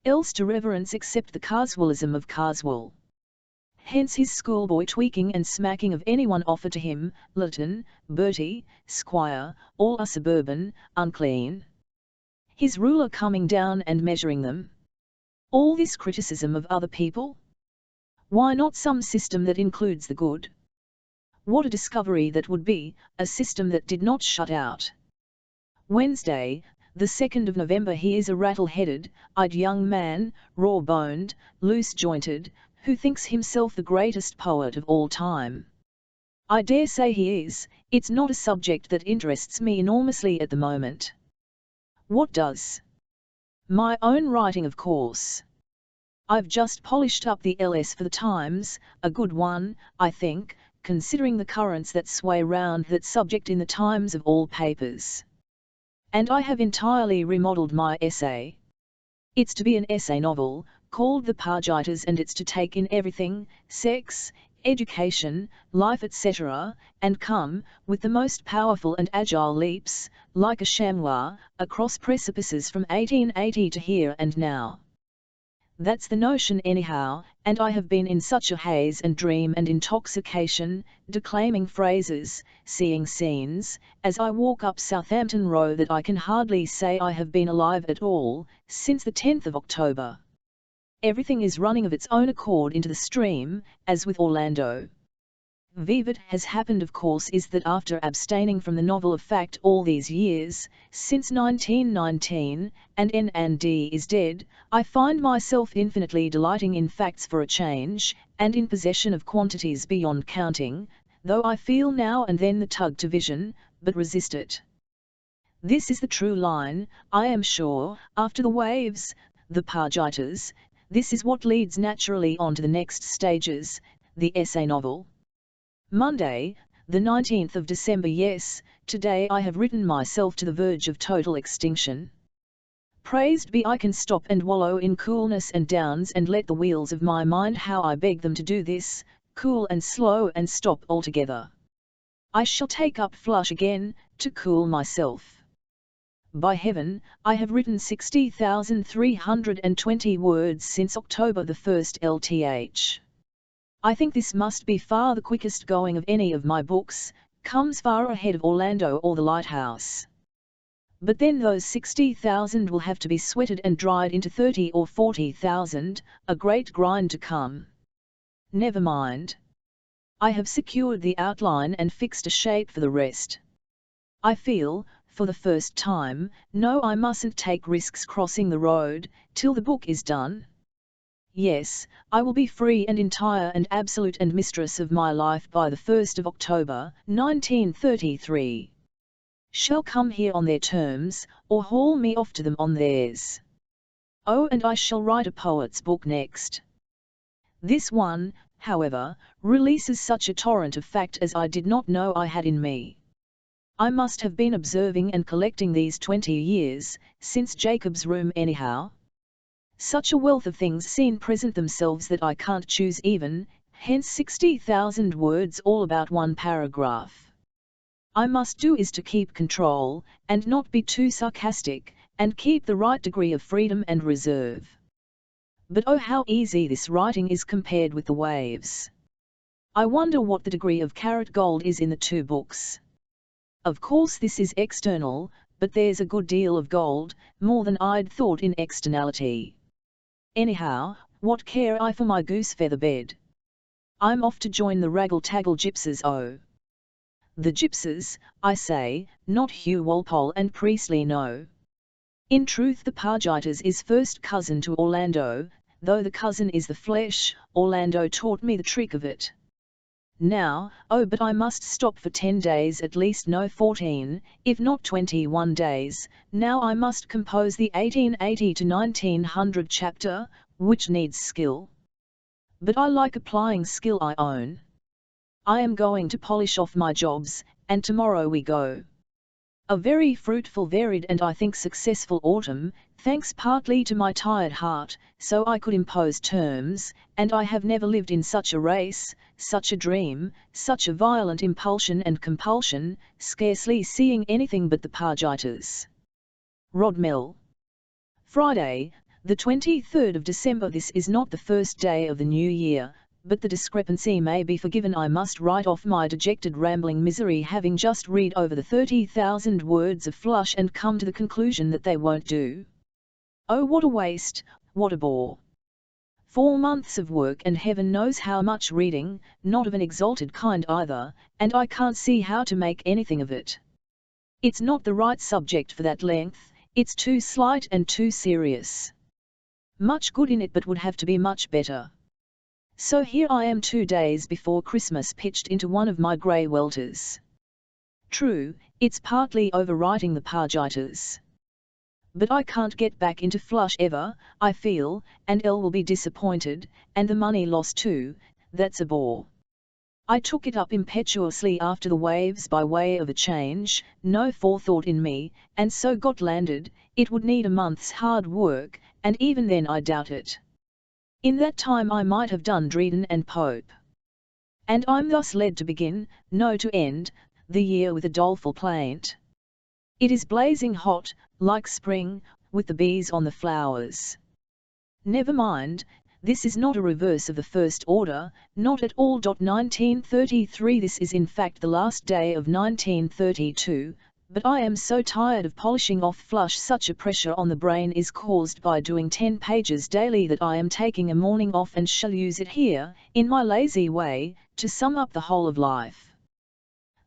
else to reverence except the Carswellism of Carswell. Hence his schoolboy tweaking and smacking of anyone offered to him, Lytton, Bertie, Squire, all are suburban, unclean. His ruler coming down and measuring them. All this criticism of other people? Why not some system that includes the good? What a discovery that would be, a system that did not shut out. Wednesday, the 2nd of November. He is a rattle-headed, eyed young man, raw-boned, loose-jointed, who thinks himself the greatest poet of all time. I dare say he is. It's not a subject that interests me enormously at the moment. What does? My own writing, of course. I've just polished up the LS for the Times, a good one, I think, considering the currents that sway round that subject in the Times of all papers. And I have entirely remodelled my essay. It's to be an essay novel, called The Pargitas, and it's to take in everything, sex, education, life etc., and come, with the most powerful and agile leaps, like a chamois, across precipices from 1880 to here and now. That's the notion anyhow, and I have been in such a haze and dream and intoxication, declaiming phrases, seeing scenes, as I walk up Southampton Row that I can hardly say I have been alive at all, since the 10th of October. Everything is running of its own accord into the stream, as with Orlando. What has happened, of course, is that after abstaining from the novel of fact all these years, since 1919, and N&D is dead, I find myself infinitely delighting in facts for a change, and in possession of quantities beyond counting, though I feel now and then the tug to vision, but resist it. This is the true line, I am sure, after the waves, the Pargitas. This is what leads naturally on to the next stages, the essay novel. Monday, the 19th of December. Yes, today I have written myself to the verge of total extinction. Praised be I can stop and wallow in coolness and downs and let the wheels of my mind, how I beg them to do this, cool and slow and stop altogether. I shall take up flush again, to cool myself. By heaven, I have written 60,320 words since October the 1st lth. I think this must be far the quickest going of any of my books, comes far ahead of Orlando or The Lighthouse. But then those 60,000 will have to be sweated and dried into 30 or 40,000, a great grind to come. Never mind. I have secured the outline and fixed a shape for the rest. I feel, for the first time, no, I mustn't take risks crossing the road, till the book is done. Yes, I will be free and entire and absolute and mistress of my life by the 1st of October, 1933. Shall come here on their terms, or haul me off to them on theirs. Oh, and I shall write a poet's book next. This one, however, releases such a torrent of fact as I did not know I had in me. I must have been observing and collecting these 20 years, since Jacob's room anyhow. Such a wealth of things seen present themselves that I can't choose even, hence 60,000 words all about one paragraph. I must do is to keep control, and not be too sarcastic, and keep the right degree of freedom and reserve. But oh, how easy this writing is compared with the waves. I wonder what the degree of carat gold is in the two books. Of course this is external, but there's a good deal of gold, more than I'd thought in externality. Anyhow, what care I for my goose feather bed? I'm off to join the raggle-taggle gypsies. Oh! The gypsies, I say, not Hugh Walpole and Priestley, no. In truth the Pargitas is first cousin to Orlando, though the cousin is the flesh. Orlando taught me the trick of it. Now, oh, but I must stop for 10 days at least, no 14, if not 21 days, now I must compose the 1880 to 1900 chapter, which needs skill. But I like applying skill, I own. I am going to polish off my jobs, and tomorrow we go. A very fruitful, varied and I think successful autumn, thanks partly to my tired heart, so I could impose terms, and I have never lived in such a race, such a dream, such a violent impulsion and compulsion, scarcely seeing anything but the Pargitas. Rodmell. Friday, the 23rd of December. This is not the first day of the new year, but the discrepancy may be forgiven. I must write off my dejected rambling misery, having just read over the 30,000 words of Flush and come to the conclusion that they won't do. Oh, what a waste, what a bore. 4 months of work and heaven knows how much reading, not of an exalted kind either, and I can't see how to make anything of it. It's not the right subject for that length, it's too slight and too serious. Much good in it, but would have to be much better. So here I am 2 days before Christmas, pitched into one of my grey welters. True, it's partly overwriting the Pargitas. But I can't get back into Flush ever, I feel, and Elle will be disappointed, and the money lost too, that's a bore. I took it up impetuously after the waves by way of a change, no forethought in me, and so got landed. It would need a month's hard work, and even then I doubt it. In that time I might have done Dryden and Pope. And I'm thus led to begin, no to end, the year with a doleful plaint. It is blazing hot, like spring, with the bees on the flowers. Never mind, this is not a reverse of the first order, not at all. 1933 This is in fact the last day of 1932, but I am so tired of polishing off Flush. Such a pressure on the brain is caused by doing 10 pages daily that I am taking a morning off and shall use it here, in my lazy way, to sum up the whole of life.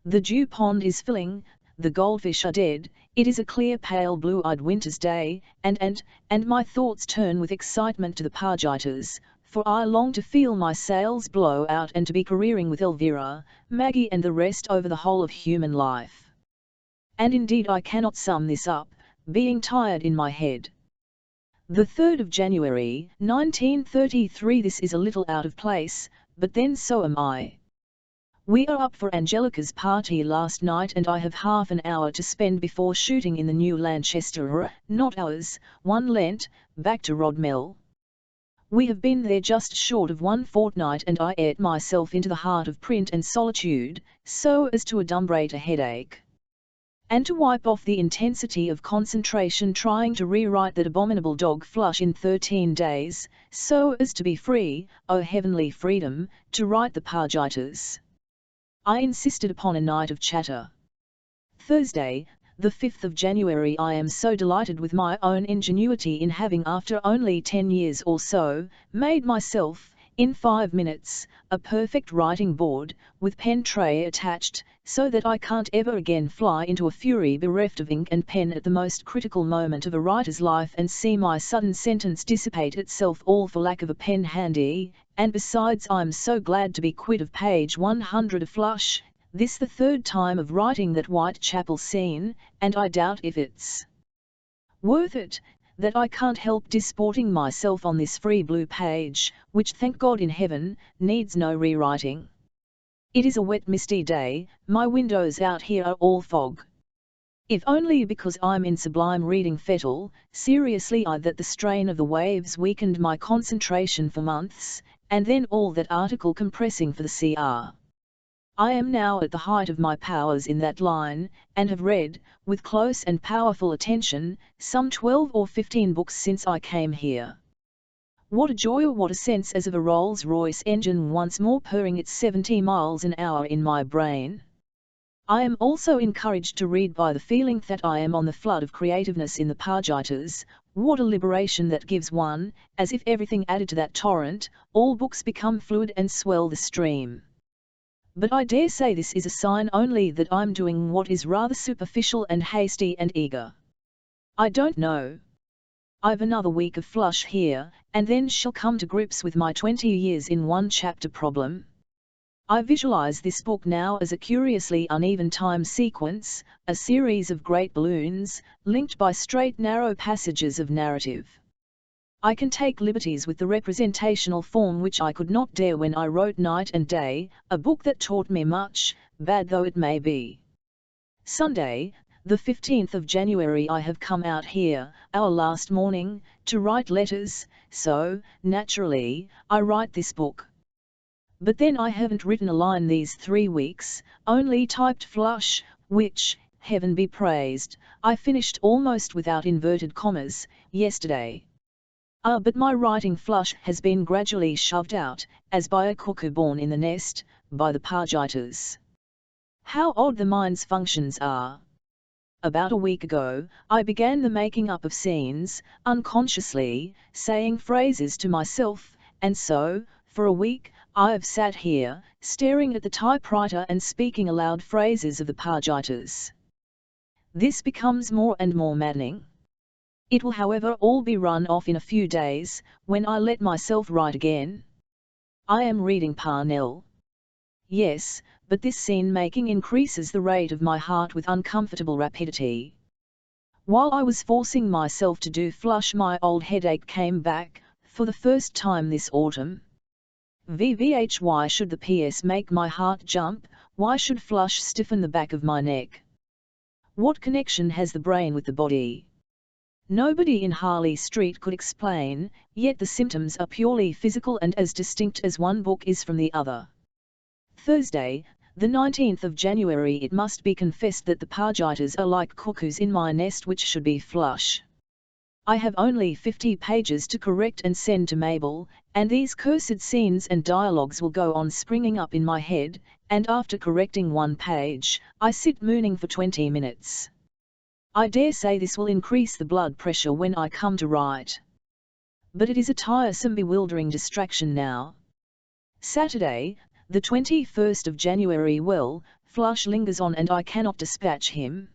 The dew pond is filling, the goldfish are dead, it is a clear pale blue-eyed winter's day, and my thoughts turn with excitement to the Pargitas, for I long to feel my sails blow out and to be careering with Elvira, Maggie and the rest over the whole of human life. And indeed I cannot sum this up, being tired in my head. The 3rd of January, 1933 This is a little out of place, but then so am I. We are up for Angelica's party last night and I have half an hour to spend before shooting in the new Lanchester, not ours, 1 Lent, back to Rodmell. We have been there just short of 1 fortnight and I ate myself into the heart of print and solitude, so as to adumbrate a headache. And to wipe off the intensity of concentration trying to rewrite that abominable dog Flush in 13 days, so as to be free, oh heavenly freedom, to write the Pargitas. I insisted upon a night of chatter. Thursday, the 5th of January I am so delighted with my own ingenuity in having, after only 10 years or so, made myself, in 5 minutes, a perfect writing board, with pen tray attached, so that I can't ever again fly into a fury bereft of ink and pen at the most critical moment of a writer's life and see my sudden sentence dissipate itself all for lack of a pen handy. And besides, I'm so glad to be quit of page 100 of Flush, this the 3rd time of writing that Whitechapel scene, and I doubt if it's worth it, that I can't help disporting myself on this free blue page, which, thank God in heaven, needs no rewriting. It is a wet misty day, my windows out here are all fog. If only because I'm in sublime reading fettle, seriously that the strain of the waves weakened my concentration for months, and then all that article compressing for the CR. I am now at the height of my powers in that line, and have read, with close and powerful attention, some 12 or 15 books since I came here. What a joy, or what a sense as of a Rolls-Royce engine once more purring at 70 miles an hour in my brain. I am also encouraged to read by the feeling that I am on the flood of creativeness in the Pargitas. What a liberation that gives one, as if everything added to that torrent, all books become fluid and swell the stream. But I dare say this is a sign only that I'm doing what is rather superficial and hasty and eager. I don't know. I've another week of Flush here, and then shall come to grips with my 20 years in one chapter problem. I visualize this book now as a curiously uneven time sequence, a series of great balloons, linked by straight narrow passages of narrative. I can take liberties with the representational form which I could not dare when I wrote Night and Day, a book that taught me much, bad though it may be. Sunday, the 15th of January I have come out here, our last morning, to write letters, so, naturally, I write this book. But then I haven't written a line these 3 weeks, only typed Flush, which, heaven be praised, I finished almost without inverted commas, yesterday. But my writing flush has been gradually shoved out, as by a cuckoo born in the nest, by the Pargitas. How odd the mind's functions are. About a week ago, I began the making up of scenes, unconsciously, saying phrases to myself, and so, for a week, I've sat here, staring at the typewriter and speaking aloud phrases of the Pargitas. This becomes more and more maddening. It will however all be run off in a few days, when I let myself write again. I am reading Parnell. Yes, but this scene-making increases the rate of my heart with uncomfortable rapidity. While I was forcing myself to do flush, my old headache came back, for the first time this autumn. VVH, why should the PS make my heart jump? Why should flush stiffen the back of my neck? What connection has the brain with the body? Nobody in Harley Street could explain, yet the symptoms are purely physical and as distinct as one book is from the other. Thursday, the 19th of January. It must be confessed that the Pargitas are like cuckoos in my nest, which should be flush. I have only 50 pages to correct and send to Mabel, and these cursed scenes and dialogues will go on springing up in my head, and after correcting one page, I sit mooning for 20 minutes. I dare say this will increase the blood pressure when I come to write. But it is a tiresome, bewildering distraction now. Saturday, the 21st of January. Well, flush lingers on and I cannot dispatch him.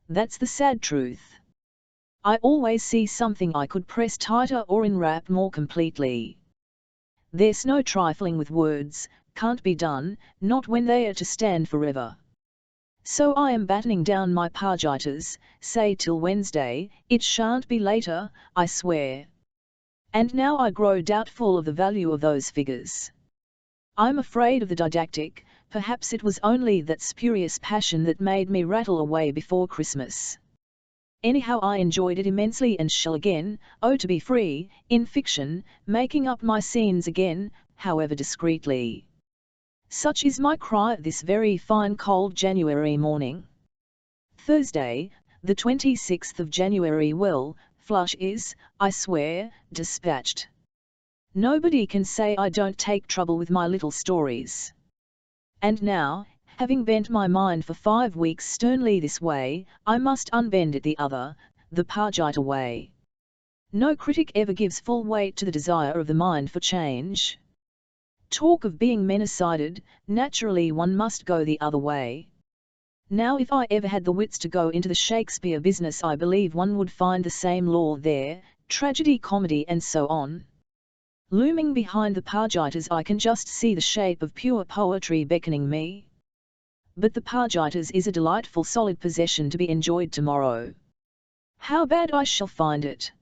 That's the sad truth. I always see something I could press tighter or enwrap more completely. There's no trifling with words, can't be done, not when they are to stand forever. So I am battening down my Pargitas, say till Wednesday, it shan't be later, I swear. And now I grow doubtful of the value of those figures. I'm afraid of the didactic, perhaps it was only that spurious passion that made me rattle away before Christmas. Anyhow, I enjoyed it immensely and shall again, oh to be free, in fiction, making up my scenes again, however discreetly. Such is my cry this very fine cold January morning. Thursday, the 26th of January. Well, flush is, I swear, dispatched. Nobody can say I don't take trouble with my little stories. And now, having bent my mind for 5 weeks sternly this way, I must unbend it the other, the Pargita way. No critic ever gives full weight to the desire of the mind for change. Talk of being many-sided, naturally one must go the other way. Now if I ever had the wits to go into the Shakespeare business, I believe one would find the same law there, tragedy, comedy and so on. Looming behind the Pargitas I can just see the shape of pure poetry beckoning me. But the Pargitas is a delightful solid possession to be enjoyed tomorrow. How bad I shall find it.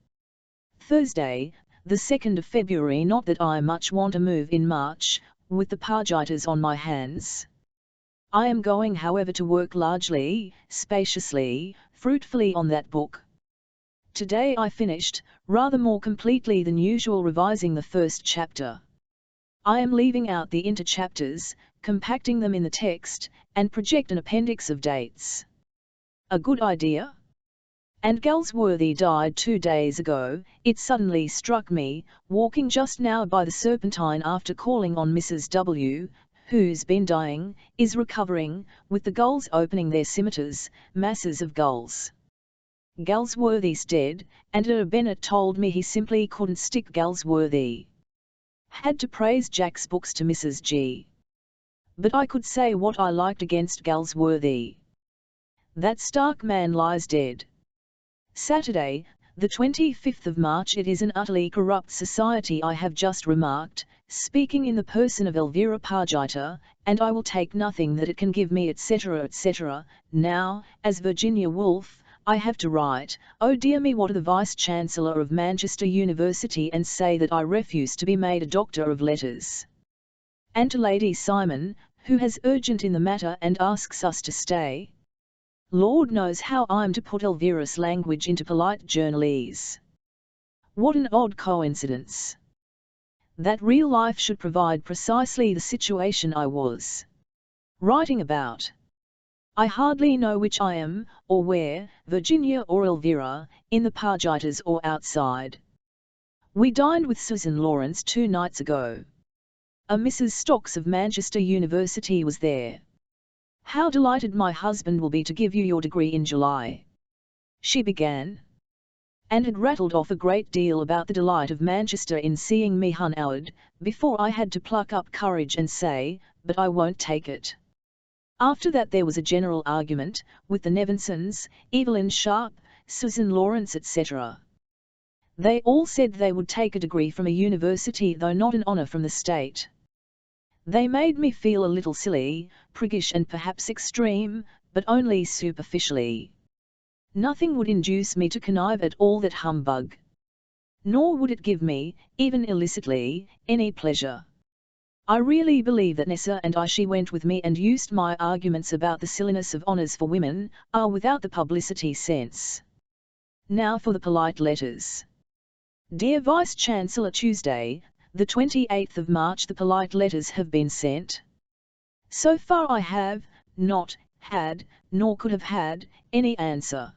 Thursday, the 2nd of February. Not that I much want to move in March, with the Pargitas on my hands. I am going however to work largely, spaciously, fruitfully on that book. Today I finished, rather more completely than usual, revising the first chapter. I am leaving out the inter-chapters, compacting them in the text, and project an appendix of dates. A good idea? And Galsworthy died 2 days ago, it suddenly struck me, walking just now by the Serpentine after calling on Mrs. W., who's been dying, is recovering, with the gulls opening their scimitars, masses of gulls. Galsworthy's dead, and Bennett told me he simply couldn't stick Galsworthy. Had to praise Jack's books to Mrs. G. But I could say what I liked against Galsworthy. That stark man lies dead. Saturday, the 25th of March. It is an utterly corrupt society, I have just remarked, speaking in the person of Elvira Pargita, and I will take nothing that it can give me, etc., etc. Now, as Virginia Woolf, I have to write, oh dear me, what to the Vice-Chancellor of Manchester University and say that I refuse to be made a Doctor of Letters. And to Lady Simon, who has urgent in the matter and asks us to stay. Lord knows how I'm to put Elvira's language into polite journalese. What an odd coincidence. That real life should provide precisely the situation I was writing about. I hardly know which I am, or where, Virginia or Elvira, in the Pargitas or outside. We dined with Susan Lawrence 2 nights ago. A Mrs. Stocks of Manchester University was there. How delighted my husband will be to give you your degree in July, she began, and had rattled off a great deal about the delight of Manchester in seeing me unhowed, before I had to pluck up courage and say, but I won't take it. After that there was a general argument, with the Nevinsons, Evelyn Sharp, Susan Lawrence etc. They all said they would take a degree from a university though not an honour from the state. They made me feel a little silly, priggish and perhaps extreme, but only superficially. Nothing would induce me to connive at all that humbug. Nor would it give me, even illicitly, any pleasure. I really believe that Nessa and she went with me and used my arguments about the silliness of honours for women, are without the publicity sense. Now for the polite letters. Dear Vice-Chancellor, Tuesday, the 28th of March. The polite letters have been sent. So far I have not had, nor could have had, any answer.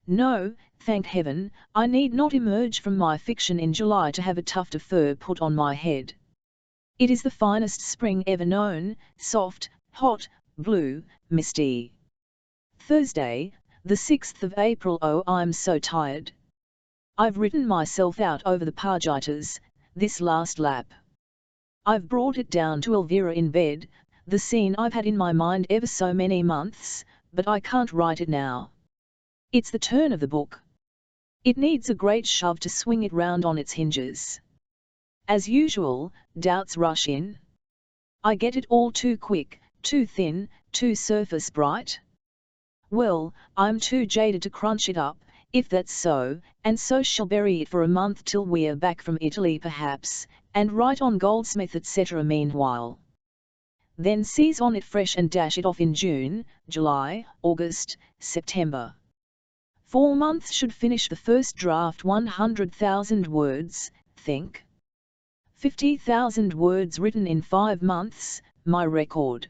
No, thank heaven, I need not emerge from my fiction in July to have a tuft of fur put on my head. It is the finest spring ever known, soft, hot, blue, misty. Thursday, the 6th of April. Oh, I'm so tired. I've written myself out over the Pargitas, this last lap. I've brought it down to Elvira in bed, the scene I've had in my mind ever so many months, but I can't write it now. It's the turn of the book. It needs a great shove to swing it round on its hinges. As usual, doubts rush in. I get it all too quick, too thin, too surface bright. Well, I'm too jaded to crunch it up, if that's so, and so shall bury it for a month till we're back from Italy perhaps, and write on Goldsmith etc. meanwhile. Then seize on it fresh and dash it off in June, July, August, September. 4 months should finish the first draft. 100,000 words, think. 50,000 words written in 5 months, my record.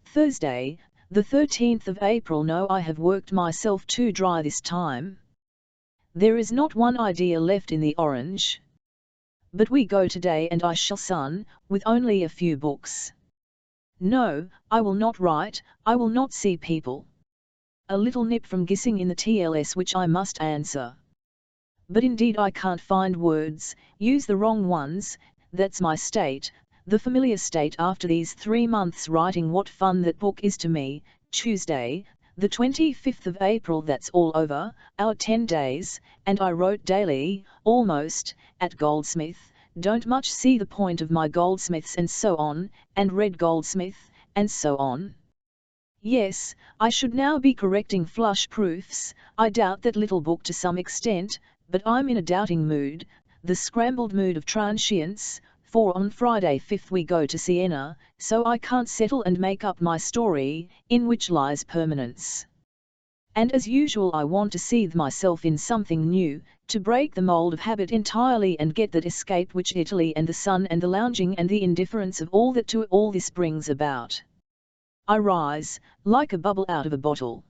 Thursday, the 13th of April. No, I have worked myself too dry this time. There is not one idea left in the orange. But we go today and I shall sun, with only a few books. No, I will not write, I will not see people. A little nip from Gissing in the TLS which I must answer. But indeed I can't find words, use the wrong ones, that's my state, the familiar state after these 3 months writing. What fun that book is to me. Tuesday, the 25th of April. That's all over, our 10 days, and I wrote daily, almost, at Goldsmith, don't much see the point of my Goldsmiths and so on, and read Goldsmith, and so on. Yes, I should now be correcting flush proofs. I doubt that little book to some extent, but I'm in a doubting mood, the scrambled mood of transience, for on Friday 5th we go to Siena, so I can't settle and make up my story, in which lies permanence. And as usual I want to seethe myself in something new, to break the mould of habit entirely and get that escape which Italy and the sun and the lounging and the indifference of all that to all this brings about. I rise, like a bubble out of a bottle.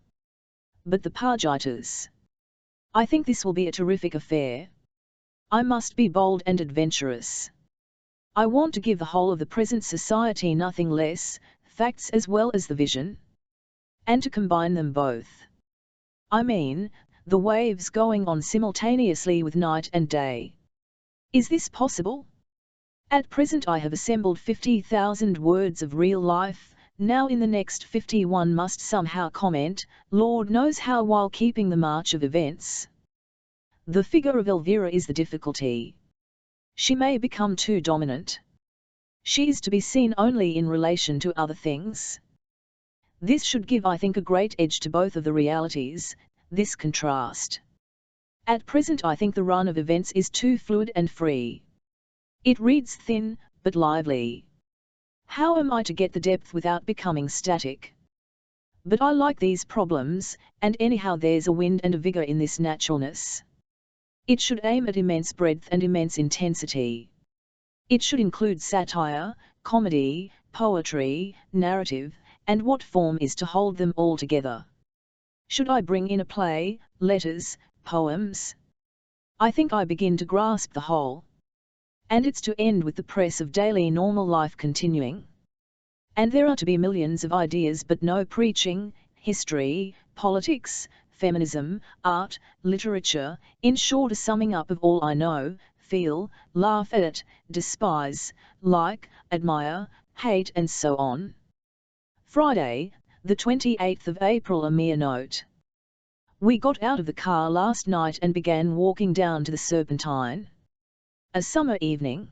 But the Pargitas. I think this will be a terrific affair. I must be bold and adventurous. I want to give the whole of the present society nothing less, facts as well as the vision. And to combine them both. I mean, the waves going on simultaneously with night and day. Is this possible? At present I have assembled 50,000 words of real life. Now in the next 51 must somehow comment, Lord knows how, while keeping the march of events. The figure of Elvira is the difficulty. She may become too dominant. She is to be seen only in relation to other things. This should give, I think, a great edge to both of the realities, this contrast. At present I think the run of events is too fluid and free. It reads thin, but lively. How am I to get the depth without becoming static? But I like these problems, and anyhow there's a wind and a vigour in this naturalness. It should aim at immense breadth and immense intensity. It should include satire, comedy, poetry, narrative, and what form is to hold them all together? Should I bring in a play, letters, poems? I think I begin to grasp the whole. And it's to end with the press of daily normal life continuing. And there are to be millions of ideas but no preaching, history, politics, feminism, art, literature, in short a summing up of all I know, feel, laugh at, despise, like, admire, hate and so on. Friday, the 28th of April. A mere note. We got out of the car last night and began walking down to the Serpentine. A summer evening.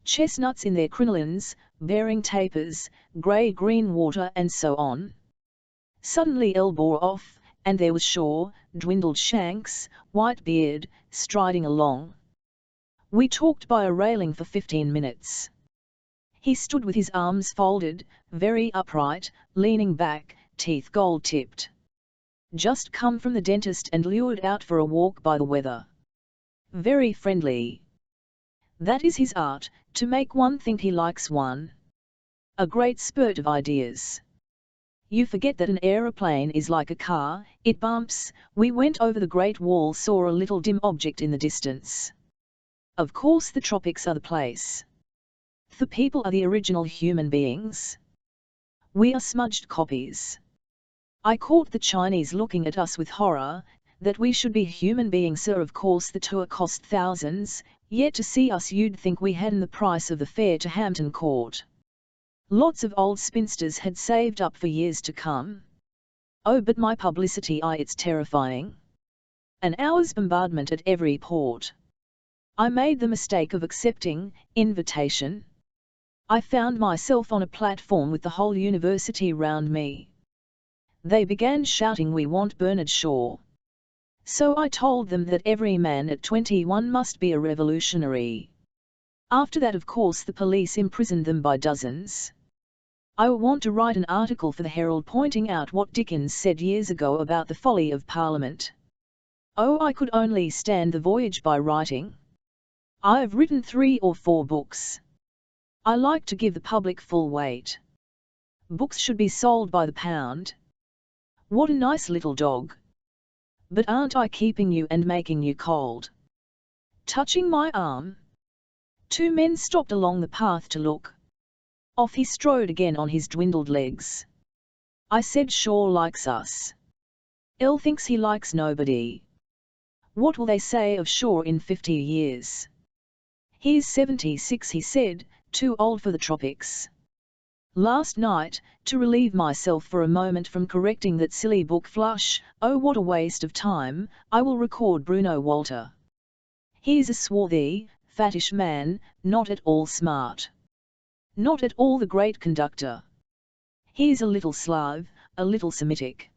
Chestnuts in their crinolines, bearing tapers, grey-green water and so on. Suddenly Elle bore off, and there was Shaw, dwindled Shanks, white beard, striding along. We talked by a railing for 15 minutes. He stood with his arms folded, very upright, leaning back, teeth gold-tipped. Just come from the dentist and lured out for a walk by the weather. Very friendly. That is his art, to make one think he likes one. A great spurt of ideas. You forget that an aeroplane is like a car, it bumps. We went over the Great Wall, saw a little dim object in the distance. Of course the tropics are the place. The people are the original human beings. We are smudged copies. I caught the Chinese looking at us with horror, that we should be human beings. Sir, of course the tour cost thousands, yet to see us you'd think we hadn't the price of the fare to Hampton Court. Lots of old spinsters had saved up for years to come. Oh, but my publicity, it's terrifying. An hour's bombardment at every port. I made the mistake of accepting invitation. I found myself on a platform with the whole university round me. They began shouting, "We want Bernard Shaw." So I told them that every man at 21 must be a revolutionary. After that, of course, the police imprisoned them by dozens. I want to write an article for the Herald pointing out what Dickens said years ago about the folly of Parliament. Oh, I could only stand the voyage by writing. I've written 3 or 4 books. I like to give the public full weight. Books should be sold by the pound. What a nice little dog. But aren't I keeping you and making you cold? Touching my arm. 2 men stopped along the path to look. Off he strode again on his dwindled legs. I said, "Shaw likes us. Elle thinks he likes nobody. What will they say of Shaw in 50 years? He's 76, he said, too old for the tropics." Last night, to relieve myself for a moment from correcting that silly book Flush, oh what a waste of time, I will record Bruno Walter. He's a swarthy, fattish man, not at all smart. Not at all the great conductor. He's a little Slav, a little Semitic.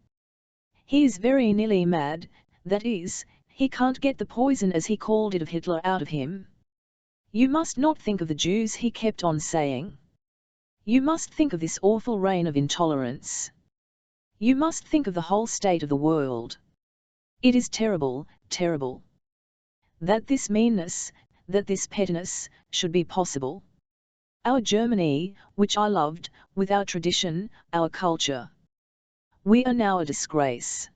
He's very nearly mad, that is, he can't get the poison, as he called it, of Hitler out of him. You must not think of the Jews, he kept on saying. You must think of this awful reign of intolerance. You must think of the whole state of the world. It is terrible, terrible. That this meanness, that this pettiness, should be possible. Our Germany, which I loved, with our tradition, our culture. We are now a disgrace.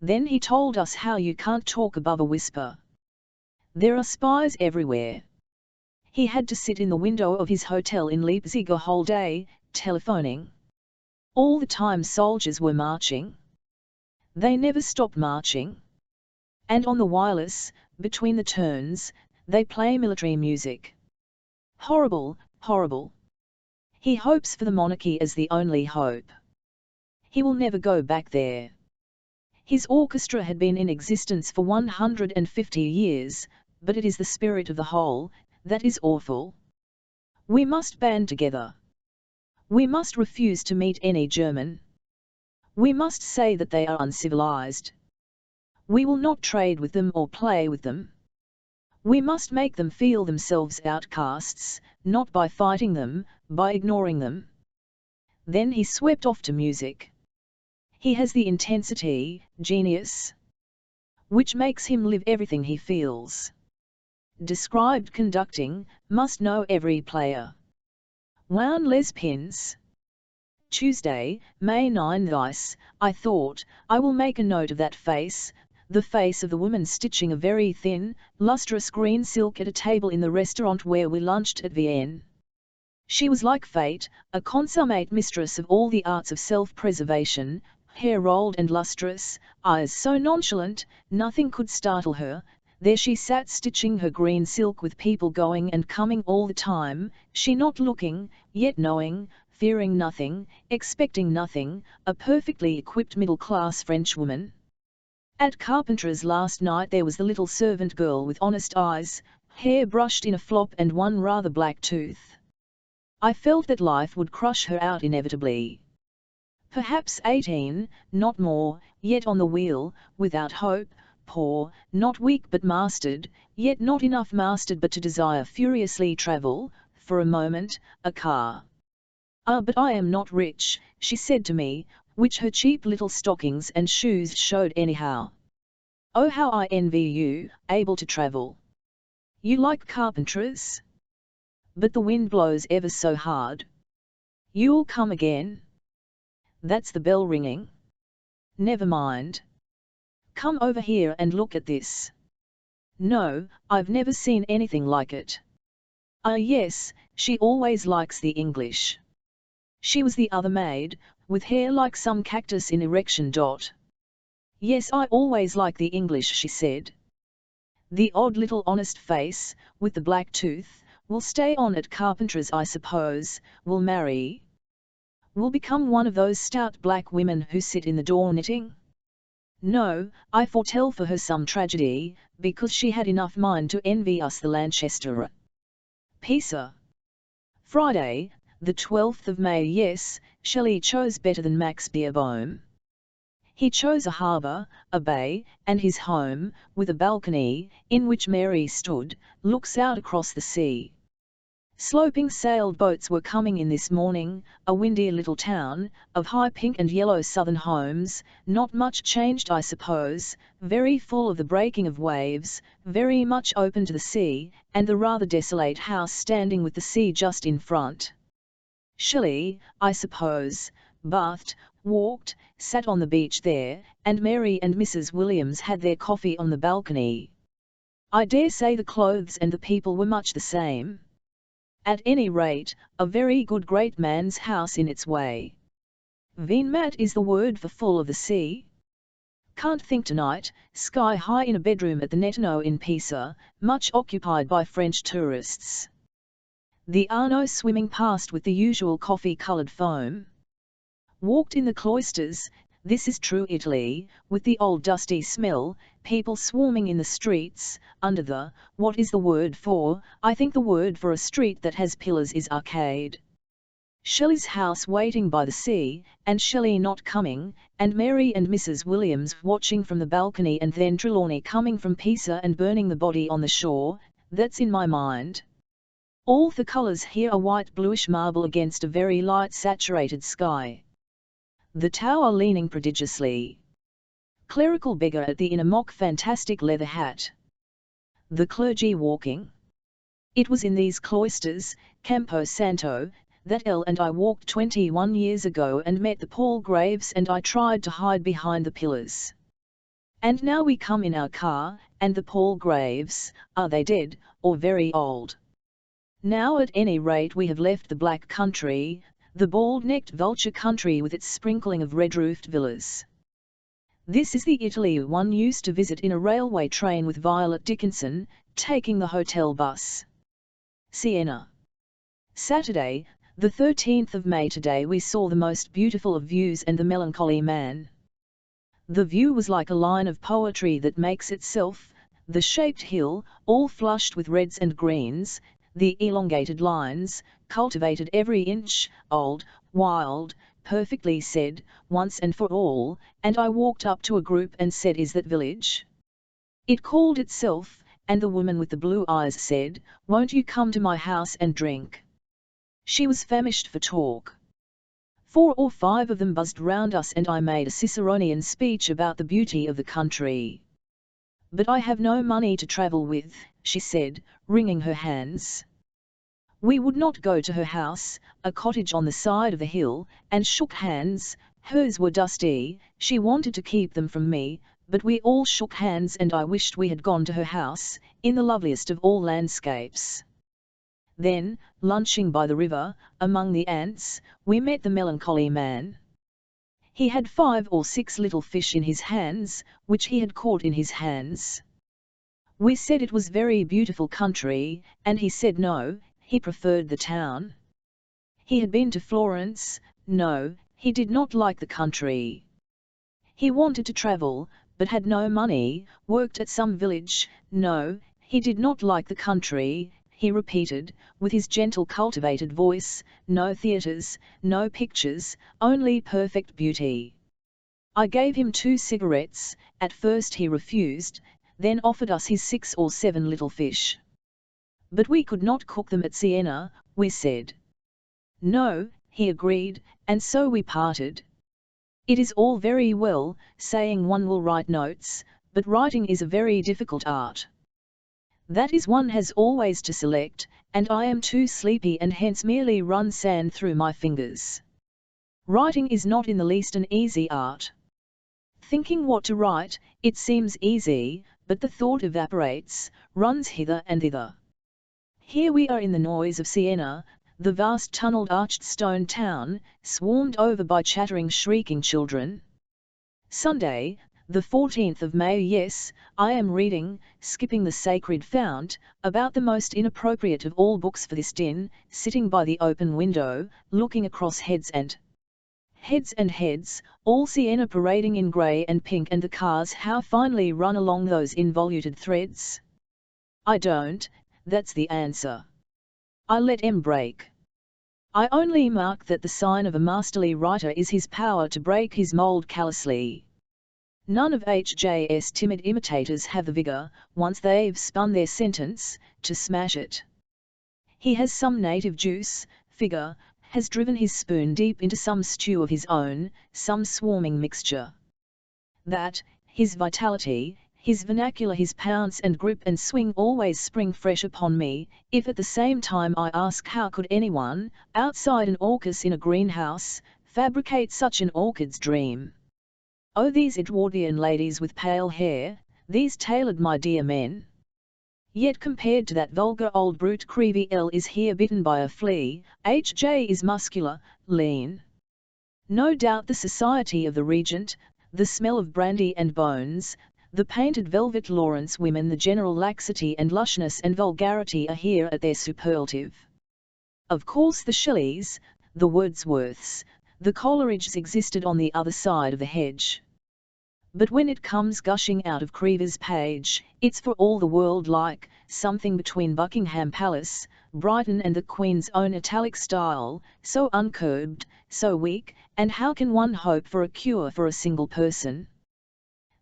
Then he told us how you can't talk above a whisper. There are spies everywhere. He had to sit in the window of his hotel in Leipzig a whole day, telephoning. All the time soldiers were marching. They never stopped marching. And on the wireless, between the turns, they play military music. Horrible, horrible. He hopes for the monarchy as the only hope. He will never go back there. His orchestra had been in existence for 150 years, but it is the spirit of the whole that is awful. We must band together. We must refuse to meet any German. We must say that they are uncivilized. We will not trade with them or play with them. We must make them feel themselves outcasts, not by fighting them, by ignoring them. Then he swept off to music. He has the intensity, genius, which makes him live everything he feels. Described conducting, must know every player. Wound les pins. Tuesday, May 9. Thus, I thought, I will make a note of that face, the face of the woman stitching a very thin, lustrous green silk at a table in the restaurant where we lunched at Vienne. She was like fate, a consummate mistress of all the arts of self-preservation, hair rolled and lustrous, eyes so nonchalant, nothing could startle her. There she sat stitching her green silk with people going and coming all the time, she not looking, yet knowing, fearing nothing, expecting nothing, a perfectly equipped middle-class Frenchwoman. At Carpenter's last night there was the little servant girl with honest eyes, hair brushed in a flop and one rather black tooth. I felt that life would crush her out inevitably. Perhaps 18, not more, yet on the wheel, without hope, poor, not weak but mastered, yet not enough mastered but to desire furiously travel, for a moment, a car. "Ah, but I am not rich," she said to me, which her cheap little stockings and shoes showed anyhow. "Oh, how I envy you, able to travel. You like Carpenter's? But the wind blows ever so hard. You'll come again? That's the bell ringing. Never mind. Come over here and look at this. No, I've never seen anything like it. Ah yes, she always likes the English. She was the other maid, with hair like some cactus in erection. Yes, I always like the English, she said. The odd little honest face, with the black tooth, will stay on at Carpenter's I suppose, will marry. Will become one of those stout black women who sit in the door knitting. No, I foretell for her some tragedy, because she had enough mind to envy us the Lanchester. Pisa. Friday, the 12th of May. Yes, Shelley chose better than Max Beerbohm. He chose a harbour, a bay, and his home, with a balcony, in which Mary stood, looks out across the sea. Sloping sailed boats were coming in this morning, a windy little town, of high pink and yellow southern homes, not much changed I suppose, very full of the breaking of waves, very much open to the sea, and the rather desolate house standing with the sea just in front. Shelley, I suppose, bathed, walked, sat on the beach there, and Mary and Mrs. Williams had their coffee on the balcony. I dare say the clothes and the people were much the same. At any rate, a very good great man's house in its way. Vignemat is the word for full of the sea. Can't think tonight, sky high in a bedroom at the Netano in Pisa, much occupied by French tourists. The Arno swimming past with the usual coffee-coloured foam. Walked in the cloisters, this is true Italy, with the old dusty smell, people swarming in the streets, under the, what is the word for, I think the word for a street that has pillars is arcade. Shelley's house waiting by the sea, and Shelley not coming, and Mary and Mrs. Williams watching from the balcony, and then Trelawney coming from Pisa and burning the body on the shore, that's in my mind. All the colours here are white bluish marble against a very light saturated sky. The tower leaning prodigiously. Clerical beggar at the in a mock fantastic leather hat. The clergy walking. It was in these cloisters, Campo Santo, that Elle and I walked 21 years ago and met the Palgraves, and I tried to hide behind the pillars. And now we come in our car, and the Palgraves, are they dead, or very old? Now at any rate we have left the black country, the bald-necked vulture country with its sprinkling of red-roofed villas. This is the Italy one used to visit in a railway train with Violet Dickinson, taking the hotel bus. Siena. Saturday, the 13th of May. Today we saw the most beautiful of views and the melancholy man. The view was like a line of poetry that makes itself, the shaped hill, all flushed with reds and greens, the elongated lines, cultivated every inch, old, wild, perfectly said, once and for all, and I walked up to a group and said, "Is that village?" It called itself, and the woman with the blue eyes said, "Won't you come to my house and drink?" She was famished for talk. 4 or 5 of them buzzed round us and I made a Ciceronian speech about the beauty of the country. "But I have no money to travel with," she said, wringing her hands. We would not go to her house, a cottage on the side of the hill, and shook hands. Hers were dusty, she wanted to keep them from me, But we all shook hands and I wished we had gone to her house, in the loveliest of all landscapes. Then, lunching by the river, among the ants, we met the melancholy man. He had 5 or 6 little fish in his hands, which he had caught in his hands. We said it was very beautiful country, and he said no, he preferred the town. He had been to Florence, no, he did not like the country. He wanted to travel, but had no money, worked at some village, no, he did not like the country, he repeated, with his gentle cultivated voice, no theatres, no pictures, only perfect beauty. I gave him 2 cigarettes, at first he refused, then offered us his 6 or 7 little fish. But we could not cook them at Siena, we said. No, he agreed, and so we parted. It is all very well, saying one will write notes, but writing is a very difficult art. That is one has always to select, and I am too sleepy and hence merely run sand through my fingers. Writing is not in the least an easy art. Thinking what to write, it seems easy, but the thought evaporates, runs hither and thither. Here we are in the noise of Siena, the vast tunnelled arched stone town, swarmed over by chattering shrieking children. Sunday, the 14th of May. Yes, I am reading, skipping the sacred fount, about the most inappropriate of all books for this din, sitting by the open window, looking across heads, all Siena parading in grey and pink, and the cars how finely run along those involuted threads. I don't, that's the answer. I let em break. I only mark that the sign of a masterly writer is his power to break his mould callously. None of H.J.'s timid imitators have the vigour, once they've spun their sentence, to smash it. He has some native juice, figure, has driven his spoon deep into some stew of his own, some swarming mixture. That, his vitality, his vernacular, his pounce and grip and swing always spring fresh upon me, if at the same time I ask how could anyone, outside an orchis in a greenhouse, fabricate such an orchid's dream? Oh, these Edwardian ladies with pale hair, these tailored my dear men! Yet compared to that vulgar old brute Creevy is here bitten by a flea, H.J. is muscular, lean. No doubt the society of the Regent, the smell of brandy and bones, the painted velvet Lawrence women, the general laxity and lushness and vulgarity are here at their superlative. Of course the Shelleys, the Wordsworths, the Coleridges existed on the other side of the hedge. But when it comes gushing out of Creever's page, it's for all the world like something between Buckingham Palace, Brighton and the Queen's own italic style, so uncurbed, so weak, and how can one hope for a cure for a single person?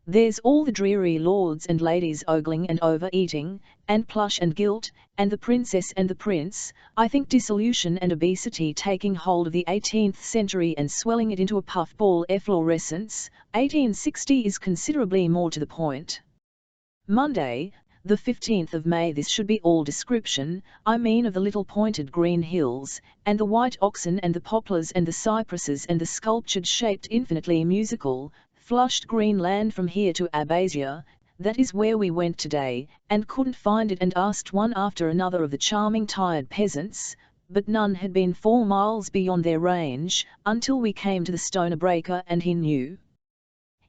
There's all the dreary lords and ladies ogling and overeating, and plush and gilt, and the princess and the prince, I think dissolution and obesity taking hold of the 18th century and swelling it into a puffball efflorescence. 1860 is considerably more to the point. Monday, the 15th of May. This should be all description, I mean of the little pointed green hills, and the white oxen and the poplars and the cypresses and the sculptured shaped infinitely musical, flushed green land from here to Abbasia. That is where we went today, and couldn't find it, and asked one after another of the charming tired peasants, but none had been 4 miles beyond their range, until we came to the Stoner Breaker, and he knew.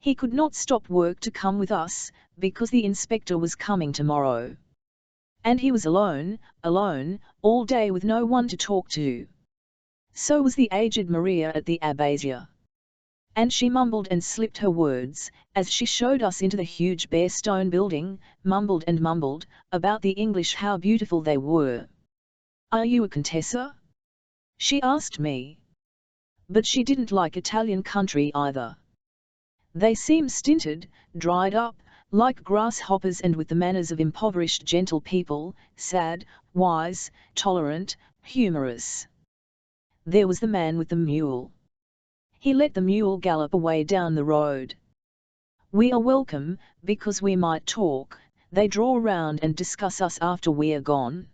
He could not stop work to come with us, because the inspector was coming tomorrow. And he was alone, all day with no one to talk to. So was the aged Maria at the Abbasia. And she mumbled and slipped her words, as she showed us into the huge bare stone building, mumbled and mumbled, about the English, how beautiful they were. "Are you a Contessa?" she asked me. But she didn't like Italian country either. They seem stinted, dried up, like grasshoppers, and with the manners of impoverished gentle people, sad, wise, tolerant, humorous. There was the man with the mule. He let the mule gallop away down the road. We are welcome, because we might talk, they draw round and discuss us after we are gone.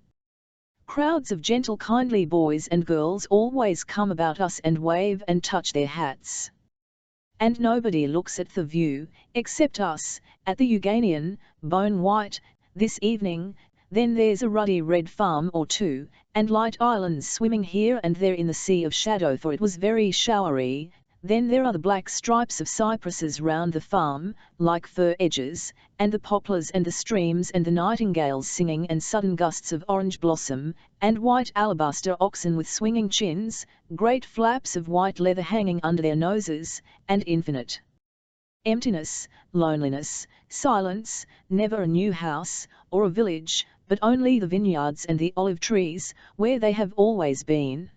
Crowds of gentle kindly boys and girls always come about us and wave and touch their hats. and nobody looks at the view, except us, at the Euganian, bone white, this evening. Then there's a ruddy red farm or two, and light islands swimming here and there in the sea of shadow, for it was very showery. Then there are the black stripes of cypresses round the farm, like fir edges, and the poplars and the streams and the nightingales singing, and sudden gusts of orange blossom, and white alabaster oxen with swinging chins, great flaps of white leather hanging under their noses, and infinite emptiness, loneliness, silence, never a new house, or a village, but only the vineyards and the olive trees, where they have always been.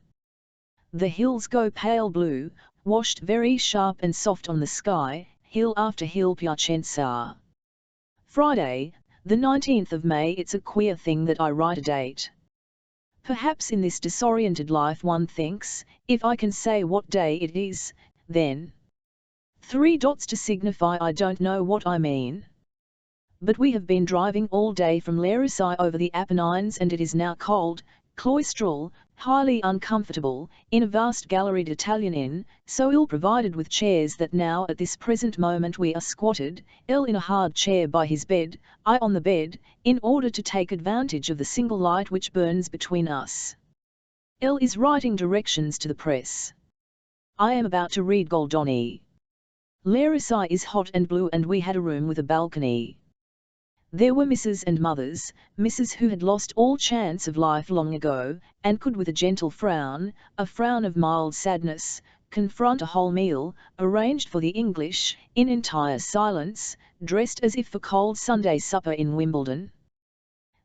The hills go pale blue, washed very sharp and soft on the sky, hill after hill. Piacenza. Friday, the 19th of May. It's a queer thing that I write a date. Perhaps in this disoriented life one thinks, if I can say what day it is, then 3 dots to signify I don't know what I mean. But we have been driving all day from Larissai over the Apennines, and it is now cold, cloistral, highly uncomfortable, in a vast galleried Italian inn, so ill provided with chairs that now at this present moment we are squatted, L in a hard chair by his bed, I on the bed, in order to take advantage of the single light which burns between us. L is writing directions to the press. I am about to read Goldoni. Larissai is hot and blue, and we had a room with a balcony. There were Mrs. and mothers, Mrs. who had lost all chance of life long ago, and could with a gentle frown, a frown of mild sadness, confront a whole meal, arranged for the English, in entire silence, dressed as if for cold Sunday supper in Wimbledon.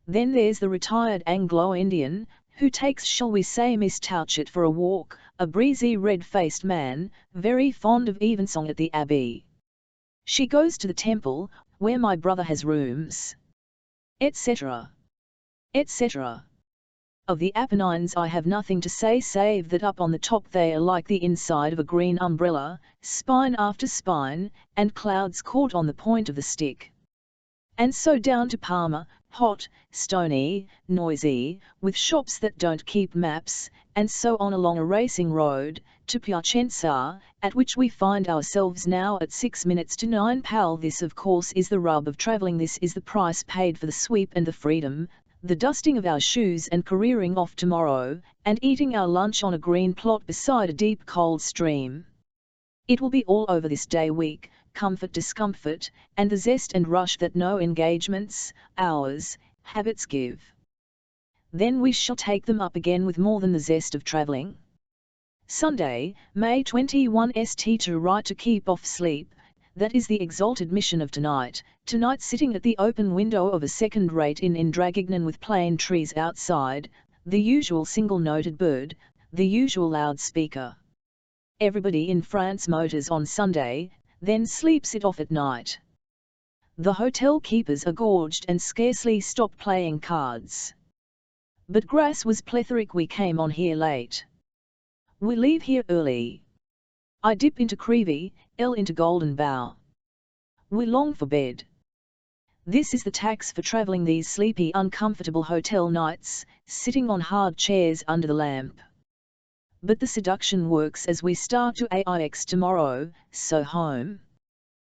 Then there's the retired Anglo-Indian, who takes, shall we say, Miss Touchett for a walk, a breezy red-faced man, very fond of evensong at the Abbey. She goes to the Temple, where my brother has rooms, etc., etc. Of the Apennines I have nothing to say, save that up on the top they are like the inside of a green umbrella, spine after spine, and clouds caught on the point of the stick. And so down to Parma, hot, stony, noisy, with shops that don't keep maps, and so on along a racing road, to Piacenza, at which we find ourselves now at 6 minutes to 9 pal. This of course is the rub of travelling, this is the price paid for the sweep and the freedom, the dusting of our shoes and careering off tomorrow, and eating our lunch on a green plot beside a deep cold stream. It will be all over this day week, comfort, discomfort, and the zest and rush that no engagements, hours, habits give. Then we shall take them up again with more than the zest of travelling. Sunday, May 21 St. To write to keep off sleep, that is the exalted mission of tonight, tonight sitting at the open window of a second-rate inn in Draguignan with plane trees outside, the usual single-noted bird, the usual loudspeaker. Everybody in France motors on Sunday, then sleeps it off at night. The hotel keepers are gorged and scarcely stop playing cards. But grass was plethoric, we came on here late. We leave here early. I dip into Creevy, L into Golden Bough. We long for bed. This is the tax for travelling these sleepy uncomfortable hotel nights, sitting on hard chairs under the lamp. But the seduction works as we start to AIX tomorrow, so home.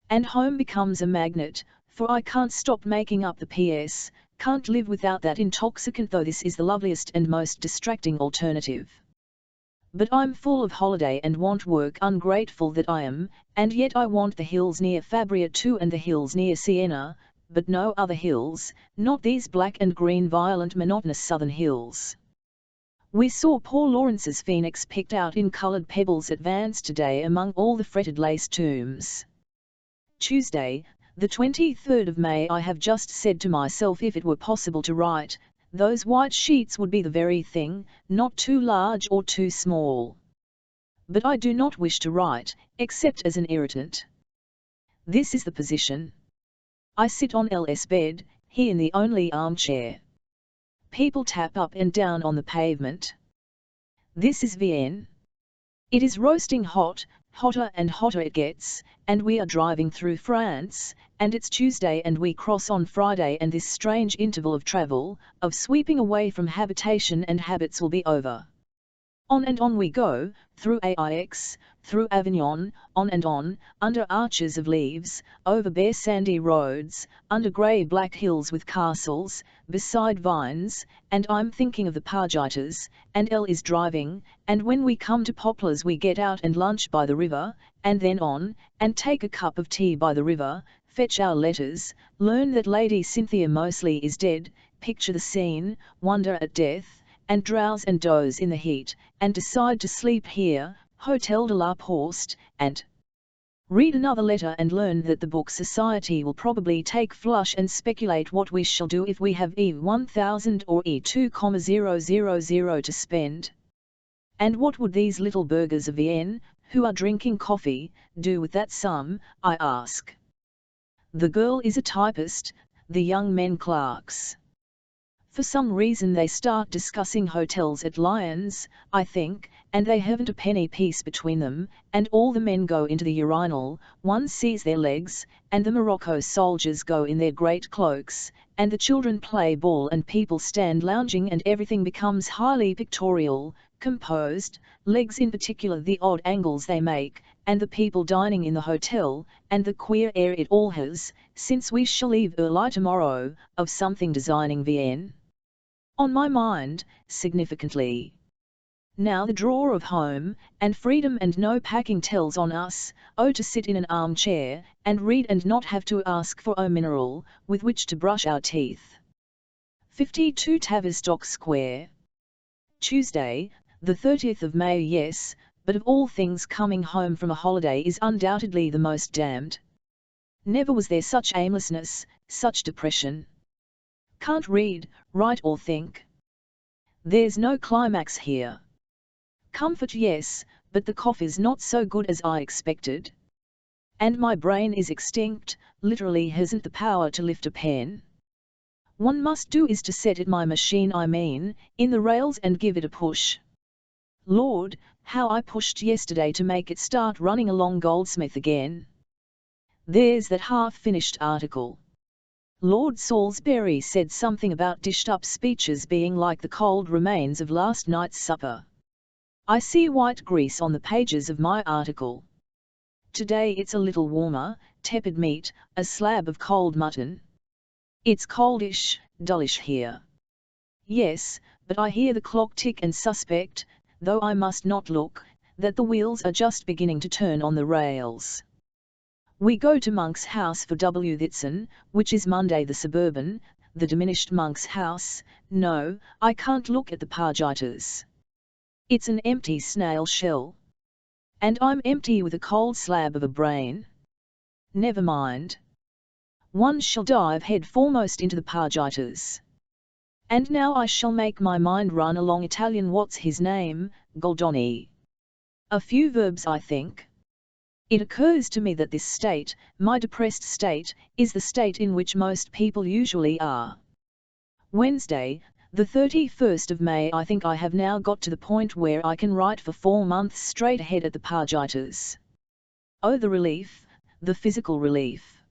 And home becomes a magnet, for I can't stop making up the PS, can't live without that intoxicant, though this is the loveliest and most distracting alternative. But I'm full of holiday and want work, ungrateful that I am, and yet I want the hills near Fabria too, and the hills near Siena, but no other hills, not these black and green violent monotonous southern hills. We saw poor Lawrence's phoenix picked out in coloured pebbles at Vance today among all the fretted lace tombs. Tuesday, the 23rd of May. I have just said to myself, if it were possible to write, those white sheets would be the very thing, not too large or too small. But I do not wish to write, except as an irritant. This is the position. I sit on L.'s bed, he in the only armchair. People tap up and down on the pavement. This is Vienne. It is roasting hot, hotter and hotter it gets, and we are driving through France, and it's Tuesday and we cross on Friday, and this strange interval of travel, of sweeping away from habitation and habits will be over. On and on we go, through Aix, through Avignon, on and on, under arches of leaves, over bare sandy roads, under grey-black hills with castles, beside vines, and I'm thinking of the Pargitas, and Elle is driving, and when we come to Poplars we get out and lunch by the river, and then on, and take a cup of tea by the river, fetch our letters, learn that Lady Cynthia Moseley is dead, picture the scene, wonder at death, and drowse and doze in the heat, and decide to sleep here, Hotel de la Poste, and read another letter and learn that the Book Society will probably take flush and speculate what we shall do if we have E1000 or E2,000 to spend. And what would these little burghers of Vienne, who are drinking coffee, do with that sum, I ask. The girl is a typist, the young men clerks. For some reason they start discussing hotels at Lyons, I think, and they haven't a penny piece between them, and all the men go into the urinal, one sees their legs, and the Morocco soldiers go in their great cloaks, and the children play ball and people stand lounging and everything becomes highly pictorial, composed, legs in particular the odd angles they make, and the people dining in the hotel, and the queer air it all has, since we shall leave early tomorrow, of something designing Vienne. On my mind, significantly. Now the drawer of home, and freedom and no packing tells on us, to sit in an armchair, and read and not have to ask for a mineral, with which to brush our teeth. 52 Tavistock Square. Tuesday, the 30th of May. Yes, but of all things coming home from a holiday is undoubtedly the most damned. Never was there such aimlessness, such depression. Can't read, write or think. There's no climax here. Comfort yes, but the cough is not so good as I expected. And my brain is extinct, literally hasn't the power to lift a pen. One must do is to set it my machine in the rails and give it a push. Lord, how I pushed yesterday to make it start running along Goldsmith again. There's that half-finished article. Lord Salisbury said something about dished-up speeches being like the cold remains of last night's supper. I see white grease on the pages of my article. Today it's a little warmer, tepid meat, a slab of cold mutton. It's coldish, dullish here. Yes, but I hear the clock tick and suspect, though I must not look, that the wheels are just beginning to turn on the rails. We go to Monk's house for W. Whitson, which is Monday the suburban, the diminished Monk's house. No, I can't look at the Pargitas. It's an empty snail shell. And I'm empty with a cold slab of a brain. Never mind. One shall dive head foremost into the Pargitas. And now I shall make my mind run along Italian what's his name, Goldoni. A few verbs I think. It occurs to me that this state, my depressed state, is the state in which most people usually are. Wednesday, the 31st of May. I think I have now got to the point where I can write for 4 months straight ahead at the Pargitas. Oh, the relief, the physical relief.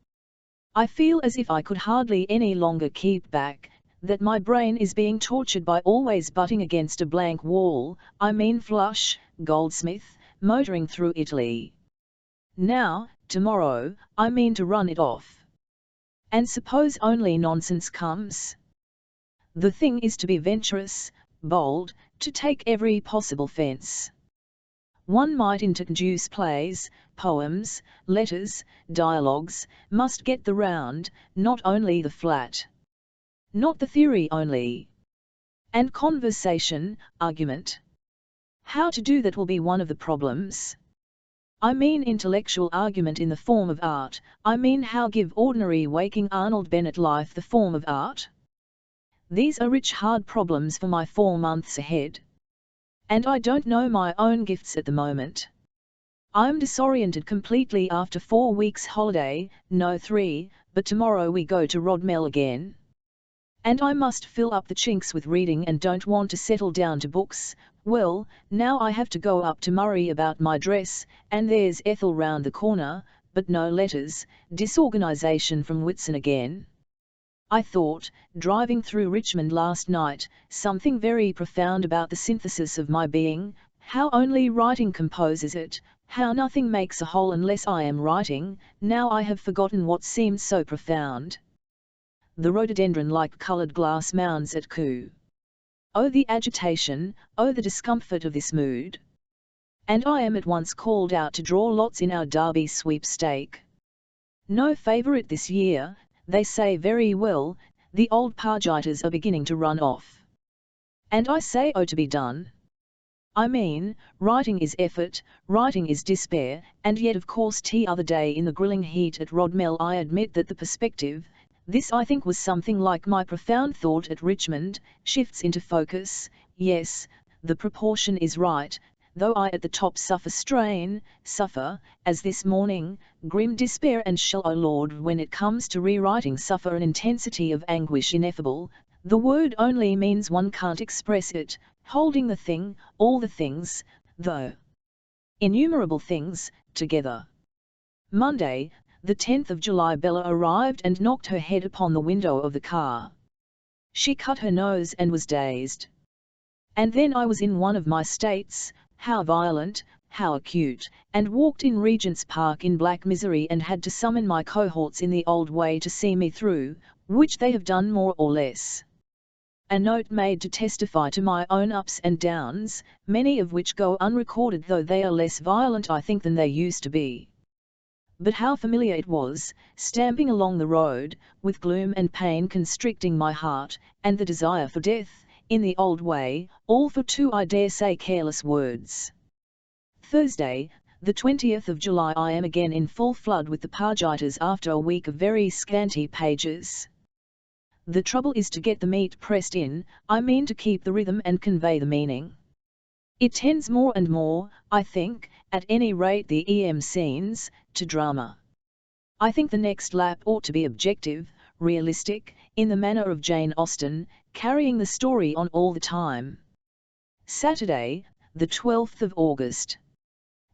I feel as if I could hardly any longer keep back, that my brain is being tortured by always butting against a blank wall, Flush, Goldsmith, motoring through Italy. Now, tomorrow, I mean to run it off. And suppose only nonsense comes? The thing is to be venturous, bold, to take every possible fence. One might introduce plays, poems, letters, dialogues, must get the round, not only the flat. Not the theory only. And conversation, argument. How to do that will be one of the problems. Intellectual argument in the form of art, how give ordinary waking Arnold Bennett life the form of art? These are rich hard problems for my 4 months ahead. And I don't know my own gifts at the moment. I'm disoriented completely after 4 weeks holiday, no 3, but tomorrow we go to Rodmell again. And I must fill up the chinks with reading and don't want to settle down to books. Well, now I have to go up to Murray about my dress, and there's Ethel round the corner, but no letters, disorganization from Whitson again. I thought, driving through Richmond last night, something very profound about the synthesis of my being, How only writing composes it, how nothing makes a whole unless I am writing, now I have forgotten what seemed so profound. The rhododendron-like coloured glass mounds at Coo. Oh the agitation, oh the discomfort of this mood. And I am at once called out to draw lots in our Derby sweepstake. No favourite this year, they say. Very well, the old Pargitas are beginning to run off. And I say, oh, to be done. I mean, writing is effort, writing is despair, and yet of course the other day in the grilling heat at Rodmell I admit that the perspective, this I think was something like my profound thought at Richmond, shifts into focus. Yes, the proportion is right, though I at the top suffer, as this morning, grim despair and shall, oh Lord, when it comes to rewriting suffer an intensity of anguish ineffable. The word only means one can't express it, holding the thing, all the things, though innumerable things, together. Monday, the 10th of July. Bella arrived and knocked her head upon the window of the car. She cut her nose and was dazed. And then I was in one of my states, how violent, how acute, and walked in Regent's Park in black misery and had to summon my cohorts in the old way to see me through, which they have done more or less. A note made to testify to my own ups and downs, many of which go unrecorded, though they are less violent I think than they used to be. But how familiar it was, stamping along the road, with gloom and pain constricting my heart, and the desire for death, in the old way, all for 2 I dare say careless words. Thursday, the 20th of July. I am again in full flood with the Pargitas after a week of very scanty pages. The trouble is to get the meat pressed in, I mean to keep the rhythm and convey the meaning. It tends more and more, I think, at any rate the EM scenes, to drama. I think the next lap ought to be objective, realistic, in the manner of Jane Austen, carrying the story on all the time. Saturday, the 12th of August.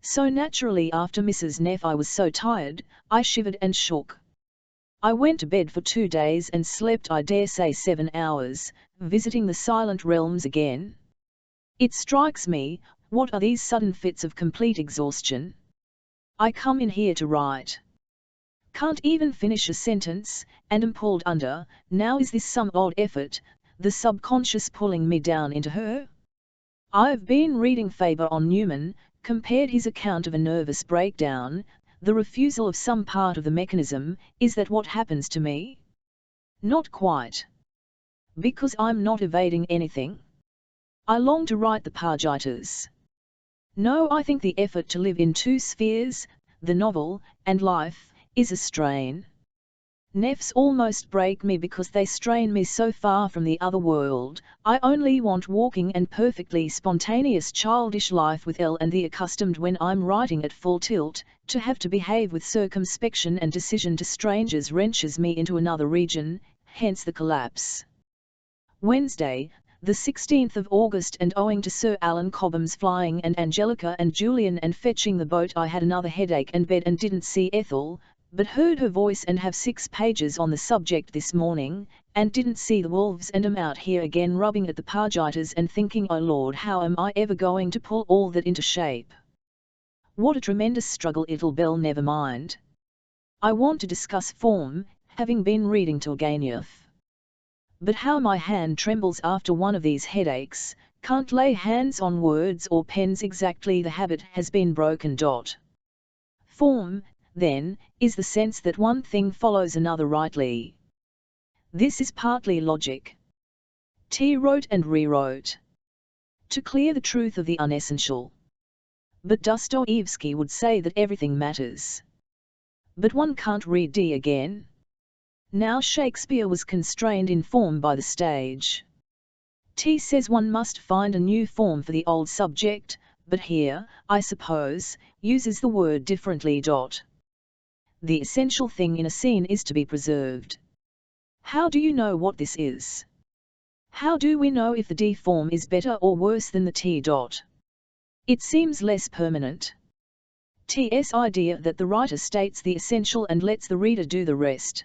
So naturally after Mrs. Neff I was so tired, I shivered and shook. I went to bed for 2 days and slept I dare say 7 hours, visiting the silent realms again. It strikes me, what are these sudden fits of complete exhaustion? I come in here to write. Can't even finish a sentence, and am pulled under. Now is this some odd effort, the subconscious pulling me down into her? I've been reading Faber on Newman, compared his account of a nervous breakdown. The refusal of some part of the mechanism, is that what happens to me? Not quite. Because I'm not evading anything. I long to write the Pargitas. No, I think the effort to live in 2 spheres, the novel, and life, is a strain. Neffs almost break me because they strain me so far from the other world. I only want walking and perfectly spontaneous childish life with Elle, and the accustomed when I'm writing at full tilt, to have to behave with circumspection and decision to strangers wrenches me into another region, hence the collapse. Wednesday, the 16th of August, and owing to Sir Alan Cobham's flying and Angelica and Julian and fetching the boat I had another headache and bed and didn't see Ethel, but heard her voice and have 6 pages on the subject this morning, and didn't see the wolves and am out here again rubbing at the Pargitas and thinking, oh Lord, how am I ever going to pull all that into shape? What a tremendous struggle it'll be. Never mind. I want to discuss form, having been reading Turgenev. But how my hand trembles after one of these headaches, can't lay hands on words or pens exactly, the habit has been broken. Form, then, is the sense that one thing follows another rightly. This is partly logic. T wrote and rewrote to clear the truth of the unessential. But Dostoevsky would say that everything matters. But one can't read D again. Now Shakespeare was constrained in form by the stage. T says one must find a new form for the old subject, but here, I suppose, uses the word differently. The essential thing in a scene is to be preserved. How do you know what this is? How do we know if the D form is better or worse than the T? It seems less permanent. T.'s idea that the writer states the essential and lets the reader do the rest.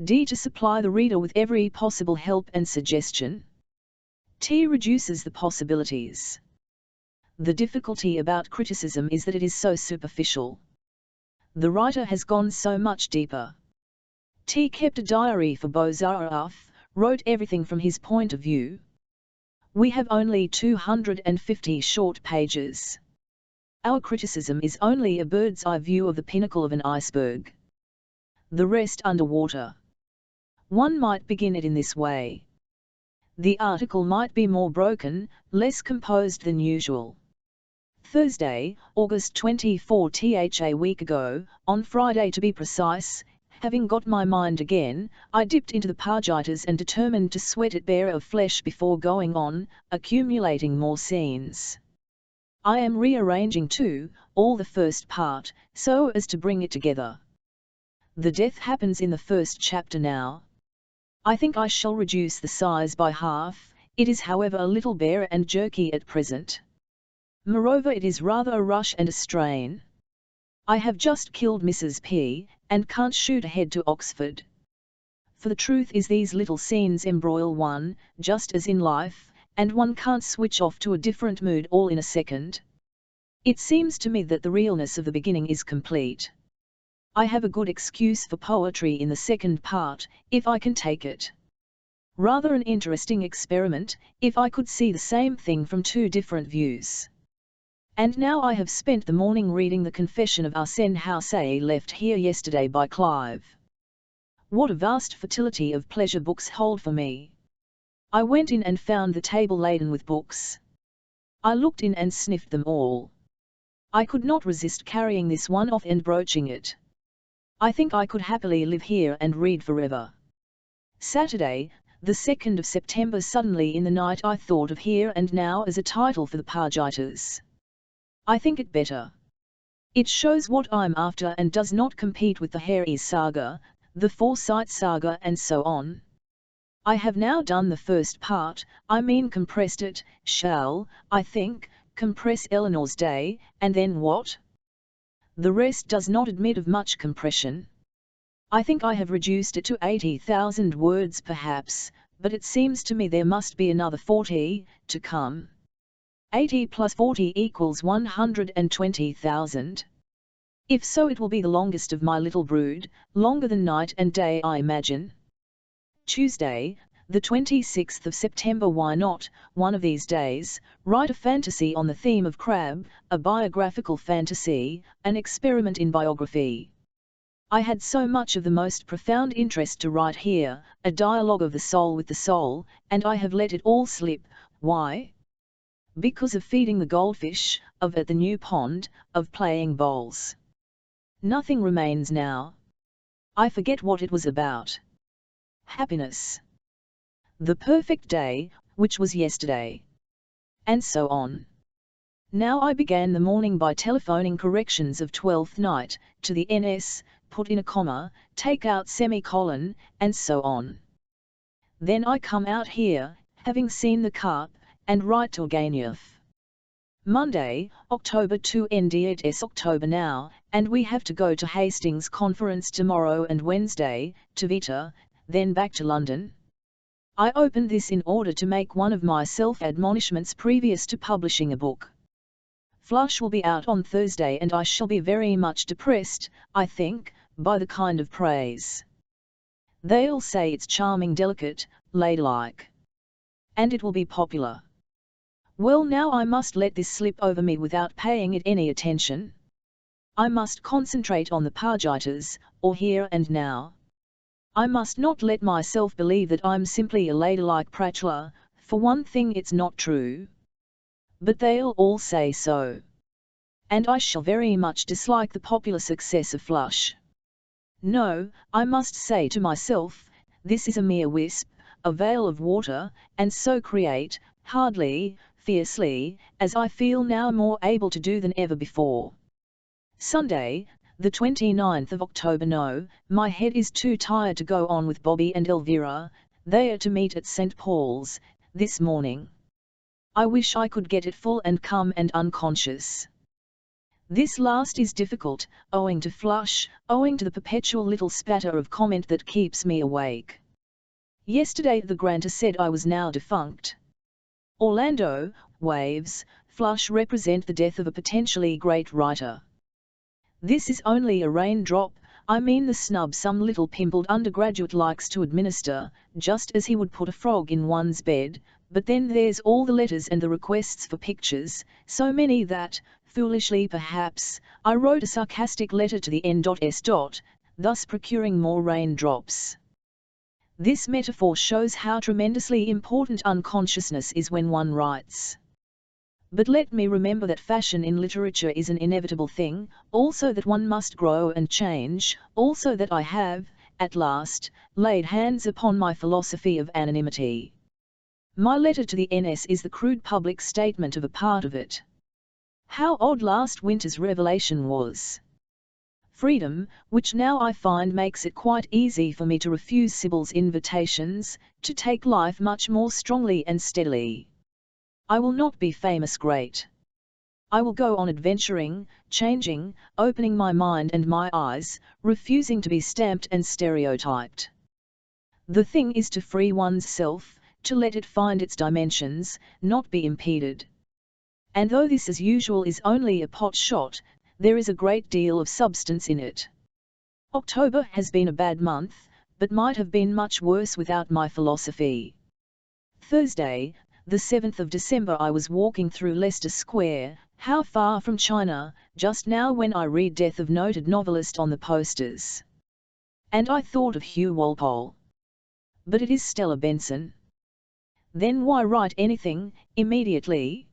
D to supply the reader with every possible help and suggestion. T reduces the possibilities. The difficulty about criticism is that it is so superficial. The writer has gone so much deeper. T kept a diary for Bozaraf, wrote everything from his point of view. We have only 250 short pages. Our criticism is only a bird's eye view of the pinnacle of an iceberg. The rest underwater. One might begin it in this way. The article might be more broken, less composed than usual. Thursday, August 24, a week ago, on Friday to be precise, having got my mind again, I dipped into the Pargitas and determined to sweat it bare of flesh before going on, accumulating more scenes. I am rearranging too, all the first part, so as to bring it together. The death happens in the first chapter now. I think I shall reduce the size by half, it is however a little bare and jerky at present. Moreover, it is rather a rush and a strain. I have just killed Mrs. P, and can't shoot ahead to Oxford. For the truth is these little scenes embroil one, just as in life, and one can't switch off to a different mood all in a second. It seems to me that the realness of the beginning is complete. I have a good excuse for poetry in the second part, if I can take it. Rather an interesting experiment, if I could see the same thing from two different views. And now I have spent the morning reading The Confession of Arsène Houssaye, left here yesterday by Clive. What a vast fertility of pleasure books hold for me! I went in and found the table laden with books. I looked in and sniffed them all. I could not resist carrying this one off and broaching it. I think I could happily live here and read forever. Saturday, the 2nd of September. Suddenly in the night I thought of Here and Now as a title for the Pargitas. I think it better. It shows what I'm after and does not compete with the Harry's saga, the Forsyte saga and so on. I have now done the first part, I mean compressed it, shall, I think, compress Eleanor's Day, and then what? The rest does not admit of much compression. I think I have reduced it to 80,000 words perhaps, but it seems to me there must be another 40, to come. 80 plus 40 equals 120,000. If so, it will be the longest of my little brood, longer than night and day I imagine. Tuesday, the 26th of September. Why not, one of these days, write a fantasy on the theme of Crabbe, a biographical fantasy, an experiment in biography. I had so much of the most profound interest to write here, a dialogue of the soul with the soul, and I have let it all slip. Why? Because of feeding the goldfish, of at the new pond, of playing bowls. Nothing remains now. I forget what it was about. Happiness. The perfect day, which was yesterday. And so on. Now I began the morning by telephoning corrections of Twelfth Night, to the NS, put in a comma, take out semicolon, and so on. Then I come out here, having seen the carp, and write to Turgenev. Monday, October 2 nd October now, and we have to go to Hastings Conference tomorrow and Wednesday, to Vita, then back to London. I opened this in order to make one of my self-admonishments previous to publishing a book. Flush will be out on Thursday and I shall be very much depressed, I think, by the kind of praise. They'll say it's charming, delicate, ladylike. And it will be popular. Well, now I must let this slip over me without paying it any attention. I must concentrate on the Pargitas, or Here and Now. I must not let myself believe that I'm simply a ladylike prattler, for one thing it's not true. But they'll all say so. And I shall very much dislike the popular success of Flush. No, I must say to myself, this is a mere wisp, a veil of water, and so create, hardly, fiercely, as I feel now more able to do than ever before. Sunday, the 29th of October. No, my head is too tired to go on with Bobby and Elvira, they are to meet at St. Paul's, this morning. I wish I could get it full and calm and unconscious. This last is difficult, owing to Flush, owing to the perpetual little spatter of comment that keeps me awake. Yesterday the grantor said I was now defunct. Orlando, waves, flush represent the death of a potentially great writer. This is only a raindrop, I mean the snub some little pimpled undergraduate likes to administer, just as he would put a frog in one's bed, but then there's all the letters and the requests for pictures, so many that, foolishly perhaps, I wrote a sarcastic letter to the N.S. thus procuring more raindrops. This metaphor shows how tremendously important unconsciousness is when one writes. But let me remember that fashion in literature is an inevitable thing, also that one must grow and change, also that I have, at last, laid hands upon my philosophy of anonymity. My letter to the NS is the crude public statement of a part of it. How odd last winter's revelation was! Freedom, which now I find makes it quite easy for me to refuse Sybil's invitations, to take life much more strongly and steadily. I will not be famous great. I will go on adventuring, changing, opening my mind and my eyes, refusing to be stamped and stereotyped. The thing is to free one's self, to let it find its dimensions, not be impeded. And though this as usual is only a pot shot, there is a great deal of substance in it. October has been a bad month, but might have been much worse without my philosophy. Thursday, the 7th of December, I was walking through Leicester Square, how far from China, just now when I read Death of Noted Novelist on the posters. And I thought of Hugh Walpole. But it is Stella Benson. Then why write anything, immediately?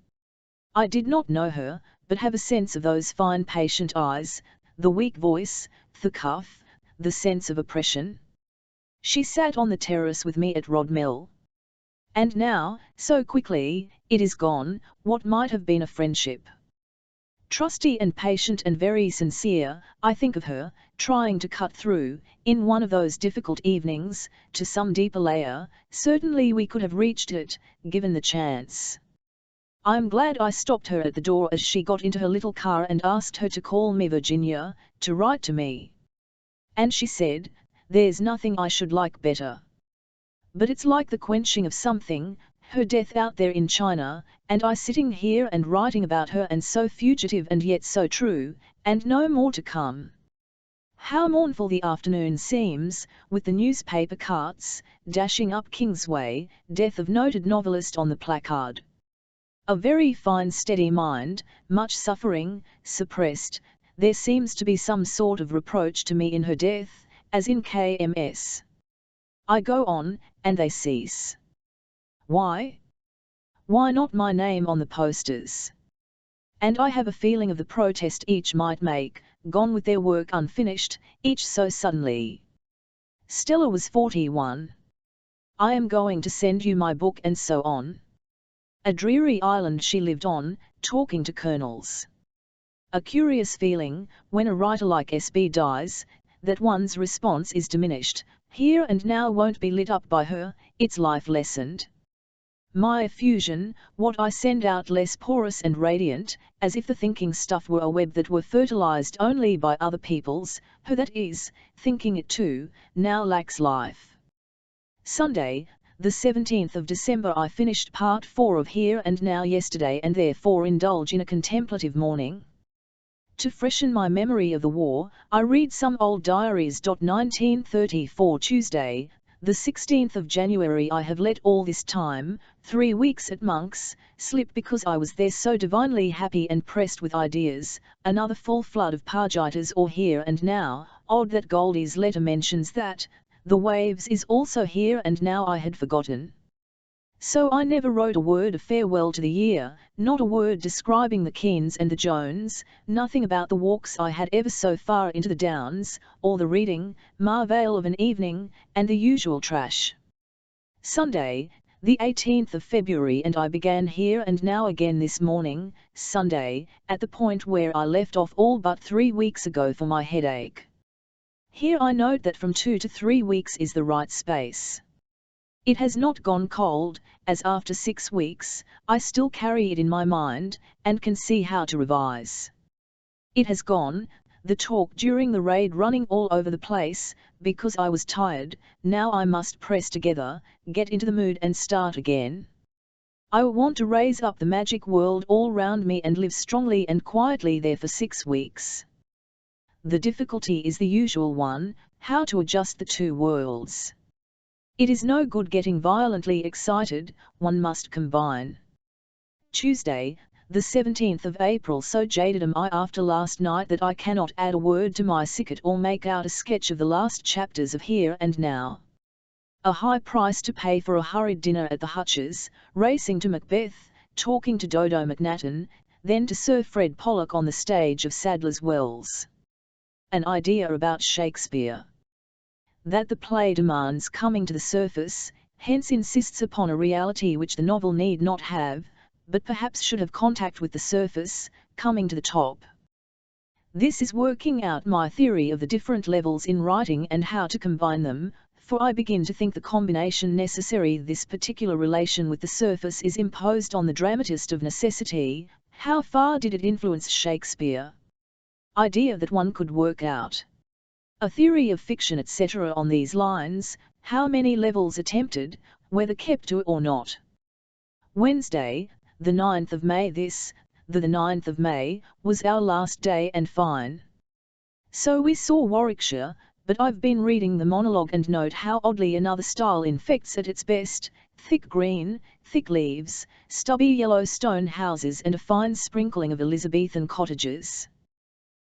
I did not know her, but have a sense of those fine patient eyes, the weak voice, the cough, the sense of oppression. She sat on the terrace with me at Rodmill. And now, so quickly, it is gone, what might have been a friendship. Trusty and patient and very sincere, I think of her, trying to cut through, in one of those difficult evenings, to some deeper layer. Certainly we could have reached it, given the chance. I am glad I stopped her at the door as she got into her little car and asked her to call me Virginia, to write to me. And she said, "There's nothing I should like better. But it's like the quenching of something, her death out there in China, and I sitting here and writing about her, and so fugitive and yet so true, and no more to come." How mournful the afternoon seems, with the newspaper carts, dashing up Kingsway, Death of Noted Novelist on the placard. A very fine steady mind, much suffering, suppressed, there seems to be some sort of reproach to me in her death, as in KMS. I go on, and they cease. Why? Why not my name on the posters? And I have a feeling of the protest each might make, gone with their work unfinished, each so suddenly. Stella was 41. I am going to send you my book and so on. A dreary island she lived on, talking to colonels. A curious feeling, when a writer like S.B. dies, that one's response is diminished, here and now won't be lit up by her, its life lessened. My effusion, what I send out less porous and radiant, as if the thinking stuff were a web that were fertilized only by other people's, her that is, thinking it too, now lacks life. Sunday, the 17th of December, I finished part 4 of Here and Now yesterday, and therefore indulge in a contemplative morning. To freshen my memory of the war, I read some old diaries. 1934 Tuesday, the 16th of January. I have let all this time, 3 weeks at Monk's, slip because I was there so divinely happy and pressed with ideas. Another full flood of Pargitas or Here and Now. Odd that Goldie's letter mentions that the waves is also Here and Now. I had forgotten. So I never wrote a word of farewell to the year, not a word describing the Keens and the Jones, nothing about the walks I had ever so far into the Downs, or the reading, marvale of an evening, and the usual trash. Sunday, the 18th of February, and I began Here and Now again this morning, Sunday, at the point where I left off all but 3 weeks ago for my headache. Here I note that from 2 to 3 weeks is the right space. It has not gone cold, as after 6 weeks, I still carry it in my mind, and can see how to revise. It has gone, the talk during the raid running all over the place, because I was tired. Now I must press together, get into the mood and start again. I want to raise up the magic world all round me and live strongly and quietly there for 6 weeks. The difficulty is the usual one, how to adjust the two worlds. It is no good getting violently excited, one must combine. Tuesday, the 17th of April. So jaded am I after last night that I cannot add a word to my sicket or make out a sketch of the last chapters of Here and Now. A high price to pay for a hurried dinner at the Hutches, racing to Macbeth, talking to Dodo McNatten, then to Sir Fred Pollock on the stage of Sadler's Wells. An idea about Shakespeare. That the play demands coming to the surface, hence insists upon a reality which the novel need not have, but perhaps should have contact with the surface, coming to the top. This is working out my theory of the different levels in writing and how to combine them, for I begin to think the combination necessary. This particular relation with the surface is imposed on the dramatist of necessity. How far did it influence Shakespeare? Idea that one could work out. A theory of fiction etc. on these lines, how many levels attempted, whether kept to or not. Wednesday, the 9th of May. The 9th of May, was our last day and fine. So we saw Warwickshire, but I've been reading the monologue and note how oddly another style infects at its best, thick green, thick leaves, stubby yellow stone houses and a fine sprinkling of Elizabethan cottages.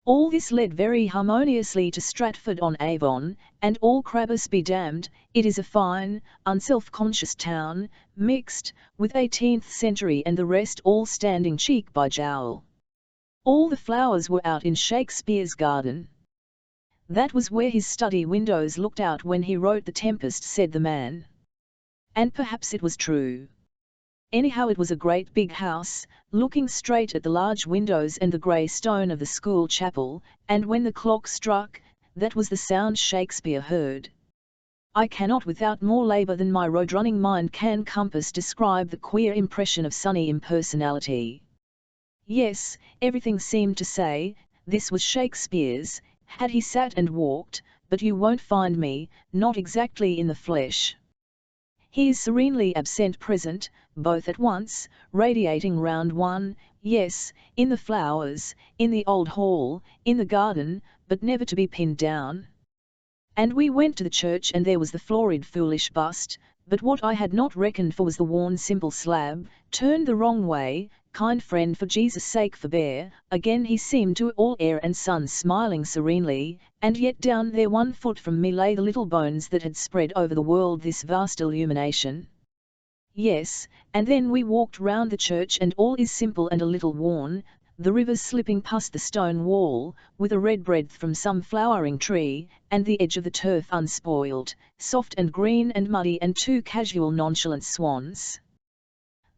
All this led very harmoniously to Stratford-on-Avon, and all Crabbas be damned, it is a fine, unself-conscious town, mixed, with 18th century and the rest all standing cheek by jowl. All the flowers were out in Shakespeare's garden. That was where his study windows looked out when he wrote The Tempest, said the man. And perhaps it was true. Anyhow it was a great big house, looking straight at the large windows and the grey stone of the school chapel, and when the clock struck, that was the sound Shakespeare heard. I cannot without more labour than my road-running mind can compass describe the queer impression of sunny impersonality. Yes, everything seemed to say, this was Shakespeare's, had he sat and walked, but you won't find me, not exactly in the flesh. He is serenely absent present, both at once, radiating round one, yes, in the flowers, in the old hall, in the garden, but never to be pinned down. And we went to the church and there was the florid foolish bust, but what I had not reckoned for was the worn simple slab, turned the wrong way, kind friend for Jesus' sake forbear, again he seemed to all air and sun smiling serenely, and yet down there 1 foot from me lay the little bones that had spread over the world this vast illumination. Yes, and then we walked round the church and all is simple and a little worn, the river slipping past the stone wall, with a red breadth from some flowering tree, and the edge of the turf unspoiled, soft and green and muddy and 2 casual nonchalant swans.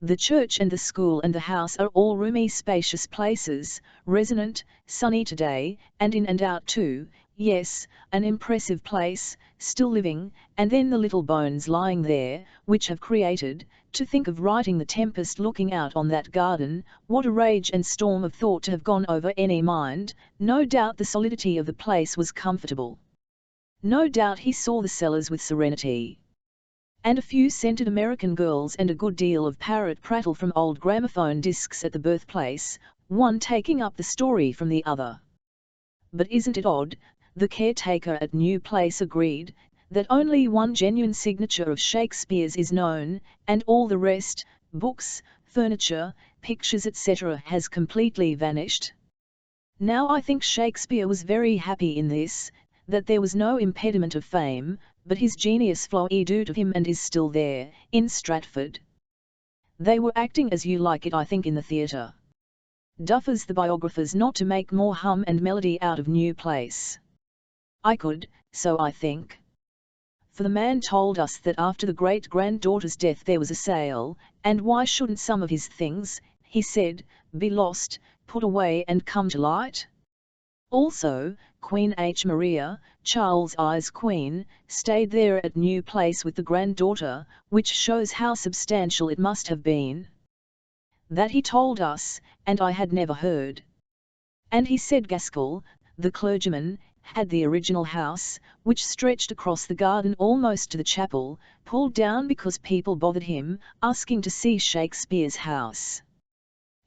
The church and the school and the house are all roomy spacious places, resonant, sunny today, and in and out too, yes, an impressive place, still living, and then the little bones lying there, which have created, to think of writing The Tempest looking out on that garden, what a rage and storm of thought to have gone over any mind. No doubt the solidity of the place was comfortable. No doubt he saw the cellars with serenity. And a few scented American girls and a good deal of parrot prattle from old gramophone discs at the birthplace, one taking up the story from the other. But isn't it odd, the caretaker at New Place agreed, that only one genuine signature of Shakespeare's is known, and all the rest, books, furniture, pictures etc. has completely vanished. Now I think Shakespeare was very happy in this, that there was no impediment of fame, but his genius flowed due to him and is still there, in Stratford. They were acting as you like it I think in the theatre. Duffers the biographers not to make more hum and melody out of New Place. I could, so I think. For the man told us that after the great-granddaughter's death there was a sale, and why shouldn't some of his things, he said, be lost, put away and come to light? Also, Queen H. Maria, Charles I's queen, stayed there at New Place with the granddaughter, which shows how substantial it must have been. That he told us, and I had never heard. And he said Gaskell, the clergyman, had the original house, which stretched across the garden almost to the chapel, pulled down because people bothered him, asking to see Shakespeare's house.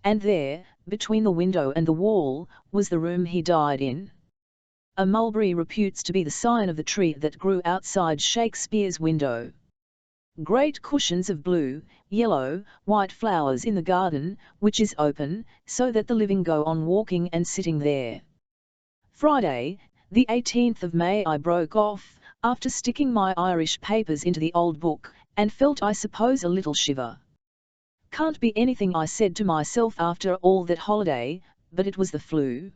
And there, between the window and the wall, was the room he died in. A mulberry reputes to be the sign of the tree that grew outside Shakespeare's window. Great cushions of blue, yellow, white flowers in the garden, which is open, so that the living go on walking and sitting there. Friday, the 18th of May, I broke off, after sticking my Irish papers into the old book, and felt, I suppose, a little shiver. Can't be anything, I said to myself after all that holiday, but it was the flu.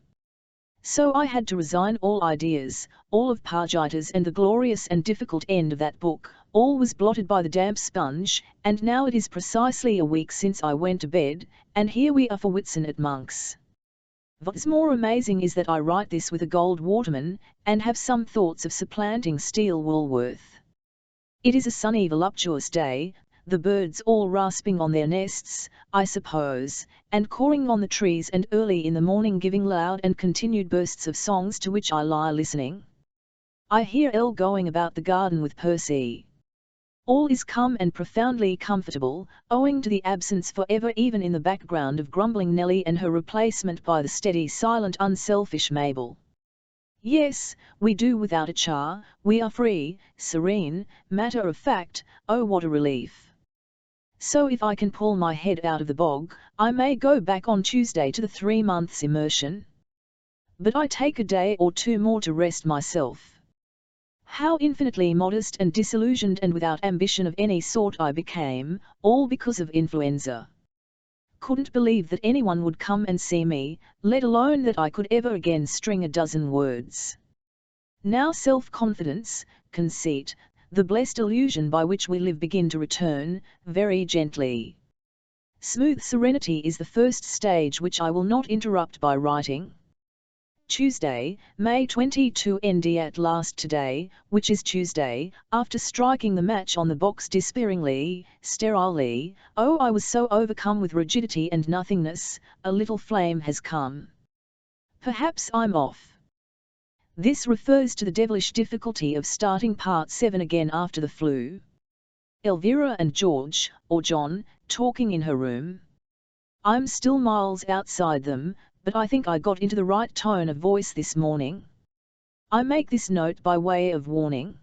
So I had to resign all ideas, all of Pargitas and the glorious and difficult end of that book. All was blotted by the damp sponge, and now it is precisely a week since I went to bed, and here we are for Whitsun at Monk's. What's more amazing is that I write this with a gold waterman, and have some thoughts of supplanting Steele Woolworth. It is a sunny voluptuous day, the birds all rasping on their nests, I suppose, and cawing on the trees, and early in the morning giving loud and continued bursts of songs to which I lie listening. I hear Elle going about the garden with Percy. All is calm and profoundly comfortable, owing to the absence forever even in the background of grumbling Nellie and her replacement by the steady, silent, unselfish Mabel. Yes, we do without a char, we are free, serene, matter of fact, oh what a relief. So if I can pull my head out of the bog, I may go back on Tuesday to the 3 months immersion. But I take a day or two more to rest myself. How infinitely modest and disillusioned and without ambition of any sort I became, all because of influenza. Couldn't believe that anyone would come and see me, let alone that I could ever again string a dozen words. Now self-confidence, conceit, the blessed illusion by which we live begin to return, very gently. Smooth serenity is the first stage which I will not interrupt by writing. Tuesday, May 22 ND at last today, which is Tuesday, after striking the match on the box despairingly, sterilely, oh I was so overcome with rigidity and nothingness, a little flame has come. Perhaps I'm off. This refers to the devilish difficulty of starting part 7 again after the flu. Elvira and George, or John, talking in her room. I'm still miles outside them, but I think I got into the right tone of voice this morning. I make this note by way of warning.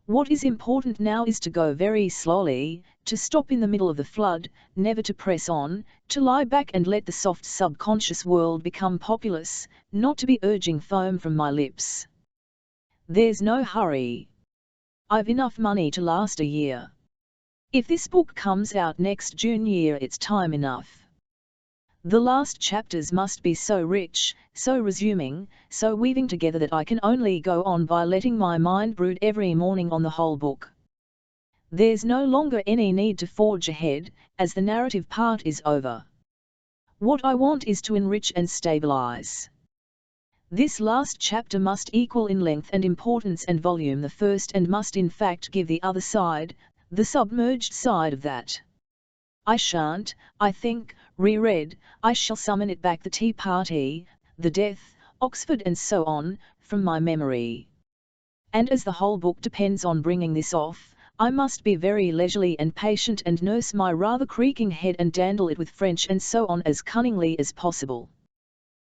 What is important now is to go very slowly, to stop in the middle of the flood, never to press on, to lie back and let the soft subconscious world become populous, not to be urging foam from my lips. There's no hurry. I've enough money to last a year. If this book comes out next June year, it's time enough. The last chapters must be so rich, so resuming, so weaving together that I can only go on by letting my mind brood every morning on the whole book. There's no longer any need to forge ahead, as the narrative part is over. What I want is to enrich and stabilize. This last chapter must equal in length and importance and volume the first, and must in fact give the other side, the submerged side of that. I shan't, I think, reread, I shall summon it back, the tea party, the death, Oxford and so on, from my memory. And as the whole book depends on bringing this off, I must be very leisurely and patient and nurse my rather creaking head and dandle it with French and so on as cunningly as possible.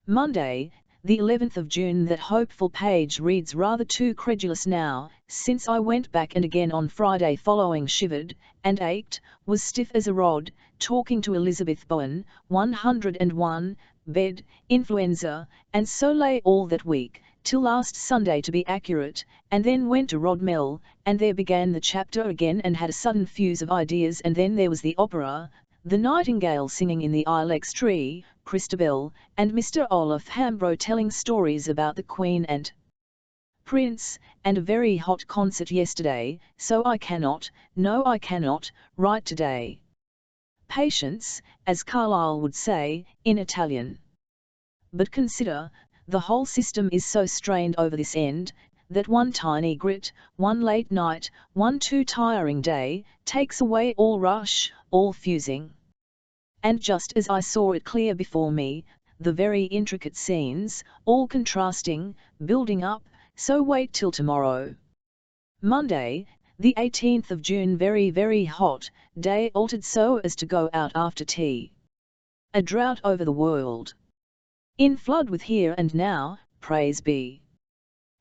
Monday, the 11th of June. That hopeful page reads rather too credulous now, since I went back and again on Friday following, shivered, and ached, was stiff as a rod, talking to Elizabeth Bowen, 101, bed, influenza, and so lay all that week, till last Sunday to be accurate, and then went to Rodmell, and there began the chapter again and had a sudden fuse of ideas, and then there was the opera, the nightingale singing in the ilex tree, Christabel, and Mr. Olaf Hambro telling stories about the Queen and Prince, and a very hot concert yesterday, so I cannot, no I cannot, write today. Patience, as Carlyle would say, in Italian. But consider, the whole system is so strained over this end, that one tiny grit, one late night, one too tiring day, takes away all rush, all fusing. And just as I saw it clear before me, the very intricate scenes, all contrasting, building up, so wait till tomorrow. Monday, the 18th of June, very hot, day altered so as to go out after tea. A drought over the world. In flood with here and now, praise be.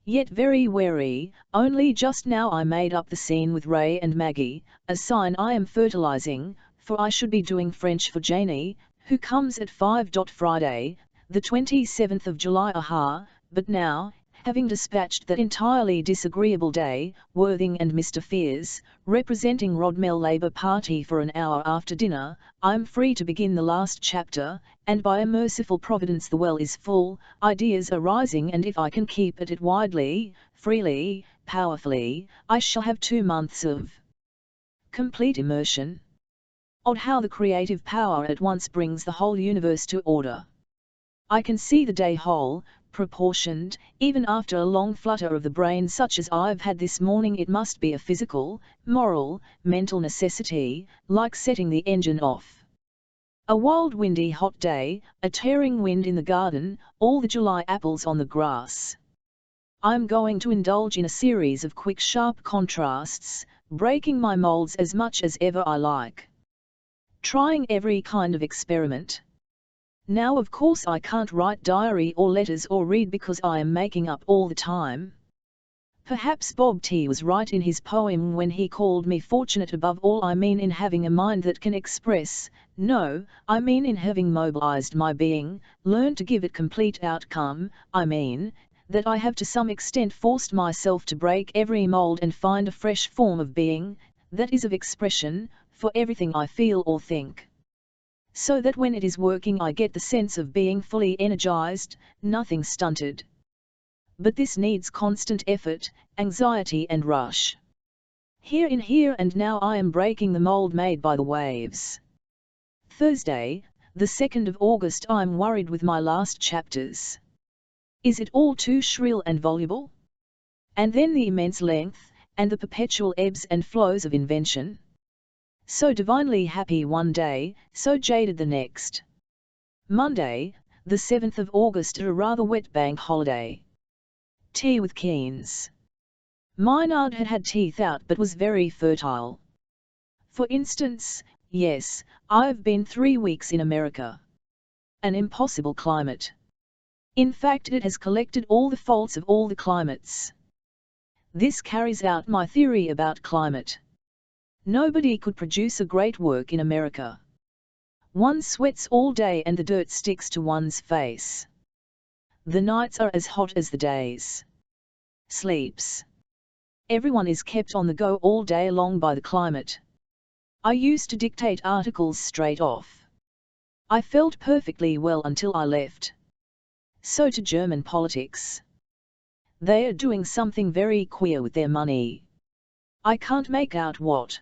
Yet very wary, only just now I made up the scene with Ray and Maggie, a sign I am fertilizing, for I should be doing French for Janie, who comes at 5. Friday, the 27th of July. Aha, but now, having dispatched that entirely disagreeable day, Worthing and Mr. Fears, representing Rodmell Labour Party for an hour after dinner, I am free to begin the last chapter, and by a merciful providence the well is full, ideas are rising, and if I can keep at it widely, freely, powerfully, I shall have 2 months of complete immersion. Odd how the creative power at once brings the whole universe to order. I can see the day whole, proportioned, even after a long flutter of the brain such as I've had this morning. It must be a physical, moral, mental necessity, like setting the engine off. A wild windy hot day, a tearing wind in the garden, all the July apples on the grass. I'm going to indulge in a series of quick sharp contrasts, breaking my molds as much as ever I like. Trying every kind of experiment. Now of course I can't write diary or letters or read because I am making up all the time. Perhaps Bob T. was right in his poem when he called me fortunate. Above all, I mean in having a mind that can express, no, I mean in having mobilized my being, learned to give it complete outcome. I mean that I have to some extent forced myself to break every mold and find a fresh form of being, that is of expression, for everything I feel or think. So that when it is working I get the sense of being fully energized, nothing stunted. But this needs constant effort, anxiety and rush. Here in here and now I am breaking the mold made by the waves. Thursday, the 2nd of August. I'm worried with my last chapters. Is it all too shrill and voluble? And then the immense length, and the perpetual ebbs and flows of invention. So divinely happy one day, so jaded the next. Monday, the 7th of August. A rather wet bank holiday. Tea with Keynes. Maynard had teeth out but was very fertile. For instance, yes, I've been 3 weeks in America. An impossible climate. In fact, it has collected all the faults of all the climates. This carries out my theory about climate. Nobody could produce a great work in America. One sweats all day and the dirt sticks to one's face. The nights are as hot as the days. Sleeps. Everyone is kept on the go all day long by the climate. I used to dictate articles straight off. I felt perfectly well until I left. So to German politics. They are doing something very queer with their money. I can't make out what.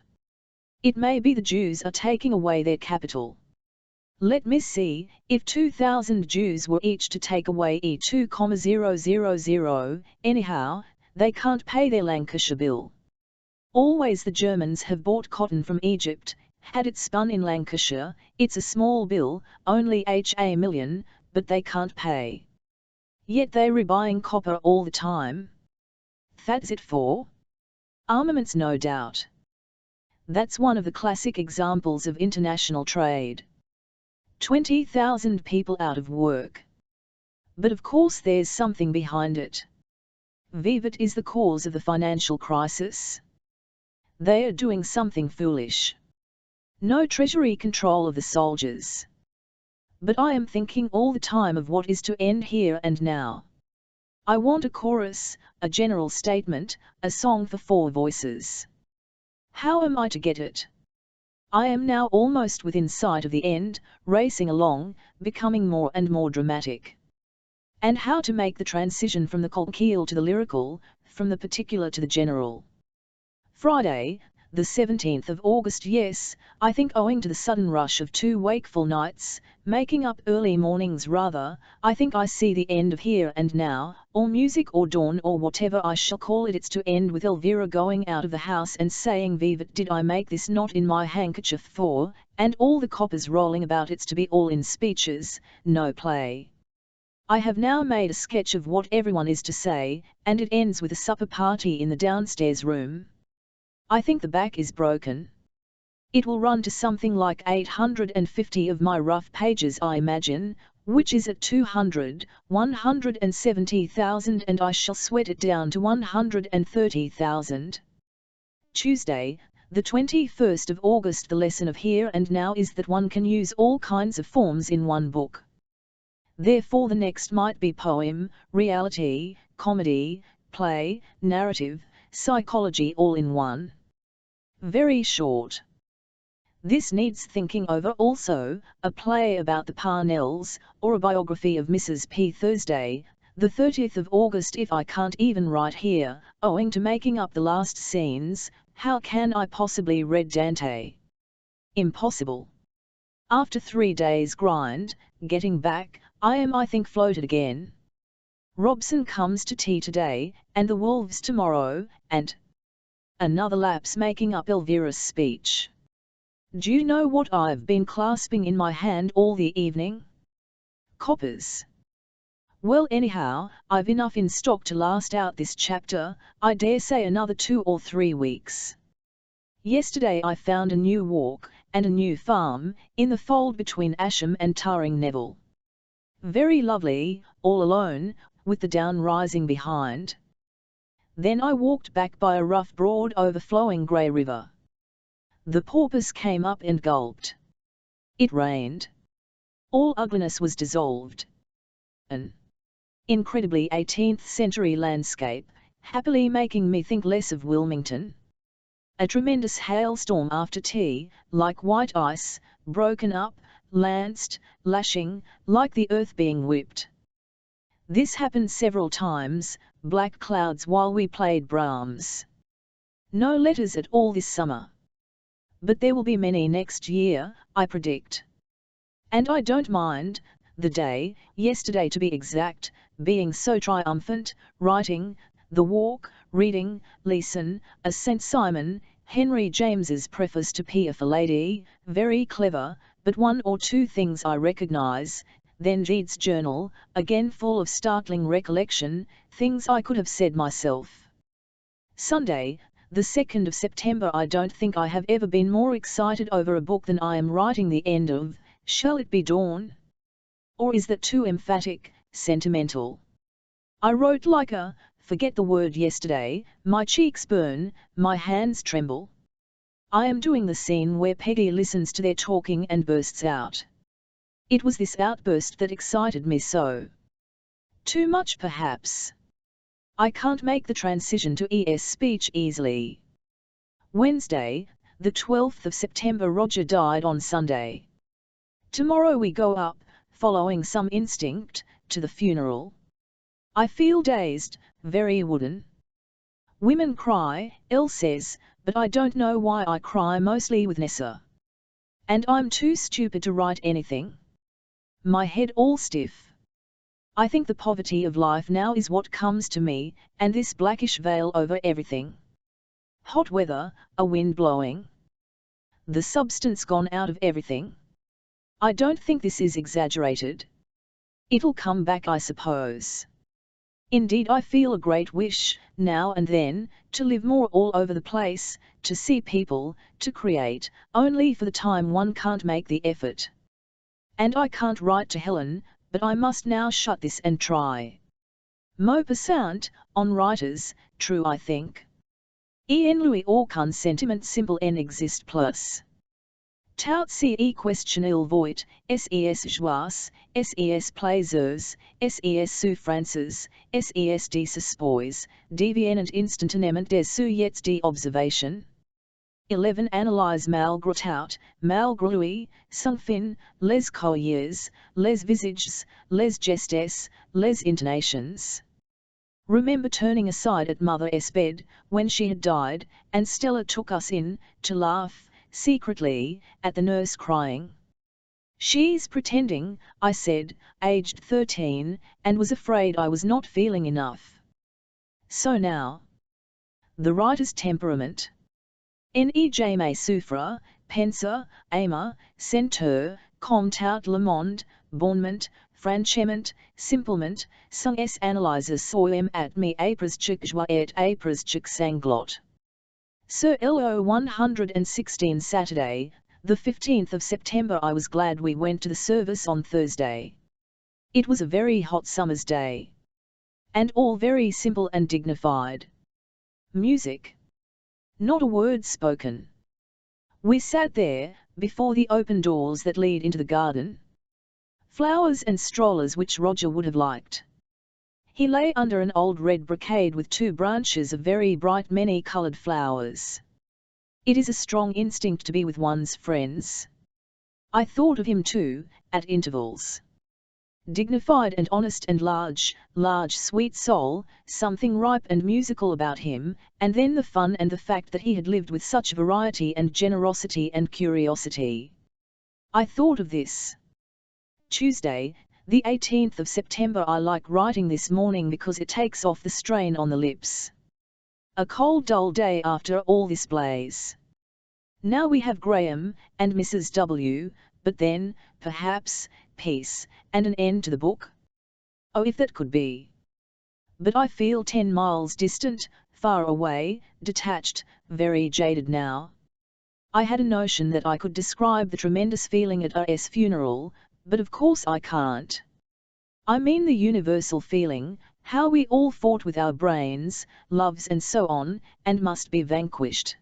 It may be the Jews are taking away their capital. Let me see, if 2,000 Jews were each to take away E2,000, anyhow, they can't pay their Lancashire bill. Always the Germans have bought cotton from Egypt, had it spun in Lancashire. It's a small bill, only a million, but they can't pay. Yet they're rebuying copper all the time. That's it for? Armaments, no doubt. That's one of the classic examples of international trade. 20,000 people out of work. But of course there's something behind it. Vivat is the cause of the financial crisis. They are doing something foolish. No treasury control of the soldiers. But I am thinking all the time of what is to end here and now. I want a chorus, a general statement, a song for 4 voices. How am I to get it? I am now almost within sight of the end, racing along, becoming more and more dramatic. And how to make the transition from the colloquial to the lyrical, from the particular to the general. Friday, the 17th of August. Yes, I think owing to the sudden rush of 2 wakeful nights, making up early mornings rather, I think I see the end of Here and Now, or Music or Dawn or whatever I shall call it. It's to end with Elvira going out of the house and saying, "Vivat, did I make this knot in my handkerchief for?" and all the coppers rolling about. It's to be all in speeches, no play. I have now made a sketch of what everyone is to say, and it ends with a supper party in the downstairs room. I think the back is broken. It will run to something like 850 of my rough pages, I imagine, which is at 170,000, and I shall sweat it down to 130,000. Tuesday, the 21st of August. The lesson of Here and Now is that one can use all kinds of forms in one book. Therefore the next might be poem, reality, comedy, play, narrative, psychology, all in one. Very short. This needs thinking over also, a play about the Parnells, or a biography of Mrs. P. Thursday, the 30th of August. If I can't even write here, owing to making up the last scenes, how can I possibly read Dante? Impossible. After 3 days' grind, getting back, I think floated again. Robson comes to tea today, and the Wolves tomorrow, and another lapse making up Elvira's speech. Do you know what I've been clasping in my hand all the evening? Coppers. Well, anyhow, I've enough in stock to last out this chapter, I dare say another 2 or 3 weeks. Yesterday I found a new walk, and a new farm, in the fold between Asham and Tarring Neville. Very lovely, all alone, with the down rising behind. Then I walked back by a rough broad overflowing grey river. The porpoise came up and gulped. It rained. All ugliness was dissolved. An incredibly 18th century landscape, happily making me think less of Wilmington. A tremendous hailstorm after tea, like white ice, broken up, lanced, lashing, like the earth being whipped. This happened several times, black clouds while we played Brahms. No letters at all this summer. But there will be many next year, I predict. And I don't mind, the day, yesterday to be exact, being so triumphant, writing, the walk, reading, Leeson, a St. Simon, Henry James's preface to P. for Lady, very clever, but 1 or 2 things I recognize, then Jede's journal, again full of startling recollection, things I could have said myself. Sunday, the 2nd of September. I don't think I have ever been more excited over a book than I am writing the end of. Shall it be Dawn? Or is that too emphatic, sentimental? I wrote like a, forget the word yesterday, my cheeks burn, my hands tremble. I am doing the scene where Peggy listens to their talking and bursts out. It was this outburst that excited me so. Too much perhaps. I can't make the transition to ES speech easily. Wednesday, the 12th of September. Roger died on Sunday. Tomorrow we go up, following some instinct, to the funeral. I feel dazed, very wooden. Women cry, Elle says, but I don't know why I cry mostly with Nessa. And I'm too stupid to write anything. My head all stiff. I think the poverty of life now is what comes to me, and this blackish veil over everything. Hot weather, a wind blowing. The substance gone out of everything. I don't think this is exaggerated. It'll come back, I suppose. Indeed, I feel a great wish, now and then, to live more all over the place, to see people, to create, only for the time one can't make the effort. And I can't write to Helen, but I must now shut this and try. Maupassant, on writers, true I think. En lui aucun sentiment simple en existe plus. Tout ce question il voit, ses joies, ses plaisirs, ses souffrances, ses désespoirs, deviennent instantanément des sujets d'observation. 11. Analyse malgré tout, malgré lui, sans fin, les couleurs, les visages, les gestes, les intonations. Remember turning aside at Mother's bed, when she had died, and Stella took us in, to laugh, secretly, at the nurse crying. She's pretending, I said, aged 13, and was afraid I was not feeling enough. So now. The writer's temperament. Ne jamais souffre, pensa, aimer, senteur, comme tout le monde, bonnement, franchement, simplement, sans analyser soi-même at me apres chic joie et apres chic sanglot. Sir LO 116 Saturday, the 15th of September. I was glad we went to the service on Thursday. It was a very hot summer's day. And all very simple and dignified. Music. Not a word spoken. We sat there, before the open doors that lead into the garden. Flowers and strollers which Roger would have liked. He lay under an old red brocade with 2 branches of very bright many-coloured flowers. It is a strong instinct to be with one's friends. I thought of him too, at intervals. Dignified and honest and large sweet soul, something ripe and musical about him, and then the fun and the fact that he had lived with such variety and generosity and curiosity. I thought of this. Tuesday, the 18th of September. I like writing this morning because it takes off the strain on the lips. A cold dull day after all this blaze. Now we have Graham, and Mrs. W., but then, perhaps, peace, and an end to the book? Oh, if that could be! But I feel 10 miles distant, far away, detached, very jaded now. I had a notion that I could describe the tremendous feeling at R.'s funeral, but of course I can't. I mean the universal feeling, how we all fought with our brains, loves and so on, and must be vanquished.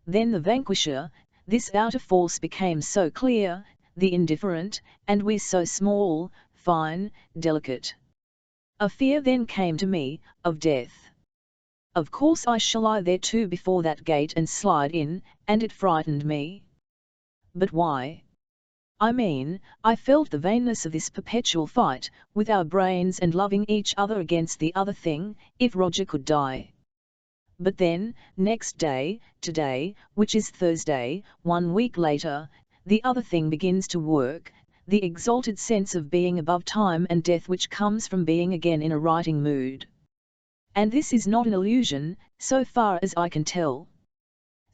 Then the vanquisher, this outer force became so clear, the indifferent, and we so small, fine, delicate. A fear then came to me, of death. Of course I shall lie there too before that gate and slide in, and it frightened me. But why? I mean, I felt the vainness of this perpetual fight, with our brains and loving each other against the other thing, if Roger could die. But then, next day, today, which is Thursday, 1 week later, the other thing begins to work, the exalted sense of being above time and death which comes from being again in a writing mood. And this is not an illusion, so far as I can tell.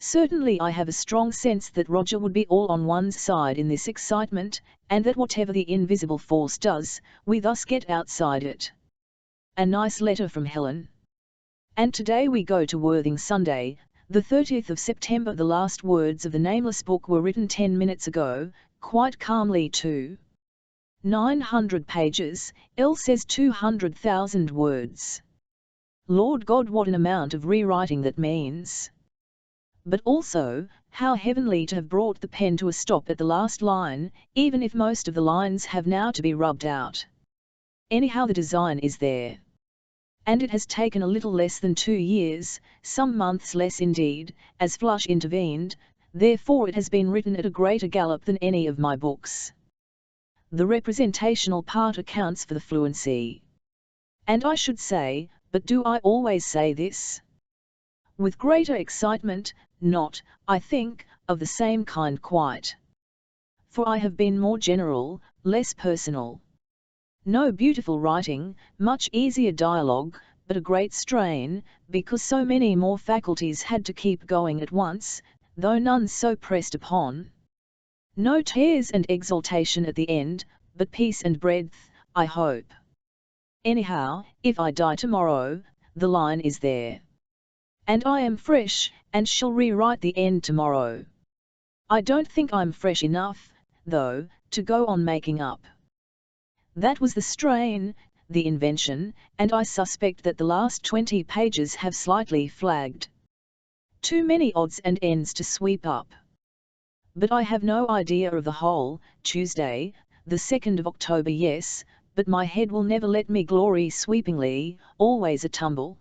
Certainly I have a strong sense that Roger would be all on one's side in this excitement, and that whatever the invisible force does, we thus get outside it. A nice letter from Helen. And today we go to Worthing Sunday, the 30th of September. The last words of the nameless book were written 10 minutes ago, quite calmly too. 900 pages, L says 200,000 words. Lord God, what an amount of rewriting that means! But also, how heavenly to have brought the pen to a stop at the last line, even if most of the lines have now to be rubbed out. Anyhow, the design is there. And it has taken a little less than 2 years, some months less indeed, as Flush intervened, therefore it has been written at a greater gallop than any of my books. The representational part accounts for the fluency. And I should say, but do I always say this? With greater excitement, not, I think, of the same kind quite. For I have been more general, less personal. No beautiful writing, much easier dialogue, but a great strain, because so many more faculties had to keep going at once, though none so pressed upon. No tears and exaltation at the end, but peace and breadth, I hope. Anyhow, if I die tomorrow, the line is there. And I am fresh, and shall rewrite the end tomorrow. I don't think I'm fresh enough, though, to go on making up. That was the strain, the invention, and I suspect that the last 20 pages have slightly flagged. Too many odds and ends to sweep up. But I have no idea of the whole. Tuesday, the 2nd of October, yes, but my head will never let me glory sweepingly, always a tumble.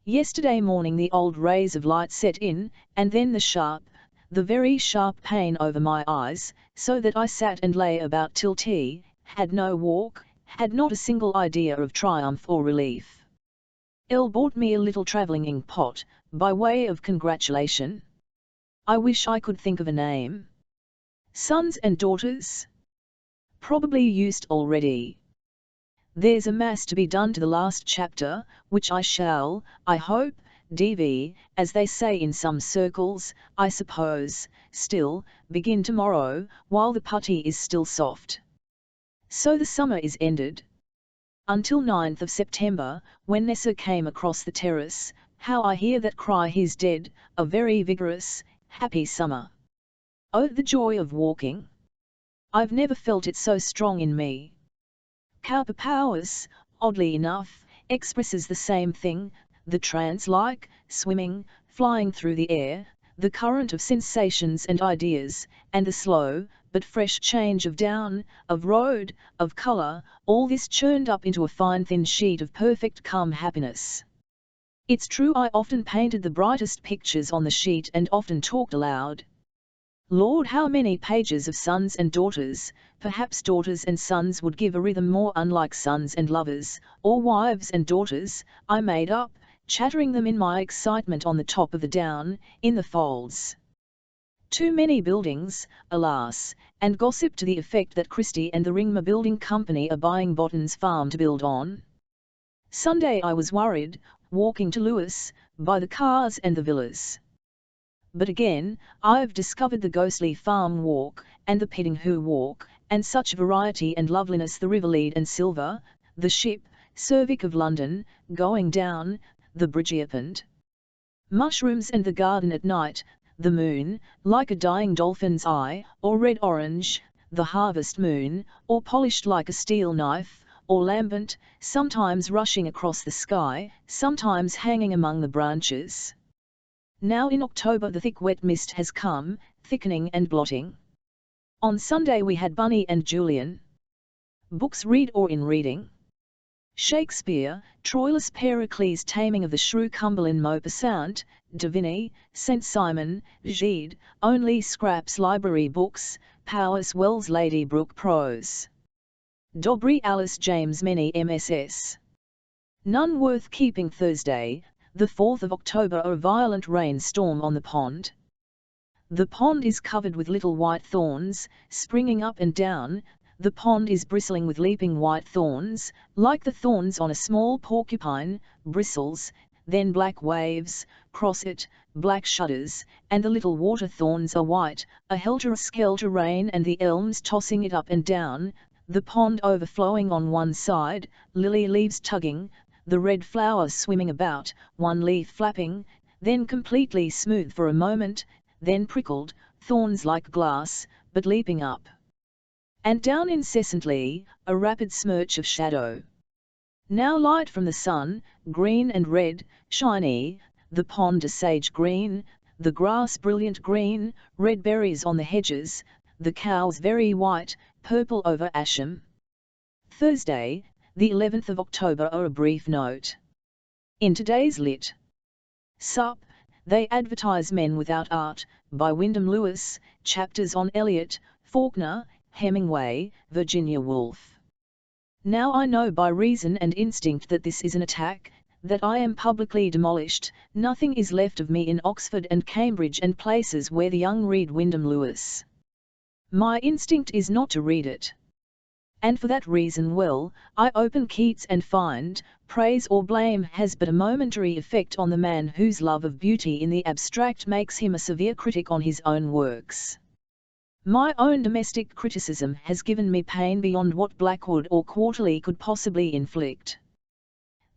Yesterday morning the old rays of light set in, and then the very sharp pain over my eyes, so that I sat and lay about till tea, had no walk, had not a single idea of triumph or relief. L bought me a little travelling ink pot, by way of congratulation. I wish I could think of a name. Sons and daughters? Probably used already. There's a mass to be done to the last chapter, which I shall, I hope, DV, as they say in some circles, I suppose, still, begin tomorrow, while the putty is still soft. So the summer is ended. Until 9th of September, when Nessa came across the terrace, how I hear that cry, he's dead, a very vigorous, happy summer. Oh, the joy of walking! I've never felt it so strong in me. Cowper Powers, oddly enough, expresses the same thing, the trance-like, swimming, flying through the air, the current of sensations and ideas, and the slow, but fresh change of down, of road, of colour, all this churned up into a fine thin sheet of perfect calm happiness. It's true I often painted the brightest pictures on the sheet and often talked aloud. Lord, how many pages of sons and daughters, perhaps daughters and sons would give a rhythm more unlike sons and lovers, or wives and daughters, I made up, chattering them in my excitement on the top of the down, in the folds. Too many buildings, alas, and gossip to the effect that Christie and the Ringmer Building Company are buying Botton's farm to build on. Sunday I was worried, walking to Lewis, by the cars and the villas. But again, I've discovered the ghostly farm walk, and the Piddinghu walk, and such variety and loveliness, the Riverlead and Silver, the ship, Cervic of London, going down, the Bridgeapont. Mushrooms and the garden at night, the moon, like a dying dolphin's eye, or red-orange, the harvest moon, or polished like a steel knife, or lambent, sometimes rushing across the sky, sometimes hanging among the branches. Now in October the thick wet mist has come, thickening and blotting. On Sunday we had Bunny and Julian. Books read or in reading. Shakespeare, Troilus Pericles, Taming of the Shrew, Cumberland Maupassant, Davini, St. Simon, Gide, only scraps library books, Powers Wells Lady Brooke prose. Dobry Alice James many MSS. None worth keeping. Thursday, the 4th of October, a violent rainstorm on the pond. The pond is covered with little white thorns, springing up and down. The pond is bristling with leaping white thorns, like the thorns on a small porcupine, bristles, then black waves, cross it, black shudders, and the little water thorns are white, a helter-skelter rain and the elms tossing it up and down, the pond overflowing on one side, lily leaves tugging, the red flowers swimming about, one leaf flapping, then completely smooth for a moment, then prickled, thorns like glass, but leaping up and down incessantly, a rapid smirch of shadow. Now light from the sun, green and red, shiny, the pond a sage green, the grass brilliant green, red berries on the hedges, the cows very white, purple over Asham. Thursday, the 11th of October, a brief note. In today's Lit. Sup, they advertise Men Without Art, by Wyndham Lewis, chapters on Eliot, Faulkner, Hemingway, Virginia Woolf. Now I know by reason and instinct that this is an attack, that I am publicly demolished, nothing is left of me in Oxford and Cambridge and places where the young read Wyndham Lewis. My instinct is not to read it. And for that reason, well, I open Keats and find, praise or blame has but a momentary effect on the man whose love of beauty in the abstract makes him a severe critic on his own works. My own domestic criticism has given me pain beyond what Blackwood or Quarterly could possibly inflict.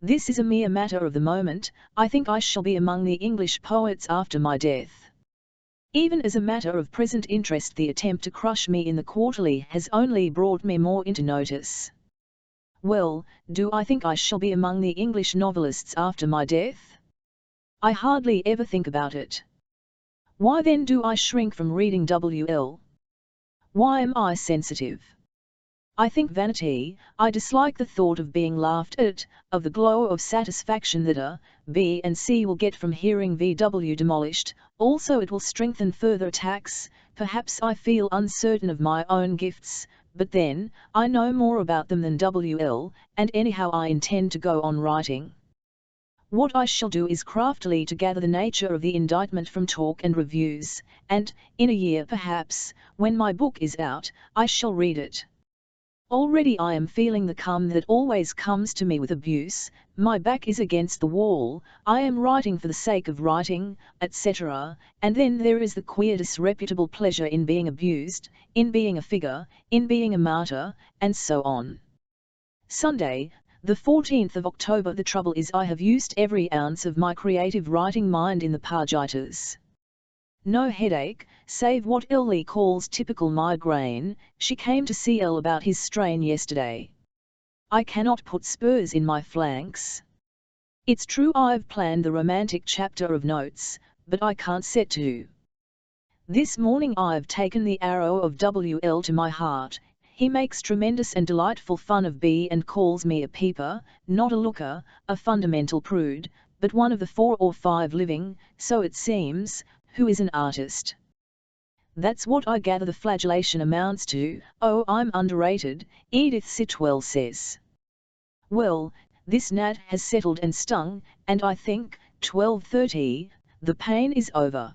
This is a mere matter of the moment. I think I shall be among the English poets after my death. Even as a matter of present interest, the attempt to crush me in the Quarterly has only brought me more into notice. Well, do I think I shall be among the English novelists after my death? I hardly ever think about it. Why then do I shrink from reading W.L.? Why am I sensitive? I think vanity, I dislike the thought of being laughed at, of the glow of satisfaction that A, B and C will get from hearing V.W. demolished, also it will strengthen further attacks. Perhaps I feel uncertain of my own gifts, but then, I know more about them than W.L., and anyhow I intend to go on writing. What I shall do is craftily to gather the nature of the indictment from talk and reviews, and, in a year perhaps, when my book is out, I shall read it. Already I am feeling the calm that always comes to me with abuse, my back is against the wall, I am writing for the sake of writing, etc., and then there is the queer disreputable pleasure in being abused, in being a figure, in being a martyr, and so on. Sunday, the 14th of October. The trouble is I have used every ounce of my creative writing mind in the Pagitas. No headache, save what Ellie calls typical migraine. She came to see Elle about his strain yesterday. I cannot put spurs in my flanks. It's true I've planned the romantic chapter of notes, but I can't set to. This morning I've taken the arrow of WL to my heart. He makes tremendous and delightful fun of B and calls me a peeper, not a looker, a fundamental prude, but one of the 4 or 5 living, so it seems, who is an artist. That's what I gather the flagellation amounts to. Oh, I'm underrated, Edith Sitwell says. Well, this gnat has settled and stung, and I think, 12:30, the pain is over.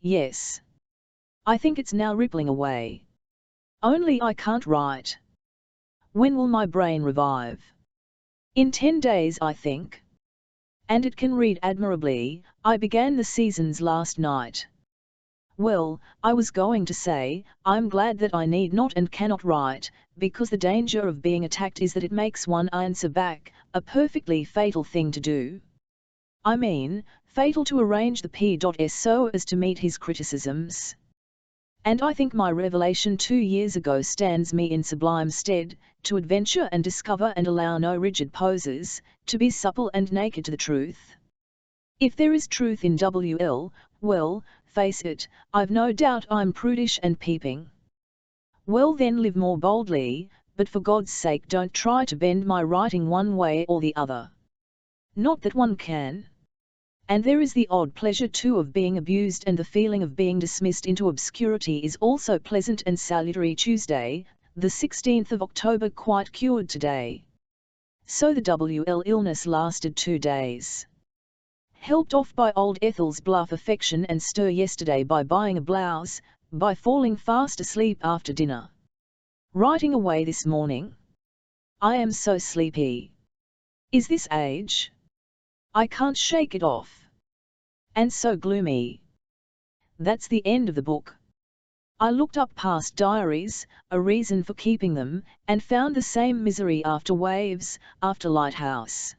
Yes. I think it's now rippling away. Only I can't write. When will my brain revive? In 10 days, I think. And it can read admirably. I began the seasons last night. Well, I was going to say, I'm glad that I need not and cannot write, because the danger of being attacked is that it makes one answer back, a perfectly fatal thing to do. I mean, fatal to arrange the P.S. so as to meet his criticisms. And I think my revelation 2 years ago stands me in sublime stead, to adventure and discover and allow no rigid poses, to be supple and naked to the truth. If there is truth in WL, well, face it, I've no doubt I'm prudish and peeping. Well then live more boldly, but for God's sake don't try to bend my writing one way or the other. Not that one can. And there is the odd pleasure too of being abused, and the feeling of being dismissed into obscurity is also pleasant and salutary. Tuesday, the 16th of October. Quite cured today. So the WL illness lasted 2 days. Helped off by old Ethel's bluff affection and stir yesterday by buying a blouse, by falling fast asleep after dinner. Writing away this morning. I am so sleepy. Is this age? I can't shake it off. And so gloomy. That's the end of the book. I looked up past diaries, a reason for keeping them, and found the same misery after Waves, after Lighthouse.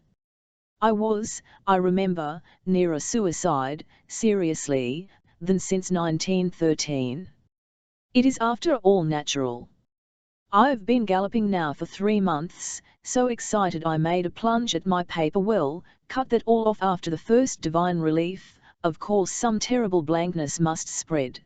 I was, I remember, nearer suicide, seriously, than since 1913. It is after all natural. I've been galloping now for 3 months, so excited I made a plunge at my paper. Well, cut that all off after the first divine relief, of course some terrible blankness must spread.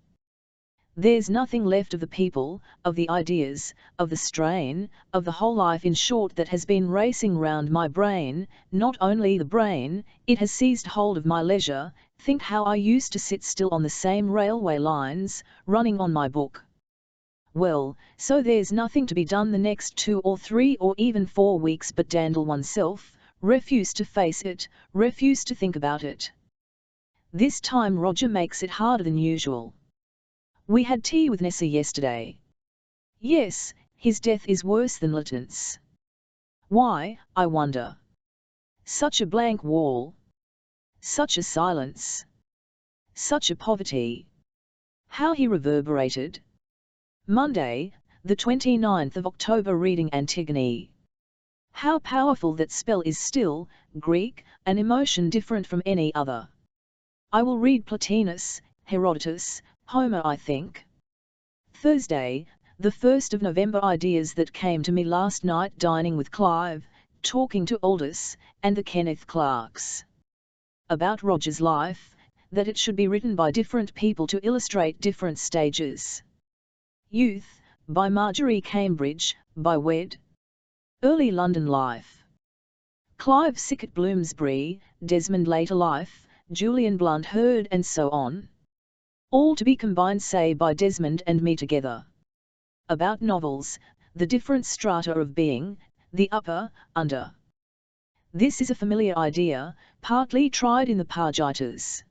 There's nothing left of the people, of the ideas, of the strain, of the whole life in short that has been racing round my brain. Not only the brain, it has seized hold of my leisure. Think how I used to sit still on the same railway lines, running on my book. Well, so there's nothing to be done the next 2 or 3 or even 4 weeks but dandle oneself, refuse to face it, refuse to think about it. This time Roger makes it harder than usual. We had tea with Nessa yesterday. Yes, his death is worse than Lytton's. Why, I wonder? Such a blank wall. Such a silence. Such a poverty. How he reverberated. Monday, the 29th of October. Reading Antigone. How powerful that spell is still, Greek, an emotion different from any other. I will read Plotinus, Herodotus, Homer I think. Thursday, the 1st of November. Ideas that came to me last night dining with Clive, talking to Aldous, and the Kenneth Clarks. About Roger's life, that it should be written by different people to illustrate different stages. Youth, by Marjorie Cambridge, by Wed. Early London life. Clive sick at Bloomsbury, Desmond later life, Julian Blunt heard, and so on. All to be combined, say, by Desmond and me together. About novels, the different strata of being, the upper, under. This is a familiar idea, partly tried in the Pargitas.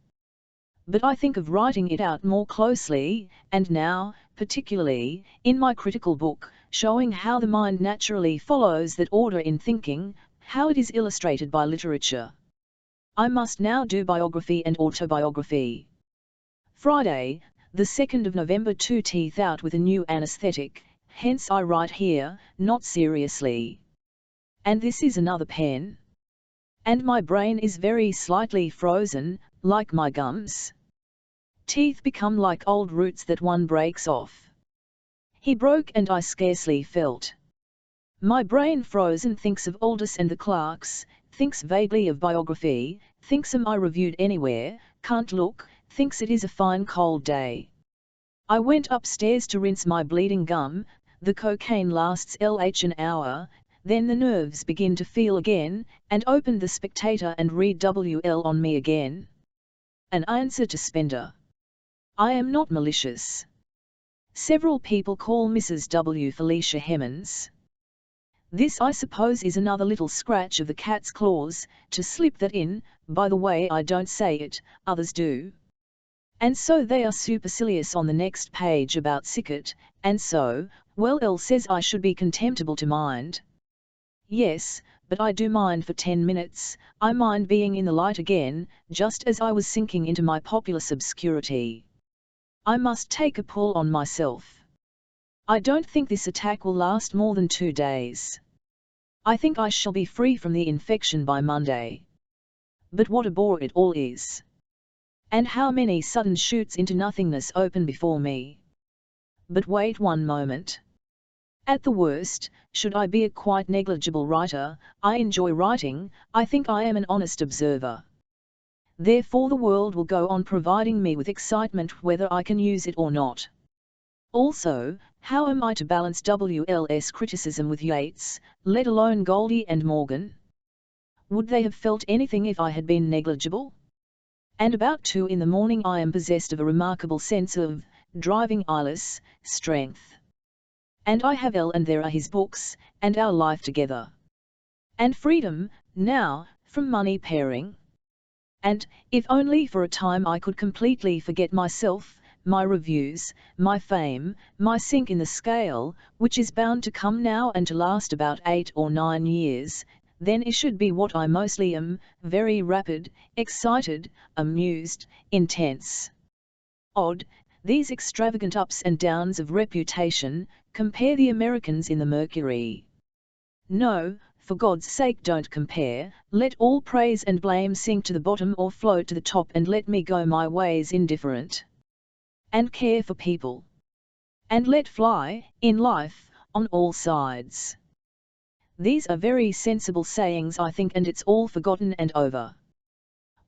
But I think of writing it out more closely, and now, particularly, in my critical book, showing how the mind naturally follows that order in thinking, how it is illustrated by literature. I must now do biography and autobiography. Friday, the 2nd of November. 2 teeth out with a new anesthetic, hence I write here, not seriously. And this is another pen. And my brain is very slightly frozen, like my gums. Teeth become like old roots that one breaks off. He broke and I scarcely felt. My brain frozen thinks of Aldous and the Clarks, thinks vaguely of biography, thinks am I reviewed anywhere, can't look, thinks it is a fine cold day. I went upstairs to rinse my bleeding gum, the cocaine lasts an hour, then the nerves begin to feel again, and opened the Spectator and read WL on me again. An answer to Spender. I am not malicious. Several people call Mrs. W. Felicia Hemans. This I suppose is another little scratch of the cat's claws, to slip that in, by the way I don't say it, others do. And so they are supercilious on the next page about Sickert, and so, well L says I should be contemptible to mind. Yes, but I do mind for 10 minutes, I mind being in the light again, just as I was sinking into my populous obscurity. I must take a pull on myself. I don't think this attack will last more than 2 days. I think I shall be free from the infection by Monday. But what a bore it all is. And how many sudden shoots into nothingness open before me. But wait one moment. At the worst, should I be a quite negligible writer, I enjoy writing, I think I am an honest observer. Therefore the world will go on providing me with excitement whether I can use it or not. Also, how am I to balance W.L.'s criticism with Yeats, let alone Goldie and Morgan? Would they have felt anything if I had been negligible? And about 2 in the morning I am possessed of a remarkable sense of driving eyeless strength. And I have L and there are his books, and our life together. And freedom, now, from money pairing. And, if only for a time I could completely forget myself, my reviews, my fame, my sink in the scale, which is bound to come now and to last about 8 or 9 years, then it should be what I mostly am, very rapid, excited, amused, intense. Odd, these extravagant ups and downs of reputation, compare the Americans in the Mercury. No, for God's sake don't compare, let all praise and blame sink to the bottom or float to the top and let me go my ways indifferent. And care for people. And let fly, in life, on all sides. These are very sensible sayings I think, and it's all forgotten and over.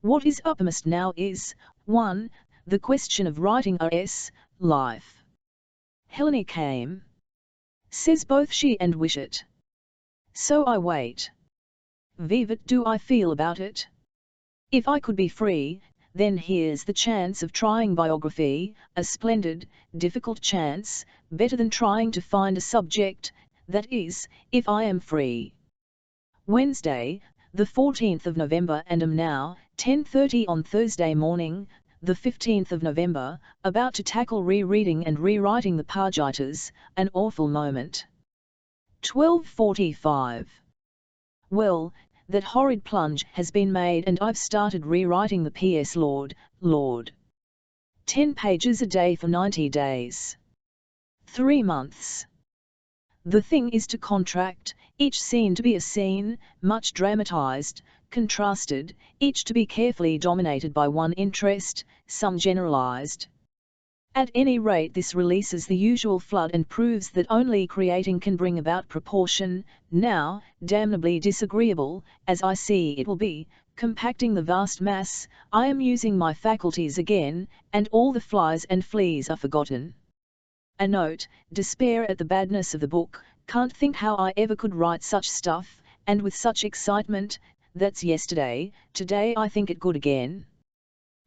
What is uppermost now is, 1. The question of writing a.s. life. Helene came. Says both she and Wishart. So I wait. Vivat do I feel about it? If I could be free, then here's the chance of trying biography, a splendid, difficult chance, better than trying to find a subject, that is, if I am free. Wednesday, the 14th of November, and am now, 10:30 on Thursday morning, the 15th of November, about to tackle re-reading and rewriting the Pargitas, an awful moment. 12:45. Well, that horrid plunge has been made and I've started rewriting the P.S. Lord. 10 pages a day for 90 days. 3 months. The thing is to contract, each scene to be a scene, much dramatized, contrasted, each to be carefully dominated by one interest, some generalized. At any rate this releases the usual flood and proves that only creating can bring about proportion, now, damnably disagreeable, as I see it will be, compacting the vast mass, I am using my faculties again, and all the flies and fleas are forgotten. A note, despair at the badness of the book, can't think how I ever could write such stuff, and with such excitement, that's yesterday, today I think it good again.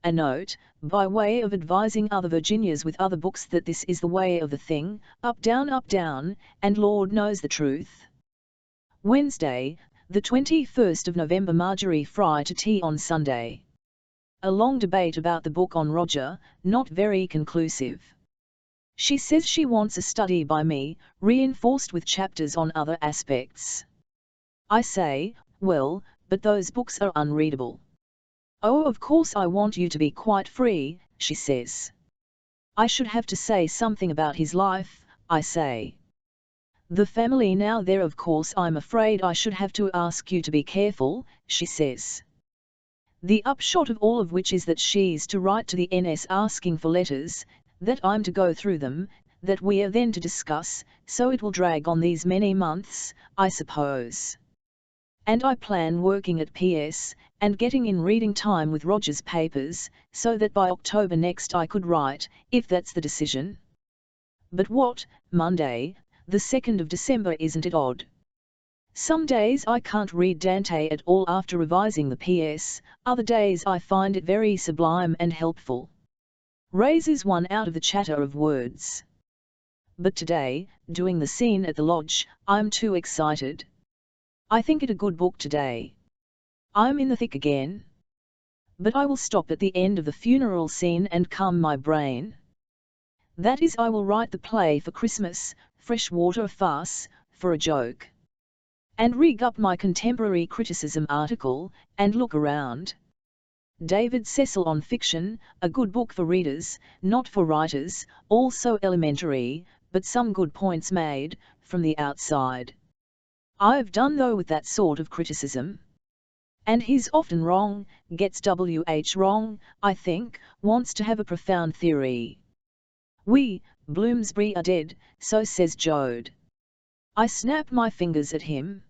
A note, by way of advising other Virginias with other books that this is the way of the thing, up down, and Lord knows the truth. Wednesday, The 21st of November. Marjorie Fry to tea on Sunday. A long debate about the book on Roger, not very conclusive. She says she wants a study by me, reinforced with chapters on other aspects. I say, well, but those books are unreadable. Oh, of course I want you to be quite free, she says. I should have to say something about his life, I say. The family now there, of course I'm afraid I should have to ask you to be careful, she says. The upshot of all of which is that she's to write to the NS asking for letters, that I'm to go through them, that we are then to discuss, so it will drag on these many months, I suppose. And I plan working at PS, and getting in reading time with Roger's papers, so that by October next I could write, if that's the decision. But what, Monday, the 2nd of December, isn't it odd? Some days I can't read Dante at all after revising the PS, other days I find it very sublime and helpful. Raises one out of the chatter of words. But today, doing the scene at the lodge, I'm too excited. I think it a good book today. I'm in the thick again. But I will stop at the end of the funeral scene and calm my brain. That is, I will write the play for Christmas, freshwater farce, for a joke. And rig up my contemporary criticism article, and look around. David Cecil on fiction, a good book for readers, not for writers, also elementary, but some good points made, from the outside. I've done though with that sort of criticism. And he's often wrong, gets WH wrong, I think, wants to have a profound theory. We, Bloomsbury are dead, so says Jode. I snap my fingers at him.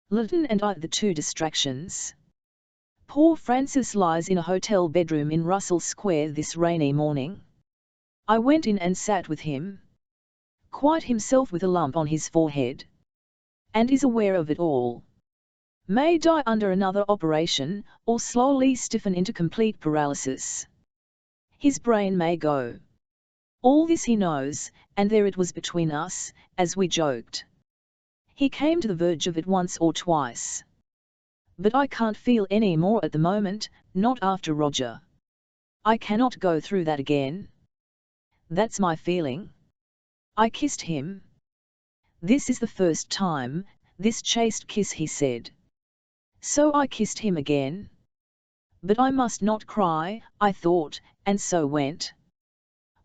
Lytton and I the two distractions. Poor Francis lies in a hotel bedroom in Russell Square this rainy morning. I went in and sat with him. Quite himself with a lump on his forehead. And is aware of it all. May die under another operation, or slowly stiffen into complete paralysis. His brain may go. All this he knows, and there it was between us, as we joked. He came to the verge of it once or twice. But I can't feel any more at the moment, not after Roger. I cannot go through that again. That's my feeling. I kissed him. This is the first time, this chaste kiss, he said. So I kissed him again. But I must not cry, I thought, and so went.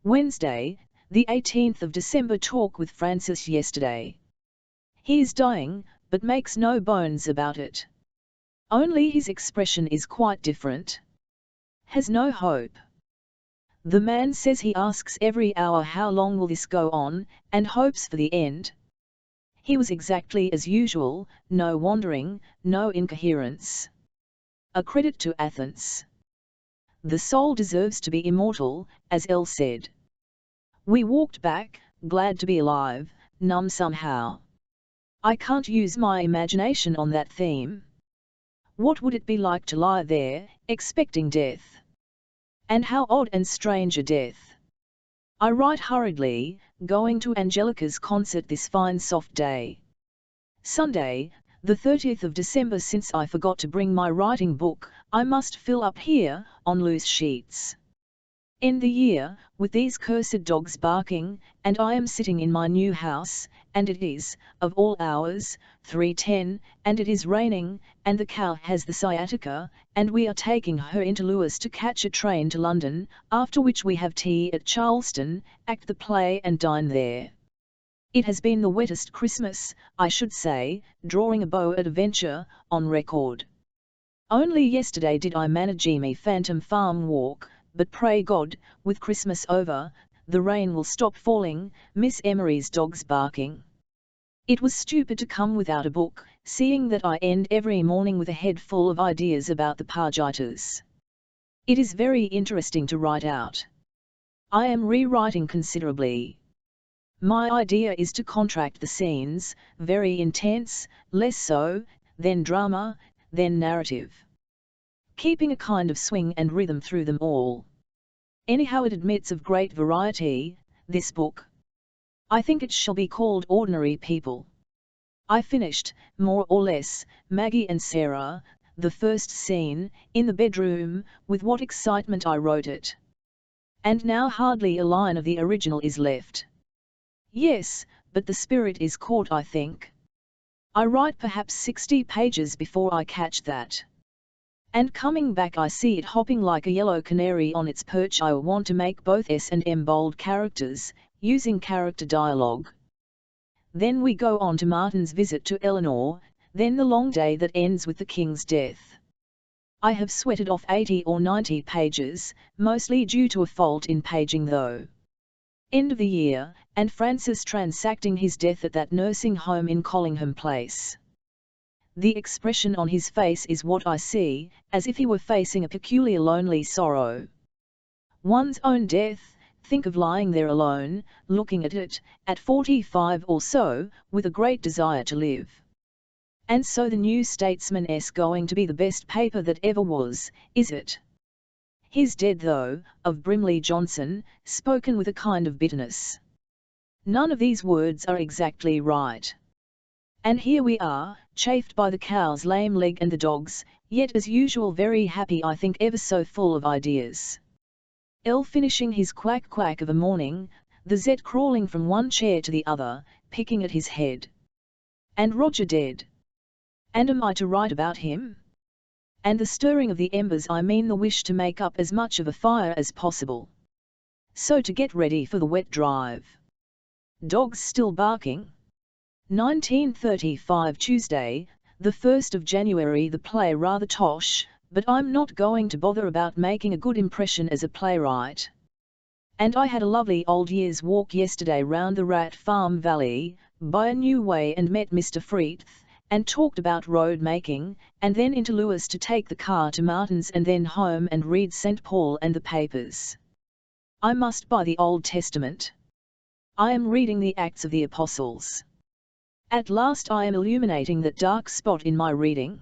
Wednesday, the 18th of December. Talk with Francis yesterday. He is dying, but makes no bones about it. Only his expression is quite different. Has no hope. The man says he asks every hour how long will this go on, and hopes for the end. He was exactly as usual, no wandering, no incoherence. A credit to Athens. The soul deserves to be immortal, as El said. We walked back, glad to be alive, numb somehow. I can't use my imagination on that theme. What would it be like to lie there, expecting death? And how odd and strange a death. I write hurriedly, going to Angelica's concert this fine soft day. Sunday, the 30th of December. Since I forgot to bring my writing book, I must fill up here, on loose sheets. End the year, with these cursed dogs barking, and I am sitting in my new house, and it is, of all hours, 3:10, and it is raining, and the cow has the sciatica, and we are taking her into Lewes to catch a train to London, after which we have tea at Charleston, act the play and dine there. It has been the wettest Christmas, I should say, drawing a bow at a venture, on record. Only yesterday did I manage me Phantom Farm walk, but pray God, with Christmas over, the rain will stop falling, Miss Emery's dogs barking. It was stupid to come without a book, seeing that I end every morning with a head full of ideas about the Pargitas. It is very interesting to write out. I am rewriting considerably. My idea is to contract the scenes, very intense, less so, then drama, then narrative. Keeping a kind of swing and rhythm through them all. Anyhow, it admits of great variety, this book. I think it shall be called Ordinary People. I finished, more or less, Maggie and Sarah, the first scene, in the bedroom, with what excitement I wrote it. And now hardly a line of the original is left. Yes, but the spirit is caught, I think. I write perhaps 60 pages before I catch that. And coming back I see it hopping like a yellow canary on its perch. I want to make both S and M bold characters, using character dialogue. Then we go on to Martin's visit to Eleanor, then the long day that ends with the king's death. I have sweated off 80 or 90 pages, mostly due to a fault in paging though. End of the year, and Francis transacting his death at that nursing home in Collingham Place. The expression on his face is what I see, as if he were facing a peculiar lonely sorrow. One's own death, think of lying there alone, looking at it, at 45 or so, with a great desire to live. And so the New Statesman's going to be the best paper that ever was, is it? He's dead though, of Brimley Johnson, spoken with a kind of bitterness. None of these words are exactly right. And here we are, chafed by the cow's lame leg and the dogs, yet as usual very happy, I think, ever so full of ideas. L finishing his quack quack of a morning, the Z crawling from one chair to the other, picking at his head. And Roger dead. And am I to write about him? And the stirring of the embers, I mean the wish to make up as much of a fire as possible. So to get ready for the wet drive. Dogs still barking? 1935 Tuesday, the 1st of January. The play rather tosh, but I'm not going to bother about making a good impression as a playwright. And I had a lovely old year's walk yesterday round the Rat Farm Valley, by a new way, and met Mr. Freeth, and talked about road making, and then into Lewis to take the car to Martin's, and then home and read St. Paul and the papers. I must buy the Old Testament. I am reading the Acts of the Apostles. At last I am illuminating that dark spot in my reading.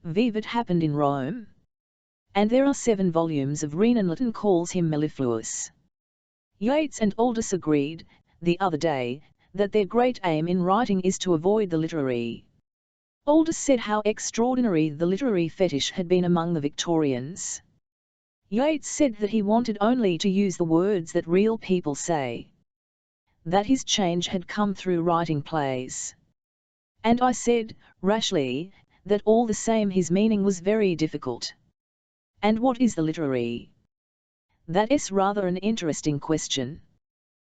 Vivat happened in Rome. And there are 7 volumes of Renan. Lytton calls him mellifluous. Yeats and Aldous agreed, the other day, that their great aim in writing is to avoid the literary. Aldous said how extraordinary the literary fetish had been among the Victorians. Yeats said that he wanted only to use the words that real people say. That his change had come through writing plays. And I said, rashly, that all the same his meaning was very difficult. And what is the literary? That's rather an interesting question.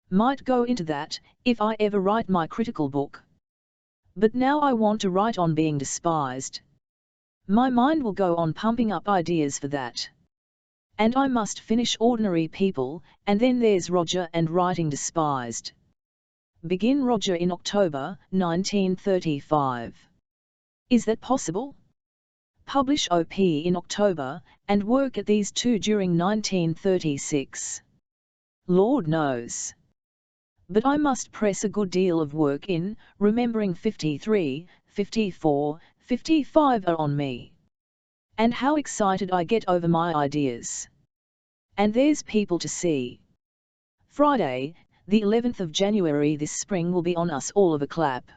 Might go into that, if I ever write my critical book. But now I want to write on being despised. My mind will go on pumping up ideas for that. And I must finish Ordinary People, and then there's Roger and writing despised. Begin Roger in October, 1935. Is that possible? Publish OP in October, and work at these 2 during 1936. Lord knows. But I must press a good deal of work in, remembering 53, 54, 55 are on me. And how excited I get over my ideas. And there's people to see. Friday, the 11th of January this spring will be on us all of a clap.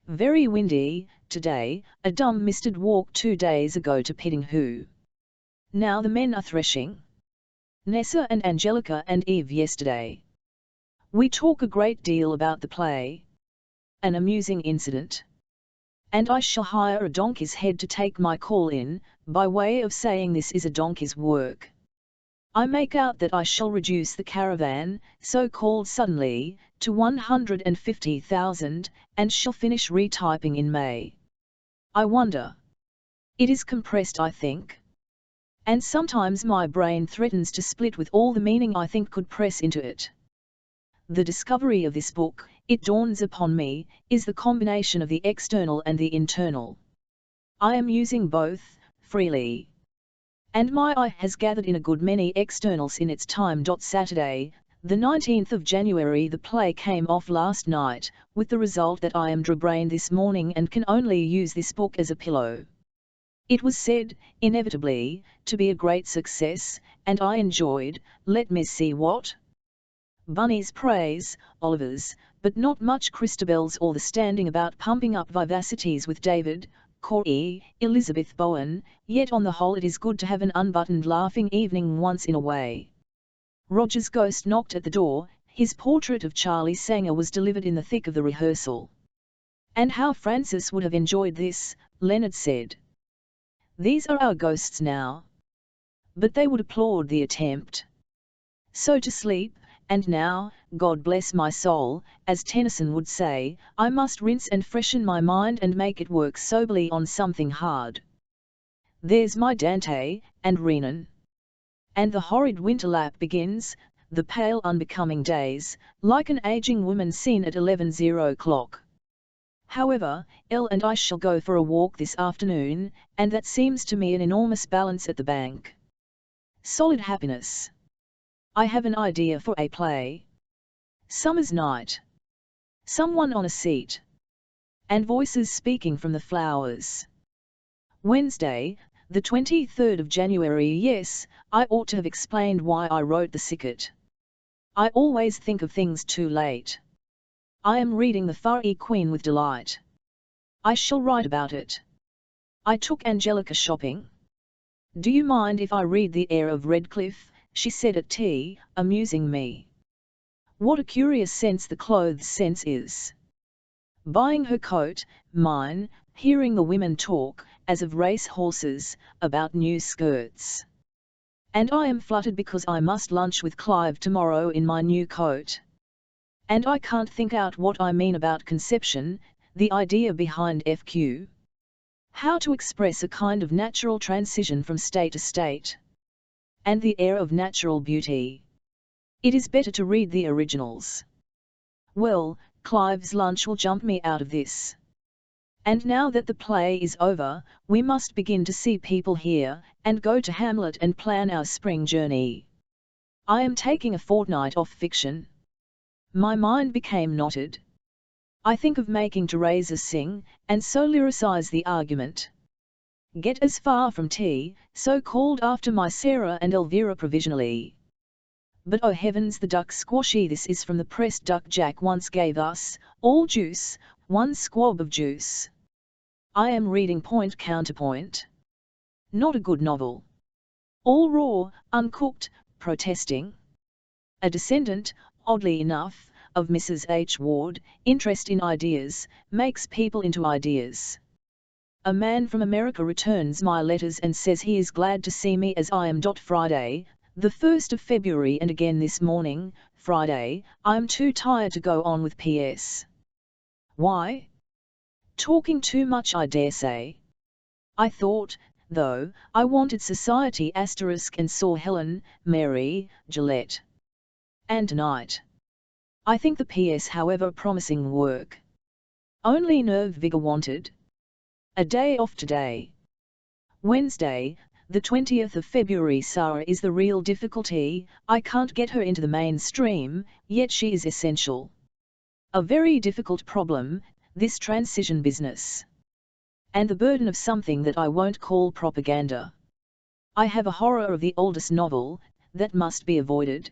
Very windy, today, a dumb misted walk 2 days ago to Piddinghu. Now the men are threshing. Nessa and Angelica and Eve yesterday. We talk a great deal about the play. An amusing incident. And I shall hire a donkey's head to take my call in, by way of saying this is a donkey's work. I make out that I shall reduce the caravan, so-called suddenly, to 150,000, and shall finish retyping in May. I wonder. It is compressed, I think. And sometimes my brain threatens to split with all the meaning I think could press into it. The discovery of this book, it dawns upon me, is the combination of the external and the internal. I am using both, freely. And my eye has gathered in a good many externals in its time. Saturday, the 19th of January, the play came off last night, with the result that I am dry-brained this morning and can only use this book as a pillow. It was said, inevitably, to be a great success, and I enjoyed, let me see what? Bunny's praise, Oliver's, but not much Christabels or the standing about pumping up vivacities with David, Corey, Elizabeth Bowen, yet on the whole it is good to have an unbuttoned laughing evening once in a way. Roger's ghost knocked at the door. His portrait of Charlie Sanger was delivered in the thick of the rehearsal. "And how Francis would have enjoyed this," Leonard said. "These are our ghosts now." But they would applaud the attempt. So to sleep, and now, God bless my soul, as Tennyson would say, I must rinse and freshen my mind and make it work soberly on something hard. There's my Dante, and Renan. And the horrid winter lap begins, the pale unbecoming days, like an aging woman seen at 11:00. However, Elle and I shall go for a walk this afternoon, and that seems to me an enormous balance at the bank. Solid happiness. I have an idea for a play. Summer's night. Someone on a seat. And voices speaking from the flowers. Wednesday, the 23rd of January. Yes, I ought to have explained why I wrote the sicket. I always think of things too late. I am reading The Fairy Queen with delight. I shall write about it. I took Angelica shopping. Do you mind if I read The Heir of Redcliffe? She said at tea, amusing me. What a curious sense the clothes sense is. Buying her coat, mine, hearing the women talk, as of race horses, about new skirts. And I am fluttered because I must lunch with Clive tomorrow in my new coat. And I can't think out what I mean about conception, the idea behind FQ. How to express a kind of natural transition from state to state. And the air of natural beauty. It is better to read the originals. Well, Clive's lunch will jump me out of this. And now that the play is over, we must begin to see people here, and go to Hamlet and plan our spring journey. I am taking a fortnight off fiction. My mind became knotted. I think of making Teresa sing, and so lyricize the argument. Get as far from tea, so called after my Sarah and Elvira provisionally. But oh heavens, the duck squashy, this is from the pressed duck Jack once gave us, all juice, one squab of juice. I am reading Point Counterpoint. Not a good novel. All raw, uncooked, protesting. A descendant, oddly enough, of Mrs. H. Ward, interest in ideas, makes people into ideas. A man from America returns my letters and says he is glad to see me as I am. Friday, the 1st of February, and again this morning, Friday, I am too tired to go on with PS. Why? Talking too much, I dare say. I thought, though, I wanted society *, and saw Helen, Mary, Gillette. And tonight. I think the PS, however, promising work. Only nerve vigor wanted. A day off today. Wednesday, the 20th of February. Sarah is the real difficulty. I can't get her into the mainstream, yet she is essential. A very difficult problem, this transition business. And the burden of something that I won't call propaganda. I have a horror of the oldest novel, that must be avoided.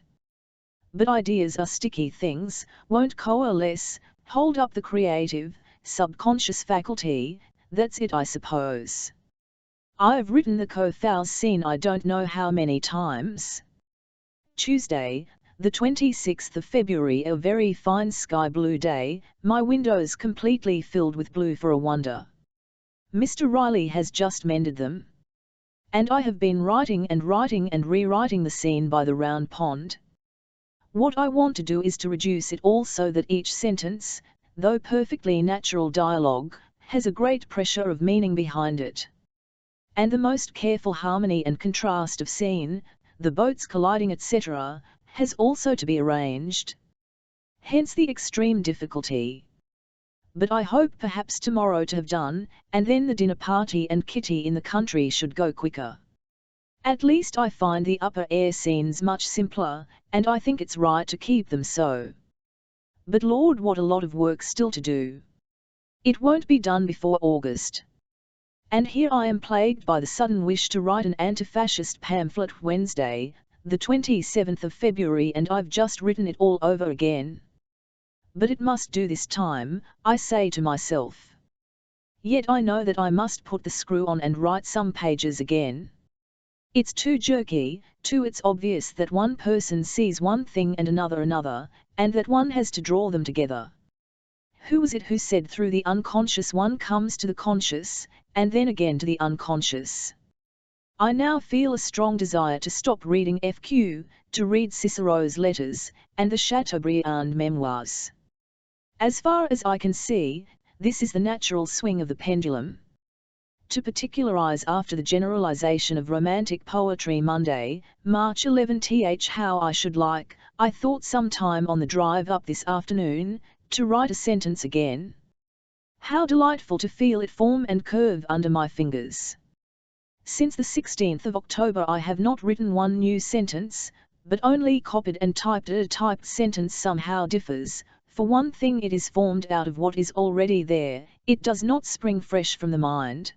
But ideas are sticky things, won't coalesce, hold up the creative, subconscious faculty, that's it I suppose. I've written the Cothous scene I don't know how many times. Tuesday, the 26th of February, a very fine sky blue day, my windows completely filled with blue for a wonder. Mr. Riley has just mended them. And I have been writing and rewriting the scene by the round pond. What I want to do is to reduce it all so that each sentence, though perfectly natural dialogue, has a great pressure of meaning behind it. And the most careful harmony and contrast of scene, the boats colliding etc., has also to be arranged. Hence the extreme difficulty. But I hope perhaps tomorrow to have done, and then the dinner party and Kitty in the country should go quicker. At least I find the upper air scenes much simpler, and I think it's right to keep them so. But Lord, what a lot of work still to do. It won't be done before August. And here I am plagued by the sudden wish to write an anti-fascist pamphlet. Wednesday, the 27th of February, and I've just written it all over again. But it must do this time, I say to myself. Yet I know that I must put the screw on and write some pages again. It's too jerky, it's obvious that one person sees one thing and another, and that one has to draw them together. Who was it who said through the unconscious one comes to the conscious, and then again to the unconscious? I now feel a strong desire to stop reading FQ, to read Cicero's letters, and the Chateaubriand memoirs. As far as I can see, this is the natural swing of the pendulum. To particularize after the generalization of romantic poetry Monday, March 11th. How I should like, I thought sometime on the drive up this afternoon, to write a sentence again. How delightful to feel it form and curve under my fingers. Since the 16th of October I have not written one new sentence, but only copied and typed it. A typed sentence somehow differs. For one thing, it is formed out of what is already there, it does not spring fresh from the mind.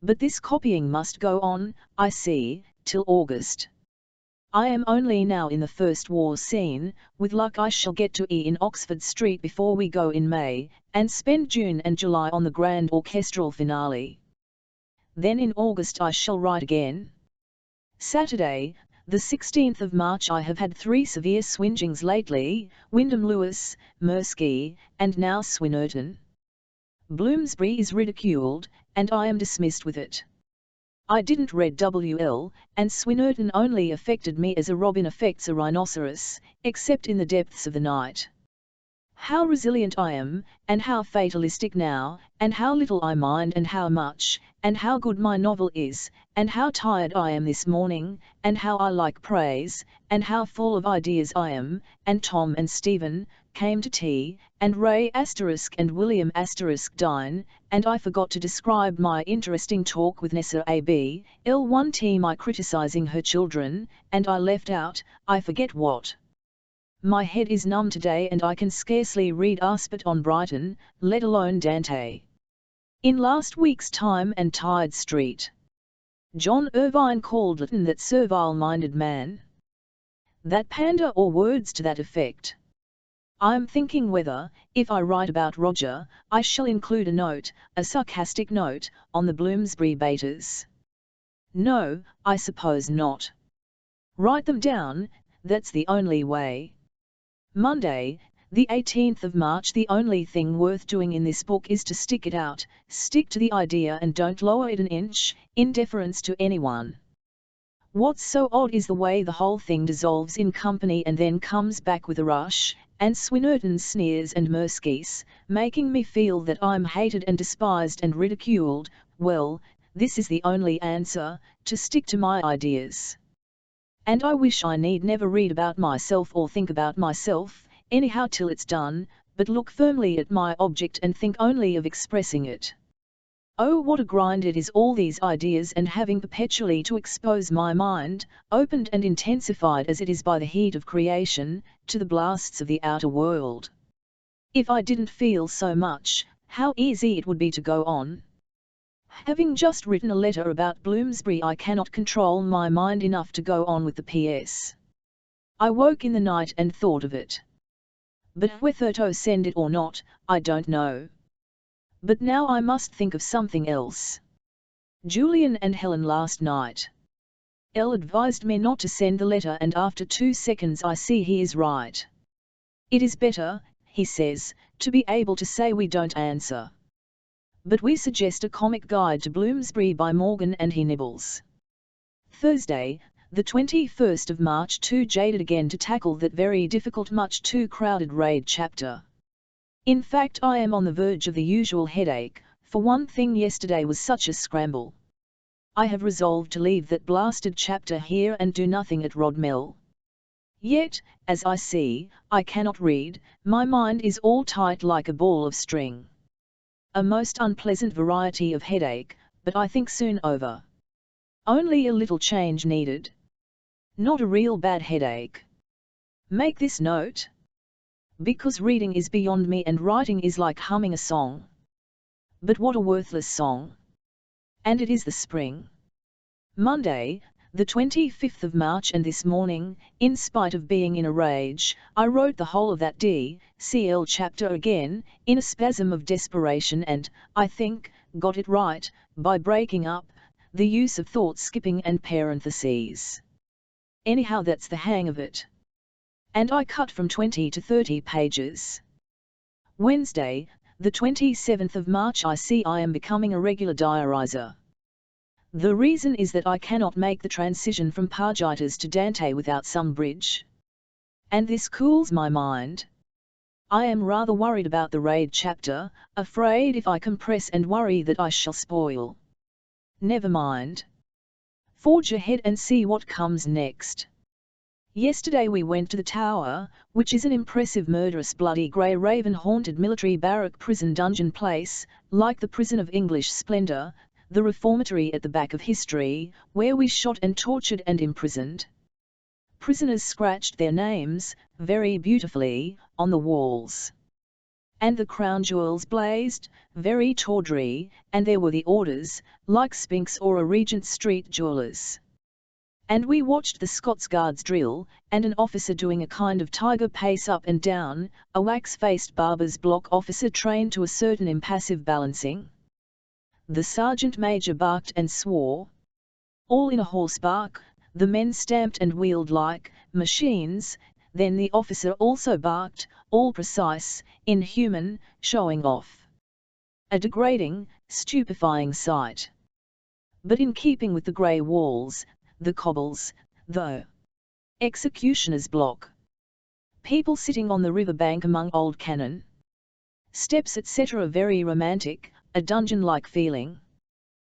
But this copying must go on, I see, till August. I am only now in the first war scene, with luck I shall get to E in Oxford Street before we go in May, and spend June and July on the grand orchestral finale. Then in August I shall write again. Saturday, the 16th of March. I have had 3 severe swingings lately, Wyndham Lewis, Mirsky, and now Swinnerton. Bloomsbury is ridiculed, and I am dismissed with it. I didn't read W.L., and Swinnerton only affected me as a robin affects a rhinoceros, except in the depths of the night. How resilient I am, and how fatalistic now, and how little I mind and how much, and how good my novel is, and how tired I am this morning, and how I like praise, and how full of ideas I am, and Tom and Stephen came to tea, and Ray and William dine, and I forgot to describe my interesting talk with Nessa A.B. L1T, my criticizing her children, and I left out, I forget what. My head is numb today and I can scarcely read Aspet on Brighton, let alone Dante. In last week's Time and Tide Street, John Irvine called Lytton that servile-minded man. That pander, or words to that effect. I am thinking whether, if I write about Roger, I shall include a note, a sarcastic note, on the Bloomsbury betas. No, I suppose not. Write them down, that's the only way. Monday, the 18th of March. The only thing worth doing in this book is to stick it out, stick to the idea and don't lower it an inch, in deference to anyone. What's so odd is the way the whole thing dissolves in company and then comes back with a rush, and Swinnerton sneers and Mirsky's, making me feel that I'm hated and despised and ridiculed. Well, this is the only answer, to stick to my ideas. And I wish I need never read about myself or think about myself, anyhow till it's done, but look firmly at my object and think only of expressing it. Oh, what a grind it is, all these ideas, and having perpetually to expose my mind, opened and intensified as it is by the heat of creation, to the blasts of the outer world. If I didn't feel so much, how easy it would be to go on. Having just written a letter about Bloomsbury, I cannot control my mind enough to go on with the PS. I woke in the night and thought of it. But whether to send it or not, I don't know. But now I must think of something else. Julian and Helen last night. Elle advised me not to send the letter, and after 2 seconds I see he is right. It is better, he says, to be able to say we don't answer. But we suggest a comic guide to Bloomsbury by Morgan and he nibbles. Thursday, the 21st of March. Too jaded again to tackle that very difficult, much too crowded raid chapter. In fact, I am on the verge of the usual headache. For one thing, yesterday was such a scramble. I have resolved to leave that blasted chapter here and do nothing at Rodmell. Yet, as I see, I cannot read, my mind is all tight like a ball of string. A most unpleasant variety of headache, but I think soon over. Only a little change needed. Not a real bad headache. Make this note. Because reading is beyond me and writing is like humming a song. But what a worthless song. And it is the spring. Monday, the 25th of March, and this morning, in spite of being in a rage, I wrote the whole of that D.C.L. chapter again, in a spasm of desperation, and, I think, got it right, by breaking up the use of thought skipping and parentheses. Anyhow, that's the hang of it. And I cut from 20 to 30 pages. Wednesday, the 27th of March. I see I am becoming a regular diarizer. The reason is that I cannot make the transition from Pargitas to Dante without some bridge. And this cools my mind. I am rather worried about the raid chapter, afraid if I compress and worry that I shall spoil. Never mind. Forge ahead and see what comes next. Yesterday we went to the Tower, which is an impressive murderous bloody grey raven-haunted military barrack prison dungeon place, like the prison of English splendour, the reformatory at the back of history, where we shot and tortured and imprisoned. Prisoners scratched their names, very beautifully, on the walls. And the crown jewels blazed, very tawdry, and there were the orders, like Spinks or a Regent Street jewellers. And we watched the Scots Guards drill, and an officer doing a kind of tiger pace up and down, a wax-faced barber's block officer trained to a certain impassive balancing. The sergeant major barked and swore. All in a hoarse bark, the men stamped and wheeled like machines, then the officer also barked, all precise, inhuman, showing off. A degrading, stupefying sight. But in keeping with the grey walls, the cobbles, the executioner's block. People sitting on the river bank among old cannon. Steps, etc. Very romantic, a dungeon-like feeling.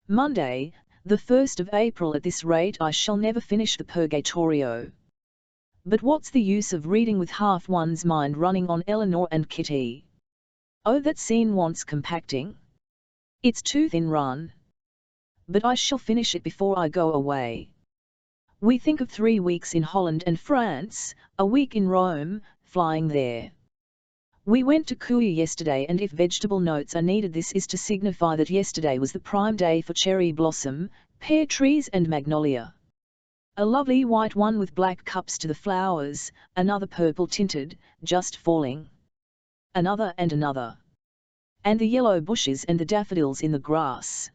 Monday, the 1st of April. At this rate I shall never finish the Purgatorio. But what's the use of reading with half one's mind running on Eleanor and Kitty? Oh, that scene wants compacting. It's too thin run. But I shall finish it before I go away. We think of 3 weeks in Holland and France, a week in Rome, flying there. We went to Cuy yesterday, and if vegetable notes are needed, this is to signify that yesterday was the prime day for cherry blossom, pear trees and magnolia. A lovely white one with black cups to the flowers, another purple tinted, just falling. Another and another. And the yellow bushes and the daffodils in the grass.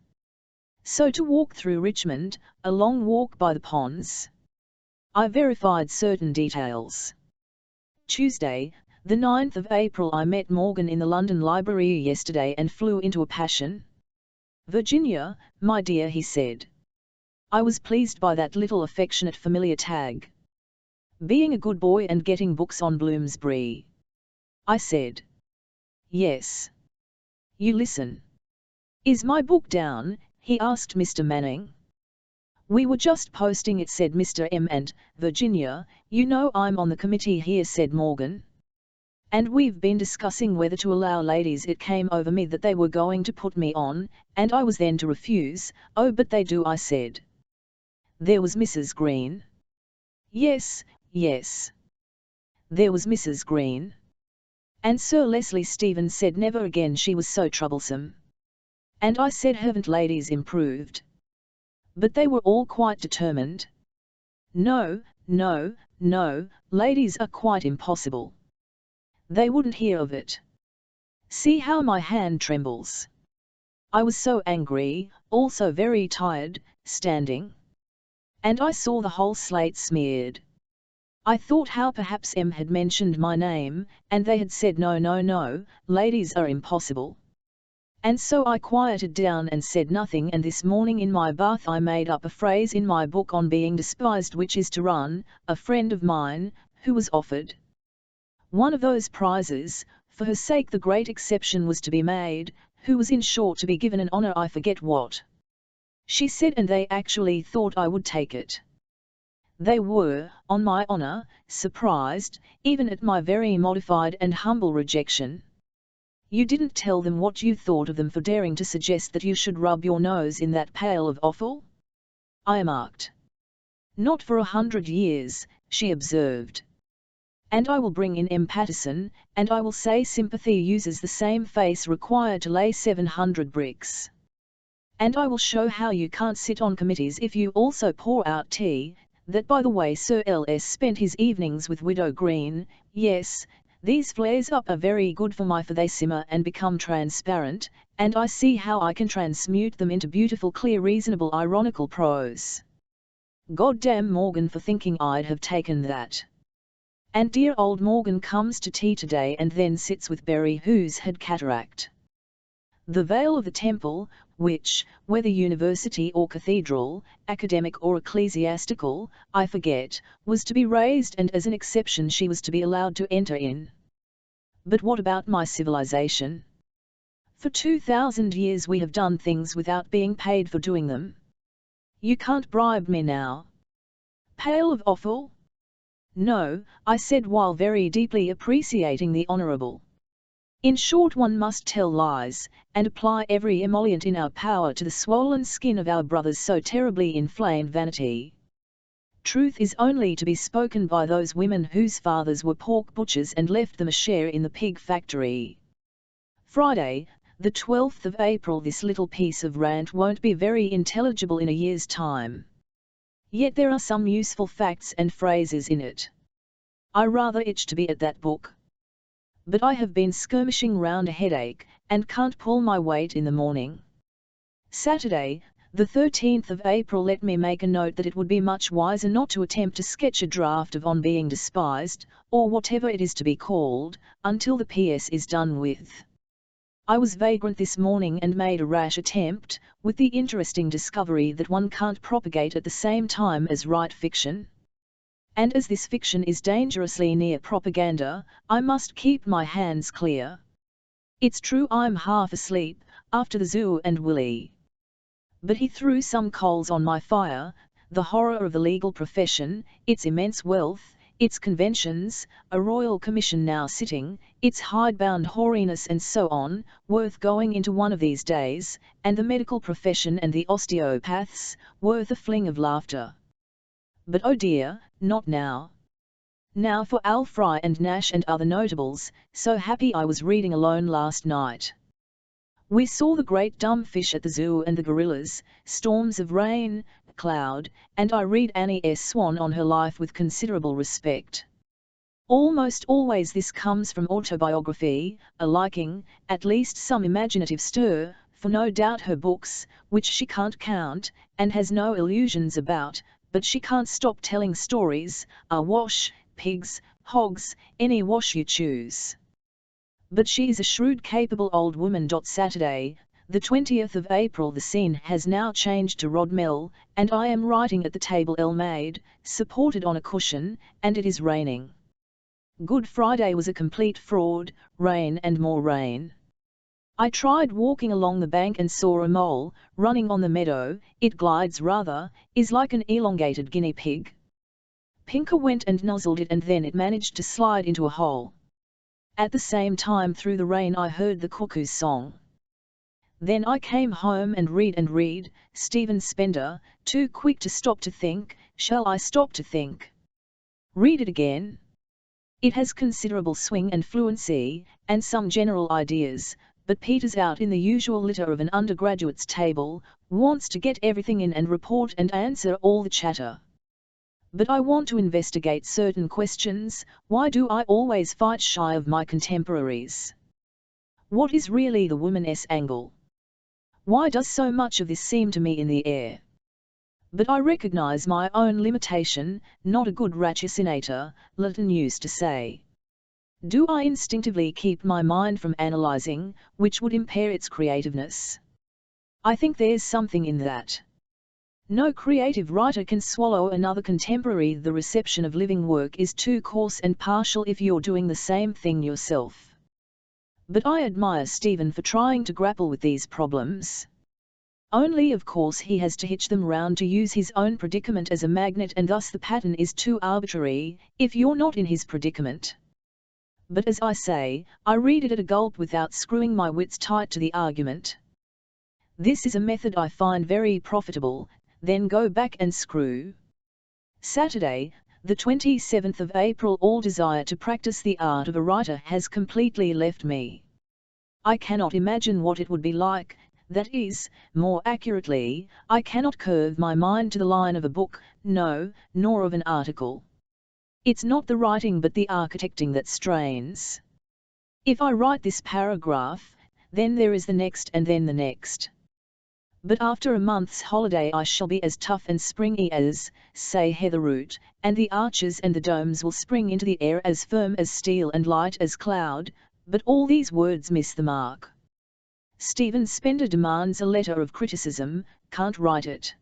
So to walk through Richmond, a long walk by the ponds. I verified certain details. Tuesday, the 9th of April. I met Morgan in the London Library yesterday and flew into a passion. Virginia, my dear, he said. I was pleased by that little affectionate familiar tag. Being a good boy and getting books on Bloomsbury. I said. Yes. You listen. Is my book down? He asked Mr. Manning. We were just posting it, said Mr. M. And, Virginia, you know I'm on the committee here, said Morgan. And we've been discussing whether to allow ladies. It came over me that they were going to put me on, and I was then to refuse. Oh, but they do, I said. There was Mrs. Green. Yes, yes. There was Mrs. Green. And Sir Leslie Stephen said never again, she was so troublesome. And I said, haven't ladies improved? But they were all quite determined. No, no, no, ladies are quite impossible. They wouldn't hear of it. See how my hand trembles. I was so angry, also very tired, standing. And I saw the whole slate smeared. I thought how perhaps M had mentioned my name, and they had said no, no, no, ladies are impossible. And so I quieted down and said nothing, and this morning in my bath I made up a phrase in my book on being despised, which is to run. A friend of mine, who was offered one of those prizes, for her sake the great exception was to be made, who was in short to be given an honour, I forget what she said, and they actually thought I would take it. They were, on my honour, surprised, even at my very modified and humble rejection. You didn't tell them what you thought of them for daring to suggest that you should rub your nose in that pail of offal? I remarked. Not for 100 years, she observed. And I will bring in M. Patterson, and I will say sympathy uses the same face required to lay 700 bricks. And I will show how you can't sit on committees if you also pour out tea. That by the way Sir L.S. spent his evenings with Widow Green. Yes, these flares up are very good for they simmer and become transparent, and I see how I can transmute them into beautiful clear reasonable ironical prose. Goddamn Morgan for thinking I'd have taken that. And dear old Morgan comes to tea today and then sits with Berry who's had cataract. The veil of the temple, which, whether university or cathedral, academic or ecclesiastical, I forget, was to be raised, and as an exception she was to be allowed to enter in. But what about my civilization? For 2,000 years we have done things without being paid for doing them. You can't bribe me now. Pail of offal? No, I said while very deeply appreciating the honourable. In short, one must tell lies, and apply every emollient in our power to the swollen skin of our brothers' so terribly inflamed vanity. Truth is only to be spoken by those women whose fathers were pork butchers and left them a share in the pig factory. Friday, the 12th of April. This little piece of rant won't be very intelligible in a year's time. Yet there are some useful facts and phrases in it. I rather itch to be at that book. But I have been skirmishing round a headache, and can't pull my weight in the morning. Saturday, the 13th of April. Let me make a note that it would be much wiser not to attempt to sketch a draft of On Being Despised, or whatever it is to be called, until the PS is done with. I was vagrant this morning and made a rash attempt, with the interesting discovery that one can't propagate at the same time as write fiction. And as this fiction is dangerously near propaganda, I must keep my hands clear. It's true I'm half asleep, after the zoo and Willie. But he threw some coals on my fire, the horror of the legal profession, its immense wealth, its conventions, a royal commission now sitting, its hidebound hoariness and so on, worth going into one of these days, and the medical profession and the osteopaths, worth a fling of laughter. But oh dear, not now. Now for Al Fry and Nash and other notables, so happy I was reading alone last night. We saw the great dumb fish at the zoo and the gorillas, storms of rain, cloud, and I read Annie S. Swan on her life with considerable respect. Almost always this comes from autobiography, a liking, at least some imaginative stir, for no doubt her books, which she can't count, and has no illusions about, but she can't stop telling stories, are wash, pigs, hogs, any wash you choose. But she is a shrewd capable old woman. Saturday, the 20th of April. The scene has now changed to Rodmell, and I am writing at the table L-made, supported on a cushion, and it is raining. Good Friday was a complete fraud, rain and more rain. I tried walking along the bank and saw a mole, running on the meadow. It glides rather, is like an elongated guinea pig. Pinker went and nuzzled it, and then it managed to slide into a hole. At the same time through the rain I heard the cuckoo's song. Then I came home and read, Stephen Spender, Too Quick to Stop to Think. Shall I stop to think? Read it again. It has considerable swing and fluency, and some general ideas, but peters out in the usual litter of an undergraduate's table, wants to get everything in and report and answer all the chatter. But I want to investigate certain questions. Why do I always fight shy of my contemporaries? What is really the woman's angle? Why does so much of this seem to me in the air? But I recognize my own limitation, not a good ratiocinator, Lytton used to say. Do I instinctively keep my mind from analyzing, which would impair its creativeness? I think there's something in that. No creative writer can swallow another contemporary. The reception of living work is too coarse and partial if you're doing the same thing yourself. But I admire Stephen for trying to grapple with these problems. Only of course he has to hitch them round to use his own predicament as a magnet, and thus the pattern is too arbitrary, if you're not in his predicament. But as I say, I read it at a gulp without screwing my wits tight to the argument. This is a method I find very profitable, then go back and screw. Saturday, the 27th of April. All desire to practice the art of a writer has completely left me. I cannot imagine what it would be like, That is, more accurately, I cannot curve my mind to the line of a book, no, nor of an article. It's not the writing but the architecting that strains. If I write this paragraph, then there is the next and then the next. But after a month's holiday I shall be as tough and springy as, say, heatherroot, and the arches and the domes will spring into the air as firm as steel and light as cloud, but all these words miss the mark. Stephen Spender demands a letter of criticism, can't write it.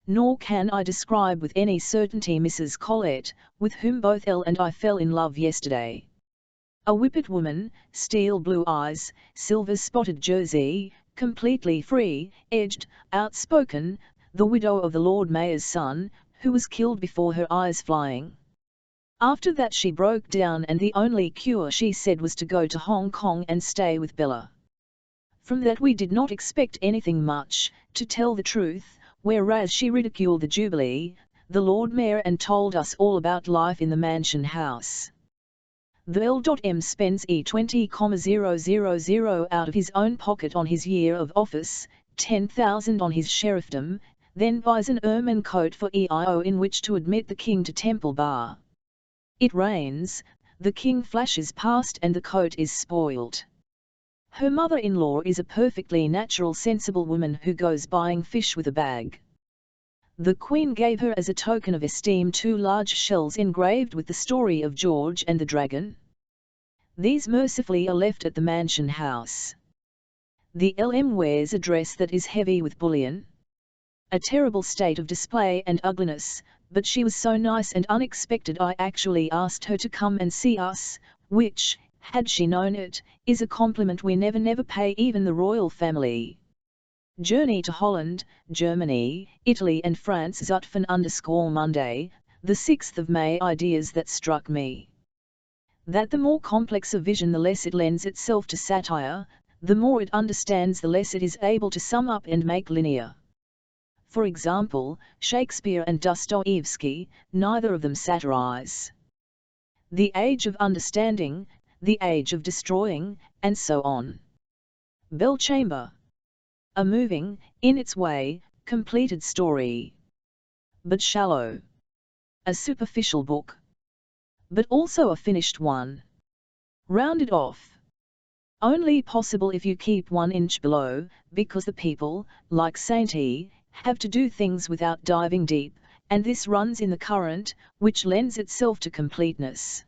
Nor can I describe with any certainty Mrs. Collett, with whom both Elle and I fell in love yesterday. A whippet woman, steel blue eyes, silver-spotted jersey, completely free-edged, outspoken, the widow of the Lord Mayor's son, who was killed before her eyes flying. After that she broke down and the only cure she said was to go to Hong Kong and stay with Bella. From that we did not expect anything much, to tell the truth, whereas she ridiculed the Jubilee, the Lord Mayor and told us all about life in the mansion house. The L.M. spends E20,000 out of his own pocket on his year of office, 10,000 on his sheriffdom, then buys an ermine coat for EIO in which to admit the king to Temple Bar. It rains, the king flashes past and the coat is spoilt. Her mother-in-law is a perfectly natural sensible woman who goes buying fish with a bag. The Queen gave her as a token of esteem 2 large shells engraved with the story of George and the Dragon. These mercifully are left at the mansion house. The LM wears a dress that is heavy with bullion. A terrible state of display and ugliness, but she was so nice and unexpected I actually asked her to come and see us, which, had she known it, is a compliment we never pay even the royal family. Journey to Holland, Germany, Italy and France _Monday, the 6th of May. Ideas that struck me. That the more complex a vision the less it lends itself to satire, the more it understands the less it is able to sum up and make linear. For example, Shakespeare and Dostoevsky, neither of them satirize. The age of understanding, the age of destroying, and so on. Bell Chamber. A moving, in its way, completed story. But shallow. A superficial book. But also a finished one. Rounded off. Only possible if you keep 1 inch below, because the people, like Saint-E, have to do things without diving deep, and this runs in the current, which lends itself to completeness.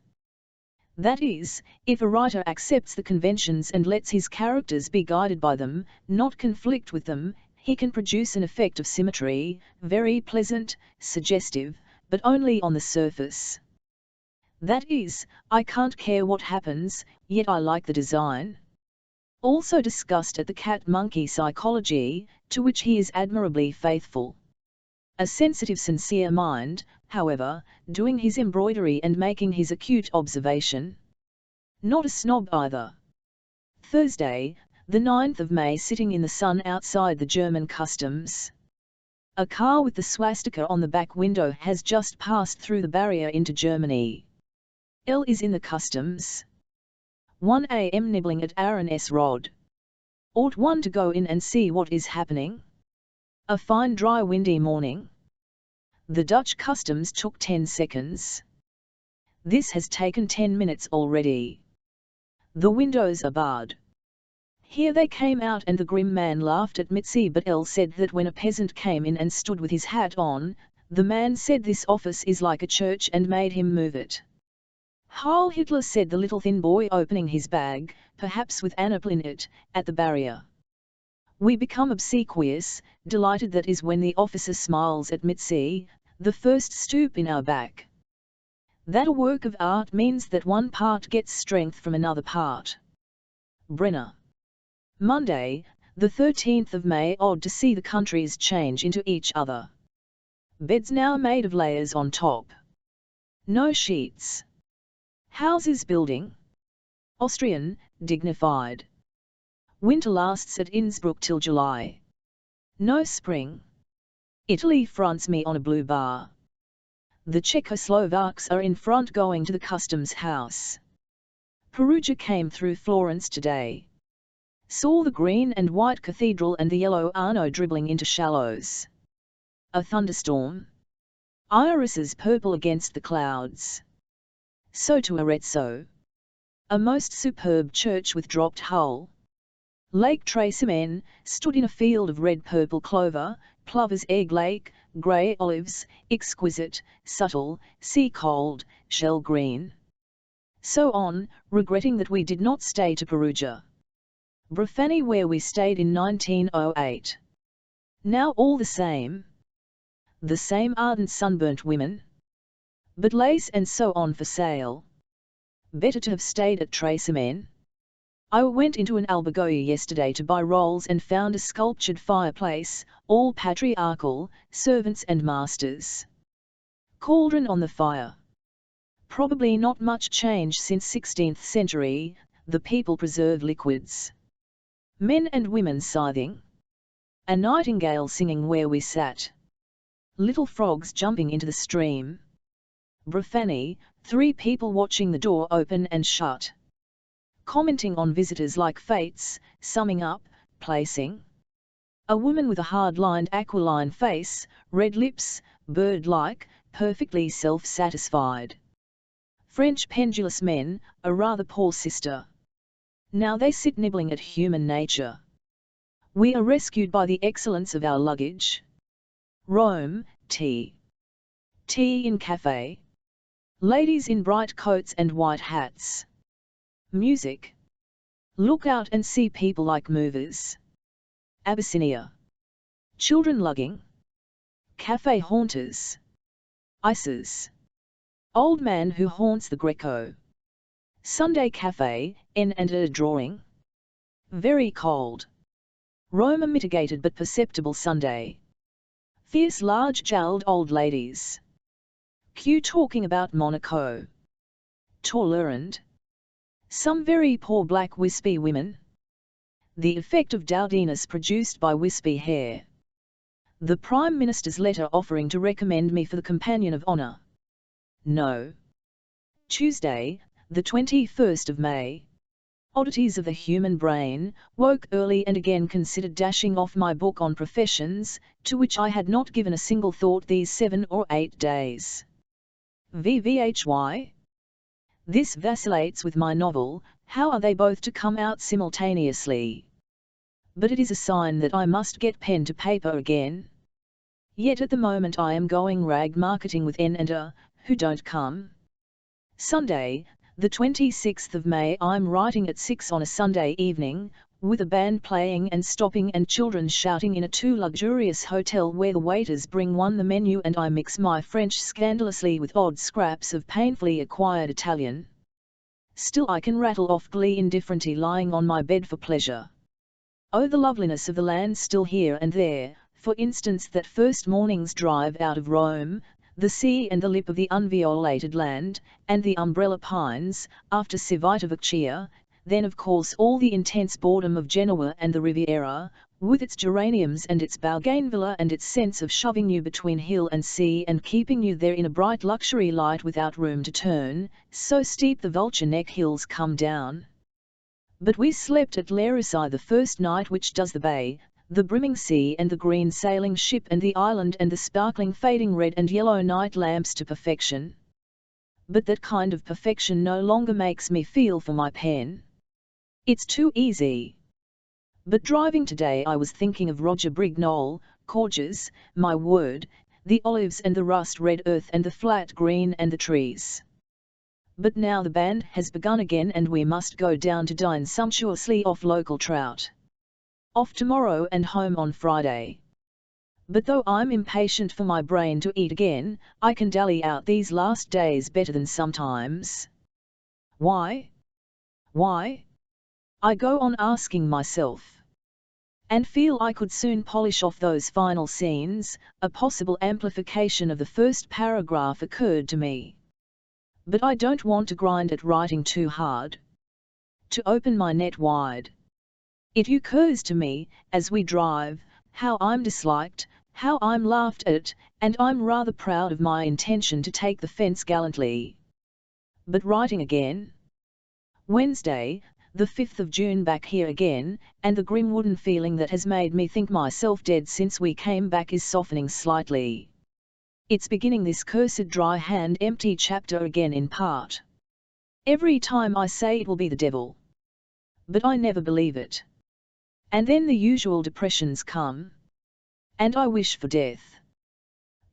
That is, if a writer accepts the conventions and lets his characters be guided by them, not conflict with them, he can produce an effect of symmetry, very pleasant, suggestive, but only on the surface. That is, I can't care what happens, yet I like the design. Also discussed at the cat-monkey psychology, to which he is admirably faithful. A sensitive sincere mind, however, doing his embroidery and making his acute observation. Not a snob either. Thursday, the 9th of May. Sitting in the sun outside the German customs. A car with the swastika on the back window has just passed through the barrier into Germany. L is in the customs. 1 a.m. nibbling at Aaron's rod. Ought one to go in and see what is happening? A fine dry windy morning. The Dutch customs took 10 seconds. This has taken 10 minutes already. The windows are barred. Here they came out and the grim man laughed at Mitzi, but Elle said that when a peasant came in and stood with his hat on, the man said this office is like a church and made him move it. Heil Hitler, said the little thin boy opening his bag, perhaps with an apple in it, at the barrier. We become obsequious, delighted, that is when the officer smiles at Mitzi, the first stoop in our back. That a work of art means that one part gets strength from another part. Brenner. Monday, the 13th of May. Odd to see the countries change into each other. Beds now made of layers on top. No sheets. Houses building. Austrian, dignified. Winter lasts at Innsbruck till July. No spring. Italy fronts me on a blue bar. The Czechoslovaks are in front going to the customs house. Perugia came through Florence today. Saw the green and white cathedral and the yellow Arno dribbling into shallows. A thunderstorm. Irises purple against the clouds. So to Arezzo. A most superb church with dropped hull. Lake Trasimene stood in a field of red-purple clover, plover's egg lake, grey olives, exquisite, subtle, sea-cold, shell-green. So on, regretting that we did not stay to Perugia. Brufani where we stayed in 1908. Now all the same. The same ardent sunburnt women. But lace and so on for sale. Better to have stayed at Trasimene. I went into an albergo yesterday to buy rolls and found a sculptured fireplace, all patriarchal, servants and masters. Cauldron on the fire. Probably not much change since 16th century, the people preserve liquids. Men and women scything. A nightingale singing where we sat. Little frogs jumping into the stream. Brufani, 3 people watching the door open and shut. Commenting on visitors like fates, summing up, placing. A woman with a hard-lined aquiline face, red lips, bird-like, perfectly self-satisfied. French pendulous men, a rather poor sister. Now they sit nibbling at human nature. We are rescued by the excellence of our luggage. Rome, tea. Tea in cafe. Ladies in bright coats and white hats. Music. Look out and see people like movers. Abyssinia. Children lugging. Cafe haunters. Ices. Old man who haunts the Greco. Sunday cafe, N and a drawing. Very cold. Rome a mitigated but perceptible Sunday. Fierce large-jowled old ladies. Q talking about Monaco. Tolerant. Some very poor black wispy women. The effect of dowdiness produced by wispy hair. The Prime Minister's letter offering to recommend me for the Companion of Honour. No. Tuesday, the 21st of May. Oddities of the human brain, woke early and again considered dashing off my book on professions, to which I had not given a single thought these 7 or 8 days. VVHY? This vacillates with my novel, how are they both to come out simultaneously? But it is a sign that I must get pen to paper again. Yet at the moment I am going rag marketing with N and A, who don't come. Sunday, the 26th of May I'm writing at 6 on a Sunday evening, with a band playing and stopping and children shouting in a too luxurious hotel where the waiters bring one the menu and I mix my French scandalously with odd scraps of painfully acquired Italian. Still I can rattle off glee indifferently lying on my bed for pleasure. Oh, the loveliness of the land still here and there, for instance that first morning's drive out of Rome, the sea and the lip of the unviolated land, and the umbrella pines, after Civita Vecchia, then of course all the intense boredom of Genoa and the Riviera, with its geraniums and its bougainvillea and its sense of shoving you between hill and sea and keeping you there in a bright luxury light without room to turn, so steep the vulture neck hills come down. But we slept at Larissae the first night, which does the bay, the brimming sea and the green sailing ship and the island and the sparkling fading red and yellow night lamps to perfection. But that kind of perfection no longer makes me feel for my pen. It's too easy. But driving today I was thinking of Roger Brignole, gorgeous, my word, the olives and the rust red earth and the flat green and the trees. But now the band has begun again and we must go down to dine sumptuously off local trout. Off tomorrow and home on Friday. But though I'm impatient for my brain to eat again, I can dally out these last days better than sometimes. Why? Why? I go on asking myself. And feel I could soon polish off those final scenes. A possible amplification of the first paragraph occurred to me. But I don't want to grind at writing too hard. To open my net wide. It occurs to me, as we drive, how I'm disliked, how I'm laughed at, and I'm rather proud of my intention to take the fence gallantly. But writing again? Wednesday, the 5th of June back here again, and the grim wooden feeling that has made me think myself dead since we came back is softening slightly. It's beginning this cursed dry hand empty chapter again in part. Every time I say it will be the devil. But I never believe it. And then the usual depressions come. And I wish for death.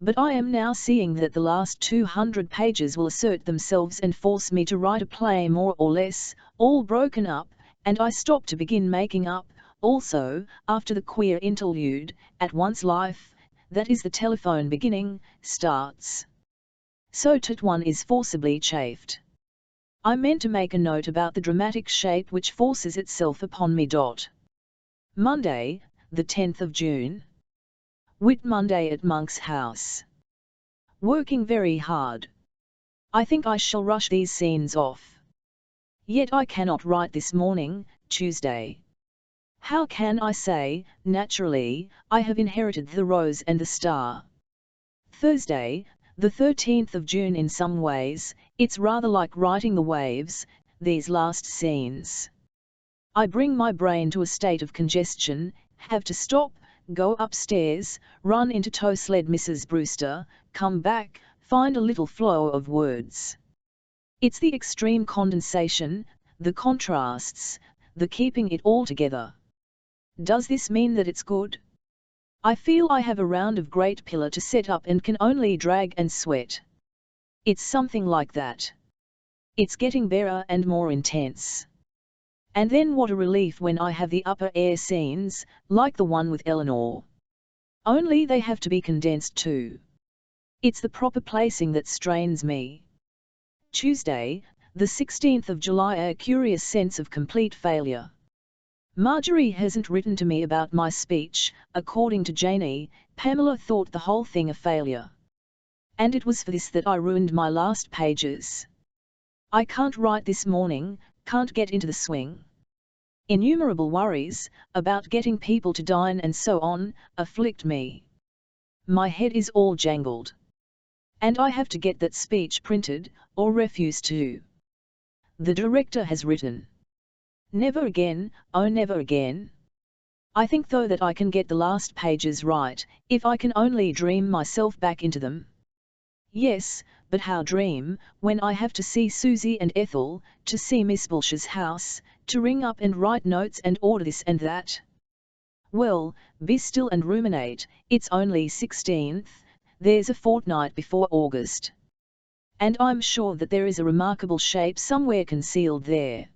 But I am now seeing that the last 200 pages will assert themselves and force me to write a play more or less, all broken up, and I stop to begin making up, also, after the queer interlude, at once life, that is the telephone beginning, starts. So one is forcibly chafed. I meant to make a note about the dramatic shape which forces itself upon me. Monday, the 10th of June. Whit Monday at Monk's house. Working very hard. I think I shall rush these scenes off. Yet I cannot write this morning, Tuesday. How can I say, naturally, I have inherited the rose and the star. Thursday, the 13th of June. In some ways, it's rather like writing the waves, these last scenes. I bring my brain to a state of congestion, have to stop, go upstairs, run into tow sled Mrs. Brewster, come back, find a little flow of words. It's the extreme condensation, the contrasts, the keeping it all together. Does this mean that it's good? I feel I have a round of great pillar to set up and can only drag and sweat. It's something like that. It's getting better and more intense. And then what a relief when I have the upper air scenes, like the one with Eleanor. Only they have to be condensed too. It's the proper placing that strains me. Tuesday, the 16th of July. A curious sense of complete failure. Marjorie hasn't written to me about my speech. According to Janie, Pamela thought the whole thing a failure. And it was for this that I ruined my last pages. I can't write this morning, can't get into the swing. Innumerable worries, about getting people to dine and so on, afflict me. My head is all jangled. And I have to get that speech printed, or refuse to. The director has written. Never again, oh never again. I think though that I can get the last pages right, if I can only dream myself back into them. Yes, but how dream, when I have to see Susie and Ethel, to see Miss Bulsh's house, to ring up and write notes and order this and that? Well, be still and ruminate, it's only 16th, there's a fortnight before August. And I'm sure that there is a remarkable shape somewhere concealed there.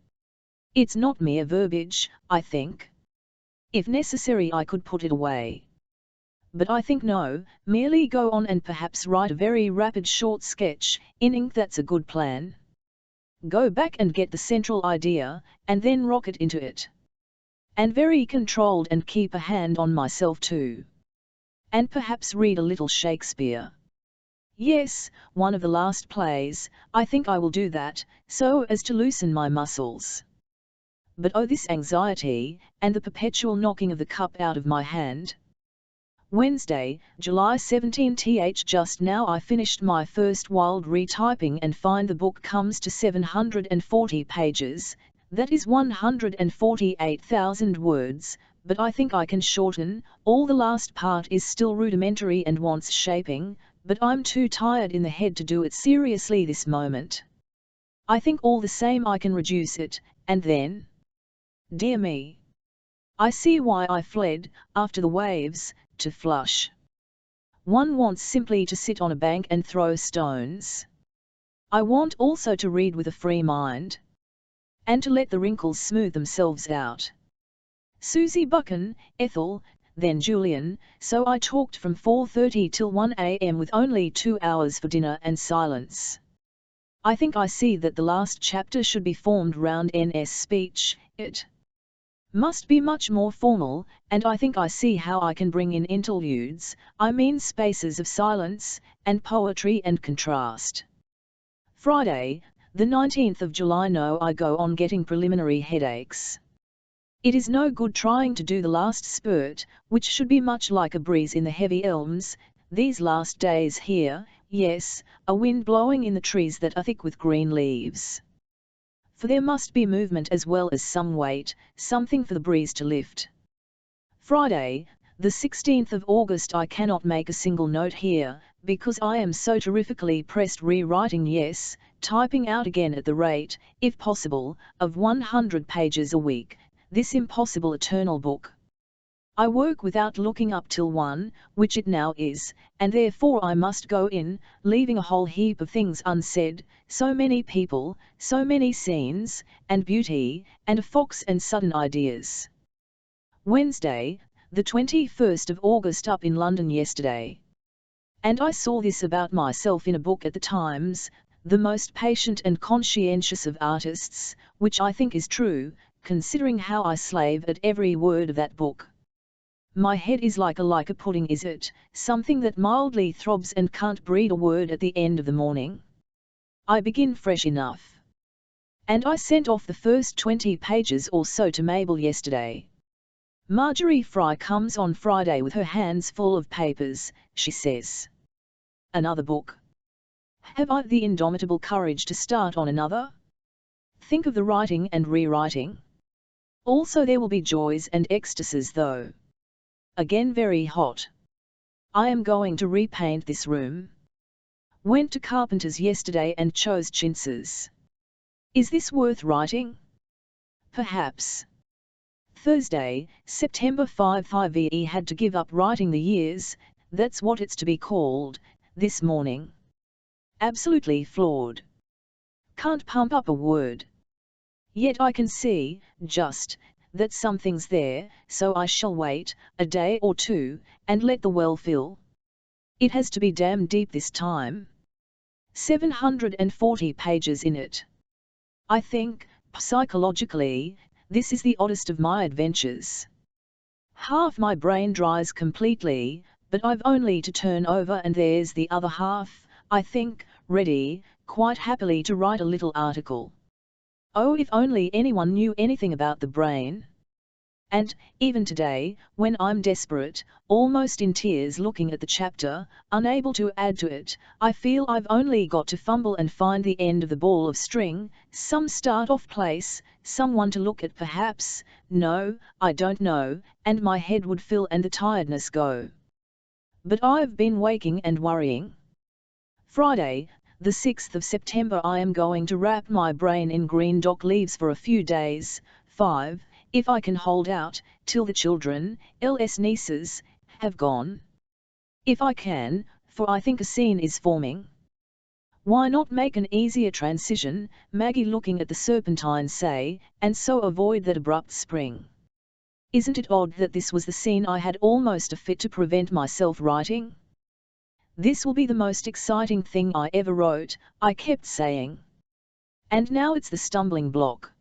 It's not mere verbiage, I think. If necessary I could put it away. But I think no, merely go on and perhaps write a very rapid short sketch, in ink. That's a good plan. Go back and get the central idea, and then rock it into it. And very controlled and keep a hand on myself too. And perhaps read a little Shakespeare. Yes, one of the last plays, I think I will do that, so as to loosen my muscles. But oh this anxiety, and the perpetual knocking of the cup out of my hand. Wednesday, July 17th. Just now I finished my first wild retyping and find the book comes to 740 pages, that is 148,000 words, but I think I can shorten. All the last part is still rudimentary and wants shaping, but I'm too tired in the head to do it seriously this moment. I think all the same I can reduce it, and then... Dear me! I see why I fled, after the waves, to Flush. One wants simply to sit on a bank and throw stones. I want also to read with a free mind. And to let the wrinkles smooth themselves out. Susie Buchan, Ethel, then Julian, so I talked from 4:30 till 1 a.m. with only 2 hours for dinner and silence. I think I see that the last chapter should be formed round N.S. speech, it must be much more formal, and I think I see how I can bring in interludes, I mean spaces of silence, and poetry and contrast. Friday, the 19th of July. No, I go on getting preliminary headaches. It is no good trying to do the last spurt, which should be much like a breeze in the heavy elms, these last days here, yes, a wind blowing in the trees that are thick with green leaves. For there must be movement as well as some weight, something for the breeze to lift. Friday, the 16th of August. I cannot make a single note here, because I am so terrifically pressed rewriting, yes, typing out again at the rate, if possible, of 100 pages a week, this impossible eternal book. I work without looking up till 1, which it now is, and therefore I must go in, leaving a whole heap of things unsaid, so many people, so many scenes, and beauty, and a fox and sudden ideas. Wednesday, the 21st of August. Up in London yesterday. And I saw this about myself in a book at the Times, the most patient and conscientious of artists, which I think is true, considering how I slave at every word of that book. My head is like a pudding, is it, something that mildly throbs and can't breathe a word at the end of the morning? I begin fresh enough. And I sent off the first 20 pages or so to Mabel yesterday. Marjorie Fry comes on Friday with her hands full of papers. She says, "Another book? Have I the indomitable courage to start on another? Think of the writing and rewriting. Also there will be joys and ecstasies though. Again very hot. I am going to repaint this room. Went to Carpenter's yesterday and chose chintzes. Is this worth writing? Perhaps." Thursday, September 5. He had to give up writing the years, that's what it's to be called, this morning. Absolutely floored. Can't pump up a word. Yet I can see, just, that something's there, so I shall wait a day or two, and let the well fill. It has to be damn deep this time. 740 pages in it. I think, psychologically, this is the oddest of my adventures. Half my brain dries completely, but I've only to turn over and there's the other half, I think, ready, quite happily to write a little article. Oh, if only anyone knew anything about the brain. And, even today, when I'm desperate, almost in tears looking at the chapter, unable to add to it, I feel I've only got to fumble and find the end of the ball of string, some start-off place, someone to look at perhaps, no, I don't know, and my head would fill and the tiredness go. But I've been waking and worrying. Friday, the 6th of September. I am going to wrap my brain in green dock leaves for a few days, 5, if I can hold out, till the children, ls nieces, have gone. If I can, for I think a scene is forming. Why not make an easier transition, Maggie looking at the Serpentine say, and so avoid that abrupt spring? Isn't it odd that this was the scene I had almost a fit to prevent myself writing? This will be the most exciting thing I ever wrote, I kept saying. And now it's the stumbling block.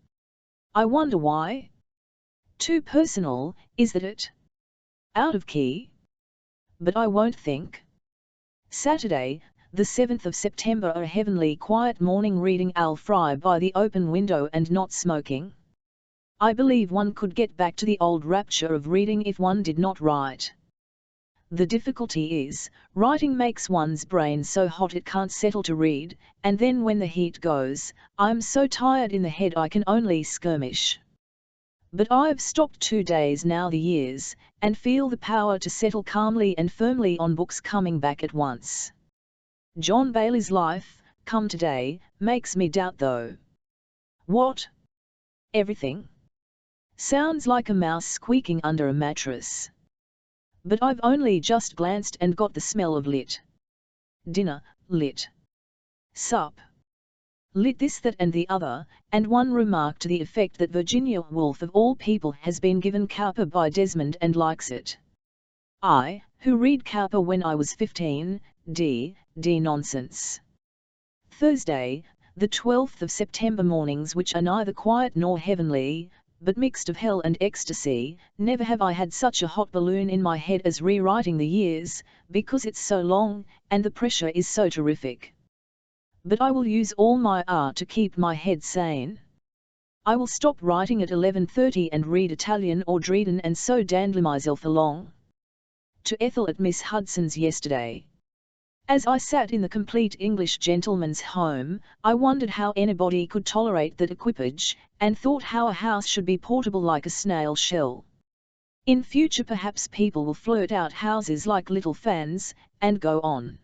I wonder why? Too personal, is that it? Out of key? But I won't think. Saturday, the 7th of September. A heavenly quiet morning reading Al Fry by the open window and not smoking. I believe one could get back to the old rapture of reading if one did not write. The difficulty is, writing makes one's brain so hot it can't settle to read, and then when the heat goes, I'm so tired in the head I can only skirmish. But I've stopped 2 days now the years, and feel the power to settle calmly and firmly on books coming back at once. John Bailey's Life, come today, makes me doubt though. What? Everything? Sounds like a mouse squeaking under a mattress. But I've only just glanced and got the smell of lit. Dinner, lit. Sup. Lit this, that and the other, and one remark to the effect that Virginia Woolf of all people has been given Cowper by Desmond and likes it. I, who read Cowper when I was 15, d nonsense. Thursday, the 12th of September. Mornings which are neither quiet nor heavenly, but mixed of hell and ecstasy. Never have I had such a hot balloon in my head as rewriting the years, because it's so long, and the pressure is so terrific. But I will use all my art to keep my head sane. I will stop writing at 11:30 and read Italian or Dryden and so dandle myself along. To Ethel at Miss Hudson's yesterday. As I sat in the complete English gentleman's home, I wondered how anybody could tolerate that equipage, and thought how a house should be portable like a snail shell. In future perhaps people will flirt out houses like little fans, and go on.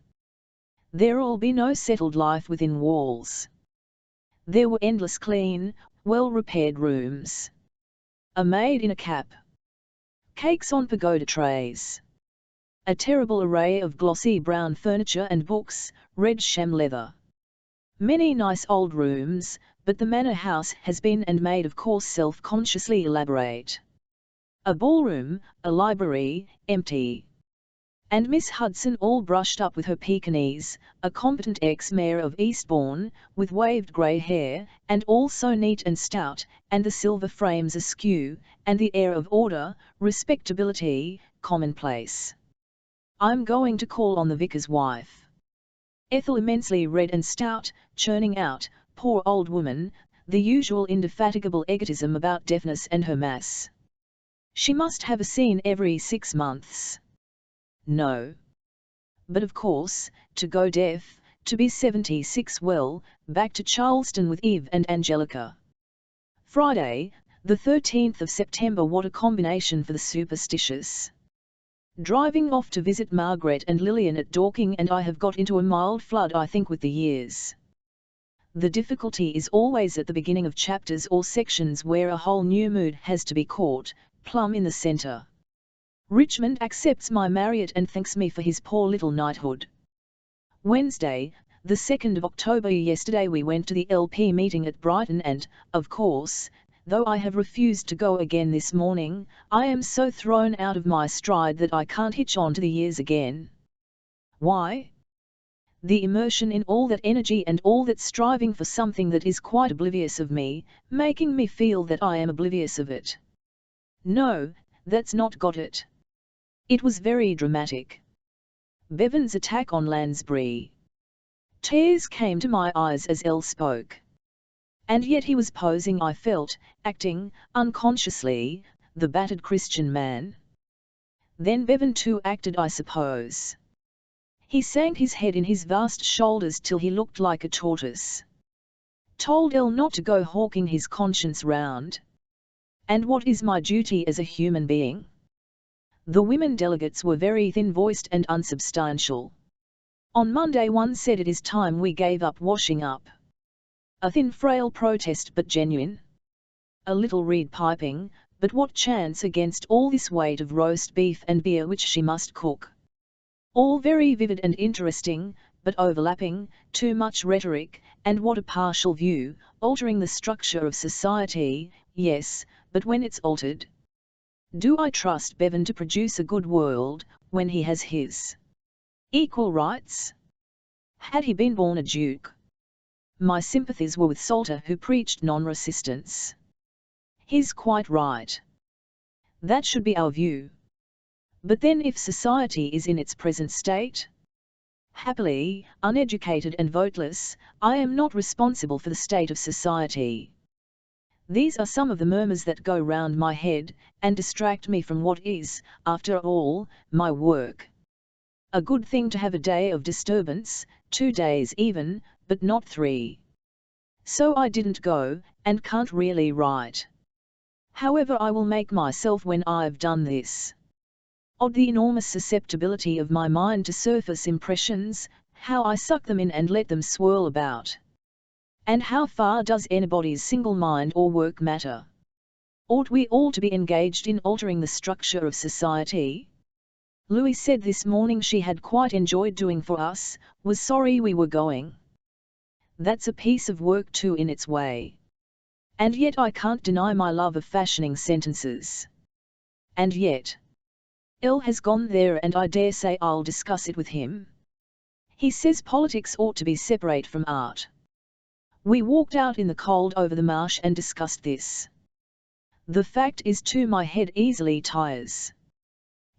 There'll be no settled life within walls. There were endless clean, well-repaired rooms. A maid in a cap. Cakes on pagoda trays. A terrible array of glossy brown furniture and books, red sham leather. Many nice old rooms, but the manor house has been and made of course self-consciously elaborate. A ballroom, a library, empty. And Miss Hudson all brushed up with her Pekingese, a competent ex-mayor of Eastbourne, with waved grey hair, and all so neat and stout, and the silver frames askew, and the air of order, respectability, commonplace. I'm going to call on the vicar's wife. Ethel immensely red and stout, churning out, poor old woman, the usual indefatigable egotism about deafness and her mass. She must have a scene every 6 months. No. But of course, to go deaf, to be 76 well, back to Charleston with Eve and Angelica. Friday, the 13th of September, what a combination for the superstitious. Driving off to visit Margaret and Lillian at Dorking, and I have got into a mild flood I think with the years. The difficulty is always at the beginning of chapters or sections where a whole new mood has to be caught, plumb in the centre. Richmond accepts my Marriott and thanks me for his poor little knighthood. Wednesday, the 2nd of October, yesterday we went to the LP meeting at Brighton and, of course, though I have refused to go again this morning, I am so thrown out of my stride that I can't hitch on to the years again. Why? The immersion in all that energy and all that striving for something that is quite oblivious of me, making me feel that I am oblivious of it. No, that's not got it. It was very dramatic. Bevan's attack on Lansbury. Tears came to my eyes as Elle spoke. And yet he was posing, I felt, acting, unconsciously, the battered Christian man. Then Bevan too acted, I suppose. He sank his head in his vast shoulders till he looked like a tortoise. Told Elle not to go hawking his conscience round. And what is my duty as a human being? The women delegates were very thin-voiced and unsubstantial. On Monday one said it is time we gave up washing up. A thin frail protest but genuine. A little reed piping, but what chance against all this weight of roast beef and beer which she must cook? All very vivid and interesting, but overlapping, too much rhetoric, and what a partial view, altering the structure of society, yes, but when it's altered. Do I trust Bevan to produce a good world, when he has his equal rights? Had he been born a duke? My sympathies were with Salter, who preached non-resistance. He's quite right. That should be our view. But then if society is in its present state? Happily, uneducated and voteless, I am not responsible for the state of society. These are some of the murmurs that go round my head, and distract me from what is, after all, my work. A good thing to have a day of disturbance, 2 days even, but not 3. So I didn't go, and can't really write. However, I will make myself when I've done this. Odd the enormous susceptibility of my mind to surface impressions, how I suck them in and let them swirl about. And how far does anybody's single mind or work matter? Ought we all to be engaged in altering the structure of society? Louis said this morning she had quite enjoyed doing for us, was sorry we were going. That's a piece of work too in its way. And yet I can't deny my love of fashioning sentences. And yet, Elle has gone there and I dare say I'll discuss it with him. He says politics ought to be separate from art. We walked out in the cold over the marsh and discussed this. The fact is too my head easily tires.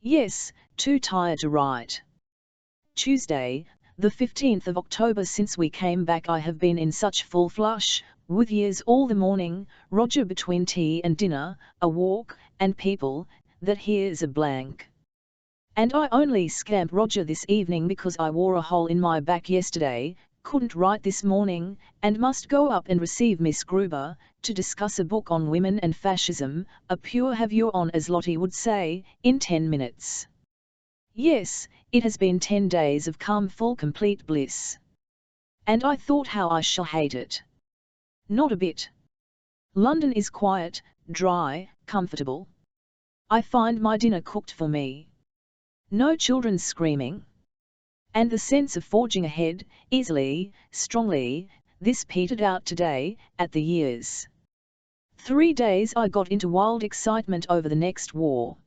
Yes, too tired to write. Tuesday, the 15th of October, since we came back I have been in such full flush, with years all the morning, Roger between tea and dinner, a walk, and people, that here's a blank. And I only scamp Roger this evening because I wore a hole in my back yesterday, couldn't write this morning, and must go up and receive Miss Gruber, to discuss a book on women and fascism, a pure have you on as Lottie would say, in 10 minutes. Yes, it has been 10 days of calm full complete bliss. And I thought how I shall hate it. Not a bit. London is quiet, dry, comfortable. I find my dinner cooked for me. No children screaming. And the sense of forging ahead, easily, strongly, this petered out today, at the years. 3 days I got into wild excitement over the next war.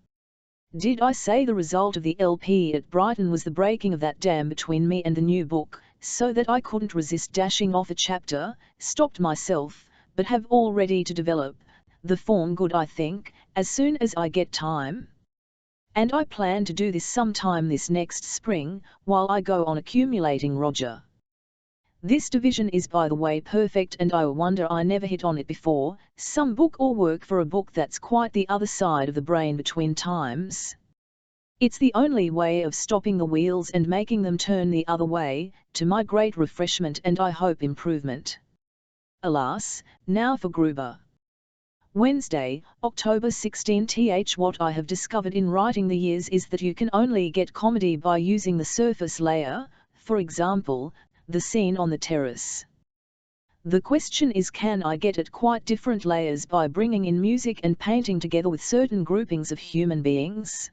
Did I say the result of the LP at Brighton was the breaking of that dam between me and the new book, so that I couldn't resist dashing off a chapter, stopped myself, but have all ready to develop, the form good I think, as soon as I get time? And I plan to do this sometime this next spring, while I go on accumulating Roger. This division is by the way perfect, and I wonder I never hit on it before, some book or work for a book that's quite the other side of the brain between times. It's the only way of stopping the wheels and making them turn the other way, to my great refreshment and I hope improvement. Alas, now for Gruber. Wednesday, October 16. What I have discovered in writing the years is that you can only get comedy by using the surface layer, for example, the scene on the terrace. The question is, can I get at quite different layers by bringing in music and painting together with certain groupings of human beings?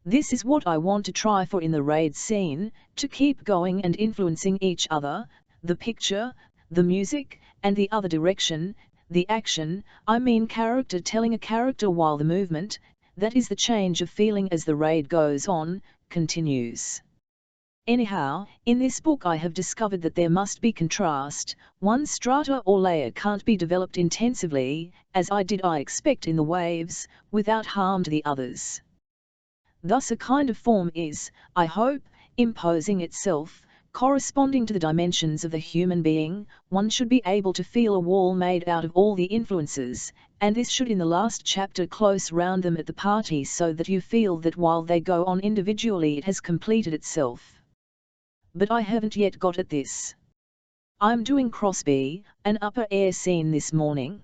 This is what I want to try for in the raid scene, to keep going and influencing each other, the picture, the music, and the other direction, the action, I mean character telling a character while the movement, that is the change of feeling as the raid goes on, continues. Anyhow, in this book I have discovered that there must be contrast, one strata or layer can't be developed intensively, as I expect in the waves, without harm to the others. Thus a kind of form is, I hope, imposing itself, corresponding to the dimensions of the human being. One should be able to feel a wall made out of all the influences, and this should in the last chapter close round them at the party so that you feel that while they go on individually it has completed itself. But I haven't yet got at this. I'm doing Crosby, an upper air scene this morning.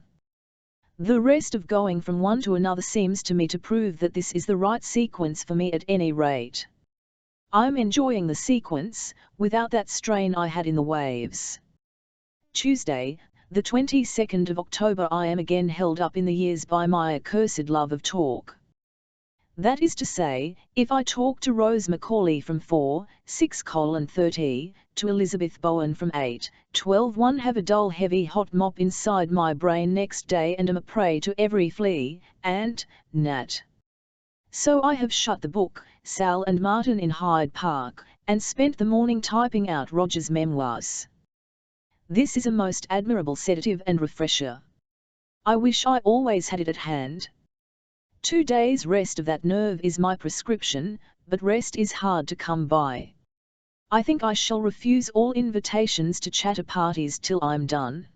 The rest of going from one to another seems to me to prove that this is the right sequence for me at any rate. I'm enjoying the sequence, without that strain I had in the waves. Tuesday, the 22nd of October. I am again held up in the years by my accursed love of talk. That is to say, if I talk to Rose Macaulay from 4:6:30, to Elizabeth Bowen from 8:12, have a dull heavy hot mop inside my brain next day and am a prey to every flea, ant, gnat. So I have shut the book, Sal and Martin in Hyde Park, and spent the morning typing out Roger's memoirs. This is a most admirable sedative and refresher. I wish I always had it at hand. 2 days rest of that nerve is my prescription, but rest is hard to come by. I think I shall refuse all invitations to chatter parties till I'm done.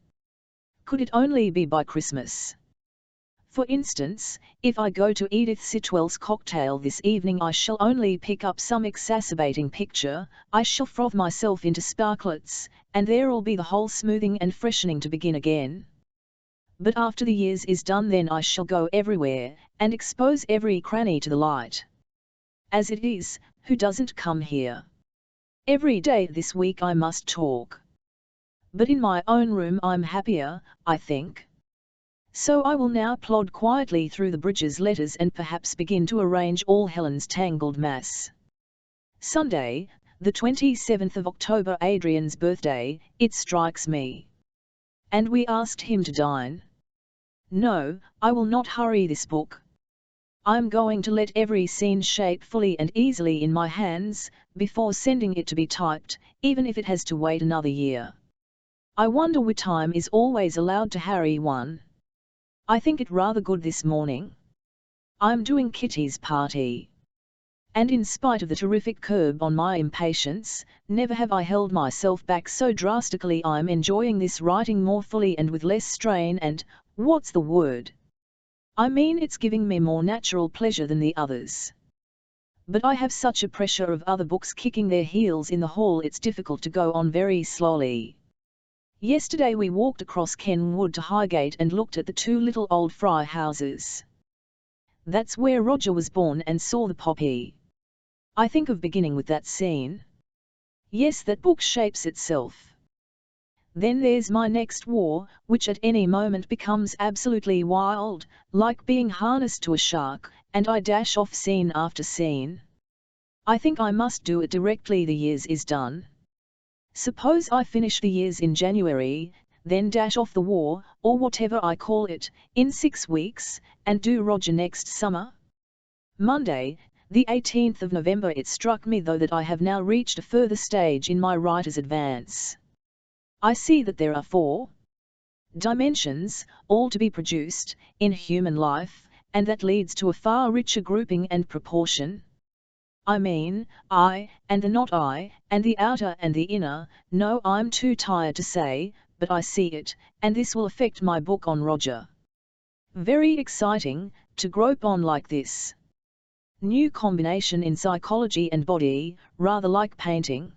Could it only be by Christmas? For instance, if I go to Edith Sitwell's cocktail this evening I shall only pick up some exacerbating picture, I shall froth myself into sparklets, and there'll be the whole smoothing and freshening to begin again. But after the years is done then I shall go everywhere, and expose every cranny to the light. As it is, who doesn't come here? Every day this week I must talk. But in my own room I'm happier, I think. So I will now plod quietly through the Bridges letters and perhaps begin to arrange all Helen's tangled mass. Sunday, the 27th of October, Adrian's birthday, it strikes me. And we asked him to dine. No, I will not hurry this book. I'm going to let every scene shape fully and easily in my hands, before sending it to be typed, even if it has to wait another year. I wonder what time is always allowed to harry one. I think it rather good this morning. I'm doing Kitty's party. And in spite of the terrific curb on my impatience, never have I held myself back so drastically. I'm enjoying this writing more fully and with less strain and, what's the word? I mean it's giving me more natural pleasure than the others. But I have such a pressure of other books kicking their heels in the hall, it's difficult to go on very slowly. Yesterday we walked across Ken Wood to Highgate and looked at the two little old fry houses. That's where Roger was born, and saw the poppy. I think of beginning with that scene. Yes, that book shapes itself. Then there's my next war, which at any moment becomes absolutely wild, like being harnessed to a shark, and I dash off scene after scene. I think I must do it directly the years is done. Suppose I finish the years in January, then dash off the war, or whatever I call it, in 6 weeks, and do Roger next summer? Monday, the 18th of November. It struck me though that I have now reached a further stage in my writer's advance. I see that there are 4 dimensions, all to be produced, in human life, and that leads to a far richer grouping and proportion. I mean, I, and the not I, and the outer and the inner. No, I'm too tired to say, but I see it, and this will affect my book on Roger. Very exciting, to grope on like this. New combination in psychology and body, rather like painting.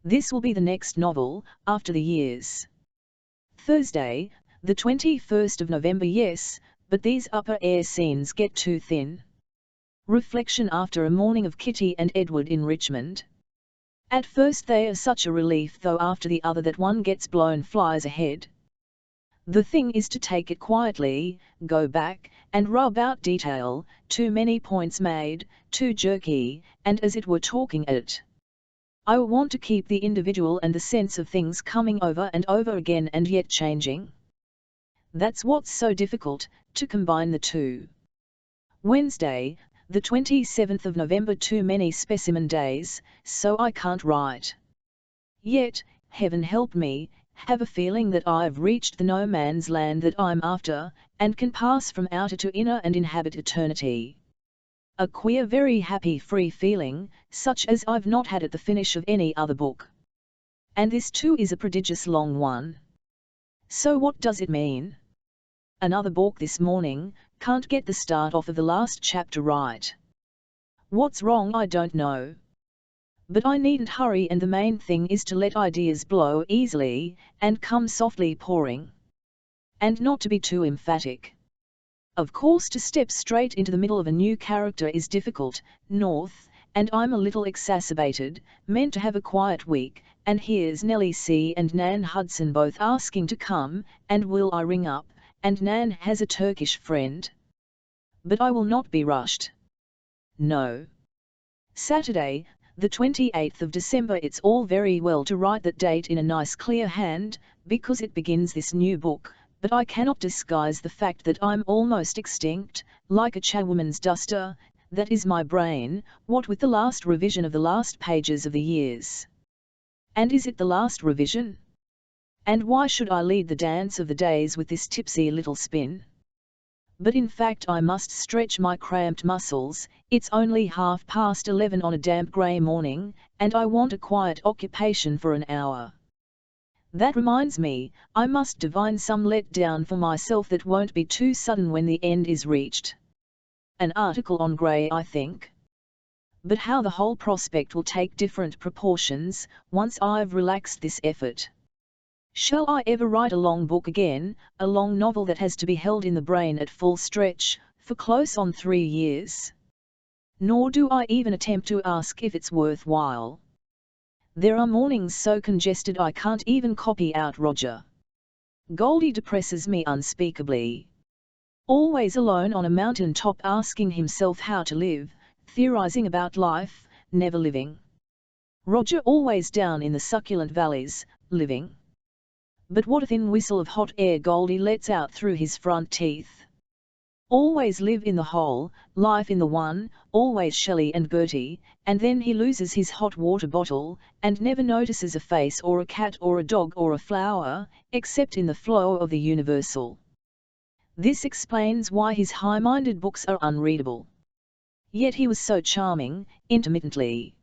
This will be the next novel, after the years. Thursday, the 21st of November. Yes, but these upper air scenes get too thin. Reflection after a morning of Kitty and Edward in Richmond. At first they are such a relief, though after the other that one gets blown flies ahead. The thing is to take it quietly, go back, and rub out detail, too many points made, too jerky, and as it were talking at. I want to keep the individual and the sense of things coming over and over again and yet changing. That's what's so difficult, to combine the two. Wednesday, the 27th of November. Too many specimen days, so I can't write. Yet, heaven help me, have a feeling that I've reached the no man's land that I'm after, and can pass from outer to inner and inhabit eternity. A queer, very happy, free feeling, such as I've not had at the finish of any other book. And this too is a prodigious long one. So what does it mean? Another book this morning, can't get the start off of the last chapter right. What's wrong I don't know. But I needn't hurry, and the main thing is to let ideas blow easily, and come softly pouring. And not to be too emphatic. Of course, to step straight into the middle of a new character is difficult, North, and I'm a little exacerbated, meant to have a quiet week, and here's Nellie C. and Nan Hudson both asking to come, and will I ring up, and Nan has a Turkish friend. But I will not be rushed. No. Saturday, the 28th of December. It's all very well to write that date in a nice clear hand, because it begins this new book, but I cannot disguise the fact that I'm almost extinct, like a chairwoman's duster, that is my brain, what with the last revision of the last pages of the years. And is it the last revision? And why should I lead the dance of the days with this tipsy little spin? But in fact I must stretch my cramped muscles. It's only 11:30 on a damp grey morning, and I want a quiet occupation for an hour. That reminds me, I must divine some let-down for myself that won't be too sudden when the end is reached. An article on Grey, I think. But how the whole prospect will take different proportions, once I've relaxed this effort. Shall I ever write a long book again, a long novel that has to be held in the brain at full stretch, for close on 3 years? Nor do I even attempt to ask if it's worthwhile. There are mornings so congested I can't even copy out Roger. Goldie depresses me unspeakably. Always alone on a mountain top asking himself how to live, theorizing about life, never living. Roger always down in the succulent valleys, living. But what a thin whistle of hot air Goldie lets out through his front teeth. Always live in the whole, life in the one, always Shelley and Gertie, and then he loses his hot water bottle, and never notices a face or a cat or a dog or a flower, except in the flow of the universal. This explains why his high-minded books are unreadable. Yet he was so charming, intermittently.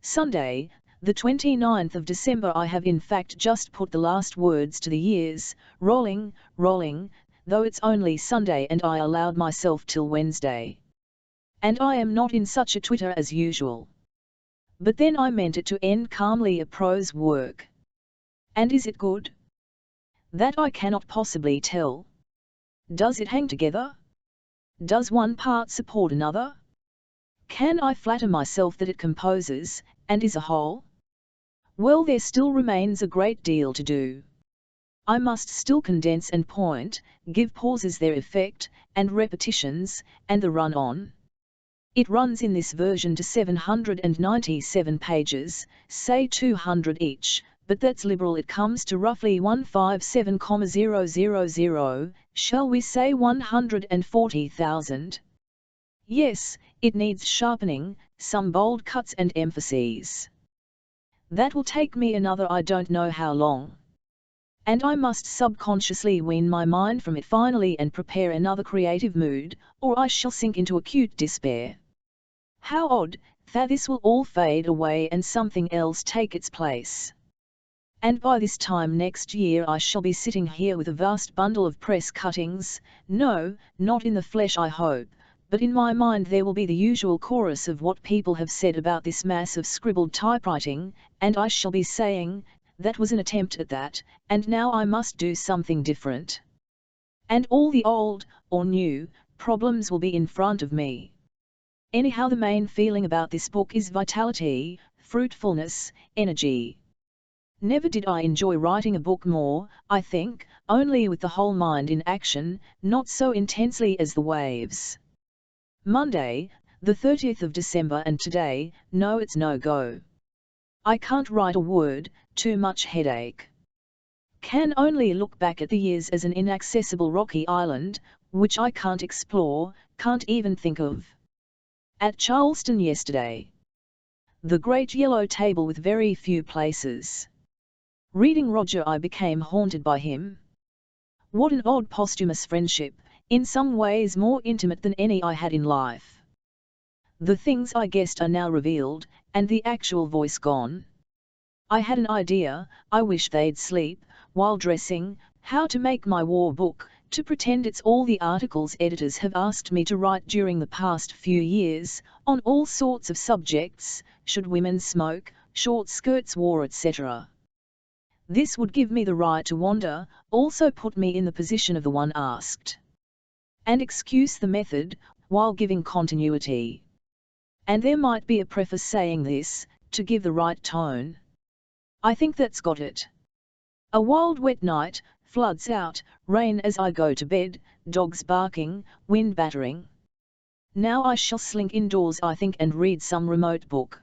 Sunday, the 29th of December. I have in fact just put the last words to the years, rolling, rolling, though it's only Sunday and I allowed myself till Wednesday. and I am not in such a twitter as usual. But then I meant it to end calmly, a prose work. And is it good? That I cannot possibly tell. Does it hang together? Does one part support another? Can I flatter myself that it composes, and is a whole? Well, there still remains a great deal to do. I must still condense and point, give pauses their effect, and repetitions, and the run-on. It runs in this version to 797 pages, say 200 each, but that's liberal. It comes to roughly 157,000, shall we say 140,000? Yes, it needs sharpening, some bold cuts and emphases. That will take me another I don't know how long. And I must subconsciously wean my mind from it finally and prepare another creative mood, or I shall sink into acute despair. How odd, that this will all fade away and something else take its place. And by this time next year I shall be sitting here with a vast bundle of press cuttings, no, not in the flesh I hope, but in my mind there will be the usual chorus of what people have said about this mass of scribbled typewriting, and I shall be saying, that was an attempt at that, and now I must do something different. And all the old, or new, problems will be in front of me. Anyhow, the main feeling about this book is vitality, fruitfulness, energy. Never did I enjoy writing a book more, I think, only with the whole mind in action, not so intensely as The Waves. Monday, the 30th of December, and today, no, it's no go. I can't write a word, too much headache. Can only look back at the years as an inaccessible rocky island, which I can't explore, can't even think of. At Charleston yesterday. The great yellow table with very few places. Reading Roger, I became haunted by him. What an odd posthumous friendship, in some ways more intimate than any I had in life. The things I guessed are now revealed, and the actual voice gone. I had an idea, I wish they'd sleep, while dressing, how to make my war book, to pretend it's all the articles editors have asked me to write during the past few years, on all sorts of subjects, should women smoke, short skirts, war, etc. This would give me the right to wander, also put me in the position of the one asked. And excuse the method, while giving continuity. And there might be a preface saying this, to give the right tone. I think that's got it. A wild wet night, floods out, rain as I go to bed, dogs barking, wind battering. Now I shall slink indoors, I think, and read some remote book.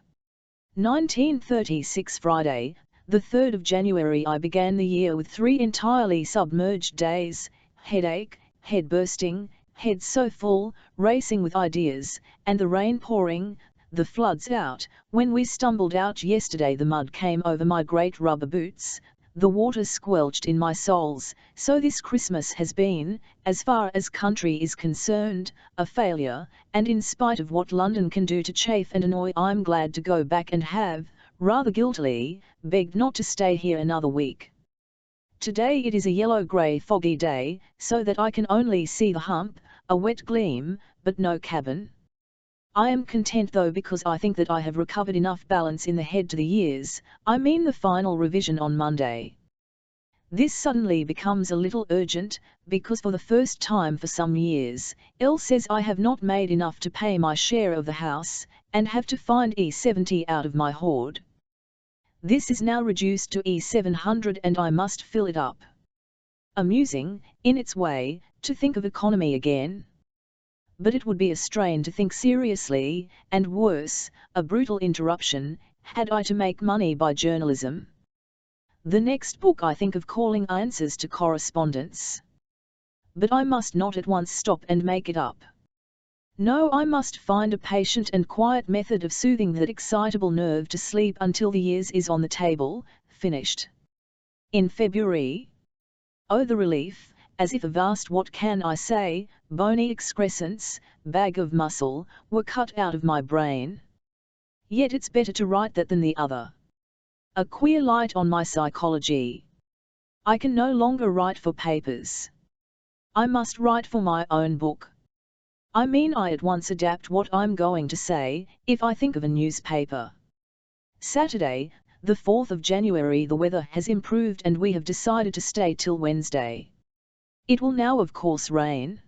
1936 Friday, the 3rd of January. I began the year with 3 entirely submerged days, headache, head bursting, head so full, racing with ideas, and the rain pouring, the floods out. When we stumbled out yesterday, the mud came over my great rubber boots, the water squelched in my soles, so this Christmas has been, as far as country is concerned, a failure, and in spite of what London can do to chafe and annoy, I'm glad to go back and have, rather guiltily, begged not to stay here another week. Today it is a yellow-grey foggy day, so that I can only see the hump, a wet gleam, but no cabin. I am content though, because I think that I have recovered enough balance in the head to the years, I mean the final revision on Monday. This suddenly becomes a little urgent, because for the first time for some years, Elle says I have not made enough to pay my share of the house, and have to find E70 out of my hoard. This is now reduced to E700 and I must fill it up. Amusing, in its way, to think of economy again. But it would be a strain to think seriously, and worse, a brutal interruption, had I to make money by journalism. The next book I think of calling Answers to Correspondence. But I must not at once stop and make it up. No, I must find a patient and quiet method of soothing that excitable nerve to sleep until the years is on the table, finished. In February. Oh, the relief, as if a vast, what can I say, bony excrescence, bag of muscle, were cut out of my brain. Yet it's better to write that than the other. A queer light on my psychology. I can no longer write for papers. I must write for my own book. I mean I at once adapt what I'm going to say, if I think of a newspaper. Saturday, the 4th of January. The weather has improved and we have decided to stay till Wednesday. It will now of course rain.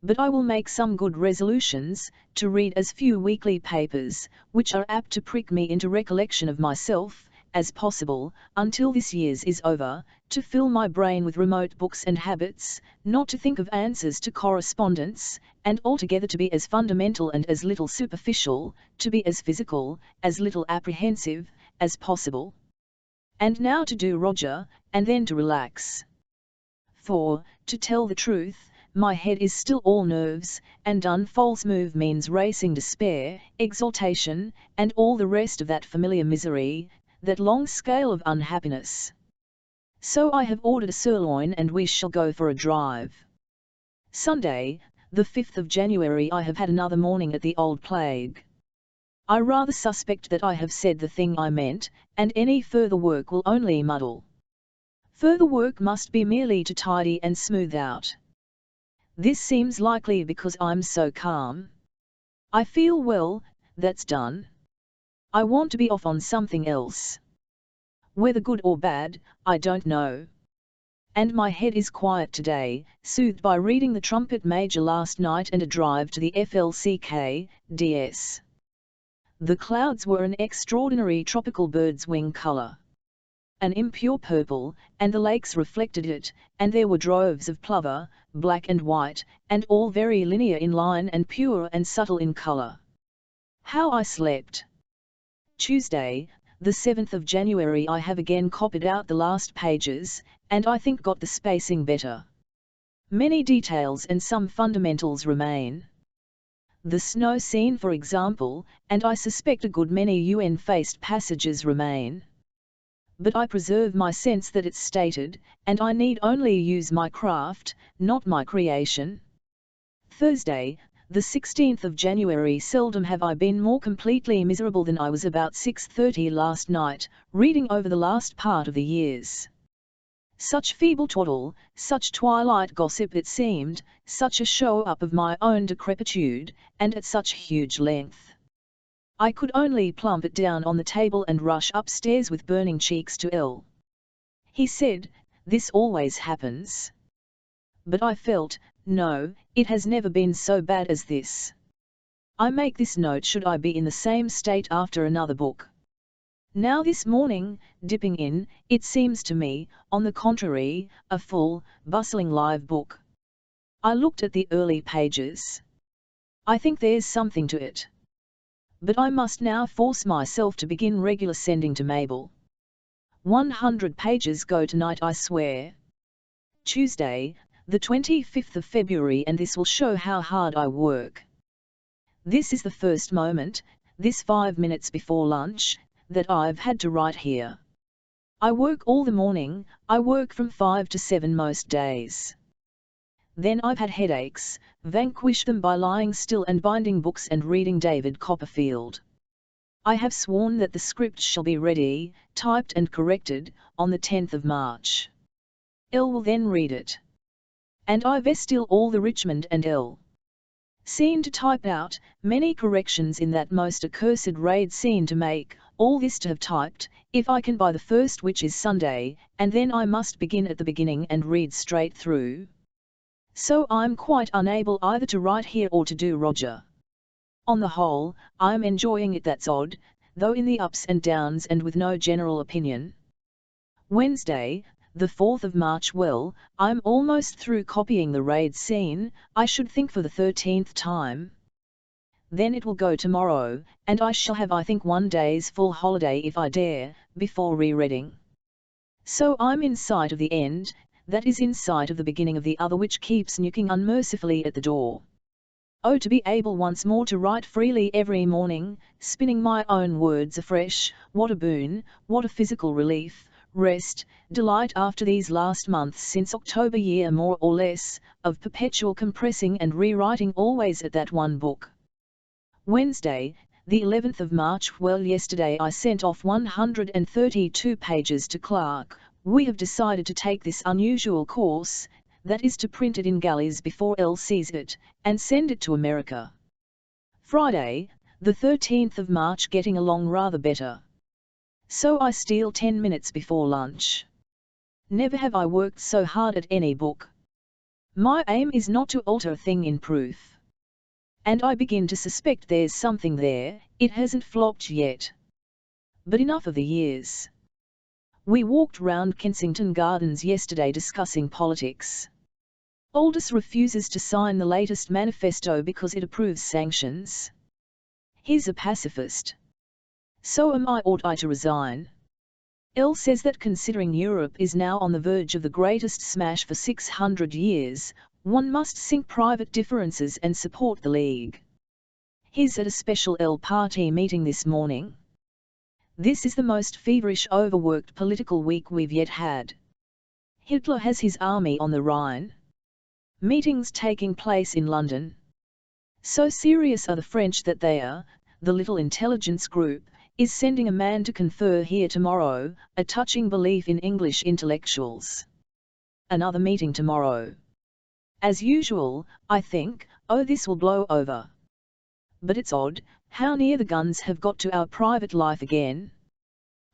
But I will make some good resolutions, to read as few weekly papers, which are apt to prick me into recollection of myself, as possible, until this year's is over, to fill my brain with remote books and habits, not to think of answers to correspondence, and altogether to be as fundamental and as little superficial, to be as physical, as little apprehensive, as possible. And now to do Roger, and then to relax. For, to tell the truth, my head is still all nerves, and done false move means racing despair, exaltation, and all the rest of that familiar misery, that long scale of unhappiness. So I have ordered a sirloin and we shall go for a drive. Sunday, the 5th of January. I have had another morning at the old plague. I rather suspect that I have said the thing I meant, and any further work will only muddle. Further work must be merely to tidy and smooth out. This seems likely because I'm so calm. I feel well, that's done. I want to be off on something else. Whether good or bad, I don't know. And my head is quiet today, soothed by reading the Trumpet Major last night and a drive to the FLCK.DS. The clouds were an extraordinary tropical bird's wing colour. An impure purple, and the lakes reflected it, and there were droves of plover, black and white, and all very linear in line and pure and subtle in colour. How I slept! Tuesday, the 7th of January. I have again copied out the last pages, and I think got the spacing better. Many details and some fundamentals remain. The snow scene, for example, and I suspect a good many UN-faced passages remain. But I preserve my sense that it's stated, and I need only use my craft, not my creation. Thursday, the 16th of January. Seldom have I been more completely miserable than I was about 6:30 last night, reading over the last part of the years. Such feeble twaddle, such twilight gossip it seemed, such a show-up of my own decrepitude, and at such huge length. I could only plump it down on the table and rush upstairs with burning cheeks to L. He said, "This always happens." But I felt, no, it has never been so bad as this. I make this note should I be in the same state after another book. Now this morning, dipping in, it seems to me, on the contrary, a full, bustling live book. I looked at the early pages. I think there's something to it. But I must now force myself to begin regular sending to Mabel. 100 pages go tonight, I swear. Tuesday, the 25th of February, and this will show how hard I work. This is the first moment, this 5 minutes before lunch, that I've had to write here. I work all the morning, I work from 5 to 7 most days. Then I've had headaches, vanquish them by lying still and binding books and reading David Copperfield. I have sworn that the script shall be ready, typed and corrected, on the 10th of March. L will then read it. And I've still all the Richmond and L. Scene to type out, many corrections in that most accursed raid scene to make, all this to have typed, if I can by the 1st, which is Sunday, and then I must begin at the beginning and read straight through. So I'm quite unable either to write here or to do Roger. On the whole, I'm enjoying it, that's odd, though in the ups and downs and with no general opinion. Wednesday, the 4th of March. Well, I'm almost through copying the raid scene, I should think for the 13th time. Then it will go tomorrow, and I shall have I think 1 day's full holiday if I dare, before rereading. So I'm in sight of the end, that is in sight of the beginning of the other which keeps knocking unmercifully at the door. Oh, to be able once more to write freely every morning, spinning my own words afresh, what a boon, what a physical relief, rest, delight after these last months since October, year more or less, of perpetual compressing and rewriting always at that one book. Wednesday, the 11th of March. Well, yesterday I sent off 132 pages to Clark. We have decided to take this unusual course, that is to print it in galleys before L sees it, and send it to America. Friday, the 13th of March, getting along rather better. So I steal 10 minutes before lunch. Never have I worked so hard at any book. My aim is not to alter a thing in proof. And I begin to suspect there's something there, it hasn't flopped yet. But enough of the years. We walked round Kensington Gardens yesterday discussing politics. Aldous refuses to sign the latest manifesto because it approves sanctions. He's a pacifist. So am I. Ought I to resign? L says that considering Europe is now on the verge of the greatest smash for 600 years, one must sink private differences and support the League. He's at a special L party meeting this morning. This is the most feverish, overworked political week we've yet had. Hitler has his army on the Rhine. Meetings taking place in London. So serious are the French that the little intelligence group, is sending a man to confer here tomorrow, a touching belief in English intellectuals. Another meeting tomorrow. As usual, I think, oh, this will blow over. But it's odd, how near the guns have got to our private life again.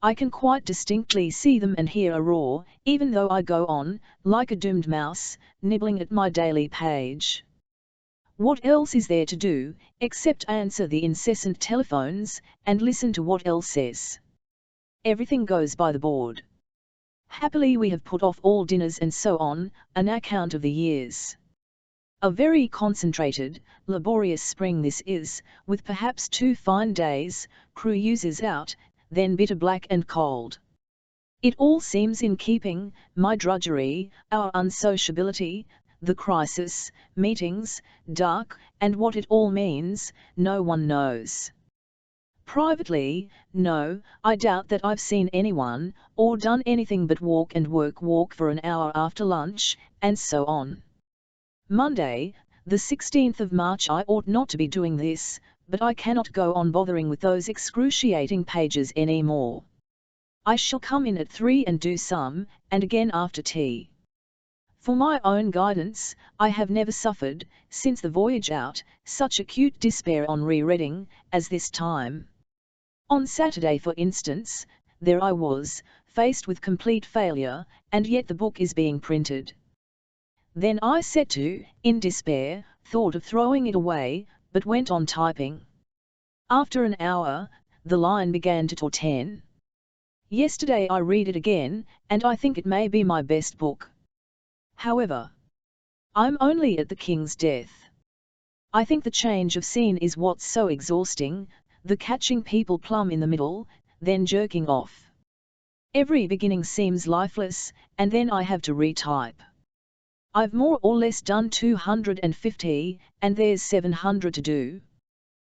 I can quite distinctly see them and hear a roar, even though I go on, like a doomed mouse, nibbling at my daily page. What else is there to do, except answer the incessant telephones, and listen to what L says? Everything goes by the board. Happily we have put off all dinners and so on account of the years. A very concentrated, laborious spring this is, with perhaps 2 fine days, crew uses out, then bitter black and cold. It all seems in keeping, my drudgery, our unsociability, the crisis, meetings, dark, and what it all means, no one knows. Privately, no, I doubt that I've seen anyone, or done anything but walk and walk for an hour after lunch, and so on. Monday, the 16th of March. I ought not to be doing this, but I cannot go on bothering with those excruciating pages any more. I shall come in at 3 and do some, and again after tea. For my own guidance, I have never suffered, since the voyage out, such acute despair on rereading, as this time. On Saturday, for instance, there I was, faced with complete failure, and yet the book is being printed. Then I set to, in despair, thought of throwing it away, but went on typing. After an hour, the line began to tauten. Yesterday I read it again, and I think it may be my best book. However, I'm only at the King's death. I think the change of scene is what's so exhausting, the catching people plumb in the middle, then jerking off. Every beginning seems lifeless, and then I have to retype. I've more or less done 250, and there's 700 to do.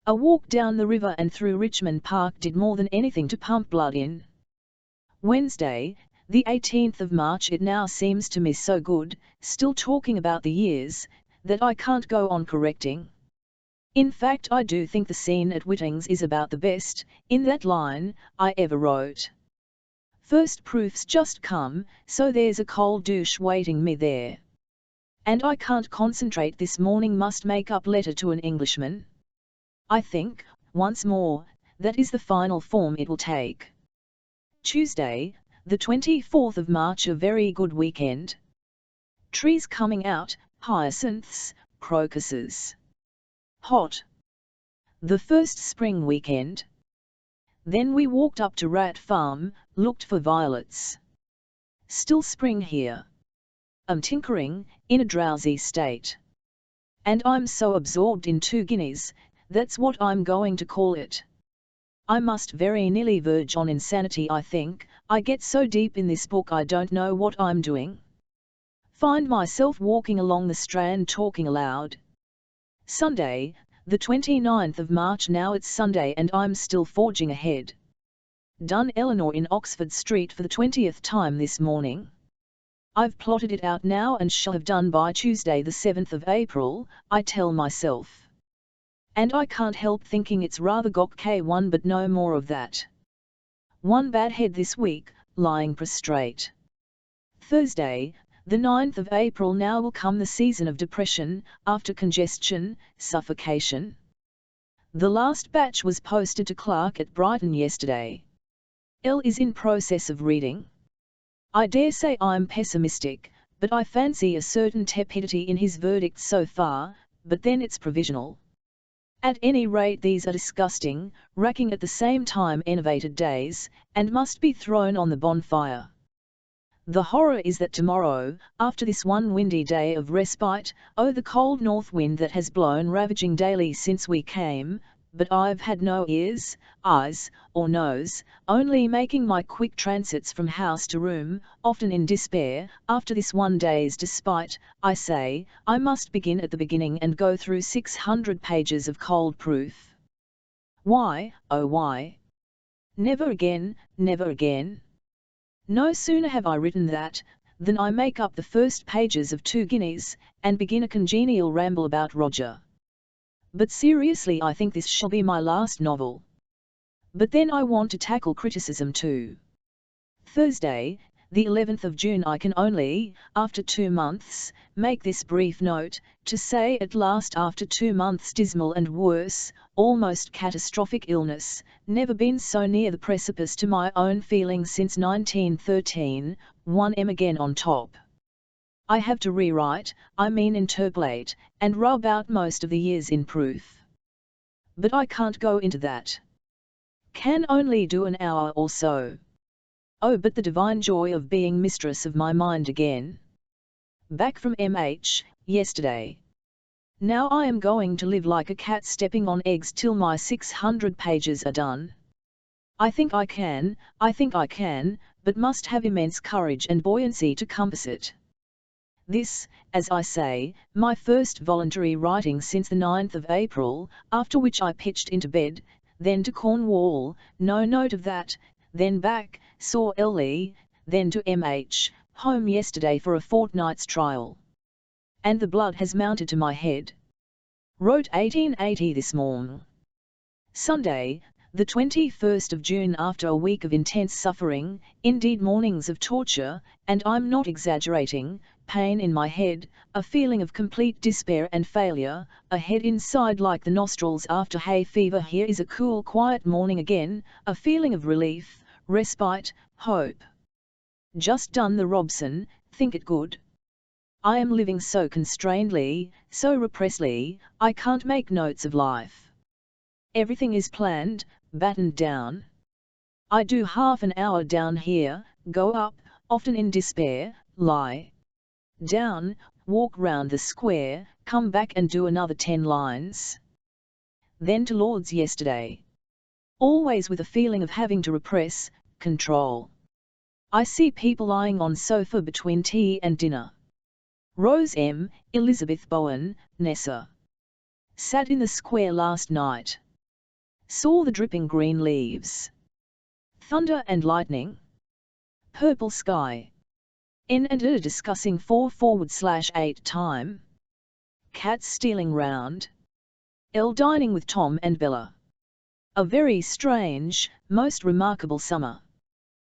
A walk down the river and through Richmond Park did more than anything to pump blood in. Wednesday, the 18th of March. It now seems to me so good, still talking about the years, that I can't go on correcting. In fact, I do think the scene at Whitting's is about the best, in that line, I ever wrote. First proof's just come, so there's a cold douche waiting me there. And I can't concentrate this morning, must make up letter to an Englishman. I think, once more, that is the final form it will take. Tuesday, the 24th of March. A very good weekend. Trees coming out, hyacinths, crocuses. Hot. The first spring weekend. Then we walked up to Rat Farm, looked for violets. Still spring here. Tinkering, in a drowsy state. And I'm so absorbed in 2 guineas, that's what I'm going to call it. I must very nearly verge on insanity, I think. I get so deep in this book I don't know what I'm doing. Find myself walking along the Strand talking aloud. Sunday, the 29th of March. Now it's Sunday and I'm still forging ahead. Done Eleanor in Oxford Street for the 20th time this morning. I've plotted it out now and shall have done by Tuesday the 7th of April, I tell myself. And I can't help thinking it's rather gok K1, but no more of that. One bad head this week, lying prostrate. Thursday, The 9th of April now will come the season of depression, after congestion, suffocation. The last batch was posted to Clark at Brighton yesterday. L is in process of reading. I dare say I'm pessimistic, but I fancy a certain tepidity in his verdict so far, but then it's provisional. At any rate, these are disgusting, racking at the same time enervated days, and must be thrown on the bonfire. The horror is that tomorrow, after this one windy day of respite, oh, the cold north wind that has blown ravaging daily since we came, but I've had no ears, eyes, or nose, only making my quick transits from house to room, often in despair. After this one day's despite, I say, I must begin at the beginning and go through 600 pages of cold proof. Why, oh why? Never again, never again. No sooner have I written that, than I make up the first pages of 2 Guineas, and begin a congenial ramble about Roger. But seriously, I think this shall be my last novel. But then I want to tackle criticism too. Thursday, the 11th of June. I can only, after 2 months, make this brief note, to say at last, after 2 months' dismal and worse, almost catastrophic illness, never been so near the precipice to my own feelings since 1913, 1M again on top. I have to rewrite, I mean interpolate, and rub out most of the years in proof. But I can't go into that. Can only do an hour or so. Oh, but the divine joy of being mistress of my mind again. Back from MH, yesterday. Now I am going to live like a cat stepping on eggs till my 600 pages are done. I think I can, but must have immense courage and buoyancy to compass it. This, as I say, my first voluntary writing since the 9th of April, after which I pitched into bed, then to Cornwall, no note of that, then back, saw Ellie, then to MH, home yesterday for a fortnight's trial. And the blood has mounted to my head. Wrote 1880 this morn. Sunday, the 21st of June. After a week of intense suffering, indeed mornings of torture, and I'm not exaggerating, pain in my head, a feeling of complete despair and failure, a head inside like the nostrils after hay fever. Here is a cool, quiet morning again, a feeling of relief, respite, hope. Just done the Robson, think it good. I am living so constrainedly, so repressedly, I can't make notes of life. Everything is planned, battened down. I do half an hour down here, go up, often in despair, lie down, walk round the square, come back and do another 10 lines. Then to Lord's yesterday. Always with a feeling of having to repress, control. I see people lying on sofa between tea and dinner. Rose M., Elizabeth Bowen, Nessa. Sat in the square last night. Saw the dripping green leaves. Thunder and lightning. Purple sky. N and R discussing 4/8 time. Cats stealing round. L dining with Tom and Bella. A very strange, most remarkable summer.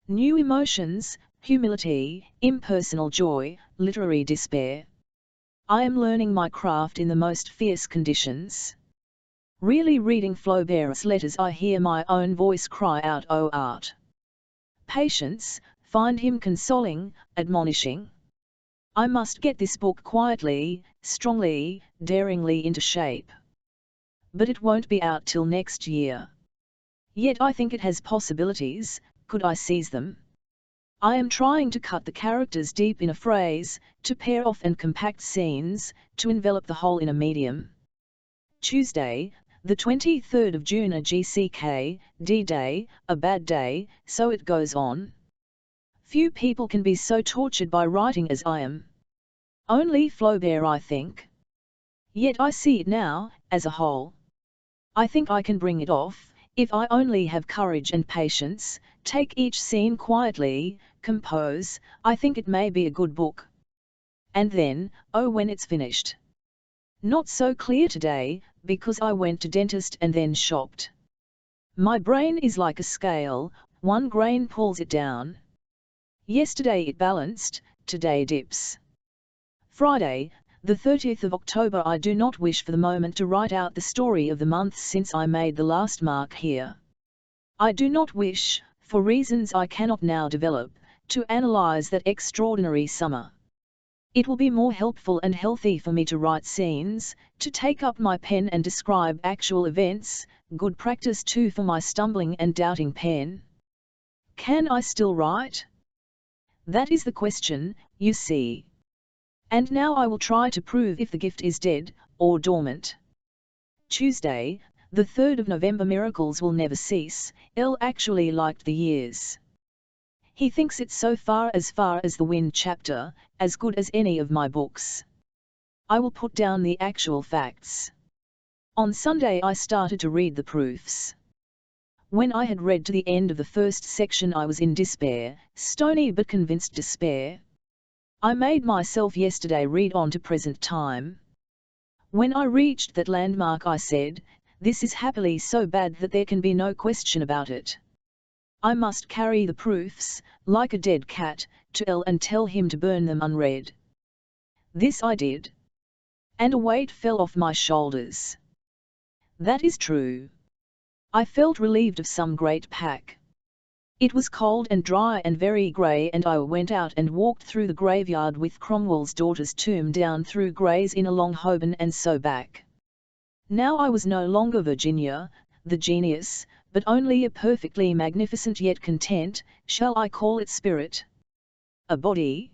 New emotions, humility, impersonal joy, literary despair. I am learning my craft in the most fierce conditions. Really reading Flaubert's letters, I hear my own voice cry out, "Oh art! Patience," find him consoling, admonishing. I must get this book quietly, strongly, daringly into shape. But it won't be out till next year. Yet I think it has possibilities, could I seize them. I am trying to cut the characters deep in a phrase, to pair off and compact scenes, to envelop the whole in a medium. Tuesday, the 23rd of June. A GCK, D-Day, a bad day, so it goes on. Few people can be so tortured by writing as I am. Only Flaubert, I think. Yet I see it now, as a whole. I think I can bring it off, if I only have courage and patience, take each scene quietly, compose. I think it may be a good book. And then, oh, when it's finished. Not so clear today, because I went to dentist and then shopped. My brain is like a scale, one grain pulls it down. Yesterday it balanced, today dips. Friday, the 30th of October. I do not wish for the moment to write out the story of the months since I made the last mark here. I do not wish, for reasons I cannot now develop, to analyze that extraordinary summer. It will be more helpful and healthy for me to write scenes, to take up my pen and describe actual events, good practice too for my stumbling and doubting pen. Can I still write? That is the question, you see. And now I will try to prove if the gift is dead, or dormant. Tuesday, the 3rd of November. Miracles will never cease. L actually liked the years. He thinks it so far as the wind chapter, as good as any of my books. I will put down the actual facts. On Sunday I started to read the proofs. When I had read to the end of the first section I was in despair, stony but convinced despair. I made myself yesterday read on to present time. When I reached that landmark I said, this is happily so bad that there can be no question about it. I must carry the proofs, like a dead cat, to L and tell him to burn them unread. This I did. And a weight fell off my shoulders. That is true. I felt relieved of some great pack. It was cold and dry and very grey, and I went out and walked through the graveyard with Cromwell's daughter's tomb down through Gray's Inn along Holborn and so back. Now I was no longer Virginia, the genius, but only a perfectly magnificent yet content, shall I call it spirit? A body?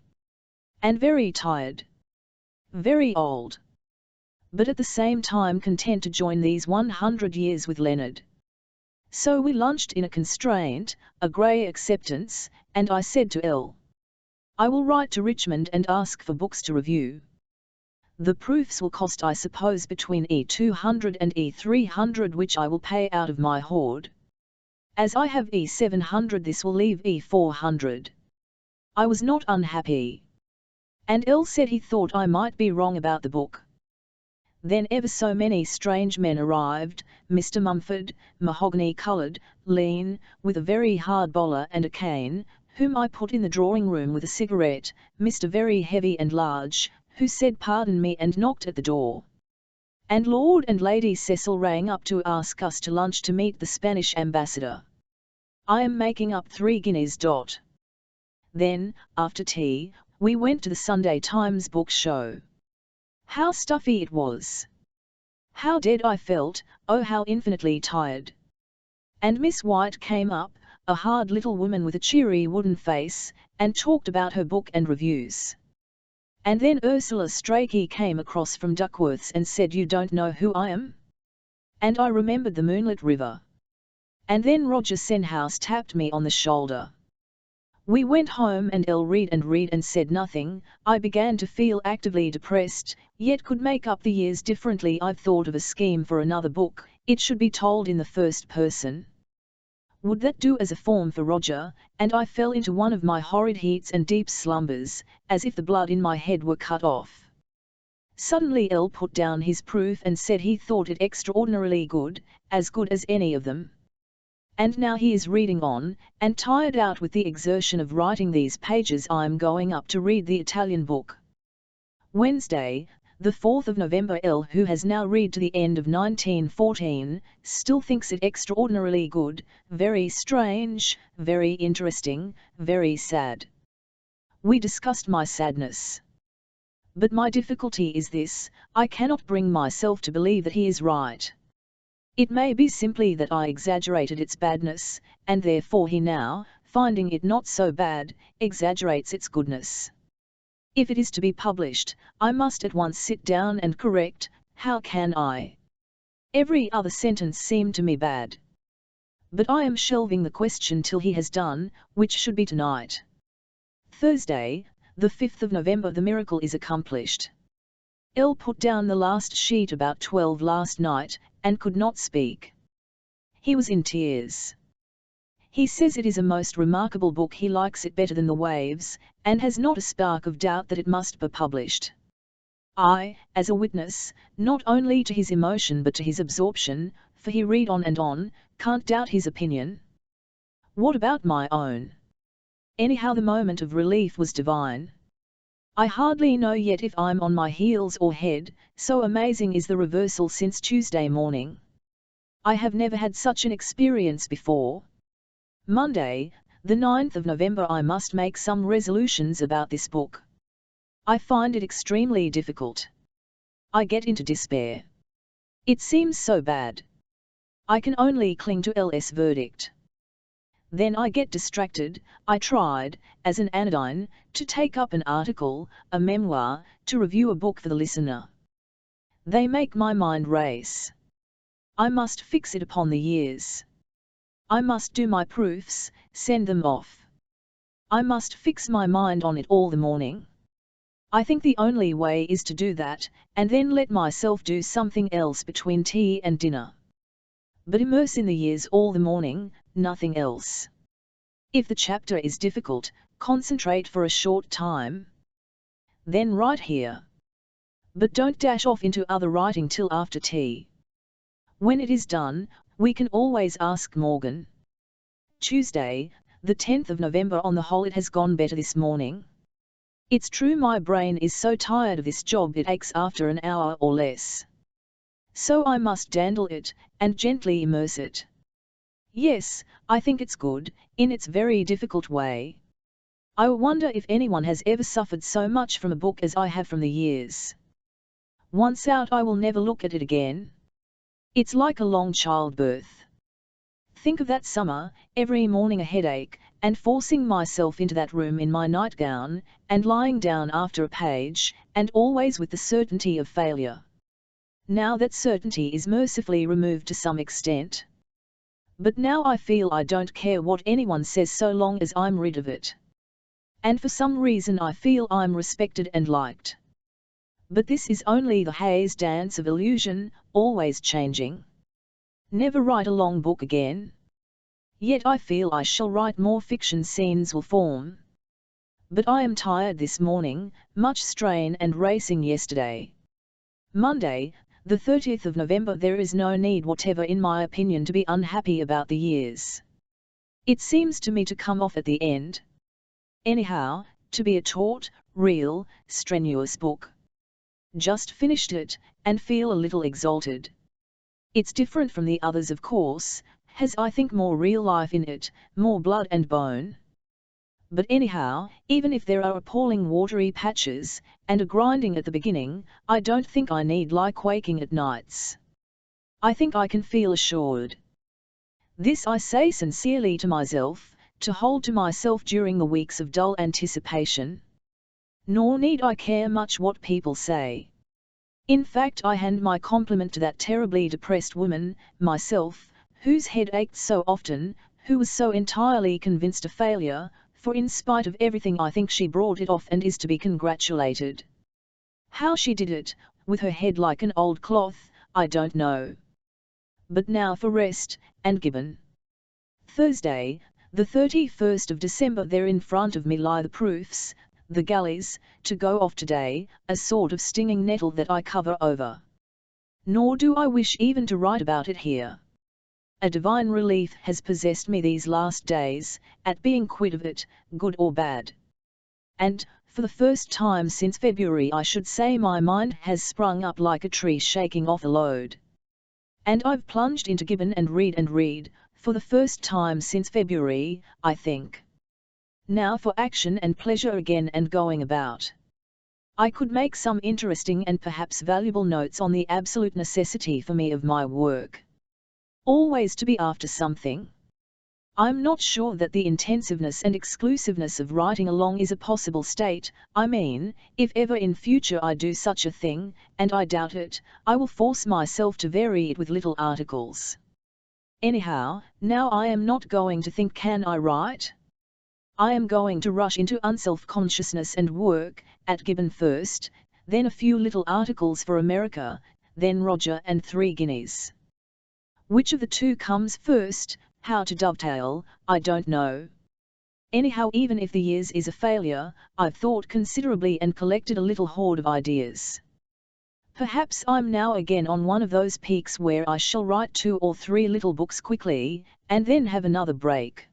And very tired. Very old. But at the same time content to join these 100 years with Leonard. So we lunched in a constraint, a grey acceptance, and I said to L. I will write to Richmond and ask for books to review. The proofs will cost I suppose between E200 and E300, which I will pay out of my hoard. As I have E700 this will leave E400. I was not unhappy. And L said he thought I might be wrong about the book. Then ever so many strange men arrived, Mr. Mumford, mahogany-coloured, lean, with a very hard bowler and a cane, whom I put in the drawing-room with a cigarette, Mr. very heavy and large, who said pardon me and knocked at the door. And Lord and Lady Cecil rang up to ask us to lunch to meet the Spanish ambassador. I am making up 3 guineas. Then, after tea, we went to the Sunday Times book show. How stuffy it was! How dead I felt, oh how infinitely tired! And Miss White came up, a hard little woman with a cheery wooden face, and talked about her book and reviews. And then Ursula Strachey came across from Duckworth's and said, you don't know who I am? And I remembered the moonlit river. And then Roger Senhouse tapped me on the shoulder. We went home and L read and said nothing. I began to feel actively depressed, yet could make up the years differently. I've thought of a scheme for another book. It should be told in the first person. Would that do as a form for Roger? And I fell into one of my horrid heats and deep slumbers, as if the blood in my head were cut off. Suddenly L put down his proof and said he thought it extraordinarily good, as good as any of them. And now he is reading on, and tired out with the exertion of writing these pages I'm going up to read the Italian book. Wednesday, the 4th of November. L, who has now read to the end of 1914, still thinks it extraordinarily good, very strange, very interesting, very sad. We discussed my sadness. But my difficulty is this, I cannot bring myself to believe that he is right. It may be simply that I exaggerated its badness, and therefore he now, finding it not so bad, exaggerates its goodness. If it is to be published, I must at once sit down and correct. How can I? Every other sentence seemed to me bad. But I am shelving the question till he has done, which should be tonight. Thursday, the 5th of November. The miracle is accomplished. L put down the last sheet about 12 last night, and could not speak. He was in tears. He says it is a most remarkable book. He likes it better than The Waves, and has not a spark of doubt that it must be published. I, as a witness, not only to his emotion but to his absorption, for he read on and on, can't doubt his opinion. What about my own? Anyhow the moment of relief was divine. I hardly know yet if I'm on my heels or head, so amazing is the reversal since Tuesday morning. I have never had such an experience before. Monday, the 9th of November. I must make some resolutions about this book. I find it extremely difficult. I get into despair. It seems so bad. I can only cling to LS verdict. Then I get distracted. I tried, as an anodyne, to take up an article, a memoir, to review a book for the listener. They make my mind race. I must fix it upon the years. I must do my proofs, send them off. I must fix my mind on it all the morning. I think the only way is to do that, and then let myself do something else between tea and dinner. But immerse in the years all the morning, nothing else. If the chapter is difficult, concentrate for a short time. Then write here. But don't dash off into other writing till after tea. When it is done, we can always ask Morgan. Tuesday, the 10th of November. On the whole, it has gone better this morning. It's true my brain is so tired of this job it aches after an hour or less. So I must dandle it, and gently immerse it. Yes, I think it's good, in its very difficult way. I wonder if anyone has ever suffered so much from a book as I have from the years. Once out, I will never look at it again. It's like a long childbirth. Think of that summer, every morning a headache, and forcing myself into that room in my nightgown, and lying down after a page, and always with the certainty of failure. Now that certainty is mercifully removed to some extent. But now I feel I don't care what anyone says so long as I'm rid of it. And for some reason I feel I'm respected and liked. But this is only the haze dance of illusion, always changing. Never write a long book again. Yet I feel I shall write more fiction. Scenes will form. But I am tired this morning, much strain and racing yesterday. Monday, the 30th of November. There is no need whatever in my opinion to be unhappy about the years. It seems to me to come off at the end. Anyhow, to be a taut, real, strenuous book. Just finished it, and feel a little exalted. It's different from the others, of course, has I think more real life in it, more blood and bone. But anyhow, even if there are appalling watery patches, and a grinding at the beginning, I don't think I need lie quaking at nights. I think I can feel assured. This I say sincerely to myself, to hold to myself during the weeks of dull anticipation. Nor need I care much what people say. In fact, I hand my compliment to that terribly depressed woman, myself, whose head ached so often, who was so entirely convinced of failure, for in spite of everything I think she brought it off and is to be congratulated. How she did it, with her head like an old cloth, I don't know. But now for rest, and Gibbon. Thursday, the 31st of December. There in front of me lie the proofs, the galleys, to go off today, a sort of stinging nettle that I cover over. Nor do I wish even to write about it here. A divine relief has possessed me these last days, at being quit of it, good or bad. And, for the first time since February, I should say, my mind has sprung up like a tree shaking off a load. And I've plunged into Gibbon and read, for the first time since February, I think. Now for action and pleasure again and going about. I could make some interesting and perhaps valuable notes on the absolute necessity for me of my work. Always to be after something. I'm not sure that the intensiveness and exclusiveness of writing along is a possible state. I mean, if ever in future I do such a thing, and I doubt it, I will force myself to vary it with little articles. Anyhow, now I am not going to think, can I write? I am going to rush into unself-consciousness and work, at Gibbon first, then a few little articles for America, then Roger and 3 guineas. Which of the two comes first, how to dovetail, I don't know. Anyhow, even if the years is a failure, I've thought considerably and collected a little hoard of ideas. Perhaps I'm now again on one of those peaks where I shall write 2 or 3 little books quickly, and then have another break.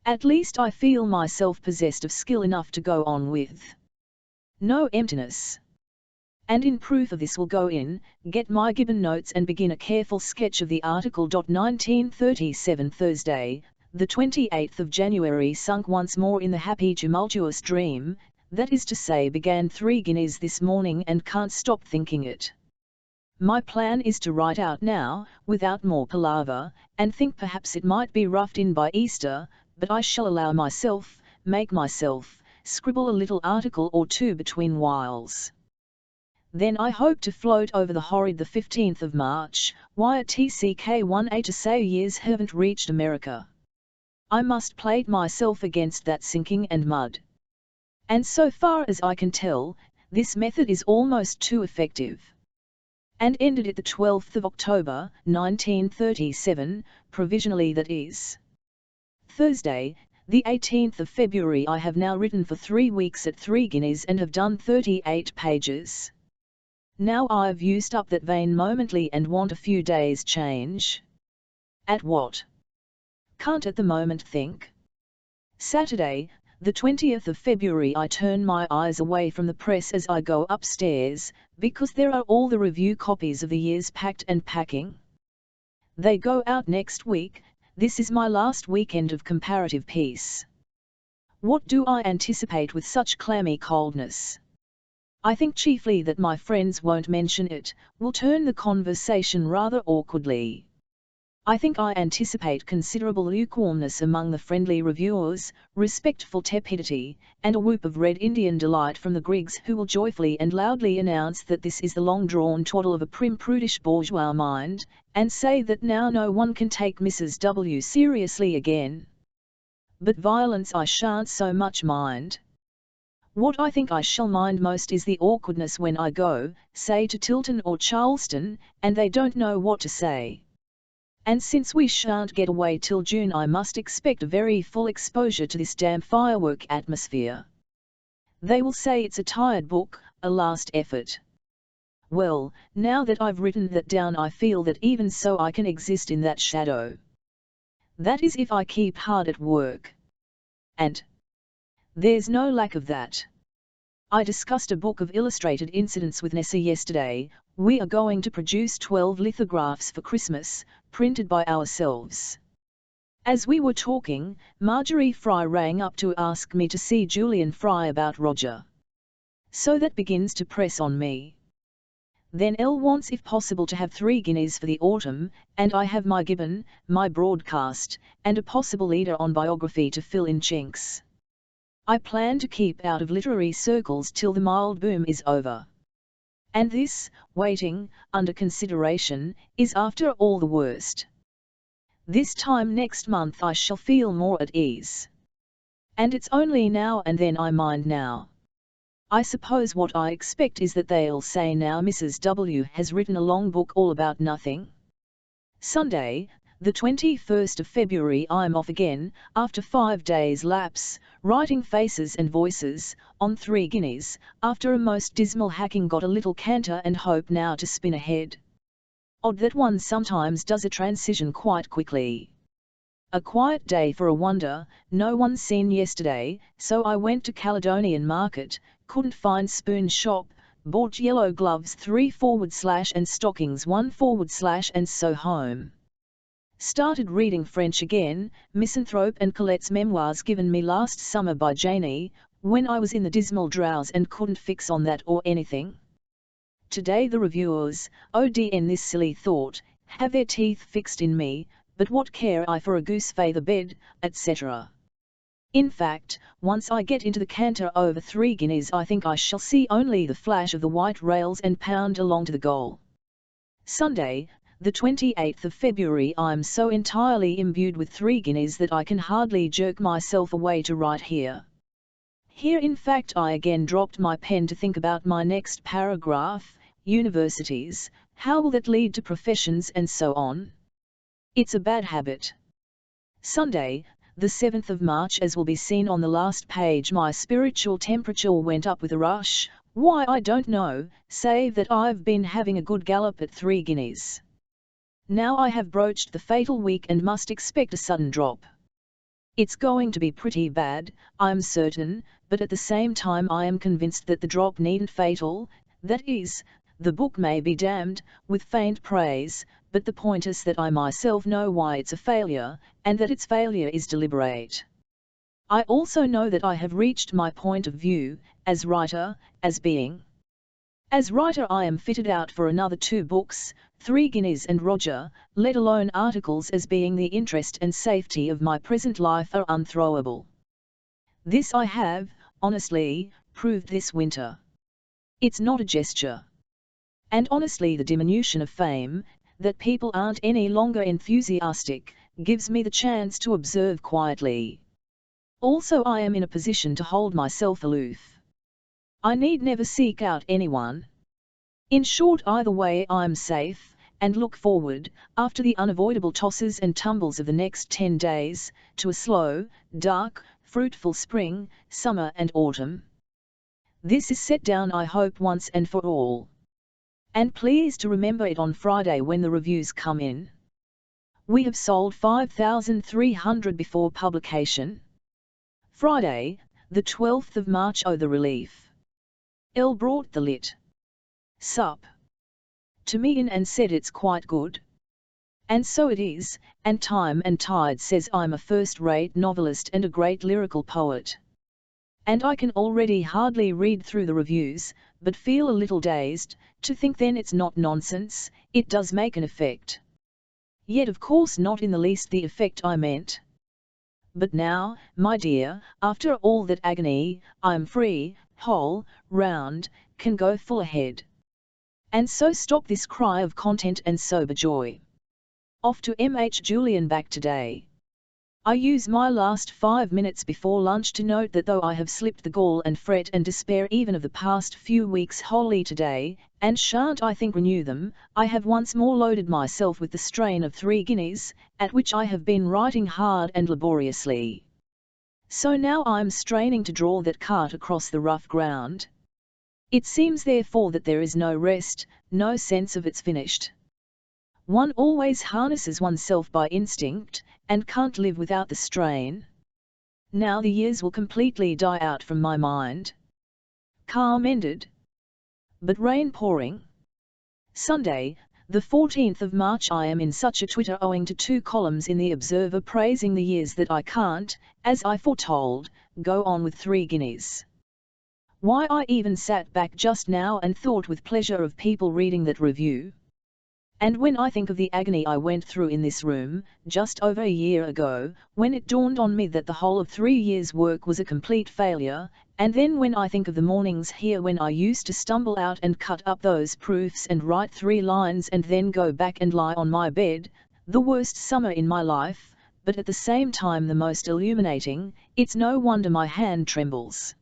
At least I feel myself possessed of skill enough to go on with. No emptiness. And in proof of this will go in, get my Gibbon notes and begin a careful sketch of the article. 1937 Thursday, the 28th of January sunk once more in the happy tumultuous dream, that is to say began 3 guineas this morning and can't stop thinking it. My plan is to write out now, without more palaver, and think perhaps it might be roughed in by Easter, but I shall allow myself, make myself, scribble a little article or two between whiles. Then I hope to float over the horrid the 15th of March, wire TCK1A to say years haven't reached America. I must plate myself against that sinking and mud. And so far as I can tell, this method is almost too effective. And ended it the 12th of October, 1937, provisionally that is. Thursday, the 18th of February. I have now written for 3 weeks at 3 guineas and have done 38 pages. Now I've used up that vein momently and want a few days' change. At what? Can't at the moment think. Saturday, the 20th of February. I turn my eyes away from the press as I go upstairs, because there are all the review copies of the years packed and packing. They go out next week. This is my last weekend of comparative peace. What do I anticipate with such clammy coldness? I think chiefly that my friends won't mention it, will turn the conversation rather awkwardly. I think I anticipate considerable lukewarmness among the friendly reviewers, respectful tepidity, and a whoop of Red Indian delight from the Griggs, who will joyfully and loudly announce that this is the long-drawn twaddle of a prim prudish bourgeois mind, and say that now no one can take Mrs. W. seriously again. But violence I shan't so much mind. What I think I shall mind most is the awkwardness when I go, say to Tilton or Charleston, and they don't know what to say. And since we shan't get away till June, I must expect a very full exposure to this damn firework atmosphere. They will say it's a tired book, a last effort. Well, now that I've written that down, I feel that even so I can exist in that shadow. That is if I keep hard at work. And there's no lack of that. I discussed a book of illustrated incidents with Nessa yesterday. We are going to produce 12 lithographs for Christmas, printed by ourselves. As we were talking, Marjorie Fry rang up to ask me to see Julian Fry about Roger. So that begins to press on me. Then Elle wants if possible to have 3 guineas for the autumn, and I have my Gibbon, my broadcast, and a possible leader on biography to fill in chinks. I plan to keep out of literary circles till the mild boom is over. And this, waiting, under consideration, is after all the worst. This time next month I shall feel more at ease. And it's only now and then I mind now. I suppose what I expect is that they'll say now Mrs. W. has written a long book all about nothing. Sunday, the 21st of February. I'm off again, after 5 days' lapse, writing Faces and Voices, on 3 guineas, after a most dismal hacking. Got a little canter and hope now to spin ahead. Odd that one sometimes does a transition quite quickly. A quiet day for a wonder, no one seen yesterday, so I went to Caledonian Market, couldn't find spoon shop, bought yellow gloves 3/ and stockings 1/ and so home. Started reading French again, Misanthrope and Colette's memoirs given me last summer by Janie, when I was in the dismal drowse and couldn't fix on that or anything. Today the reviewers, ODN this silly thought, have their teeth fixed in me, but what care I for a goose feather bed, etc. In fact, once I get into the canter over 3 guineas I think I shall see only the flash of the white rails and pound along to the goal. Sunday, the 28th of February. I'm so entirely imbued with 3 guineas that I can hardly jerk myself away to write here. Here in fact I again dropped my pen to think about my next paragraph, universities, how will that lead to professions and so on? It's a bad habit. Sunday, the 7th of March. As will be seen on the last page, my spiritual temperature went up with a rush, why I don't know, save that I've been having a good gallop at 3 guineas. Now I have broached the fatal week and must expect a sudden drop. It's going to be pretty bad, I'm certain, but at the same time I am convinced that the drop needn't fatal, that is, the book may be damned, with faint praise, but the point is that I myself know why it's a failure, and that its failure is deliberate. I also know that I have reached my point of view, as writer, as being. As writer I am fitted out for another 2 books, 3 guineas and Roger, let alone articles, as being the interest and safety of my present life are unthrowable. This I have, honestly, proved this winter. It's not a gesture. And honestly the diminution of fame, that people aren't any longer enthusiastic, gives me the chance to observe quietly. Also I am in a position to hold myself aloof. I need never seek out anyone. In short, either way I'm safe, and look forward, after the unavoidable tosses and tumbles of the next 10 days, to a slow, dark, fruitful spring, summer and autumn. This is set down I hope once and for all. And please to remember it on Friday when the reviews come in. We have sold 5,300 before publication. Friday, the 12th of March. Oh, the relief. Elle brought the lit. Sup. To me in and said it's quite good. And so it is, and Time and Tide says I'm a first-rate novelist and a great lyrical poet. And I can already hardly read through the reviews, but feel a little dazed, to think then it's not nonsense, it does make an effect. Yet of course not in the least the effect I meant. But now, my dear, after all that agony, I'm free, whole, round, can go full ahead. And so stop this cry of content and sober joy. Off to MH Julian back today. I use my last 5 minutes before lunch to note that though I have slipped the gall and fret and despair even of the past few weeks wholly today, and shan't I think renew them, I have once more loaded myself with the strain of 3 guineas, at which I have been writing hard and laboriously. So now I'm straining to draw that cart across the rough ground. It seems therefore that there is no rest, no sense of it's finished. One always harnesses oneself by instinct, and can't live without the strain. Now the years will completely die out from my mind. Calm ended. But rain pouring. Sunday, the 14th of March. I am in such a twitter owing to 2 columns in the Observer praising the years that I can't, as I foretold, go on with 3 guineas. Why, I even sat back just now and thought with pleasure of people reading that review. And when I think of the agony I went through in this room, just over a year ago, when it dawned on me that the whole of 3 years' work was a complete failure, and then when I think of the mornings here when I used to stumble out and cut up those proofs and write 3 lines and then go back and lie on my bed, the worst summer in my life, but at the same time the most illuminating, it's no wonder my hand trembles.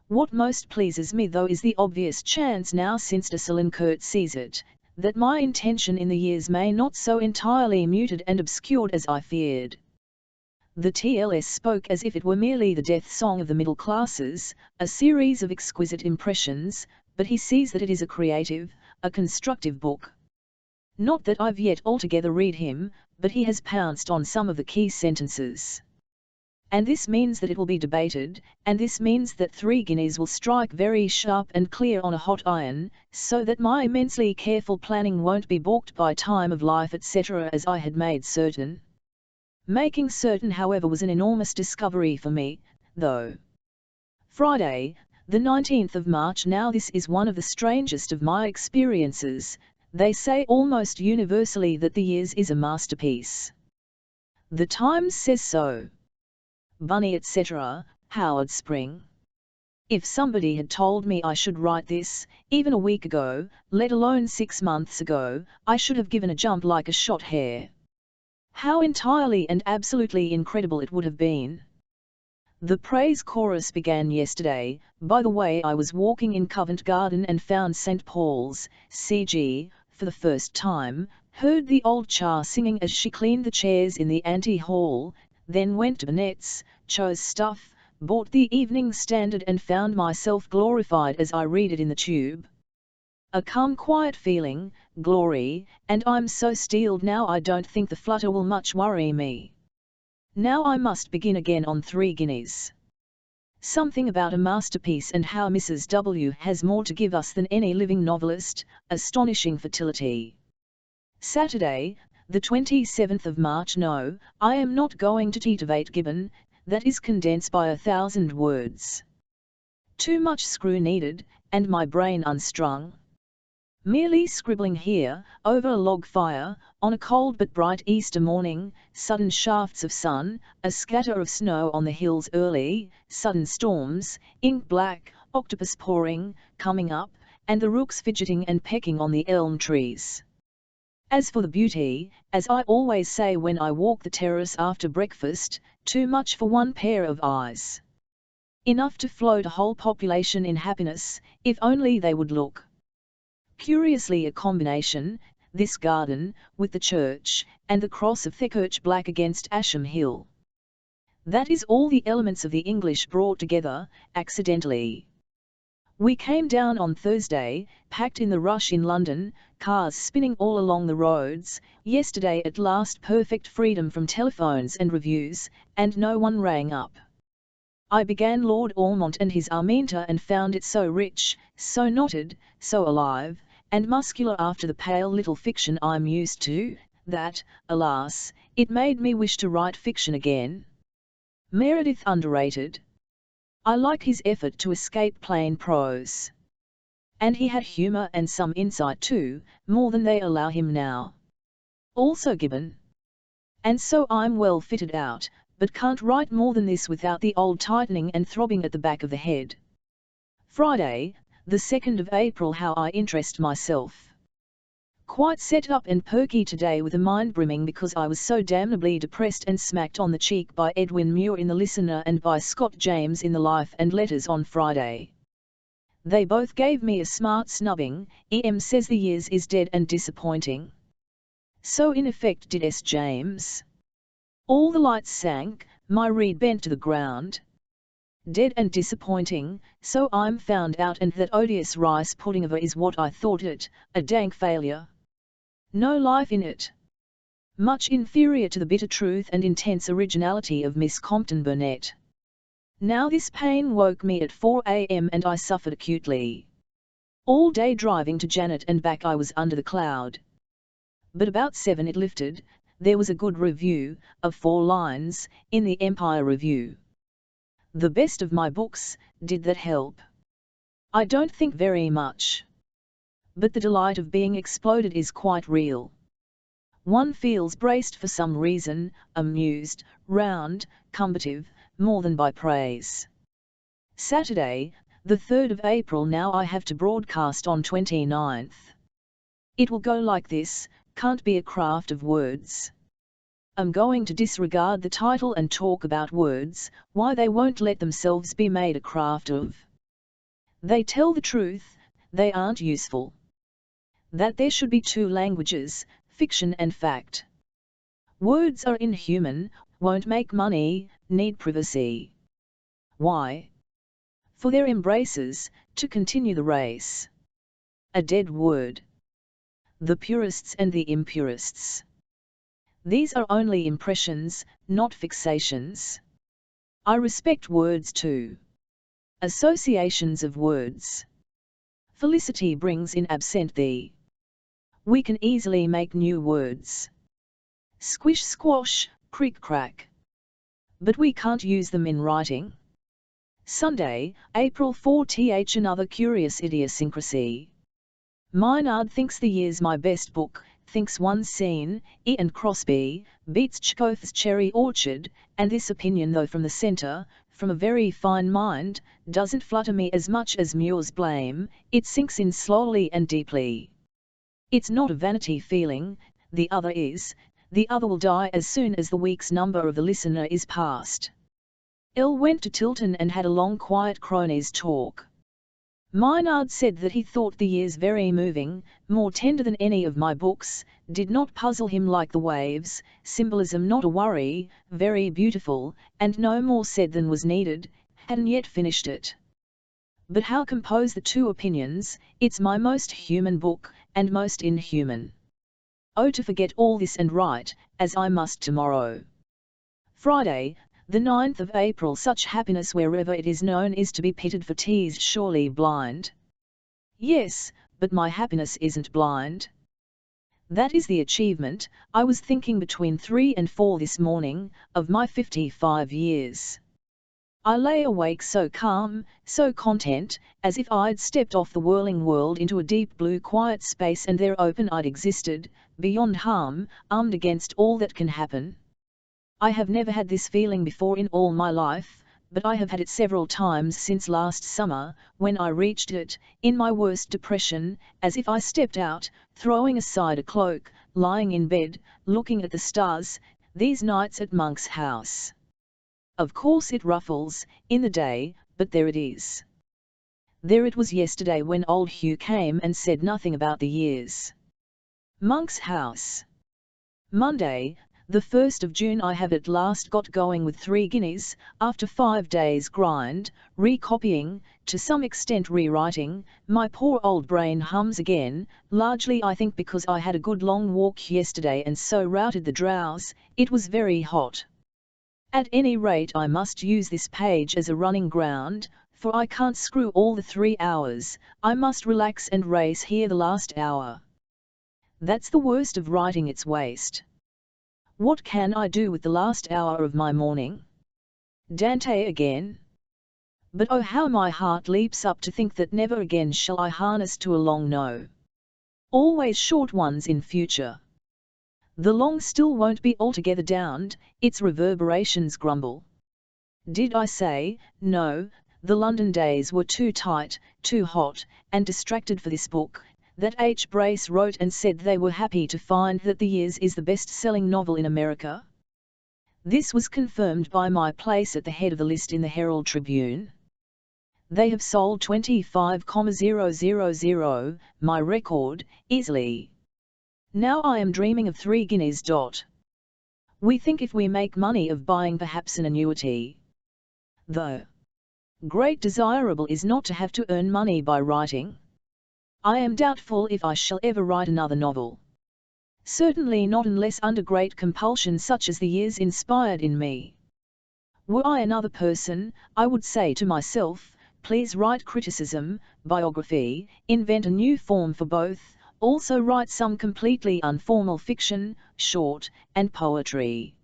What most pleases me though is the obvious chance now since de Salincert sees it, that my intention in the years may not so entirely muted and obscured as I feared. The TLS spoke as if it were merely the death song of the middle classes, a series of exquisite impressions, but he sees that it is a creative, a constructive book. Not that I've yet altogether read him, but he has pounced on some of the key sentences. And this means that it will be debated, and this means that 3 guineas will strike very sharp and clear on a hot iron, so that my immensely careful planning won't be balked by time of life etc. as I had made certain. Making certain, however, was an enormous discovery for me, though. Friday, the 19th of March. Now this is one of the strangest of my experiences. They say almost universally that the years is a masterpiece. The Times says so. Bunny etc., Howard Spring. If somebody had told me I should write this, even a week ago, let alone 6 months ago, I should have given a jump like a shot hare. How entirely and absolutely incredible it would have been. The praise chorus began yesterday. By the way, I was walking in Covent Garden and found St. Paul's, CG, for the first time, heard the old char singing as she cleaned the chairs in the ante-hall, then went to Burnet's, chose stuff, bought the Evening Standard and found myself glorified as I read it in the tube. A calm quiet feeling, glory, and I'm so steeled now I don't think the flutter will much worry me. Now I must begin again on 3 guineas. Something about a masterpiece and how Mrs. W. has more to give us than any living novelist, astonishing fertility. Saturday, the 27th of March. No, I am not going to titivate Gibbon, that is condensed by 1,000 words. Too much screw needed, and my brain unstrung. Merely scribbling here, over a log fire, on a cold but bright Easter morning, sudden shafts of sun, a scatter of snow on the hills early, sudden storms, ink black, octopus pouring, coming up, and the rooks fidgeting and pecking on the elm trees. As for the beauty, as I always say when I walk the terrace after breakfast, too much for one pair of eyes. Enough to float a whole population in happiness, if only they would look. Curiously a combination, this garden, with the church, and the cross of Thekirch black against Asham Hill. That is all the elements of the English brought together, accidentally. We came down on Thursday, packed in the rush in London, cars spinning all along the roads, yesterday at last perfect freedom from telephones and reviews, and no one rang up. I began Lord Ormond and his Arminta and found it so rich, so knotted, so alive, and muscular after the pale little fiction I'm used to, that, alas, it made me wish to write fiction again. Meredith underrated. I like his effort to escape plain prose. And he had humour and some insight too, more than they allow him now. Also Gibbon. And so I'm well fitted out, but can't write more than this without the old tightening and throbbing at the back of the head. Friday, the 2nd of April. How I interest myself. Quite set up and perky today with a mind brimming because I was so damnably depressed and smacked on the cheek by Edwin Muir in the Listener and by Scott James in the Life and Letters on Friday. They both gave me a smart snubbing. EM says the years is dead and disappointing. So in effect did S. James. All the lights sank, my reed bent to the ground. Dead and disappointing, so I'm found out, and that odious rice pudding of a is what I thought it, a dank failure. No life in it. Much inferior to the bitter truth and intense originality of Miss Compton Burnett. Now this pain woke me at 4 a.m. and I suffered acutely. All day driving to Janet and back I was under the cloud. But about 7 it lifted. There was a good review, of 4 lines, in the Empire Review. The best of my books, did that help? I don't think very much. But the delight of being exploded is quite real. One feels braced for some reason, amused, round, combative, more than by praise. Saturday, the 3rd of April. Now I have to broadcast on 29th. It will go like this, can't be a craft of words. I'm going to disregard the title and talk about words, why they won't let themselves be made a craft of. They tell the truth, they aren't useful. That there should be 2 languages, fiction and fact. Words are inhuman, won't make money, need privacy. Why? For their embraces, to continue the race. A dead word. The purists and the impurists. These are only impressions, not fixations. I respect words too. Associations of words. Felicity brings in absent thee. We can easily make new words. Squish squash, creak crack. But we can't use them in writing. Sunday, April 4th. Another curious idiosyncrasy. Maynard thinks The Year's my best book, thinks one scene, E. and Crosby, beats Chekhov's Cherry Orchard, and this opinion, though from the centre, from a very fine mind, doesn't flutter me as much as Muir's blame. It sinks in slowly and deeply. It's not a vanity feeling, the other is. The other will die as soon as the week's number of The Listener is past. Elle went to Tilton and had a long quiet cronies talk. Maynard said that he thought The Year's very moving, more tender than any of my books, did not puzzle him like the waves, symbolism not a worry, very beautiful, and no more said than was needed, hadn't yet finished it. But how compose the 2 opinions? It's my most human book, and most inhuman. Oh, to forget all this and write, as I must tomorrow. Friday, the 9th of April. Such happiness wherever it is known is to be pitied, for 'tis surely blind. Yes, but my happiness isn't blind. That is the achievement. I was thinking between 3 and 4 this morning, of my 55 years. I lay awake so calm, so content, as if I'd stepped off the whirling world into a deep blue quiet space, and there open-eyed existed, beyond harm, armed against all that can happen. I have never had this feeling before in all my life, but I have had it several times since last summer, when I reached it, in my worst depression, as if I stepped out, throwing aside a cloak, lying in bed, looking at the stars, these nights at Monk's house. Of course it ruffles, in the day, but there it is. There it was yesterday when old Hugh came and said nothing about the years. Monk's house. Monday, the 1st of June. I have at last got going with 3 guineas, after 5 days' grind, recopying, to some extent rewriting. My poor old brain hums again, largely I think because I had a good long walk yesterday and so routed the drowse. It was very hot. At any rate I must use this page as a running ground, for I can't screw all the 3 hours, I must relax and race here the last hour. That's the worst of writing, its waste. What can I do with the last hour of my morning? Dante again? But oh, how my heart leaps up to think that never again shall I harness to a long no. Always short ones in future. The long still won't be altogether downed, its reverberations grumble. Did I say, no, the London days were too tight, too hot, and distracted for this book, that H. Brace wrote and said they were happy to find that The Years is the best-selling novel in America? This was confirmed by my place at the head of the list in the Herald Tribune. They have sold 25,000, my record, easily. Now I am dreaming of 3 guineas. We think if we make money of buying perhaps an annuity. Though great desirable is not to have to earn money by writing. I am doubtful if I shall ever write another novel. Certainly not unless under great compulsion such as The Years inspired in me. Were I another person, I would say to myself, please write criticism, biography, invent a new form for both, also write some completely informal fiction, short, and poetry.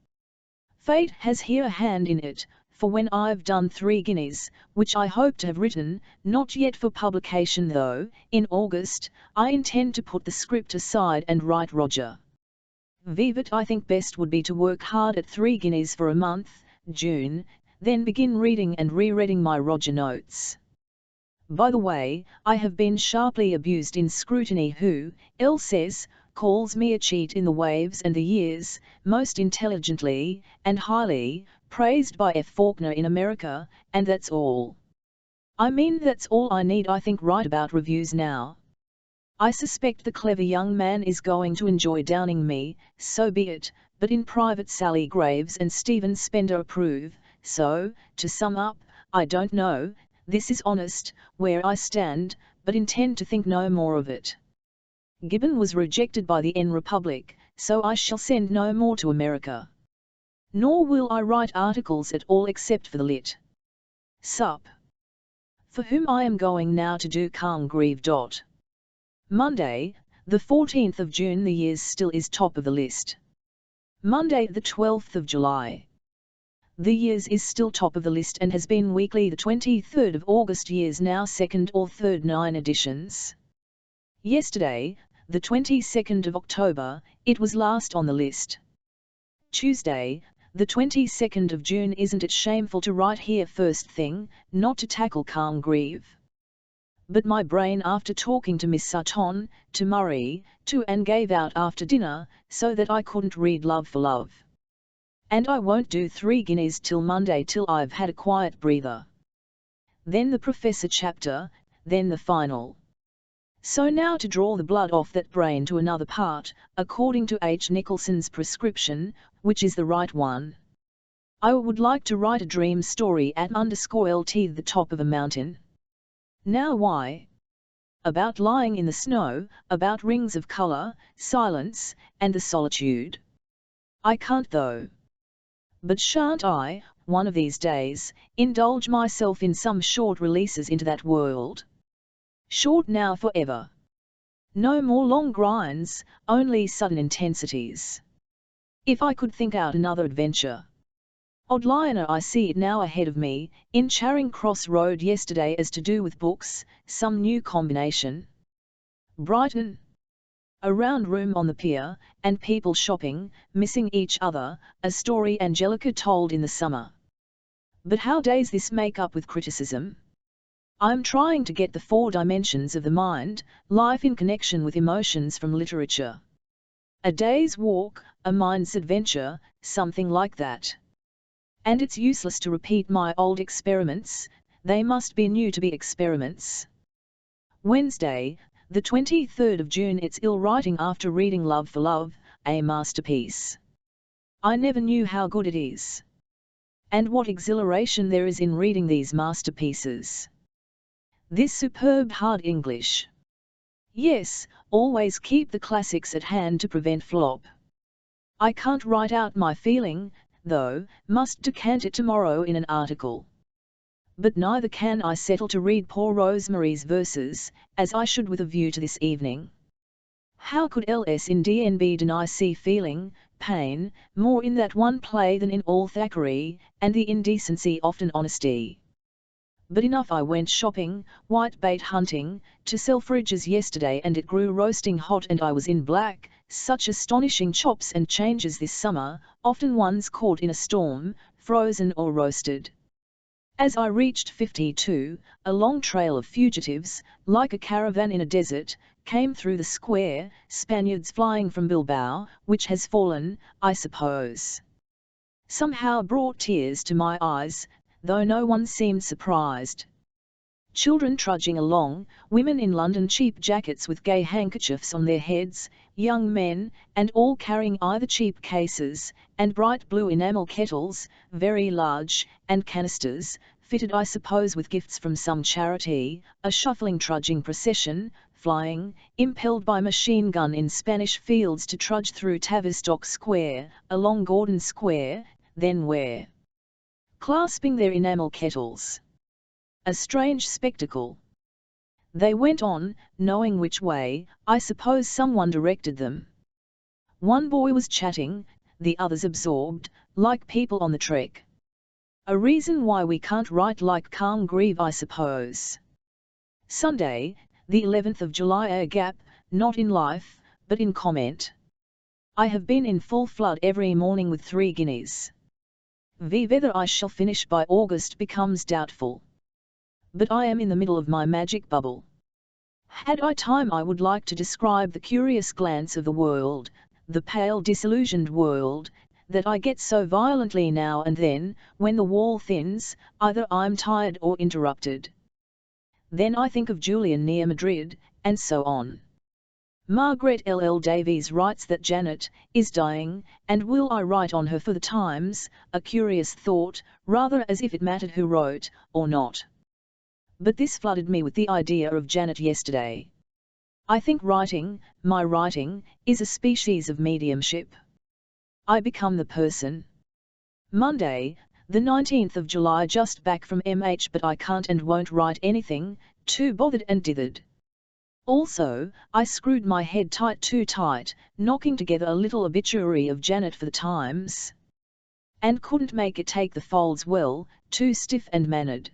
Fate has here a hand in it, for when I've done 3 guineas, which I hope to have written, not yet for publication though, in August, I intend to put the script aside and write Roger. Vivat. I think best would be to work hard at 3 guineas for a month, June, then begin reading and rereading my Roger notes. By the way, I have been sharply abused in scrutiny. Who, L says, calls me a cheat in The Waves and The Years, most intelligently, and highly, praised by F. Faulkner in America, and that's all. I mean that's all I need. I think write about reviews now. I suspect the clever young man is going to enjoy downing me, so be it, but in private Sally Graves and Stephen Spender approve, so, to sum up, I don't know, this is honest, where I stand, but intend to think no more of it. Gibbon was rejected by the N Republic, so I shall send no more to America. Nor will I write articles at all except for the lit. Sup. For whom I am going now to do calm grieve. Monday, the 14th of June. The Years still is top of the list. Monday, the 12th of July. The Years is still top of the list and has been weekly the 23rd of August. Years now 2nd or 3rd 9 editions. Yesterday, the 22nd of October, it was last on the list. Tuesday, the 22nd of June. Isn't it shameful to write here first thing, not to tackle calm grieve? But my brain, after talking to Miss Sutton, to Murray, to and gave out after dinner, so that I couldn't read Love for Love. And I won't do 3 guineas till Monday, till I've had a quiet breather. Then the Professor chapter, then the final. So now to draw the blood off that brain to another part, according to H. Nicholson's prescription, which is the right one. I would like to write a dream story at _LT the top of a mountain. Now why? About lying in the snow, about rings of color, silence, and the solitude. I can't though. But shan't I, one of these days, indulge myself in some short releases into that world? Short now forever. No more long grinds, only sudden intensities. If I could think out another adventure. Odd liner, I see it now ahead of me, in Charing Cross Road yesterday as to do with books, some new combination. Brighton. A round room on the pier, and people shopping, missing each other, a story Angelica told in the summer. But how does this make up with criticism? I'm trying to get the 4 dimensions of the mind, life in connection with emotions from literature. A day's walk, a mind's adventure, something like that. And it's useless to repeat my old experiments, they must be new to be experiments. Wednesday, the 23rd of June. It's ill writing after reading Love for Love, a masterpiece. I never knew how good it is. And what exhilaration there is in reading these masterpieces. This superb hard English. Yes, always keep the classics at hand to prevent flop. I can't write out my feeling, though, must decant it tomorrow in an article. But neither can I settle to read poor Rosemary's verses, as I should with a view to this evening. How could L.S. in DNB deny see feeling, pain, more in that one play than in all Thackeray, and the indecency often honesty? But enough, I went shopping, whitebait hunting, to Selfridge's yesterday, and it grew roasting hot and I was in black, such astonishing chops and changes this summer, often ones caught in a storm, frozen or roasted. As I reached 52, a long trail of fugitives, like a caravan in a desert, came through the square, Spaniards flying from Bilbao, which has fallen, I suppose. Somehow brought tears to my eyes, though no one seemed surprised. Children trudging along, women in London cheap jackets with gay handkerchiefs on their heads, young men, and all carrying either cheap cases, and bright blue enamel kettles, very large, and canisters, fitted I suppose with gifts from some charity, a shuffling trudging procession, flying, impelled by machine gun in Spanish fields to trudge through Tavistock Square, along Gordon Square, then where? Clasping their enamel kettles. A strange spectacle. They went on, knowing which way, I suppose someone directed them. One boy was chatting, the others absorbed, like people on the trek. A reason why we can't write like calm grieve, I suppose. Sunday, the 11th of July. A gap, not in life, but in comment. I have been in full flood every morning with 3 guineas. Whether I shall finish by August becomes doubtful. But I am in the middle of my magic bubble. Had I time I would like to describe the curious glance of the world, the pale disillusioned world, that I get so violently now and then, when the wall thins, either I'm tired or interrupted. Then I think of Julian near Madrid, and so on. Margaret L. Davies writes that Janet is dying, and will I write on her for the Times, a curious thought, rather as if it mattered who wrote, or not. But this flooded me with the idea of Janet yesterday. I think writing, my writing, is a species of mediumship. I become the person. Monday, the 19th of July. Just back from MH, but I can't and won't write anything, too bothered and dithered. Also, I screwed my head too tight, knocking together a little obituary of Janet for the Times. And couldn't make it take the folds well, too stiff and mannered.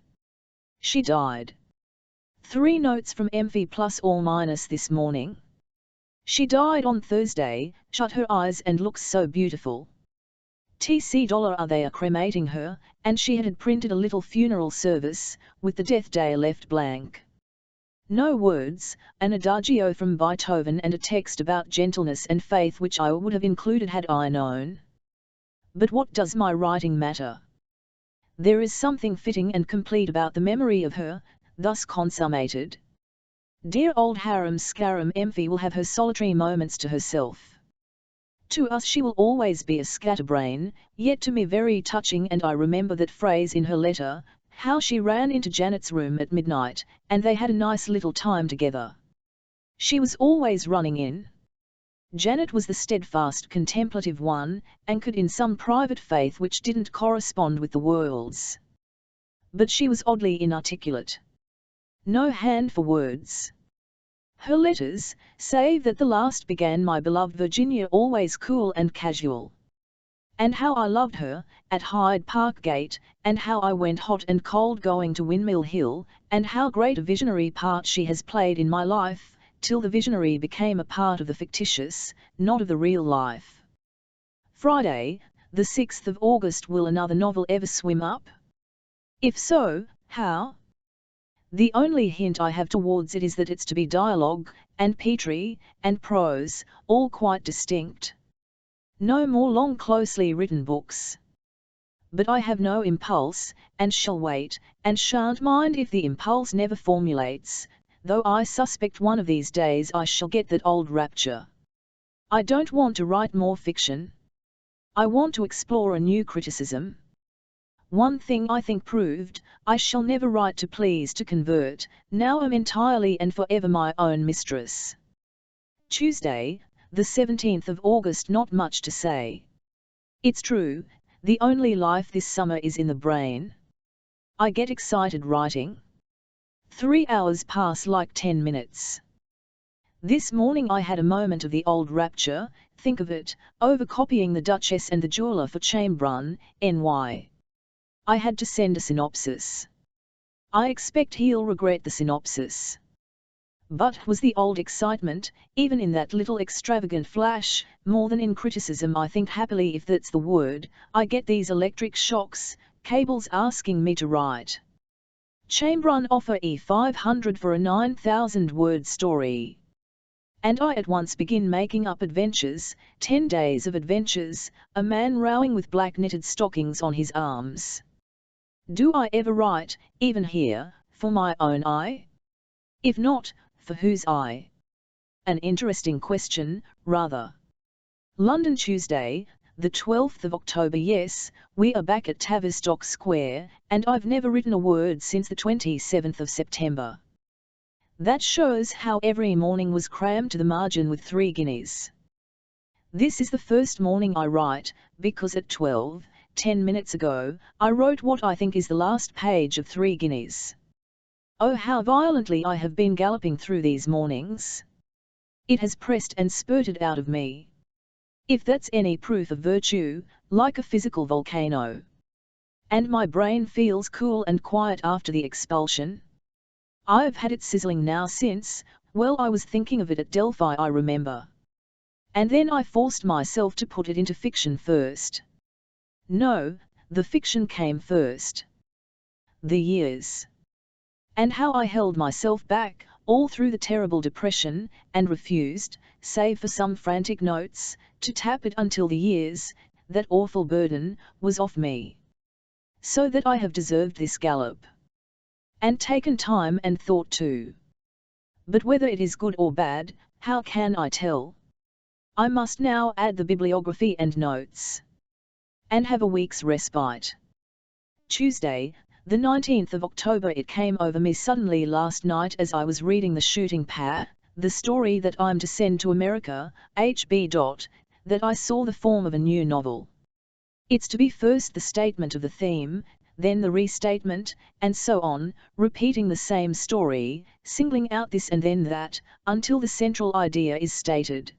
She died. 3 notes from MV plus all minus this morning. She died on Thursday, shut her eyes and looks so beautiful. $. They are cremating her, and she had printed a little funeral service, with the death day left blank. No words, an adagio from Beethoven and a text about gentleness and faith which I would have included had I known. But what does my writing matter? There is something fitting and complete about the memory of her, thus consummated. Dear old harum scarum Emphy will have her solitary moments to herself. To us she will always be a scatterbrain, yet to me very touching, and I remember that phrase in her letter, how she ran into Janet's room at midnight, and they had a nice little time together. She was always running in. Janet was the steadfast contemplative one, anchored in some private faith which didn't correspond with the world's. But she was oddly inarticulate. No hand for words. Her letters, save that the last began "My beloved Virginia," always cool and casual. And how I loved her, at Hyde Park Gate, and how I went hot and cold going to Windmill Hill, and how great a visionary part she has played in my life, till the visionary became a part of the fictitious, not of the real life. Friday, the 6th of August. Will another novel ever swim up? If so, how? The only hint I have towards it is that it's to be dialogue, and poetry, and prose, all quite distinct. No more long closely written books. But I have no impulse, and shall wait, and shan't mind if the impulse never formulates, though I suspect one of these days I shall get that old rapture. I don't want to write more fiction. I want to explore a new criticism. One thing I think proved, I shall never write to please to convert, now am entirely and forever my own mistress. Tuesday, the 17th of August. Not much to say. It's true, the only life this summer is in the brain. I get excited writing. 3 hours pass like 10 minutes. This morning I had a moment of the old rapture, think of it, over copying The Duchess and the Jeweller for Chambrun, NY. I had to send a synopsis. I expect he'll regret the synopsis. But was the old excitement, even in that little extravagant flash, more than in criticism? I think happily, if that's the word. I get these electric shocks, cables asking me to write. Chambrun offer E500 for a 9,000-word story. And I at once begin making up adventures, 10 days of adventures, a man rowing with black knitted stockings on his arms. Do I ever write, even here, for my own eye? If not, for whose eye? An interesting question, rather. London, Tuesday, the 12th of October. Yes, we are back at Tavistock Square, and I've never written a word since the 27th of September. That shows how every morning was crammed to the margin with 3 guineas. This is the first morning I write, because at 10 minutes ago, I wrote what I think is the last page of 3 guineas. Oh, how violently I have been galloping through these mornings! It has pressed and spurted out of me. If that's any proof of virtue, like a physical volcano. And my brain feels cool and quiet after the expulsion. I've had it sizzling now since, well, I was thinking of it at Delphi, I remember. And then I forced myself to put it into fiction first. No, the fiction came first. The years. And how I held myself back, all through the terrible depression, and refused, save for some frantic notes, to tap it until the years, that awful burden, was off me. So that I have deserved this gallop. And taken time and thought too. But whether it is good or bad, how can I tell? I must now add the bibliography and notes. And have a week's respite. Tuesday, the 19th of October. It came over me suddenly last night as I was reading The Shooting Pair, the story that I'm to send to America, H.B. that I saw the form of a new novel. It's to be first the statement of the theme, then the restatement, and so on, repeating the same story, singling out this and then that, until the central idea is stated.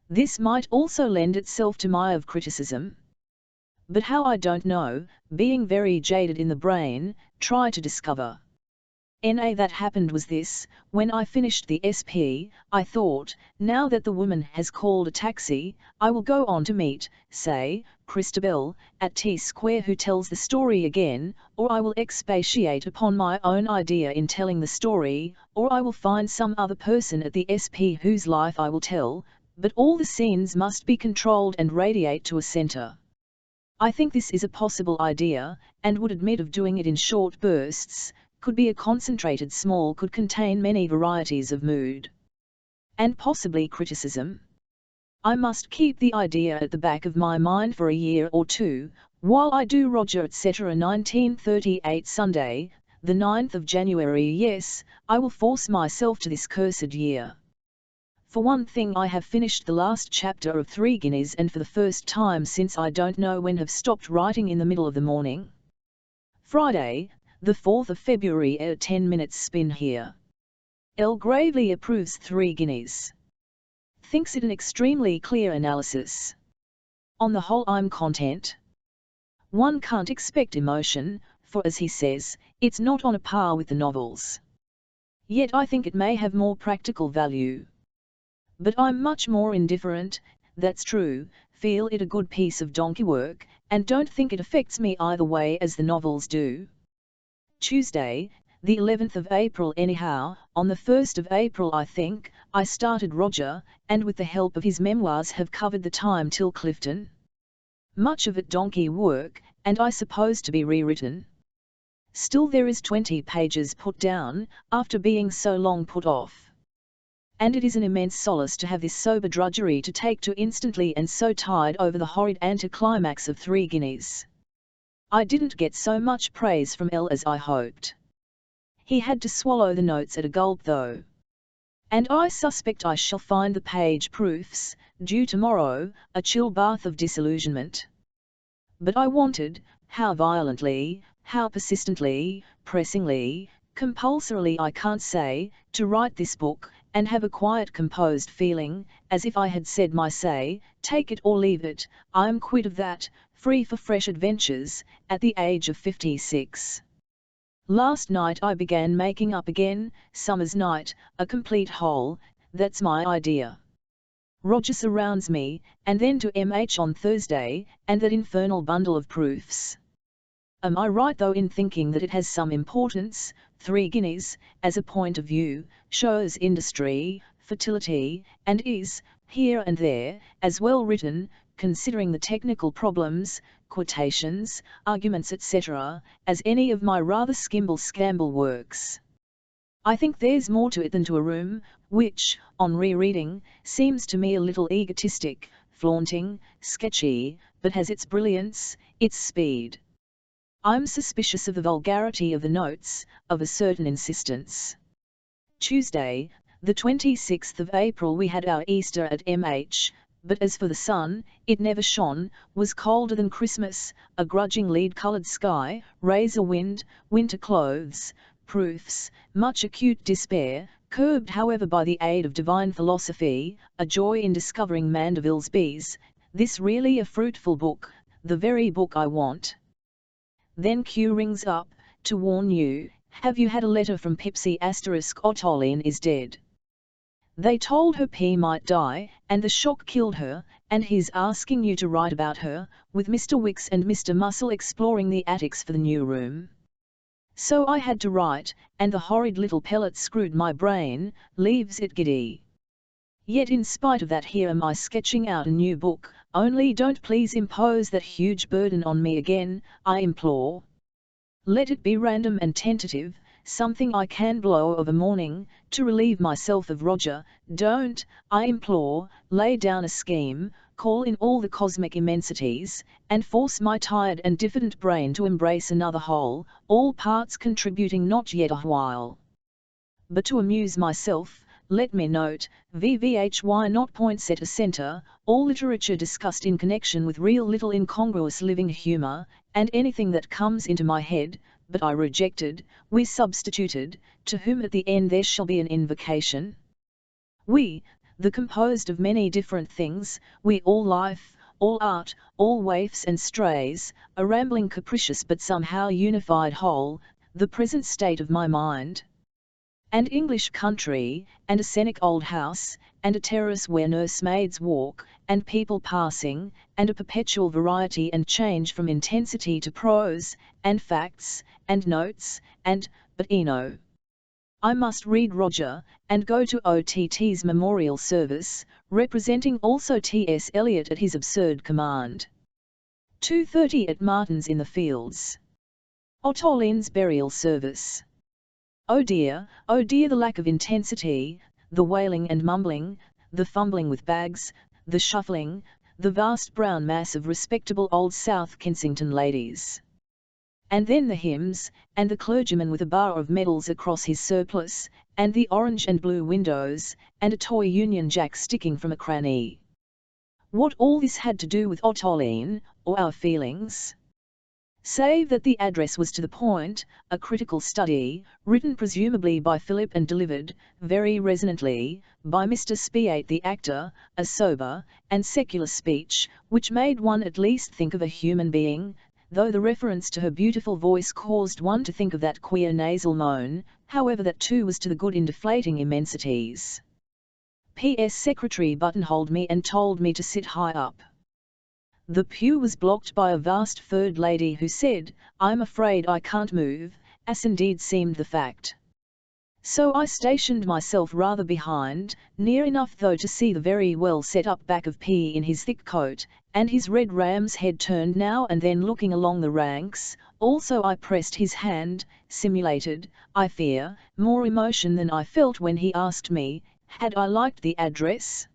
This might also lend itself to my of criticism. But how I don't know, being very jaded in the brain, try to discover. That happened was this: when I finished the SP, I thought, now that the woman has called a taxi, I will go on to meet, say, Christabel, at T Square, who tells the story again, or I will expatiate upon my own idea in telling the story, or I will find some other person at the SP whose life I will tell, but all the scenes must be controlled and radiate to a center. I think this is a possible idea, and would admit of doing it in short bursts, could be a concentrated small, could contain many varieties of mood. And possibly criticism. I must keep the idea at the back of my mind for a year or two, while I do Roger etc. 1938 Sunday, the 9th of January. Yes, I will force myself to this cursed year. For one thing, I have finished the last chapter of 3 Guineas, and for the first time since I don't know when have stopped writing in the middle of the morning. Friday, the 4th of February, a 10-minute spin here. L gravely approves 3 Guineas. Thinks it an extremely clear analysis. On the whole, I'm content. One can't expect emotion, for as he says, it's not on a par with the novels. Yet I think it may have more practical value. But I'm much more indifferent, that's true, feel it a good piece of donkey work, and don't think it affects me either way as the novels do. Tuesday, the 11th of April. Anyhow, on the 1st of April I think, I started Roger, and with the help of his memoirs have covered the time till Clifton. Much of it donkey work, and I suppose to be rewritten. Still there is 20 pages put down, after being so long put off. And it is an immense solace to have this sober drudgery to take to instantly, and so tired over the horrid anticlimax of 3 Guineas. I didn't get so much praise from L as I hoped. He had to swallow the notes at a gulp though. And I suspect I shall find the page proofs, due tomorrow, a chill bath of disillusionment. But I wanted, how violently, how persistently, pressingly, compulsorily I can't say, to write this book, and have a quiet composed feeling, as if I had said my say, take it or leave it, I am quit of that, free for fresh adventures, at the age of 56. Last night I began making up again, summer's night, a complete whole, that's my idea. Roger surrounds me, and then to MH on Thursday, and that infernal bundle of proofs. Am I right though in thinking that it has some importance? 3 Guineas, as a point of view, shows industry, fertility, and is, here and there, as well written, considering the technical problems, quotations, arguments etc., as any of my rather skimble-scamble works. I think there's more to it than to a room, which, on rereading, seems to me a little egotistic, flaunting, sketchy, but has its brilliance, its speed. I'm suspicious of the vulgarity of the notes, of a certain insistence. Tuesday, the 26th of April, we had our Easter at MH, but as for the sun, it never shone, was colder than Christmas, a grudging lead-coloured sky, razor wind, winter clothes, proofs, much acute despair, curbed however by the aid of divine philosophy, a joy in discovering Mandeville's bees, this really a fruitful book, the very book I want. Then Q rings up, to warn you, have you had a letter from Pipsy ** Ottoline is dead. They told her P might die, and the shock killed her, and he's asking you to write about her, with Mr. Wicks and Mr. Mussel exploring the attics for the new room. So I had to write, and the horrid little pellet screwed my brain, leaves it giddy. Yet in spite of that here am I sketching out a new book, only don't please impose that huge burden on me again, I implore. Let it be random and tentative, something I can blow of a morning, to relieve myself of Roger. Don't, I implore, lay down a scheme, call in all the cosmic immensities, and force my tired and diffident brain to embrace another whole, all parts contributing not yet a while. But to amuse myself, let me note, VVHY not points at a centre, all literature discussed in connection with real little incongruous living humour, and anything that comes into my head, but I rejected, we substituted, to whom at the end there shall be an invocation. We, the composed of many different things, we all life, all art, all waifs and strays, a rambling capricious but somehow unified whole, the present state of my mind. And English country, and a scenic old house, and a terrace where nursemaids walk, and people passing, and a perpetual variety and change from intensity to prose, and facts, and notes, but I must read Roger, and go to OTT's memorial service, representing also T.S. Eliot at his absurd command. 2:30 at Martin's in the Fields. Ottoline's burial service. Oh dear, the lack of intensity, the wailing and mumbling, the fumbling with bags, the shuffling, the vast brown mass of respectable old South Kensington ladies. And then the hymns, and the clergyman with a bar of medals across his surplice, and the orange and blue windows, and a toy Union Jack sticking from a cranny. What all this had to do with Ottoline, or our feelings? Save that the address was to the point, a critical study, written presumably by Philip and delivered, very resonantly, by Mr. Spiate the actor, a sober and secular speech, which made one at least think of a human being, though the reference to her beautiful voice caused one to think of that queer nasal moan, however that too was to the good in deflating immensities. P.S. Secretary buttonholed me and told me to sit high up. The pew was blocked by a vast furred lady who said, "I'm afraid I can't move," as indeed seemed the fact. So I stationed myself rather behind, near enough though to see the very well set up back of P in his thick coat, and his red ram's head turned now and then looking along the ranks. Also I pressed his hand, simulated, I fear, more emotion than I felt when he asked me, had I liked the address?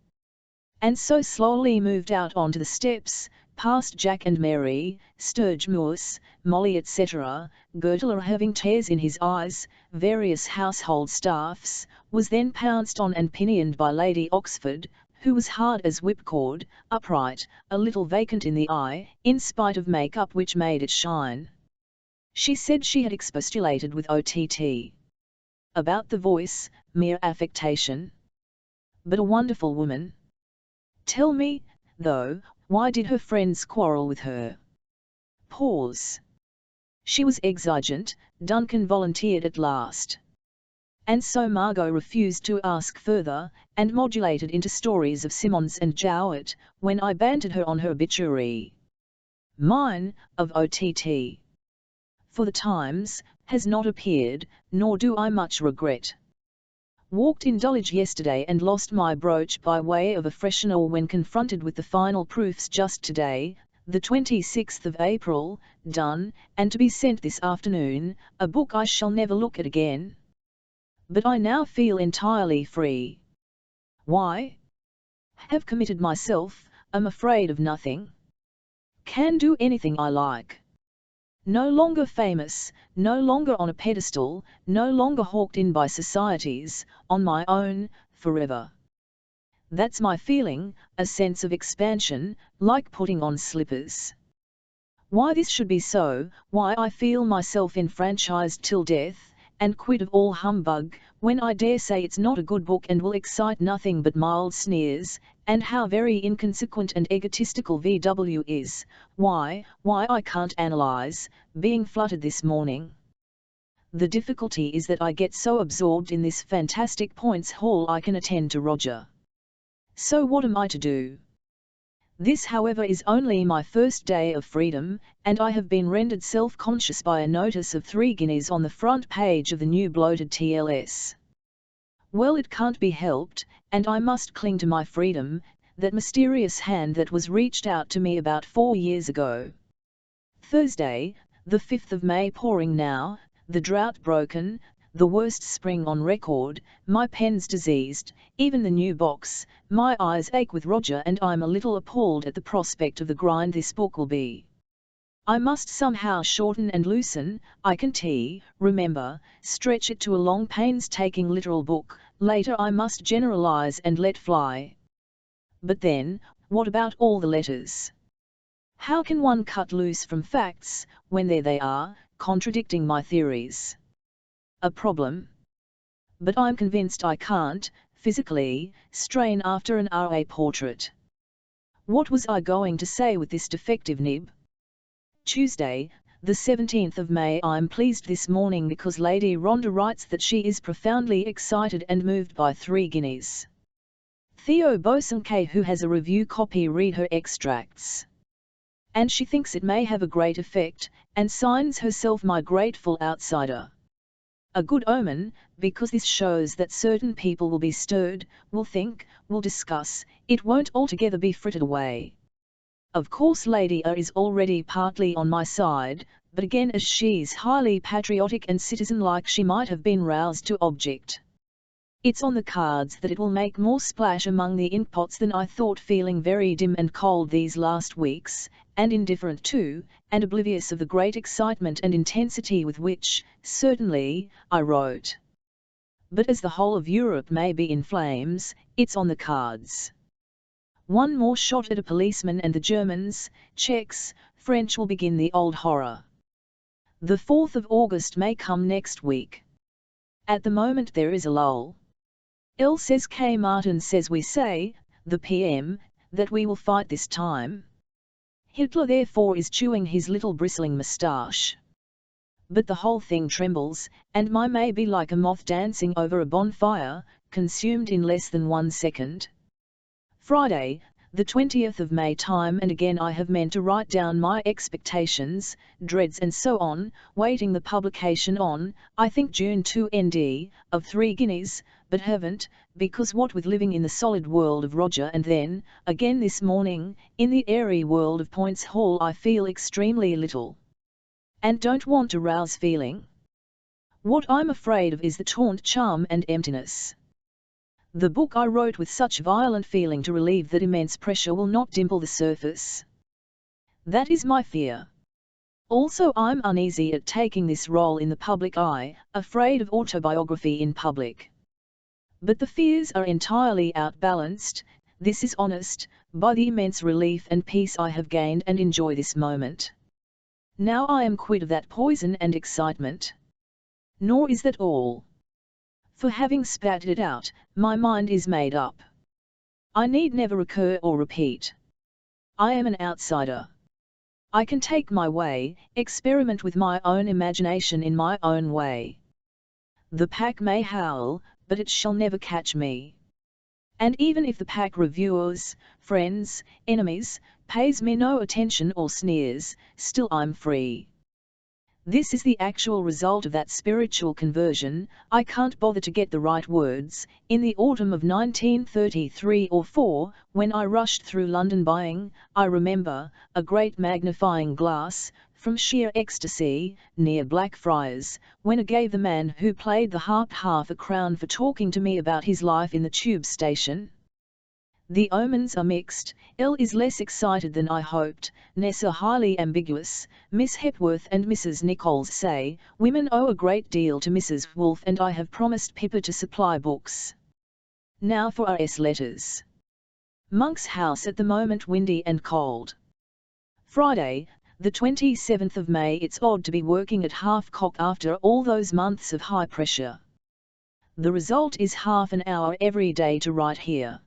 And so slowly moved out onto the steps, past Jack and Mary, Sturge Moose, Molly etc., Gertler having tears in his eyes, various household staffs, was then pounced on and pinioned by Lady Oxford, who was hard as whipcord, upright, a little vacant in the eye, in spite of make-up which made it shine. She said she had expostulated with OTT about the voice, mere affectation. But a wonderful woman. Tell me, though, why did her friends quarrel with her? Pause. She was exigent, Duncan volunteered at last. And so Margot refused to ask further, and modulated into stories of Simmons and Jowett, when I bantered her on her obituary. Mine, of OTT. For the Times, has not appeared, nor do I much regret. Walked in Dulwich yesterday and lost my brooch by way of a freshener when confronted with the final proofs just today, the 26th of April, done, and to be sent this afternoon, a book I shall never look at again. But I now feel entirely free. Why? Have committed myself, am afraid of nothing. Can do anything I like. No longer famous, no longer on a pedestal, no longer hawked in by societies, on my own, forever. That's my feeling, a sense of expansion, like putting on slippers. Why this should be so, why I feel myself enfranchised till death, and quit of all humbug, when I dare say it's not a good book and will excite nothing but mild sneers, and how very inconsequent and egotistical VW is, why I can't analyze, being fluttered this morning. The difficulty is that I get so absorbed in this fantastic points haul I can attend to Roger. So what am I to do? This however is only my first day of freedom, and I have been rendered self-conscious by a notice of 3 guineas on the front page of the new bloated TLS. Well, it can't be helped, and I must cling to my freedom, that mysterious hand that was reached out to me about 4 years ago. Thursday, the 5th of May, pouring now, the drought broken, the worst spring on record, my pen's diseased, even the new box, my eyes ache with Roger and I'm a little appalled at the prospect of the grind this book will be. I must somehow shorten and loosen, I can remember, stretch it to a long painstaking literal book, later I must generalize and let fly. But then, what about all the letters? How can one cut loose from facts, when there they are, contradicting my theories? A problem. But I'm convinced I can't, physically, strain after an RA portrait. What was I going to say with this defective nib? Tuesday, the 17th of May. I'm pleased this morning because Lady Rhonda writes that she is profoundly excited and moved by 3 guineas. Theo Bosanquet, who has a review copy, read her extracts. And she thinks it may have a great effect, and signs herself my grateful outsider. A good omen, because this shows that certain people will be stirred, will think, will discuss, it won't altogether be frittered away. Of course Lady A is already partly on my side, but again as she's highly patriotic and citizen-like she might have been roused to object. It's on the cards that it will make more splash among the inkpots than I thought, feeling very dim and cold these last weeks, and indifferent too, and oblivious of the great excitement and intensity with which, certainly, I wrote. but as the whole of Europe may be in flames, it's on the cards. One more shot at a policeman and the Germans, Czechs, French will begin the old horror. The 4th of August may come next week. At the moment there is a lull. L says K. Martin says we say, the PM, that we will fight this time. Hitler therefore is chewing his little bristling moustache. But the whole thing trembles, and may be like a moth dancing over a bonfire, consumed in less than 1 second. Friday, the 20th of May. Time and again I have meant to write down my expectations, dreads and so on, waiting the publication on, I think June 2 ND, of 3 guineas, but haven't, because what with living in the solid world of Roger and then, again this morning, in the airy world of Points Hall I feel extremely little. And don't want to rouse feeling. What I'm afraid of is the taunt charm and emptiness. The book I wrote with such violent feeling to relieve that immense pressure will not dimple the surface. That is my fear. Also I'm uneasy at taking this role in the public eye, afraid of autobiography in public. But the fears are entirely outbalanced, this is honest, by the immense relief and peace I have gained and enjoy this moment. Now I am quit of that poison and excitement. Nor is that all. For having spat it out, my mind is made up. I need never recur or repeat. I am an outsider. I can take my way, experiment with my own imagination in my own way. The pack may howl, but it shall never catch me. And even if the pack reviewers, friends, enemies, pays me no attention or sneers, still I'm free. This is the actual result of that spiritual conversion, I can't bother to get the right words, in the autumn of 1933 or 4, when I rushed through London buying, I remember, a great magnifying glass, from sheer ecstasy, near Blackfriars, when I gave the man who played the harp half a crown for talking to me about his life in the tube station. The omens are mixed, L is less excited than I hoped, Ness are highly ambiguous, Miss Hepworth and Mrs. Nichols say, women owe a great deal to Mrs. Woolf and I have promised Pippa to supply books. Now for R.S. letters. Monk's House at the moment windy and cold. Friday, the 27th of May. It's odd to be working at half-cock after all those months of high pressure. The result is half an hour every day to write here.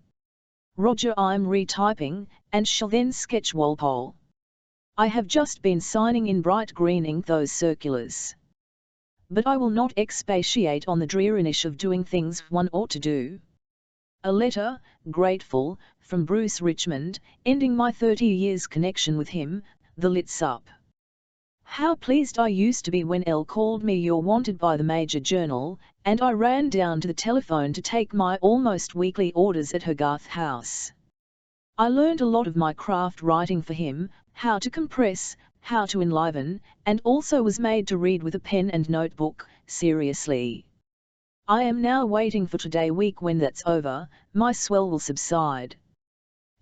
Roger I'm retyping, and shall then sketch Walpole. I have just been signing in bright green ink those circulars. But I will not expatiate on the dreariness of doing things one ought to do. A letter, grateful, from Bruce Richmond, ending my 30 years connection with him, the Lits Up. How pleased I used to be when L called me you're wanted by the major journal, and I ran down to the telephone to take my almost weekly orders at Hogarth House. I learned a lot of my craft writing for him, how to compress, how to enliven, and also was made to read with a pen and notebook, seriously. I am now waiting for today week when that's over, my swell will subside.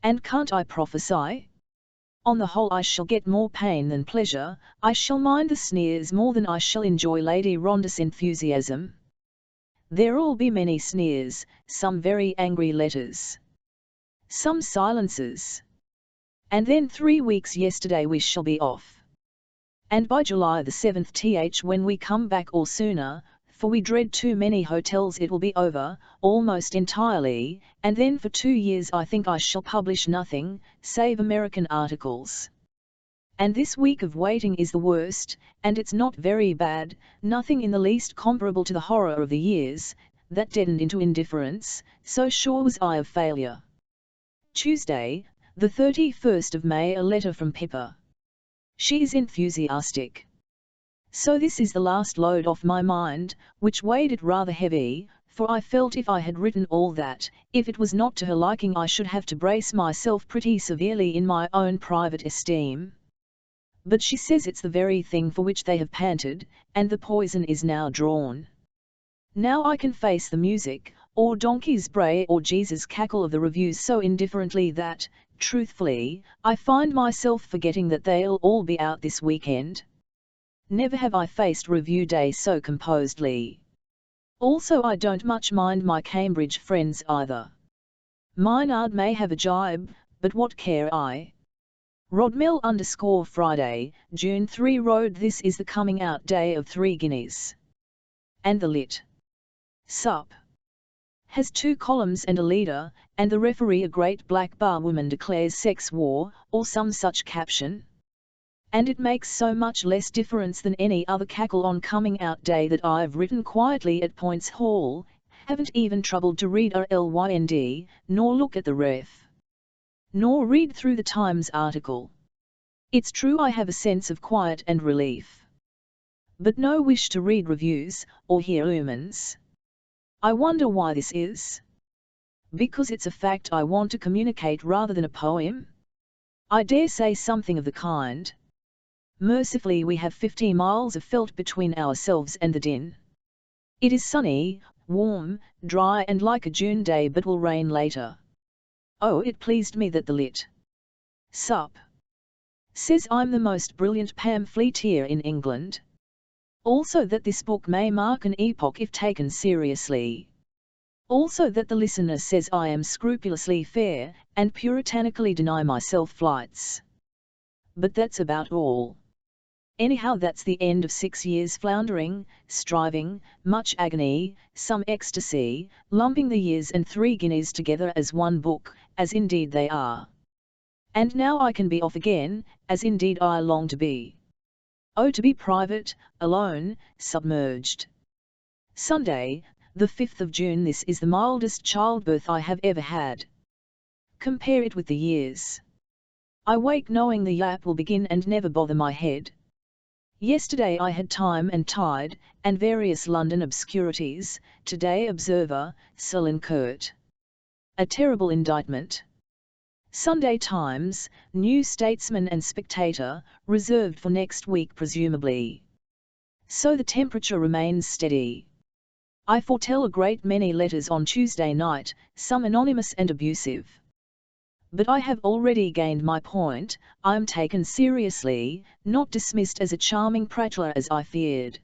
And can't I prophesy? On the whole I shall get more pain than pleasure, I shall mind the sneers more than I shall enjoy Lady Rhonda's enthusiasm. There'll be many sneers, some very angry letters. Some silences. And then 3 weeks yesterday we shall be off. And by July the 7th when we come back or sooner, for we dread too many hotels it will be over, almost entirely, and then for 2 years I think I shall publish nothing, save American articles. And this week of waiting is the worst, and it's not very bad, nothing in the least comparable to the horror of the years, that deadened into indifference, so sure was I of failure. Tuesday, the 31st of May. A letter from Pippa. She is enthusiastic. So this is the last load off my mind, which weighed it rather heavy, for I felt if I had written all that, if it was not to her liking I should have to brace myself pretty severely in my own private esteem. But she says it's the very thing for which they have panted, and the poison is now drawn. Now I can face the music, or donkey's bray or Jesus' cackle of the reviews so indifferently that, truthfully, I find myself forgetting that they'll all be out this weekend. Never have I faced review day so composedly. Also I don't much mind my Cambridge friends either. Maynard may have a jibe, but what care I? Rodmill_Friday, June 3 Road. This is the coming out day of 3 guineas. And the lit. Sup. Has 2 columns and a leader, and the referee a great black bar woman declares sex war, or some such caption. And it makes so much less difference than any other cackle on coming out day that I've written quietly at Points Hall, haven't even troubled to read a LYND, nor look at the ref. Nor read through the Times article. It's true I have a sense of quiet and relief. But no wish to read reviews, or hear omens. I wonder why this is. Because it's a fact I want to communicate rather than a poem? I dare say something of the kind. Mercifully we have 50 miles of veldt between ourselves and the din. It is sunny, warm, dry and like a June day, but will rain later. Oh, it pleased me that the lit. Sup. Says I'm the most brilliant pamphleteer in England. Also that this book may mark an epoch if taken seriously. Also that the listener says I am scrupulously fair, and puritanically deny myself flights. But that's about all. Anyhow that's the end of 6 years floundering, striving, much agony, some ecstasy, lumping the years and 3 guineas together as one book, as indeed they are. And now I can be off again, as indeed I long to be. Oh, to be private, alone, submerged. Sunday, the 5th of June. This is the mildest childbirth I have ever had. Compare it with the years. I wake knowing the yap will begin and never bother my head. Yesterday I had Time and Tide, and various London obscurities, today Observer, Sullen Curt. A terrible indictment. Sunday Times, New Statesman and Spectator, reserved for next week presumably. So the temperature remains steady. I foretell a great many letters on Tuesday night, some anonymous and abusive. But I have already gained my point, I am taken seriously, not dismissed as a charming prattler as I feared.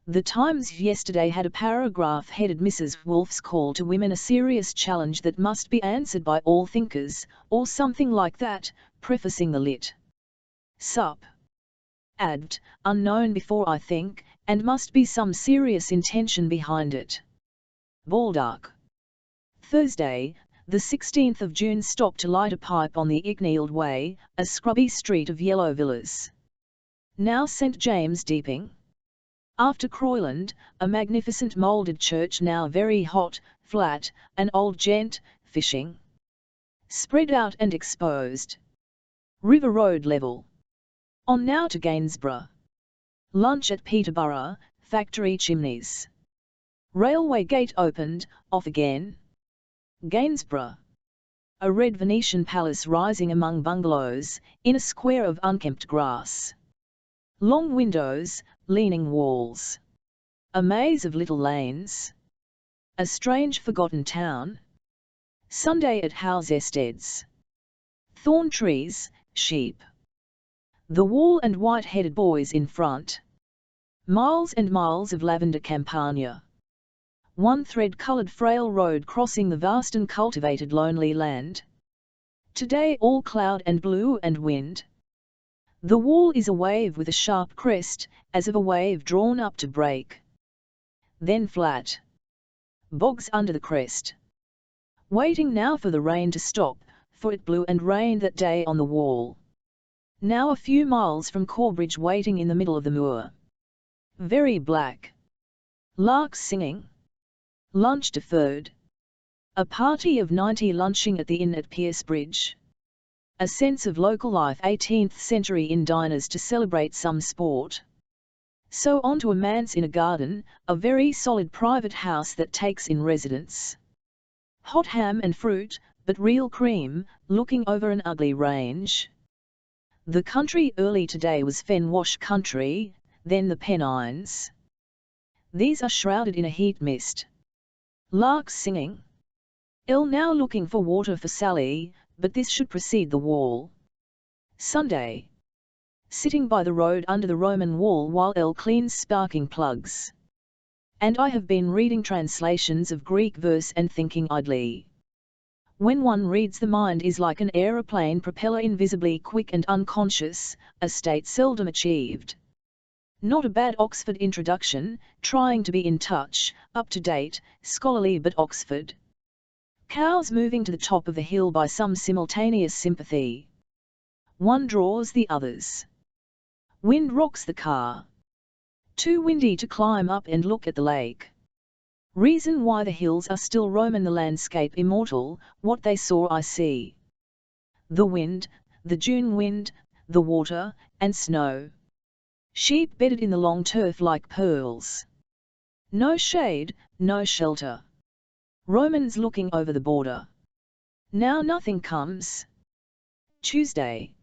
The Times yesterday had a paragraph headed Mrs. Woolf's Call to Women, a serious challenge that must be answered by all thinkers, or something like that, prefacing the lit. Sup. Advt, unknown before I think, and must be some serious intention behind it. Baldock. Thursday, the 16th of June. Stopped to light a pipe on the Icknield Way, a scrubby street of yellow villas. Now St. James Deeping. After Croyland, a magnificent moulded church, now very hot, flat, an old gent, fishing. Spread out and exposed. River Road level. On now to Gainsborough. Lunch at Peterborough, factory chimneys. Railway gate opened, off again. Gainsborough. A red Venetian palace rising among bungalows, in a square of unkempt grass. Long windows, leaning walls. A maze of little lanes. A strange forgotten town. Sunday at Housesteads. Thorn trees, sheep. The wall and white-headed boys in front. Miles and miles of lavender campagna. One thread-coloured frail road crossing the vast and cultivated lonely land. Today all cloud and blue and wind. The wall is a wave with a sharp crest, as of a wave drawn up to break. Then flat. Bogs under the crest. Waiting now for the rain to stop, for it blew and rained that day on the wall. Now a few miles from Corbridge, waiting in the middle of the moor. Very black. Larks singing. Lunch deferred. A party of 90 lunching at the inn at Piercebridge. A sense of local life, 18th century in diners to celebrate some sport. So on to a manse in a garden, a very solid private house that takes in residents. Hot ham and fruit, but real cream, looking over an ugly range. The country early today was Fen Wash country, then the Pennines. These are shrouded in a heat mist. Larks singing. Elle now looking for water for Sally, but this should precede the wall. Sunday. Sitting by the road under the Roman wall while Elle cleans sparking plugs. and I have been reading translations of Greek verse and thinking idly. When one reads, the mind is like an aeroplane propeller, invisibly quick and unconscious, a state seldom achieved. Not a bad Oxford introduction, trying to be in touch, up to date, scholarly, but Oxford. Cows moving to the top of the hill by some simultaneous sympathy. One draws the others. Wind rocks the car. Too windy to climb up and look at the lake. Reason why the hills are still Roman, the landscape immortal, what they saw I see. The wind, the June wind, the water, and snow. Sheep bedded in the long turf like pearls. No shade, no shelter. Romans looking over the border. Now nothing comes. Tuesday.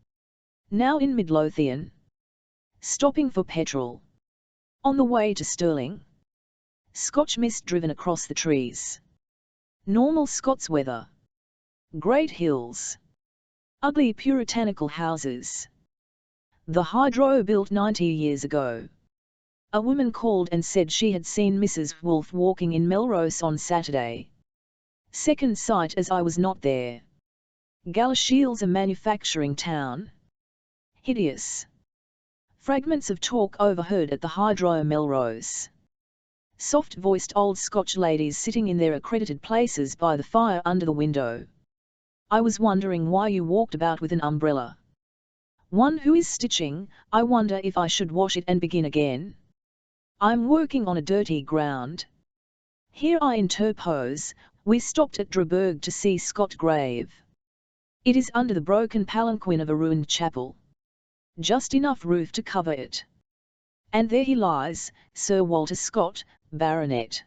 Now in Midlothian. Stopping for petrol. On the way to Stirling. Scotch mist driven across the trees. Normal Scots weather. Great hills. Ugly puritanical houses. The hydro built 90 years ago. A woman called and said she had seen Mrs. Woolf walking in Melrose on Saturday. Second sight, as I was not there. Galashiels, a manufacturing town. Hideous. Fragments of talk overheard at the hydro Melrose. Soft-voiced old Scotch ladies sitting in their accredited places by the fire under the window. I was wondering why you walked about with an umbrella. One who is stitching, I wonder if I should wash it and begin again. I'm working on a dirty ground. Here I interpose, we stopped at Drburg to see Scott grave. It is under the broken palanquin of a ruined chapel. Just enough roof to cover it. And there he lies, Sir Walter Scott, Baronet.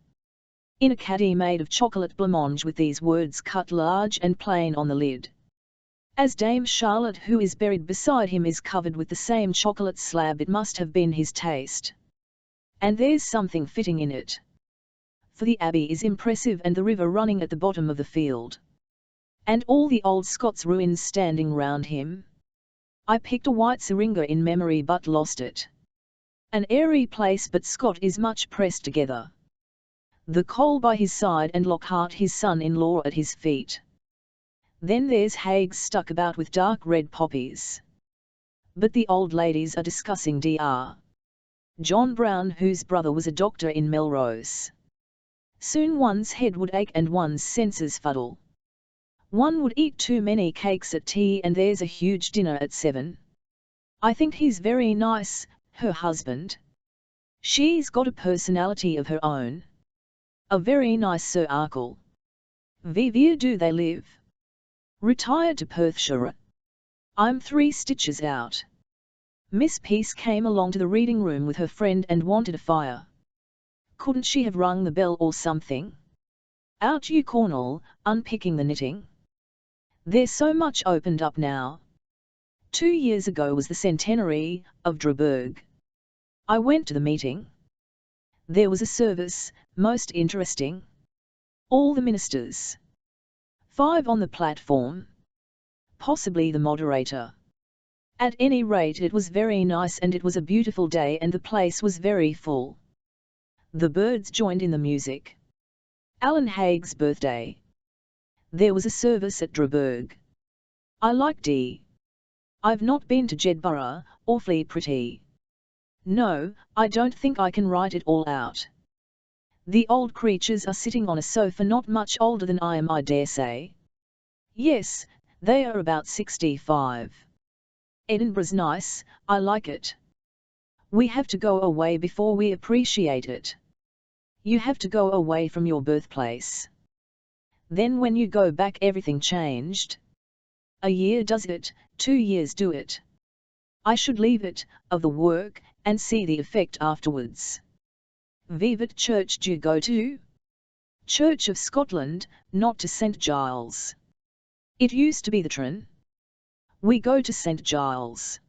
In a caddy made of chocolate blancmange with these words cut large and plain on the lid. As Dame Charlotte, who is buried beside him, is covered with the same chocolate slab, it must have been his taste. And there's something fitting in it. For the abbey is impressive and the river running at the bottom of the field. And all the old Scots ruins standing round him. I picked a white syringa in memory but lost it. An airy place, but Scott is much pressed together. The Cole by his side and Lockhart his son-in-law at his feet. Then there's Hagues stuck about with dark red poppies. But the old ladies are discussing Dr. John Brown, whose brother was a doctor in Melrose. Soon one's head would ache and one's senses fuddle. One would eat too many cakes at tea, and there's a huge dinner at 7. I think he's very nice, her husband. She's got a personality of her own. A very nice Sir Arkle. Where do they live? Retired to Perthshire. I'm 3 stitches out. Miss Peace came along to the reading room with her friend and wanted a fire. Couldn't she have rung the bell or something? Out you Cornell, unpicking the knitting. There's so much opened up now. 2 years ago was the centenary of Drburg. I went to the meeting. There was a service, most interesting. All the ministers. 5 on the platform. Possibly the moderator. At any rate, it was very nice, and it was a beautiful day, and the place was very full. The birds joined in the music. Alan Hague's birthday. There was a service at Drburg. I like I've not been to Jedburgh, awfully pretty. No, I don't think I can write it all out. The old creatures are sitting on a sofa not much older than I am, I dare say. Yes, they are about 65. Edinburgh's nice, I like it. We have to go away before we appreciate it. You have to go away from your birthplace. Then when you go back everything changed. A year does it, 2 years do it. I should leave it, of the work, and see the effect afterwards. What church do you go to? Church of Scotland, not to St. Giles. It used to be the Trin. We go to St. Giles.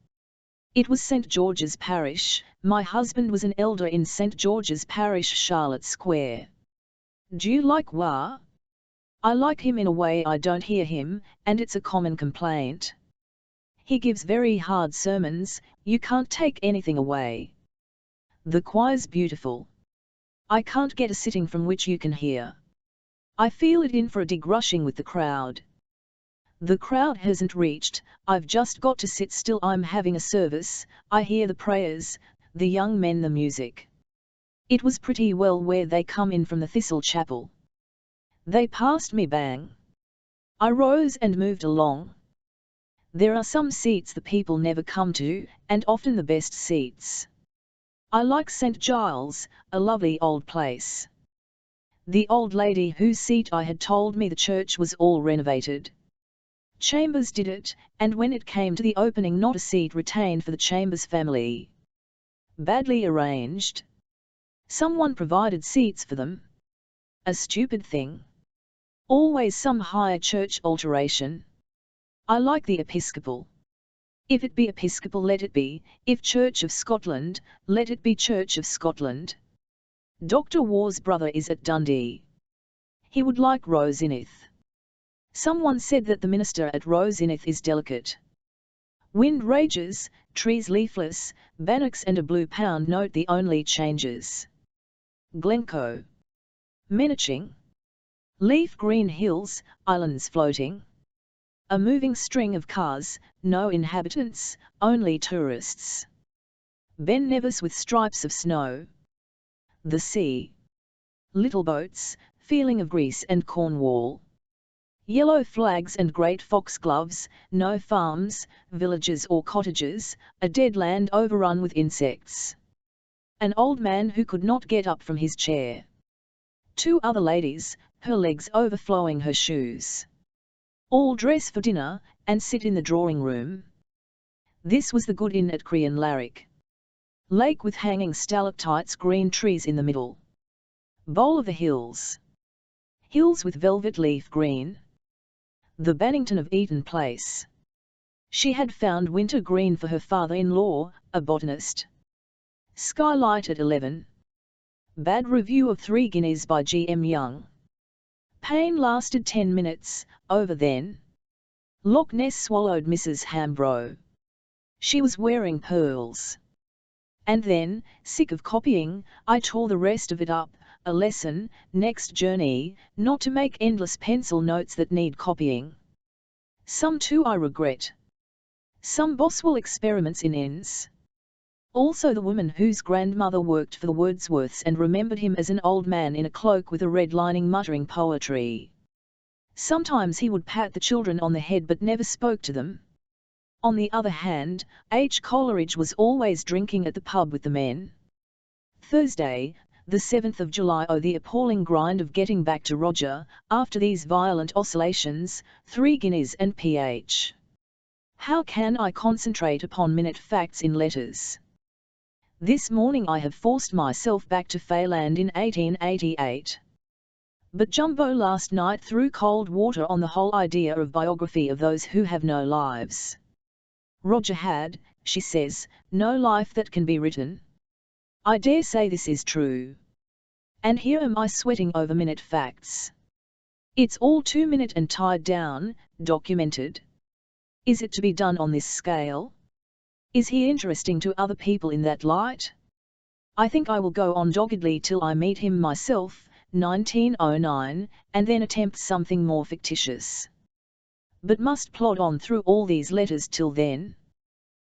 It was St. George's Parish. My husband was an elder in St. George's Parish, Charlotte Square. Do you like Wah? I like him in a way I don't hear him, and it's a common complaint. He gives very hard sermons, you can't take anything away. The choir's beautiful. I can't get a sitting from which you can hear. I feel it in for a dig rushing with the crowd. The crowd hasn't reached, I've just got to sit still. I'm having a service, I hear the prayers, the young men, the music. It was pretty well where they come in from the Thistle Chapel. They passed me bang. I rose and moved along. There are some seats the people never come to, and often the best seats. I like St. Giles, a lovely old place. The old lady whose seat I had told me the church was all renovated. Chambers did it, and when it came to the opening not a seat retained for the Chambers family. Badly arranged. Someone provided seats for them. A stupid thing. Always some higher church alteration. I like the Episcopal. If it be Episcopal, let it be. If Church of Scotland, let it be Church of Scotland. Dr. War's brother is at Dundee. He would like Rosenith. Someone said that the minister at Rosenith is delicate. Wind rages, trees leafless, bannocks and a blue pound note the only changes. Glencoe. Menaching. Leaf green hills, islands floating. A moving string of cars, no inhabitants, only tourists. Ben Nevis with stripes of snow. The sea. Little boats, feeling of Greece and Cornwall. Yellow flags and great foxgloves, no farms, villages or cottages, a dead land overrun with insects. An old man who could not get up from his chair. Two other ladies, her legs overflowing her shoes. All dress for dinner, and sit in the drawing room. This was the good inn at Crianlarich. Lake with hanging stalactites, green trees in the middle. Bowl of the hills. Hills with velvet leaf green. The Bannington of Eaton Place. She had found winter green for her father-in-law, a botanist. Skylight at 11. Bad review of 3 Guineas by G.M. Young. Pain lasted 10 minutes, over then. Loch Ness swallowed Mrs. Hambro. She was wearing pearls. And then, sick of copying, I tore the rest of it up, a lesson, next journey, not to make endless pencil notes that need copying. Some too I regret. Some Boswell experiments in ends. Also the woman whose grandmother worked for the Wordsworths and remembered him as an old man in a cloak with a red lining muttering poetry. Sometimes he would pat the children on the head but never spoke to them. On the other hand, H. Coleridge was always drinking at the pub with the men. Thursday, the 7th of July. Oh, the appalling grind of getting back to Roger, after these violent oscillations, 3 Guineas and ph. How can I concentrate upon minute facts in letters? This morning I have forced myself back to Fayland in 1888. But Jumbo last night threw cold water on the whole idea of biography of those who have no lives. Roger had, she says, no life that can be written. I dare say this is true. And here am I sweating over minute facts. It's all 2-minute and tied down, documented. Is it to be done on this scale? Is he interesting to other people in that light? I think I will go on doggedly till I meet him myself, 1909, and then attempt something more fictitious. But must plod on through all these letters till then.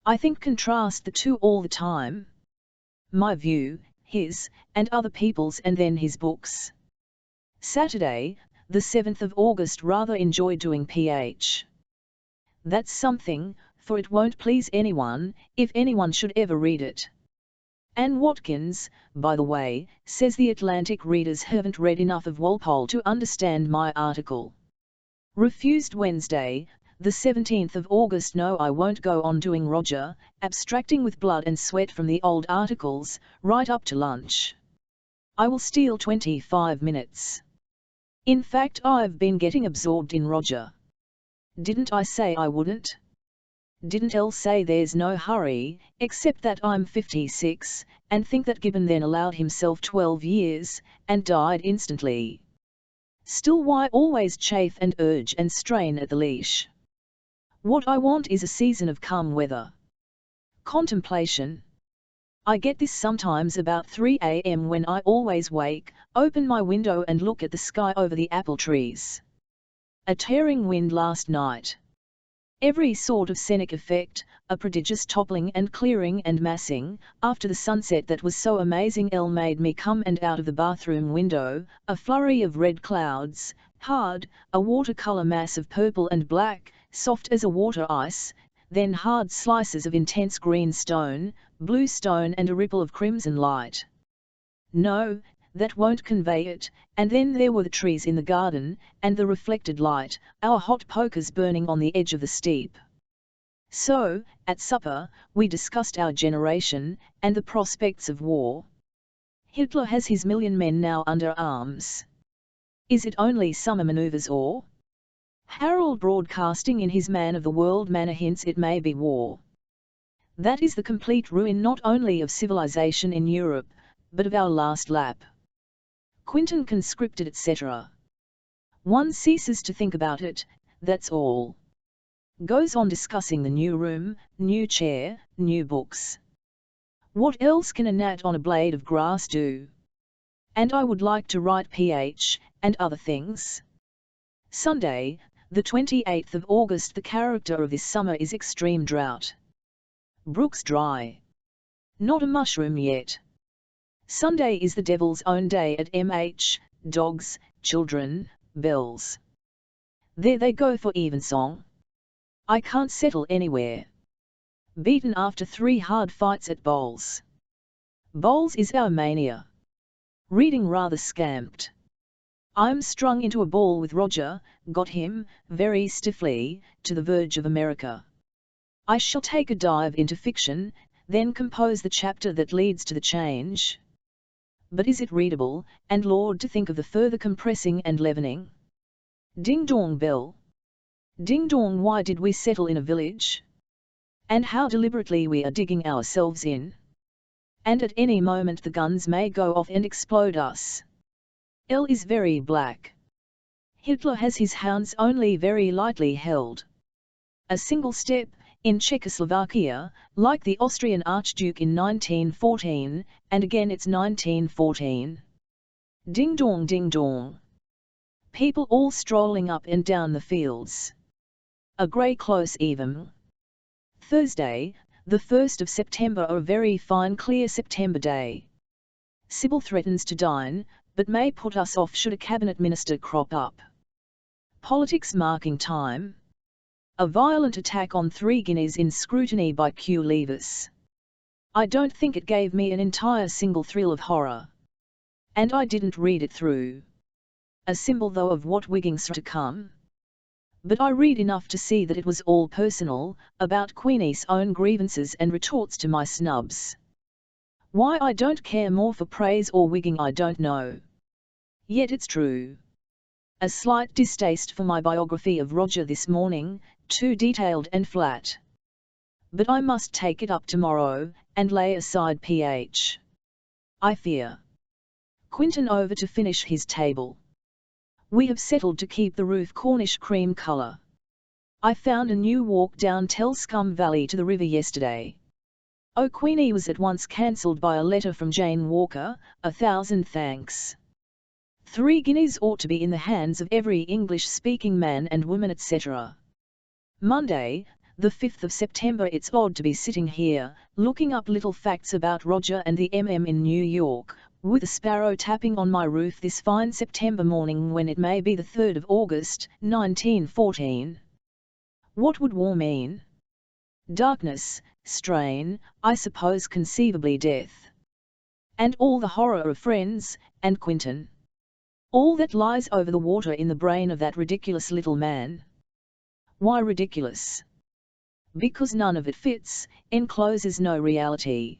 I think contrast the two all the time. My view, his, and other people's, and then his books. Saturday, the 7th of August. Rather enjoy doing PH. That's something, for it won't please anyone, if anyone should ever read it. Anne Watkins, by the way, says the Atlantic readers haven't read enough of Walpole to understand my article. Refused Wednesday, the 17th of August. No, I won't go on doing Roger, abstracting with blood and sweat from the old articles, right up to lunch. I will steal 25 minutes. In fact, I've been getting absorbed in Roger. Didn't I say I wouldn't? Didn't Elle say there's no hurry, except that I'm 56, and think that Gibbon then allowed himself 12 years, and died instantly. Still, why always chafe and urge and strain at the leash? What I want is a season of calm weather. Contemplation. I get this sometimes about 3 a.m. when I always wake, open my window and look at the sky over the apple trees. A tearing wind last night. Every sort of scenic effect, a prodigious toppling and clearing and massing, after the sunset that was so amazing made me come and out of the bathroom window, a flurry of red clouds, hard, a watercolor mass of purple and black, soft as a water ice, then hard slices of intense green stone, blue stone and a ripple of crimson light. No, that won't convey it, and then there were the trees in the garden, and the reflected light, our hot pokers burning on the edge of the steep. So, at supper, we discussed our generation, and the prospects of war. Hitler has his 1,000,000 men now under arms. Is it only summer manoeuvres or? Harold broadcasting in his Man of the World manner hints it may be war. That is the complete ruin not only of civilization in Europe, but of our last lap. Quinton conscripted etc. One ceases to think about it, that's all. Goes on discussing the new room, new chair, new books. What else can a gnat on a blade of grass do? And I would like to write PH, and other things. Sunday, the 28th of August. The character of this summer is extreme drought. Brooks dry. Not a mushroom yet. Sunday is the devil's own day at MH, dogs, children, bells. There they go for evensong. I can't settle anywhere. Beaten after 3 hard fights at bowls. Bowls is our mania. Reading rather scamped. I'm strung into a ball with Roger, got him, very stiffly, to the verge of America. I shall take a dive into fiction, then compose the chapter that leads to the change. But is it readable, and Lord to think of the further compressing and leavening? Ding dong bell. Ding dong, why did we settle in a village? And how deliberately we are digging ourselves in. And at any moment the guns may go off and explode us. L is very black. Hitler has his hounds only very lightly held. A single step, in Czechoslovakia, like the Austrian Archduke in 1914, and again it's 1914. Ding dong ding dong. People all strolling up and down the fields. A grey close evening. Thursday, the 1st of September, a very fine clear September day. Sybil threatens to dine, but may put us off should a cabinet minister crop up. Politics marking time. A violent attack on 3 guineas in scrutiny by Q. Leavis. I don't think it gave me an entire single thrill of horror. And I didn't read it through. A symbol though of what wigging's to come. But I read enough to see that it was all personal, about Queenie's own grievances and retorts to my snubs. Why I don't care more for praise or wigging I don't know. Yet it's true. A slight distaste for my biography of Roger this morning, too detailed and flat. But I must take it up tomorrow, and lay aside PH. I fear. Quinton over to finish his table. We have settled to keep the roof Cornish cream colour. I found a new walk down Telscombe Valley to the river yesterday. Oh, Queenie was at once cancelled by a letter from Jane Walker, 1,000 thanks. 3 guineas ought to be in the hands of every English-speaking man and woman etc. Monday, the 5th of September. It's odd to be sitting here, looking up little facts about Roger and the MM in New York, with a sparrow tapping on my roof this fine September morning when it may be the 3rd of August, 1914. What would war mean? Darkness, strain, I suppose, conceivably death. And all the horror of friends, and Quinton. All that lies over the water in the brain of that ridiculous little man. Why ridiculous? Because none of it fits, encloses no reality.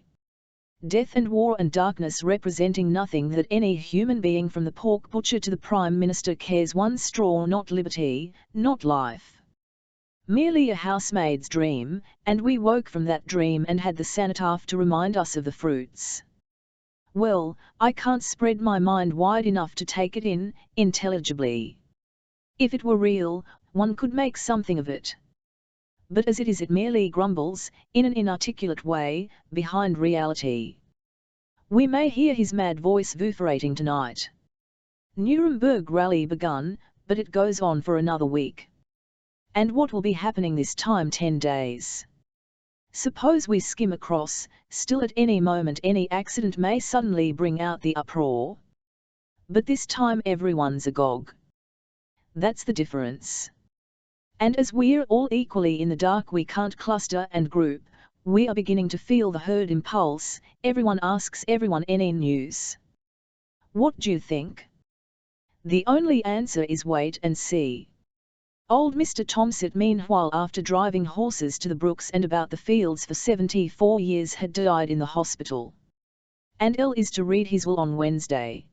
Death and war and darkness representing nothing that any human being from the pork butcher to the Prime Minister cares one straw, not liberty, not life. Merely a housemaid's dream, and we woke from that dream and had the cenotaph to remind us of the fruits. Well, I can't spread my mind wide enough to take it in, intelligibly. If it were real, one could make something of it. But as it is, it merely grumbles, in an inarticulate way, behind reality. We may hear his mad voice vociferating tonight. Nuremberg rally begun, but it goes on for another week. And what will be happening this time 10 days? Suppose we skim across, still at any moment any accident may suddenly bring out the uproar. But this time everyone's agog. That's the difference. And as we're all equally in the dark, we can't cluster and group, we are beginning to feel the herd impulse. Everyone asks everyone any news. What do you think? The only answer is wait and see. Old Mr. Tomsit, meanwhile, after driving horses to the brooks and about the fields for 74 years, had died in the hospital. And L is to read his will on Wednesday.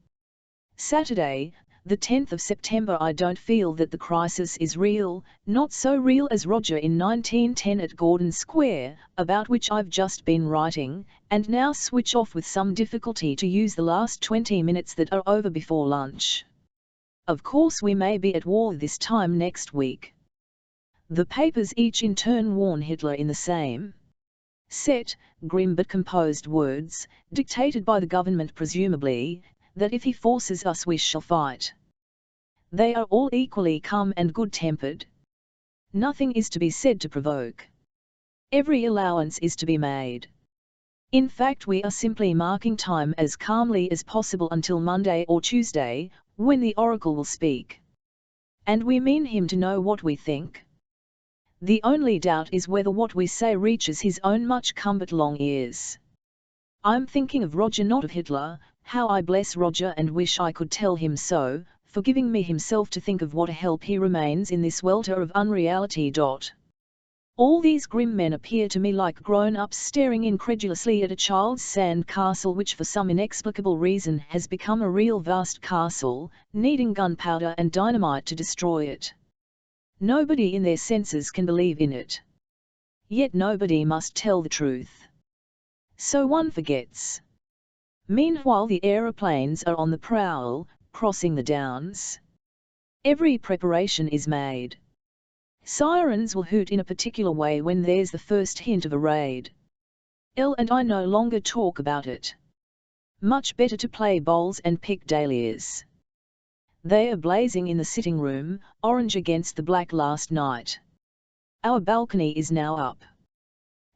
Saturday, the 10th of September. I don't feel that the crisis is real, not so real as Roger in 1910 at Gordon Square, about which I've just been writing, and now switch off with some difficulty to use the last 20 minutes that are over before lunch. Of course we may be at war this time next week. The papers each in turn warn Hitler in the same set, grim but composed words, dictated by the government presumably, that if he forces us we shall fight. They are all equally calm and good-tempered. Nothing is to be said to provoke. Every allowance is to be made. In fact, we are simply marking time as calmly as possible until Monday or Tuesday, when the oracle will speak. And we mean him to know what we think. The only doubt is whether what we say reaches his own much cumbered long ears. I'm thinking of Roger, not of Hitler. How I bless Roger and wish I could tell him so, for giving me himself to think of what a help he remains in this welter of unreality. All these grim men appear to me like grown-ups staring incredulously at a child's sand castle, which for some inexplicable reason has become a real vast castle, needing gunpowder and dynamite to destroy it. Nobody in their senses can believe in it. Yet nobody must tell the truth. So one forgets. Meanwhile the aeroplanes are on the prowl, crossing the downs. Every preparation is made. Sirens will hoot in a particular way when there's the first hint of a raid. Elle and I no longer talk about it. Much better to play bowls and pick dahlias. They are blazing in the sitting room, orange against the black last night. Our balcony is now up.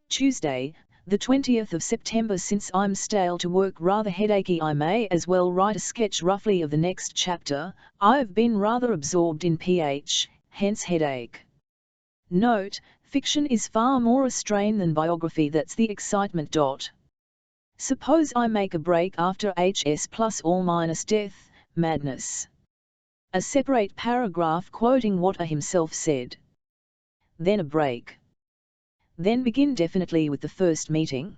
Tuesday, the 20th of September. Since I'm stale to work, rather headachy, I may as well write a sketch roughly of the next chapter. I've been rather absorbed in PH, hence headache. Note, fiction is far more a strain than biography, that's the excitement. Suppose I make a break after HS plus or minus death, madness. A separate paragraph quoting what I himself said. Then a break. Then begin definitely with the first meeting.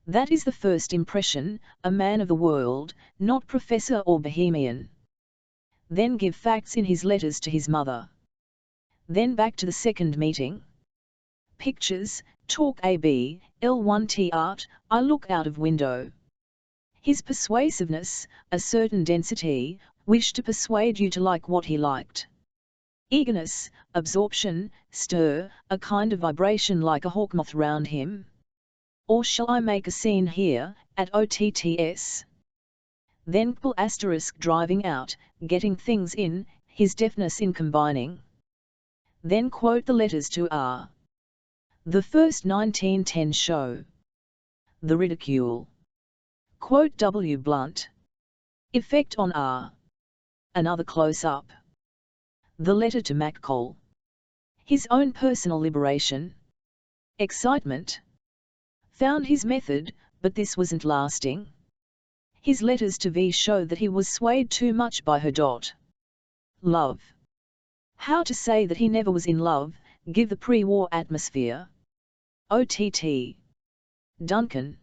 That is the first impression, a man of the world, not professor or bohemian. Then give facts in his letters to his mother. Then back to the second meeting. Pictures, talk AB, L1T art, I look out of window. His persuasiveness, a certain density, wish to persuade you to like what he liked. Eagerness, absorption, stir, a kind of vibration like a hawk moth round him. Or shall I make a scene here, at OTTS? Then pull asterisk driving out, getting things in, his deftness in combining. Then quote the letters to R. The first 1910 show. The ridicule. Quote W. Blunt. Effect on R. Another close-up. The letter to MacColl. His own personal liberation. Excitement. Found his method, but this wasn't lasting. His letters to V show that he was swayed too much by her. Love. How to say that he never was in love, give the pre-war atmosphere. OTT. Duncan.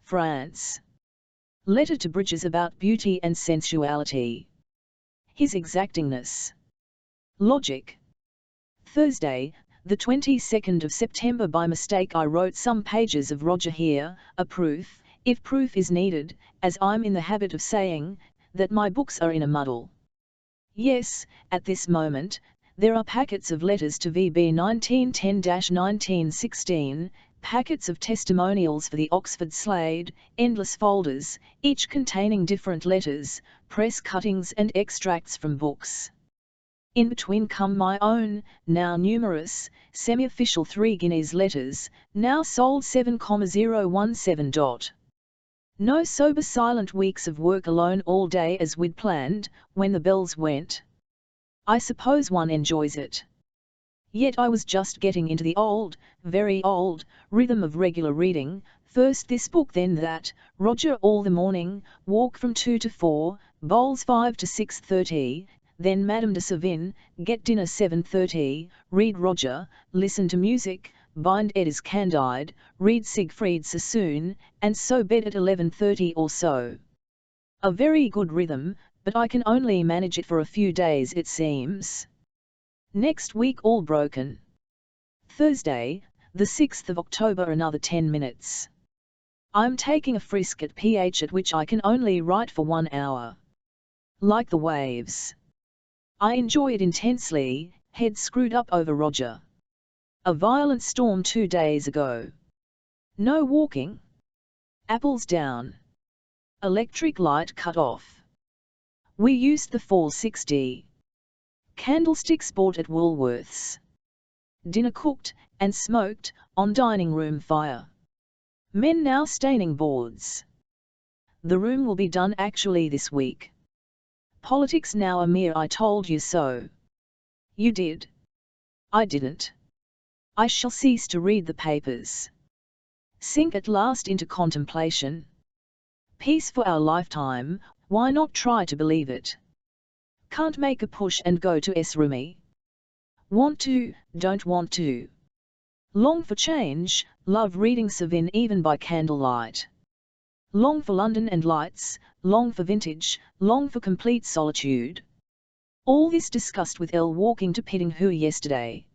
France. Letter to Bridges about beauty and sensuality. His exactingness. Logic. Thursday, the 22nd of September. By mistake I wrote some pages of Roger here, a proof, if proof is needed, as I'm in the habit of saying, that my books are in a muddle. Yes, at this moment, there are packets of letters to VB 1910-1916, packets of testimonials for the Oxford Slade, endless folders, each containing different letters, press cuttings and extracts from books. In between come my own, now numerous, semi-official 3 guineas letters, now sold 7,017. No sober silent weeks of work alone all day as we'd planned, when the bells went. I suppose one enjoys it. Yet I was just getting into the old, very old, rhythm of regular reading, first this book then that, Roger all the morning, walk from 2 to 4, bowls 5 to 6:30, then Madame de Savin, get dinner 7:30, read Roger, listen to music, bind Edda's Candide, read Siegfried Sassoon, and so bed at 11:30 or so. A very good rhythm, but I can only manage it for a few days it seems. Next week all broken. Thursday, the 6th of October another 10 minutes. I'm taking a frisk at PH at which I can only write for 1 hour. Like the waves. I enjoy it intensely, head screwed up over Roger. A violent storm 2 days ago. No walking. Apples down. Electric light cut off. We used the 460. Candlesticks bought at Woolworths. Dinner cooked, and smoked, on dining room fire. Men now staining boards. The room will be done actually this week. Politics now a mere I told you so. You did. I didn't. I shall cease to read the papers. Sink at last into contemplation. Peace for our lifetime, why not try to believe it? Can't make a push and go to Esrumi. Want to, don't want to. Long for change, love reading Savin even by candlelight. Long for London and lights, long for vintage, long for complete solitude. All this discussed with Elle walking to Piddinghu yesterday.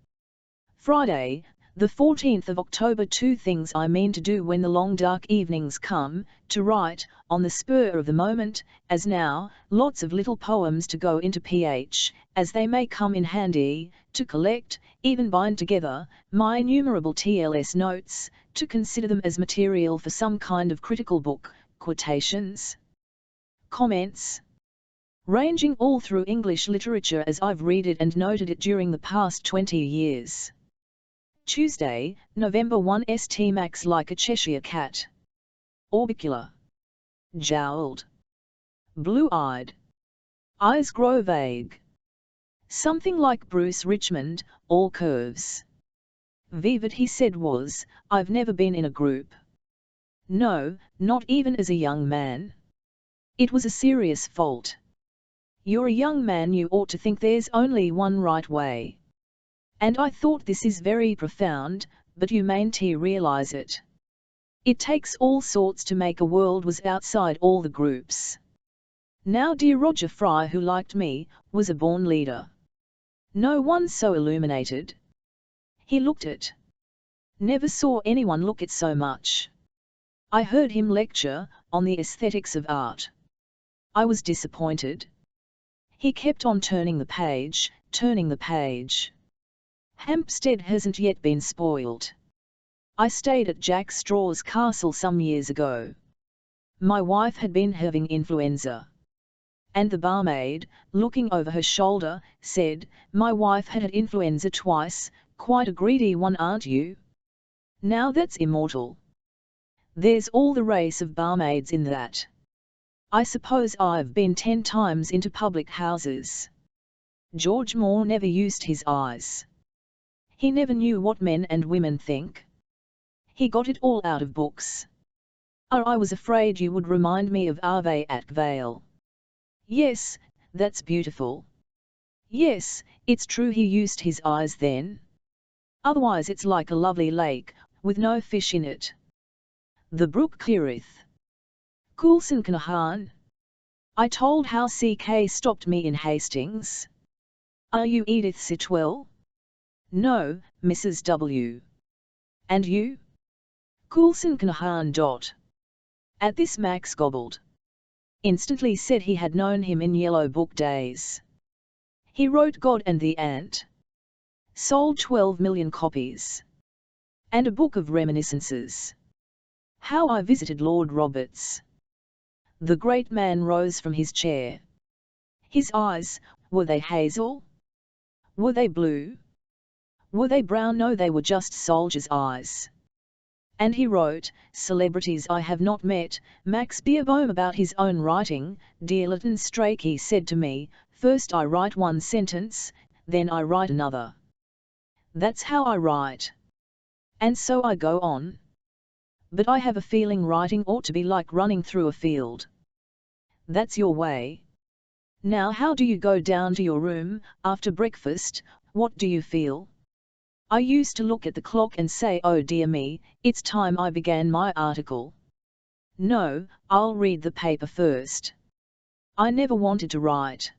Friday, the 14th of October. 2 things I mean to do when the long dark evenings come, to write, on the spur of the moment, as now, lots of little poems to go into PH, as they may come in handy, to collect, even bind together, my innumerable TLS notes, to consider them as material for some kind of critical book, quotations, comments, ranging all through English literature as I've read it and noted it during the past 20 years. Tuesday, November 1. St. Max like a Cheshire cat. Orbicular. Jowled. Blue-eyed. Eyes grow vague. Something like Bruce Richmond, all curves. Vivid he said was, I've never been in a group. No, not even as a young man. It was a serious fault. You're a young man, you ought to think there's only one right way. And I thought this is very profound, but you mayn't realize it. It takes all sorts to make a world was outside all the groups. Now dear Roger Fry, who liked me, was a born leader. No one so illuminated. He looked it. Never saw anyone look it so much. I heard him lecture, on the aesthetics of art. I was disappointed. He kept on turning the page, turning the page. Hampstead hasn't yet been spoiled. I stayed at Jack Straw's castle some years ago. My wife had been having influenza. And the barmaid, looking over her shoulder, said, my wife had influenza twice, quite a greedy one, aren't you? Now that's immortal. There's all the race of barmaids in that. I suppose I've been 10 times into public houses. George Moore never used his eyes. He never knew what men and women think. He got it all out of books. I was afraid you would remind me of Ave at Vale. Yes, that's beautiful. Yes, it's true he used his eyes then. Otherwise it's like a lovely lake, with no fish in it. The brook cleareth. Coulson Kinahan. I told how CK stopped me in Hastings. Are you Edith Sitwell? No, Mrs. W. And you? Coulson Kinahan. At this Max gobbled. Instantly said he had known him in Yellow Book days. He wrote God and the Ant. Sold 12 million copies. and a book of reminiscences. How I visited Lord Roberts. The great man rose from his chair. His eyes, were they hazel? Were they blue? Were they brown? No, they were just soldiers' eyes. And he wrote, "Celebrities I have not met." Max Beerbohm about his own writing, "Dear Lytton Strachey," he said to me, "first I write one sentence, then I write another. That's how I write. And so I go on. But I have a feeling writing ought to be like running through a field." That's your way. Now how do you go down to your room, after breakfast, what do you feel? I used to look at the clock and say, "Oh dear me, it's time I began my article. No, I'll read the paper first." I never wanted to write.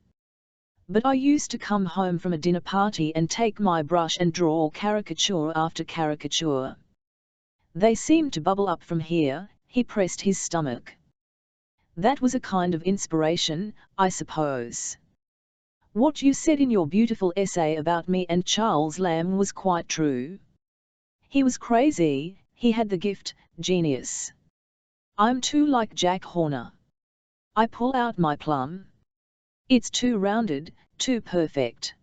But I used to come home from a dinner party and take my brush and draw caricature after caricature. They seemed to bubble up from here. He pressed his stomach. That was a kind of inspiration, I suppose. What you said in your beautiful essay about me and Charles Lamb was quite true. He was crazy, he had the gift, genius. I'm too like Jack Horner. I pull out my plum. It's too rounded, too perfect.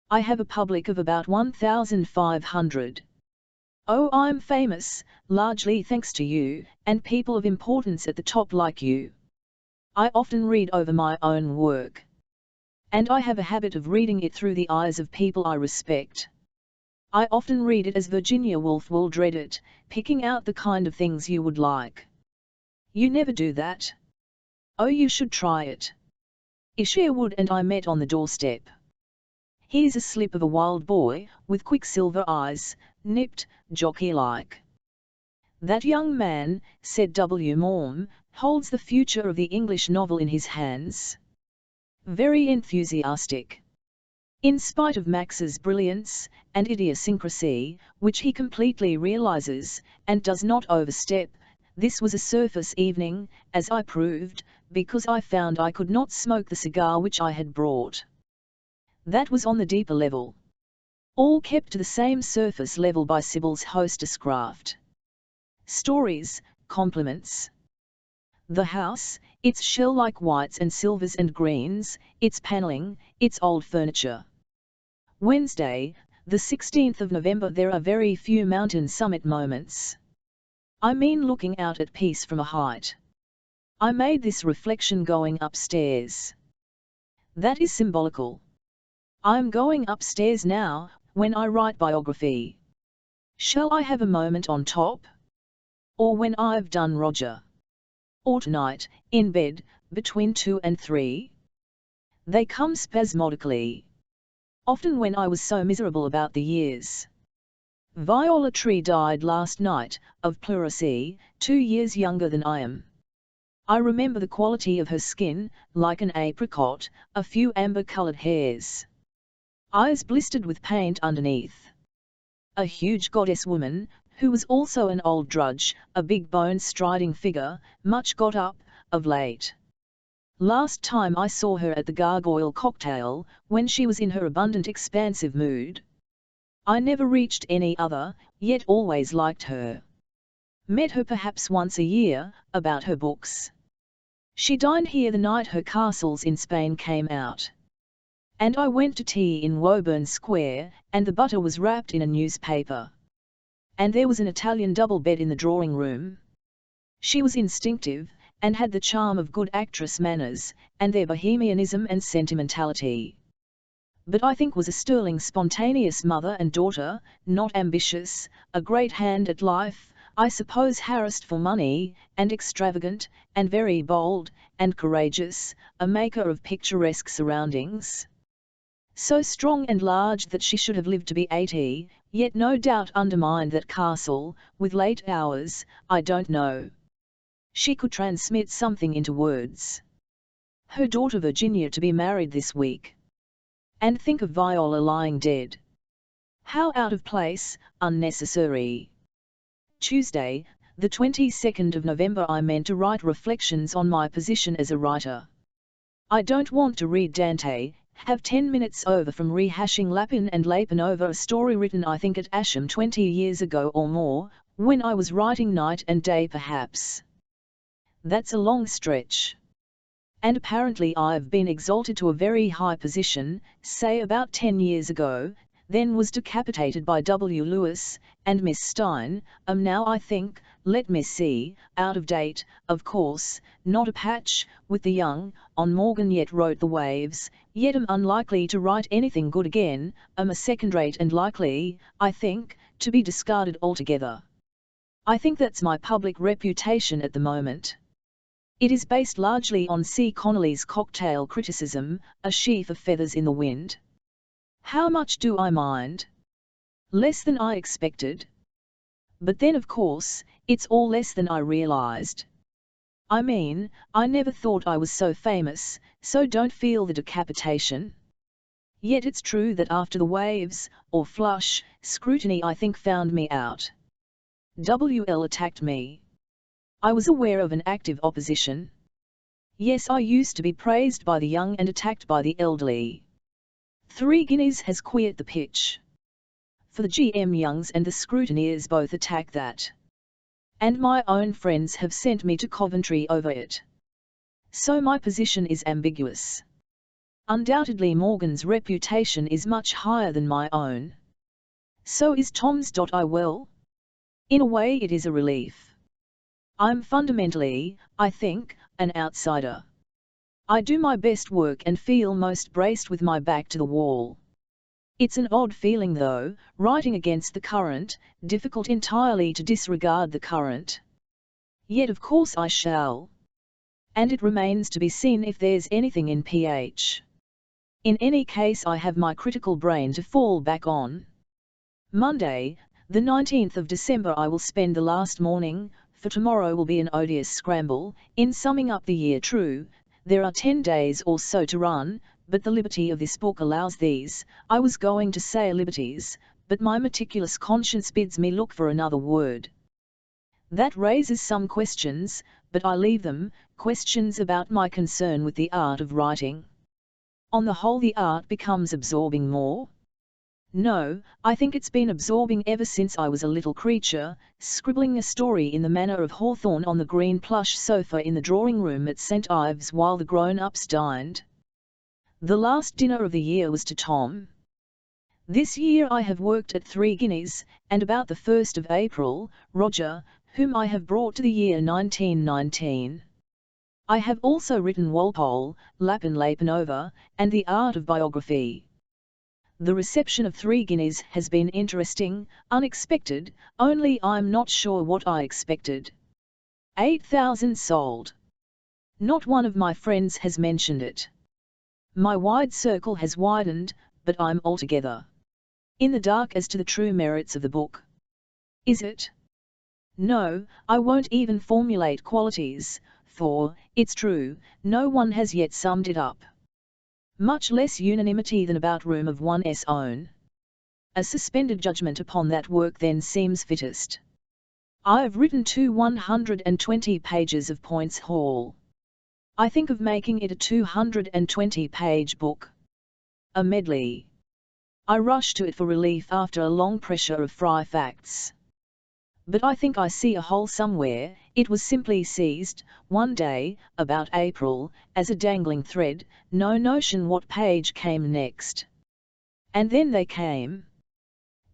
I have a public of about 1,500. Oh, I'm famous, largely thanks to you, and people of importance at the top like you. I often read over my own work. And I have a habit of reading it through the eyes of people I respect. I often read it as Virginia Woolf will dread it, picking out the kind of things you would like. You never do that. Oh, you should try it. Isherwood and I met on the doorstep. He's a slip of a wild boy, with quicksilver eyes, nipped, jockey-like. That young man, said W. Morm, holds the future of the English novel in his hands. Very enthusiastic. In spite of Max's brilliance, and idiosyncrasy, which he completely realizes, and does not overstep, this was a surface evening, as I proved, because I found I could not smoke the cigar which I had brought. That was on the deeper level. All kept to the same surface level by Sybil's hostess-craft. Stories, compliments. The house, its shell-like whites and silvers and greens, its panelling, its old furniture. Wednesday, the 16th of November. There are very few mountain summit moments. I mean looking out at peace from a height. I made this reflection going upstairs. That is symbolical. I'm going upstairs now, when I write biography. Shall I have a moment on top? Or when I've done Roger? Or tonight, in bed, between 2 and 3? They come spasmodically. Often when I was so miserable about the years. Viola Tree died last night, of pleurisy, 2 years younger than I am. I remember the quality of her skin, like an apricot, a few amber-coloured hairs. Eyes blistered with paint underneath. A huge goddess woman, who was also an old drudge, a big-boned striding figure, much got up, of late. Last time I saw her at the Gargoyle Cocktail, when she was in her abundant expansive mood. I never reached any other, yet always liked her. Met her perhaps once a year, about her books. She dined here the night her Castles in Spain came out. And I went to tea in Woburn Square, and the butter was wrapped in a newspaper. And there was an Italian double bed in the drawing room. She was instinctive, and had the charm of good actress manners, and their bohemianism and sentimentality. But I think was a sterling spontaneous mother and daughter, not ambitious, a great hand at life, I suppose harassed for money, and extravagant, and very bold, and courageous, a maker of picturesque surroundings. So strong and large that she should have lived to be 80, yet no doubt undermined that castle, with late hours, I don't know. She could transmit something into words. Her daughter Virginia to be married this week. And think of Viola lying dead. How out of place, unnecessary. Tuesday, the 22nd of November. I meant to write reflections on my position as a writer. I don't want to read Dante, Have 10 minutes over from rehashing Lapin and Lapin over a story written I think at Asham 20 years ago or more, when I was writing night and day perhaps. That's a long stretch. And apparently I've been exalted to a very high position, say about 10 years ago, then was decapitated by W. Lewis, and Miss Stein, am now I think, let me see, out of date, of course, not a patch, with the young, on Morgan yet wrote The Waves, yet am unlikely to write anything good again, am a second-rate and likely, I think, to be discarded altogether. I think that's my public reputation at the moment. It is based largely on C. Connolly's cocktail criticism, A Sheaf of Feathers in the Wind. How much do I mind? Less than I expected. But then of course, it's all less than I realized. I mean, I never thought I was so famous, so don't feel the decapitation. Yet it's true that after the waves, or flush, scrutiny I think found me out. WL attacked me. I was aware of an active opposition. Yes, I used to be praised by the young and attacked by the elderly. 3 Guineas has queered the pitch. For the GM Youngs and the scrutineers both attack that. And my own friends have sent me to Coventry over it. So my position is ambiguous. Undoubtedly Morgan's reputation is much higher than my own. So is Tom's. I well. In a way it is a relief. I'm fundamentally, I think, an outsider. I do my best work and feel most braced with my back to the wall. It's an odd feeling though, writing against the current, difficult entirely to disregard the current. Yet of course I shall. And it remains to be seen if there's anything in PH. In any case I have my critical brain to fall back on. Monday, the 19th of December I will spend the last morning, for tomorrow will be an odious scramble, in summing up the year. True, there are 10 days or so to run, but the liberty of this book allows these, I was going to say liberties, but my meticulous conscience bids me look for another word. That raises some questions, but I leave them, questions about my concern with the art of writing. On the whole the art becomes absorbing more. No, I think it's been absorbing ever since I was a little creature, scribbling a story in the manner of Hawthorne on the green plush sofa in the drawing-room at St. Ives while the grown-ups dined. The last dinner of the year was to Tom. This year I have worked at 3 Guineas, and about the 1st of April, Roger, whom I have brought to the year 1919. I have also written Walpole, Lapin Lapenova, and The Art of Biography. The reception of 3 Guineas has been interesting, unexpected, only I'm not sure what I expected. 8,000 sold. Not one of my friends has mentioned it. My wide circle has widened, but I'm altogether in the dark as to the true merits of the book. Is it? No, I won't even formulate qualities, for, it's true, no one has yet summed it up. Much less unanimity than about room of one's own. A suspended judgment upon that work then seems fittest. I've written 2 120 pages of Points Hall. I think of making it a 220-page book. A medley. I rush to it for relief after a long pressure of fry facts. But I think I see a hole somewhere. It was simply seized, one day, about April, as a dangling thread, no notion what page came next. And then they came.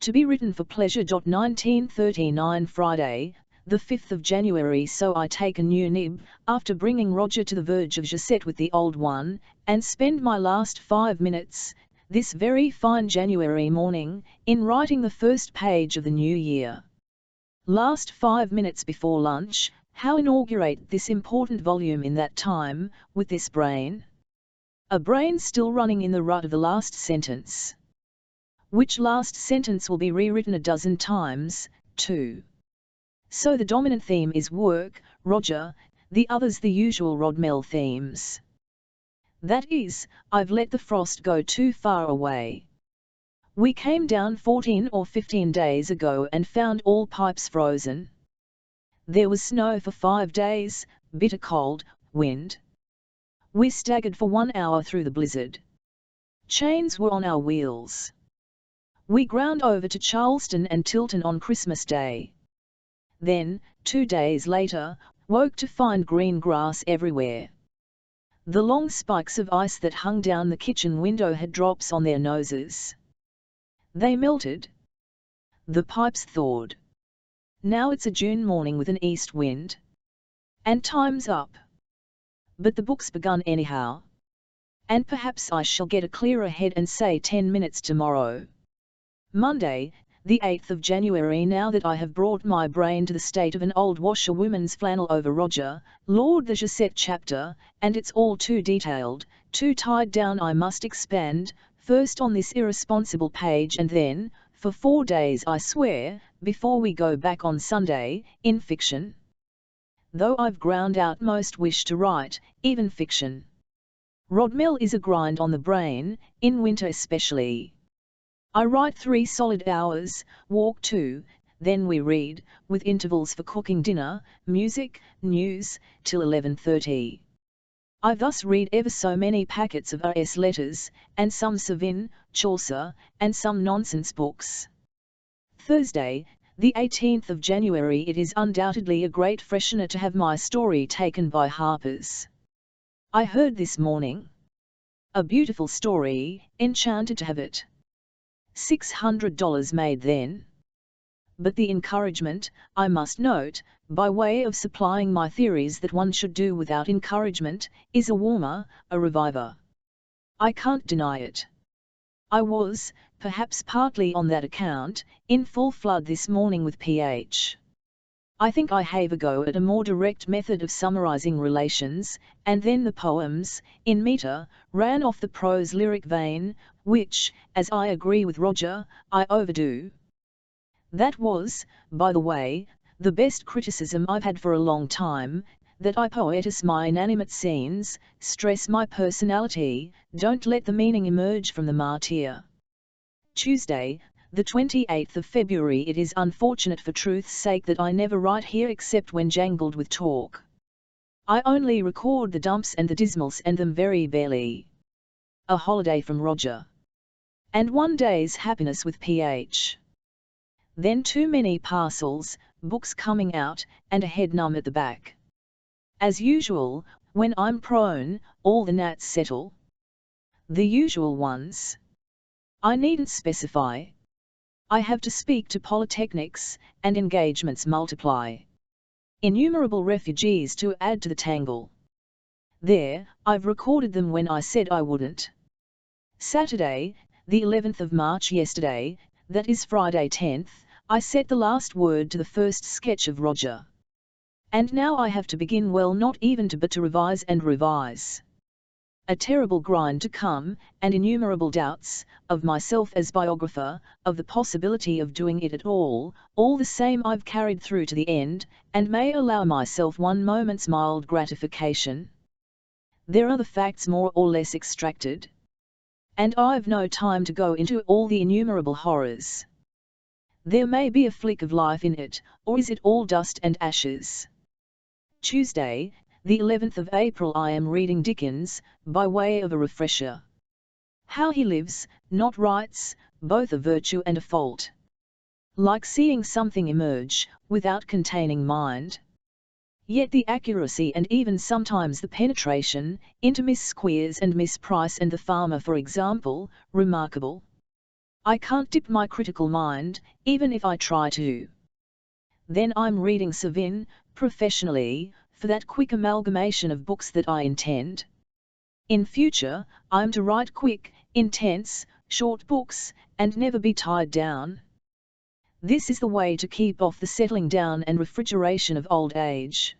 To be written for pleasure. 1939 Friday, the 5th of January. So I take a new nib, after bringing Roger to the verge of Josette with the old one, and spend my last 5 minutes, this very fine January morning, in writing the first page of the new year. Last 5 minutes before lunch, how inaugurate this important volume in that time, with this brain? A brain still running in the rut of the last sentence. Which last sentence will be rewritten a dozen times, too. So the dominant theme is work, Roger, the others the usual Rodmell themes. That is, I've let the frost go too far away. We came down 14 or 15 days ago and found all pipes frozen. There was snow for 5 days, bitter cold, wind. We staggered for 1 hour through the blizzard. Chains were on our wheels. We ground over to Charleston and Tilton on Christmas Day. Then, 2 days later, woke to find green grass everywhere. The long spikes of ice that hung down the kitchen window had drops on their noses. They melted. The pipes thawed. Now it's a June morning with an east wind. And time's up. But the book's begun anyhow. And perhaps I shall get a clearer head and say 10 minutes tomorrow. Monday, the 8th of January. Now that I have brought my brain to the state of an old washerwoman's flannel over Roger, Lord the Jacet chapter, and it's all too detailed, too tied down. I must expand, first on this irresponsible page and then, for 4 days I swear, before we go back on Sunday, in fiction. Though I've ground out most wish to write, even fiction. Rodmell is a grind on the brain, in winter especially. I write 3 solid hours, walk 2, then we read, with intervals for cooking dinner, music, news, till 11:30. I thus read ever so many packets of R.S. letters, and some Savin, Chaucer, and some nonsense books. Thursday, the 18th of January. It is undoubtedly a great freshener to have my story taken by Harper's. I heard this morning. A beautiful story, enchanted to have it. $600 made then. But the encouragement, I must note, by way of supplying my theories that one should do without encouragement, is a warmer, a reviver. I can't deny it. I was, perhaps partly on that account, in full flood this morning with Ph. I think I have a go at a more direct method of summarizing relations, and then the poems, in metre, ran off the prose lyric vein, which, as I agree with Roger, I overdo. That was, by the way, the best criticism I've had for a long time, that I poetise my inanimate scenes, stress my personality, don't let the meaning emerge from the martyr. Tuesday, the 28th of February. It is unfortunate for truth's sake that I never write here except when jangled with talk. I only record the dumps and the dismals and them very barely. A holiday from Roger. And 1 day's happiness with Ph. Then too many parcels, books coming out, and a head numb at the back. As usual, when I'm prone, all the gnats settle. The usual ones. I needn't specify. I have to speak to polytechnics, and engagements multiply. Innumerable refugees to add to the tangle. There, I've recorded them when I said I wouldn't. Saturday, the 11th of March. Yesterday, that is Friday 10th, I set the last word to the first sketch of Roger. And now I have to begin well, not even to but to revise and revise. A terrible grind to come, and innumerable doubts, of myself as biographer, of the possibility of doing it at all the same I've carried through to the end, and may allow myself 1 moment's mild gratification. There are the facts more or less extracted. And I've no time to go into all the innumerable horrors. There may be a flick of life in it, or is it all dust and ashes? Tuesday, the 11th of April. I am reading Dickens, by way of a refresher. How he lives, not writes, both a virtue and a fault. Like seeing something emerge, without containing mind. Yet the accuracy and even sometimes the penetration, into Miss Squeers and Miss Price and the farmer for example, remarkable. I can't dip my critical mind, even if I try to. Then I'm reading Savin, professionally, for that quick amalgamation of books that I intend. In future, I'm to write quick, intense, short books, and never be tied down. This is the way to keep off the settling down and refrigeration of old age.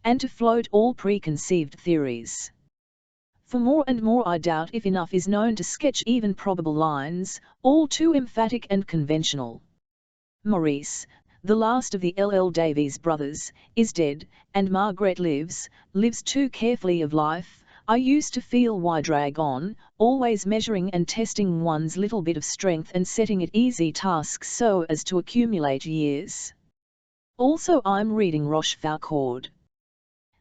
And to float all preconceived theories. For more and more I doubt if enough is known to sketch even probable lines, all too emphatic and conventional. Maurice, the last of the L.L. Davies brothers, is dead, and Margaret lives too carefully of life. I used to feel why drag on, always measuring and testing one's little bit of strength and setting it easy tasks so as to accumulate years. Also I'm reading Rochefoucauld.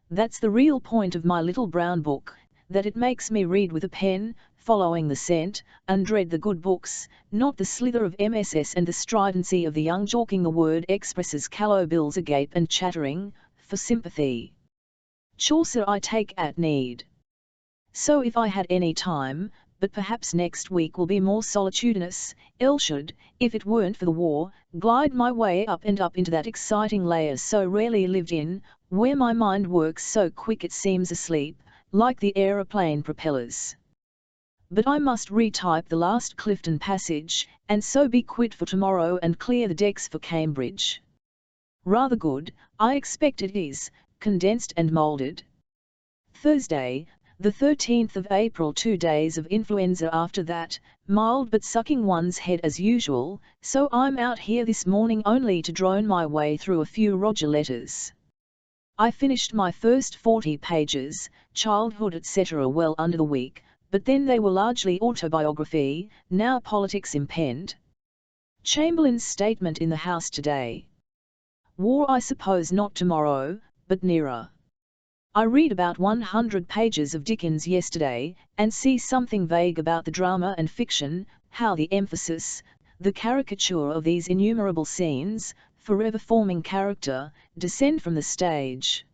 That's the real point of my little brown book, that it makes me read with a pen, following the scent, and dread the good books, not the slither of MSS and the stridency of the young jawking. The word expresses callow bills agape and chattering, for sympathy. Chaucer I take at need. So if I had any time, but perhaps next week will be more solitudinous, I should, if it weren't for the war, glide my way up and up into that exciting layer so rarely lived in, where my mind works so quick it seems asleep, like the aeroplane propellers. But I must retype the last Clifton passage, and so be quit for tomorrow and clear the decks for Cambridge. Rather good, I expect it is, condensed and moulded. Thursday, the 13th of April. 2 days of influenza after that, mild but sucking one's head as usual, so I'm out here this morning only to drone my way through a few Roger letters. I finished my first 40 pages, childhood etc. well under the week, but then they were largely autobiography, now politics impend. Chamberlain's statement in the House today. War I suppose not tomorrow, but nearer. I read about 100 pages of Dickens yesterday, and see something vague about the drama and fiction, how the emphasis, the caricature of these innumerable scenes, forever forming character, descend from the stage.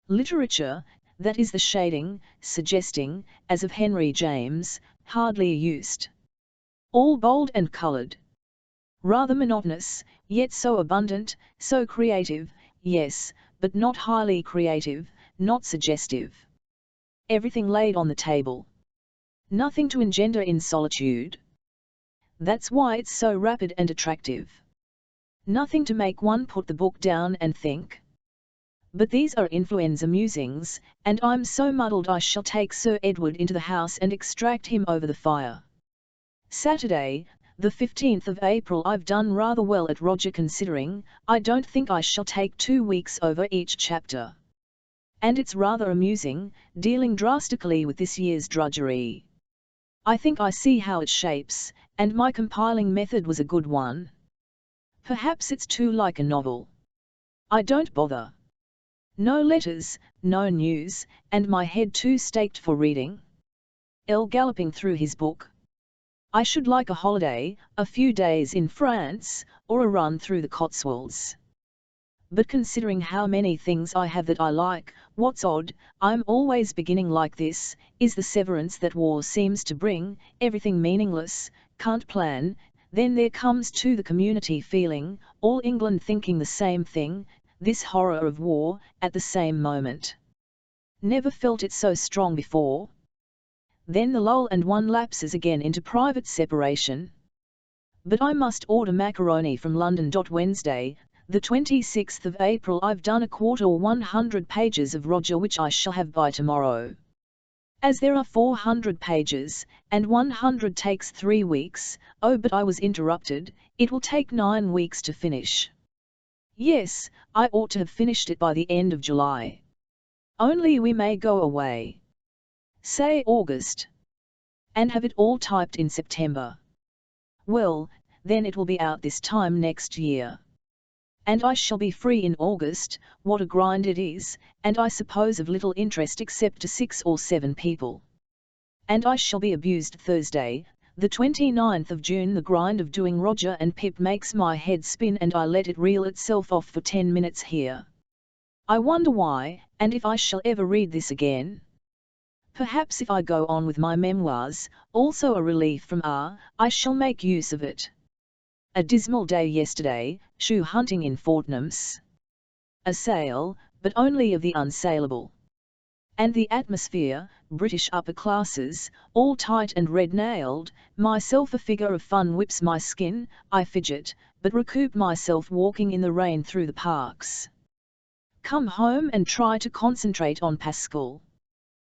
Literature, that is the shading, suggesting, as of Henry James, hardly used. All bold and coloured. Rather monotonous, yet so abundant, so creative, yes, but not highly creative, not suggestive. Everything laid on the table. Nothing to engender in solitude. That's why it's so rapid and attractive. Nothing to make one put the book down and think. But these are influenza musings, and I'm so muddled I shall take Sir Edward into the house and extract him over the fire. Saturday, the 15th of April. I've done rather well at Roger considering, I don't think I shall take 2 weeks over each chapter. And it's rather amusing, dealing drastically with this year's drudgery. I think I see how it shapes, and my compiling method was a good one. Perhaps it's too like a novel. I don't bother. No letters, no news, and my head too staked for reading. Galloping through his book. I should like a holiday, a few days in France, or a run through the Cotswolds. But considering how many things I have that I like, what's odd, I'm always beginning like this, is the severance that war seems to bring, everything meaningless, can't plan, then there comes too the community feeling, all England thinking the same thing, this horror of war, at the same moment. Never felt it so strong before. Then the lull and one lapses again into private separation. But I must order macaroni from London. Wednesday, the 26th of April. I've done a quarter or 100 pages of Roger which I shall have by tomorrow. As there are 400 pages, and 100 takes 3 weeks, oh but I was interrupted, it will take 9 weeks to finish. Yes, I ought to have finished it by the end of July. Only we may go away. Say August. And have it all typed in September. Well, then it will be out this time next year. And I shall be free in August, what a grind it is, and I suppose of little interest except to 6 or 7 people. And I shall be abused Thursday, the 29th of June. The grind of doing Roger and Pip makes my head spin and I let it reel itself off for 10 minutes here. I wonder why, and if I shall ever read this again. Perhaps if I go on with my memoirs, also a relief from I shall make use of it. A dismal day yesterday, shoe hunting in Fortnum's. A sale, but only of the unsaleable. And the atmosphere, British upper classes, all tight and red-nailed, myself a figure of fun whips my skin, I fidget, but recoup myself walking in the rain through the parks. Come home and try to concentrate on Pascal.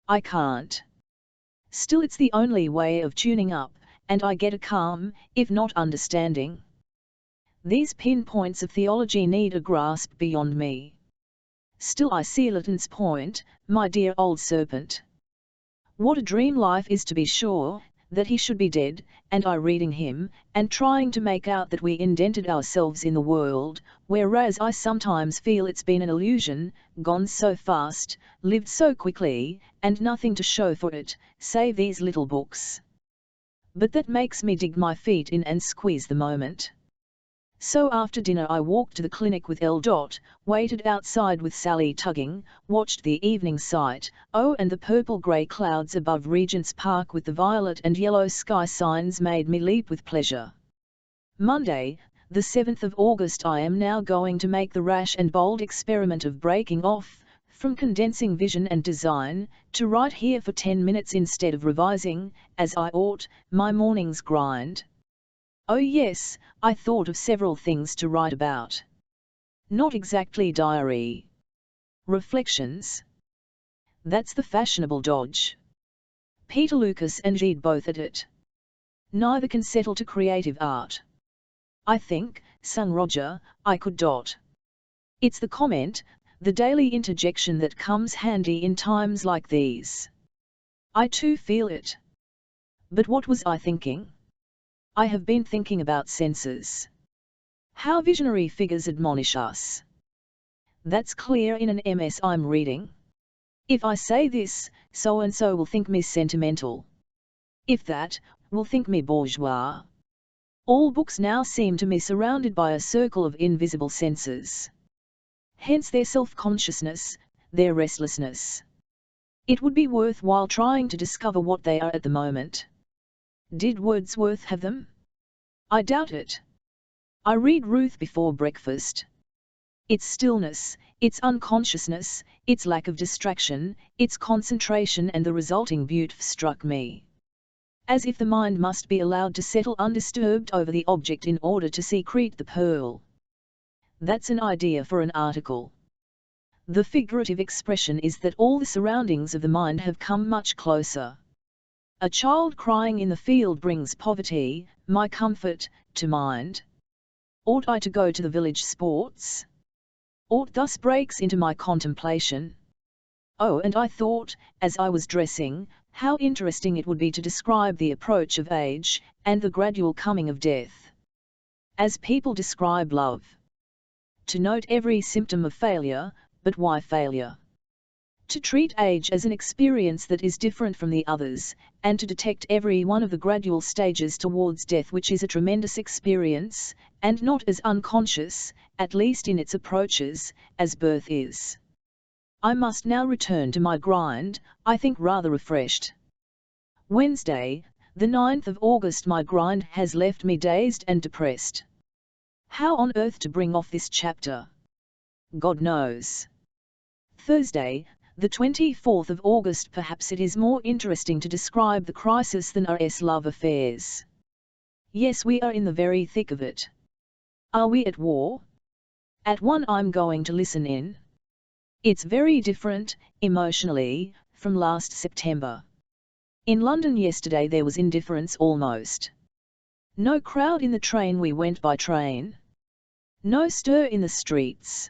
I can't. Still it's the only way of tuning up, and I get a calm, if not understanding. These pinpoints of theology need a grasp beyond me. Still I see Lytton's point, my dear old serpent. What a dream life is to be sure, that he should be dead, and I reading him, and trying to make out that we indented ourselves in the world, whereas I sometimes feel it's been an illusion, gone so fast, lived so quickly, and nothing to show for it, save these little books. But that makes me dig my feet in and squeeze the moment. So after dinner I walked to the clinic with L. Waited outside with Sally tugging, watched the evening sight, oh and the purple-grey clouds above Regent's Park with the violet and yellow sky signs made me leap with pleasure. Monday, the 7th of August. I am now going to make the rash and bold experiment of breaking off, from condensing vision and design, to write here for 10 minutes instead of revising, as I ought, my morning's grind. Oh yes, I thought of several things to write about. Not exactly diary. Reflections. That's the fashionable dodge. Peter Lucas and Gide both at it. Neither can settle to creative art. I think, son Roger, I could. It's the comment, the daily interjection that comes handy in times like these. I too feel it. But what was I thinking? I have been thinking about senses. How visionary figures admonish us. That's clear in an MS I'm reading. If I say this, so-and-so will think me sentimental. If that, will think me bourgeois. All books now seem to me surrounded by a circle of invisible senses. Hence their self-consciousness, their restlessness. It would be worthwhile trying to discover what they are at the moment. Did Wordsworth have them? I doubt it. I read Ruth before breakfast. Its stillness, its unconsciousness, its lack of distraction, its concentration and the resulting beauty struck me. As if the mind must be allowed to settle undisturbed over the object in order to secrete the pearl. That's an idea for an article. The figurative expression is that all the surroundings of the mind have come much closer. A child crying in the field brings poverty, my comfort, to mind. Ought I to go to the village sports? Ought thus breaks into my contemplation. Oh, and I thought, as I was dressing, how interesting it would be to describe the approach of age, and the gradual coming of death. As people describe love. To note every symptom of failure, but why failure? To treat age as an experience that is different from the others, and to detect every one of the gradual stages towards death, which is a tremendous experience, and not as unconscious, at least in its approaches, as birth is. I must now return to my grind, I think rather refreshed. Wednesday, the 9th of August. My grind has left me dazed and depressed. How on earth to bring off this chapter? God knows. Thursday, the 24th of August. Perhaps it is more interesting to describe the crisis than our love affairs. Yes, we are in the very thick of it. Are we at war? At one I'm going to listen in. It's very different, emotionally, from last September. In London yesterday there was indifference almost. No crowd in the train, we went by train. No stir in the streets.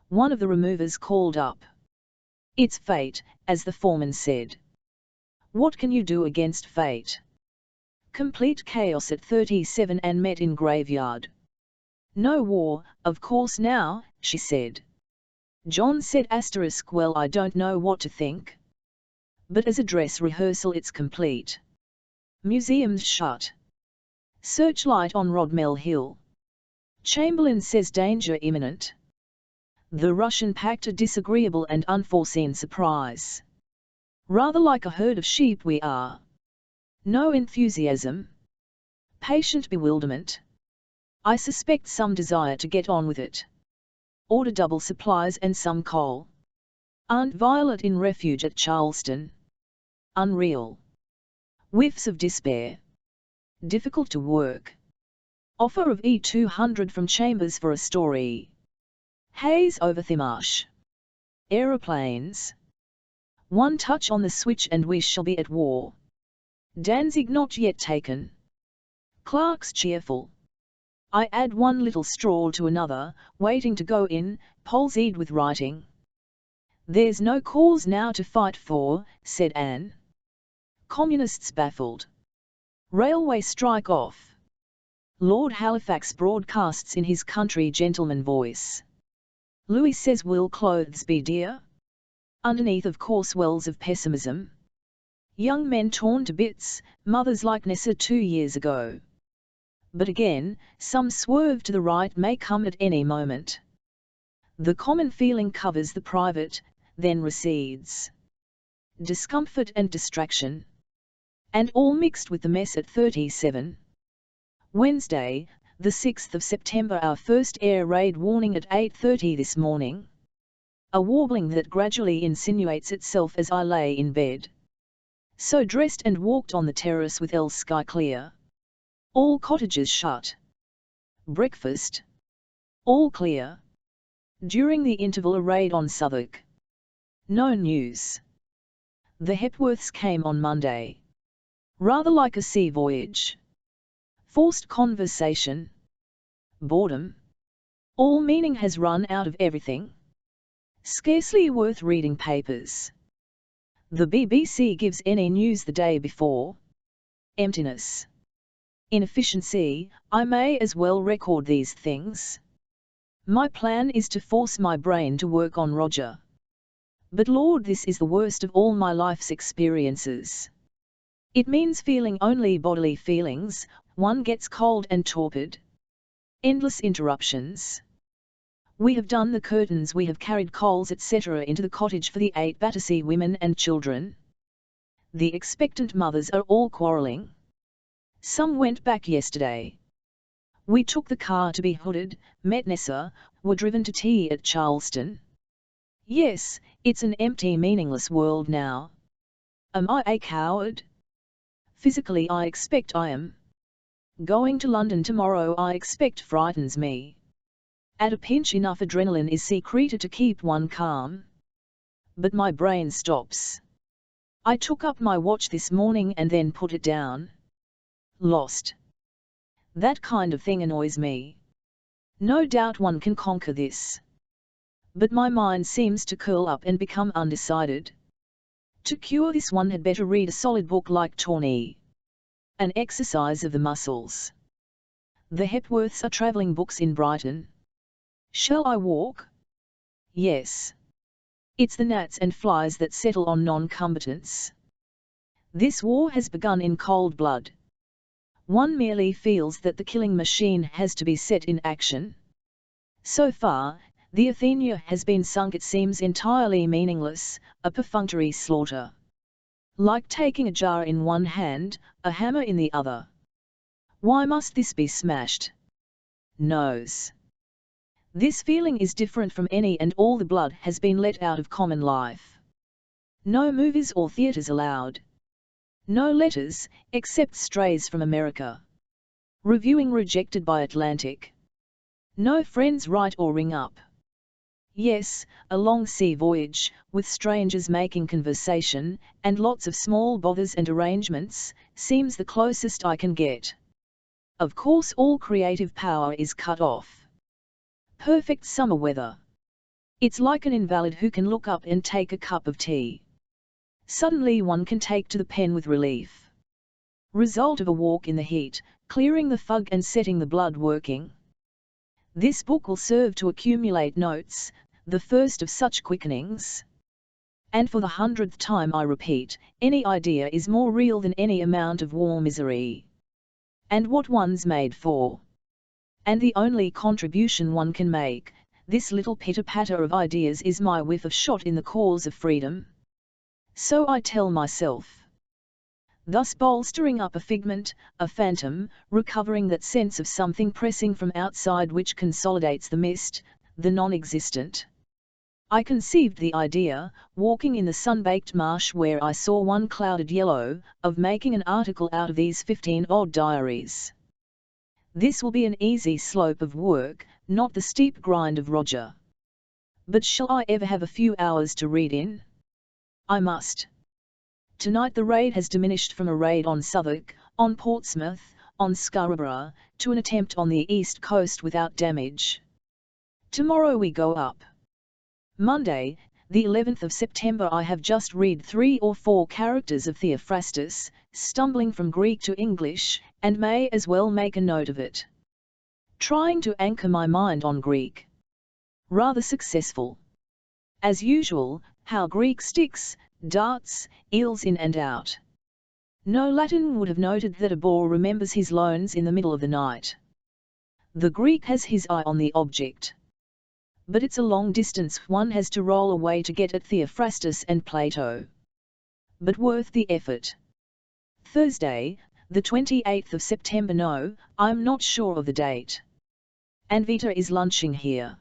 One of the removers called up. It's fate, as the foreman said. What can you do against fate? Complete chaos at 37 and met in graveyard. No war, of course now, she said. John said *, well I don't know what to think. But as a dress rehearsal it's complete. Museums shut. Searchlight on Rodmell Hill. Chamberlain says danger imminent. The Russian packed a disagreeable and unforeseen surprise. Rather like a herd of sheep we are. No enthusiasm. Patient bewilderment. I suspect some desire to get on with it. Order double supplies and some coal. Aunt Violet in refuge at Charleston. Unreal. Whiffs of despair. Difficult to work. Offer of E200 from Chambers for a story. Haze over Thimarsh. Aeroplanes. One touch on the switch and we shall be at war. Danzig not yet taken. Clark's cheerful. I add one little straw to another, waiting to go in, palsied with writing. There's no cause now to fight for, said Anne. Communists baffled. Railway strike off. Lord Halifax broadcasts in his country gentleman voice. Louis says, will clothes be dear? Underneath, of course, wells of pessimism. Young men torn to bits, mothers like Nessa 2 years ago. But again, some swerve to the right may come at any moment. The common feeling covers the private, then recedes. Discomfort and distraction. And all mixed with the mess at 37. Wednesday, the 6th of September, our first air raid warning at 8:30 this morning. A warbling that gradually insinuates itself as I lay in bed. So dressed and walked on the terrace with the sky clear. All cottages shut. Breakfast. All clear. During the interval, a raid on Southwark. No news. The Hepworths came on Monday. Rather like a sea voyage. Forced conversation. Boredom. All meaning has run out of everything. Scarcely worth reading papers. The BBC gives any news the day before. Emptiness. Inefficiency. I may as well record these things. My plan is to force my brain to work on Roger. But Lord, this is the worst of all my life's experiences. It means feeling only bodily feelings, one gets cold and torpid. Endless interruptions. We have done the curtains, we have carried coals etc. into the cottage for the 8 Battersea women and children. The expectant mothers are all quarrelling. Some went back yesterday. We took the car to be hooded, met Nessa, were driven to tea at Charleston. Yes, it's an empty, meaningless world now. Am I a coward? Physically I expect I am. Going to London tomorrow I expect frightens me. At a pinch enough adrenaline is secreted to keep one calm. But my brain stops. I took up my watch this morning and then put it down. Lost. That kind of thing annoys me. No doubt one can conquer this. But my mind seems to curl up and become undecided. To cure this, one had better read a solid book like Tawny. An exercise of the muscles. The Hepworths are travelling books in Brighton. Shall I walk? Yes. It's the gnats and flies that settle on non-combatants. This war has begun in cold blood. One merely feels that the killing machine has to be set in action. So far, the Athenia has been sunk, it seems entirely meaningless, a perfunctory slaughter. Like taking a jar in one hand, a hammer in the other. Why must this be smashed? Nose. This feeling is different from any and all the blood has been let out of common life. No movies or theatres allowed. No letters, except strays from America. Reviewing rejected by Atlantic. No friends write or ring up. Yes, a long sea voyage, with strangers making conversation, and lots of small bothers and arrangements, seems the closest I can get. Of course all creative power is cut off. Perfect summer weather. It's like an invalid who can look up and take a cup of tea. Suddenly one can take to the pen with relief. Result of a walk in the heat, clearing the fog and setting the blood working. This book will serve to accumulate notes, the first of such quickenings. And for the 100th time I repeat, any idea is more real than any amount of war misery. And what one's made for. And the only contribution one can make, this little pitter-patter of ideas, is my whiff of shot in the cause of freedom. So I tell myself. Thus bolstering up a figment, a phantom, recovering that sense of something pressing from outside which consolidates the mist, the non-existent. I conceived the idea, walking in the sun-baked marsh where I saw one clouded yellow, of making an article out of these 15-odd diaries. This will be an easy slope of work, not the steep grind of Roger. But shall I ever have a few hours to read in? I must. Tonight the raid has diminished from a raid on Southwark, on Portsmouth, on Scarborough, to an attempt on the east coast without damage. Tomorrow we go up. Monday, The 11th of September. I have just read 3 or 4 characters of Theophrastus, stumbling from Greek to English, and may as well make a note of it. Trying to anchor my mind on Greek. Rather successful. As usual, how Greek sticks, darts, eels in and out. No Latin would have noted that a boor remembers his loans in the middle of the night. The Greek has his eye on the object. But it's a long distance one has to roll away to get at Theophrastus and Plato. But worth the effort. Thursday, the 28th of September. No, I'm not sure of the date. Anvita is lunching here.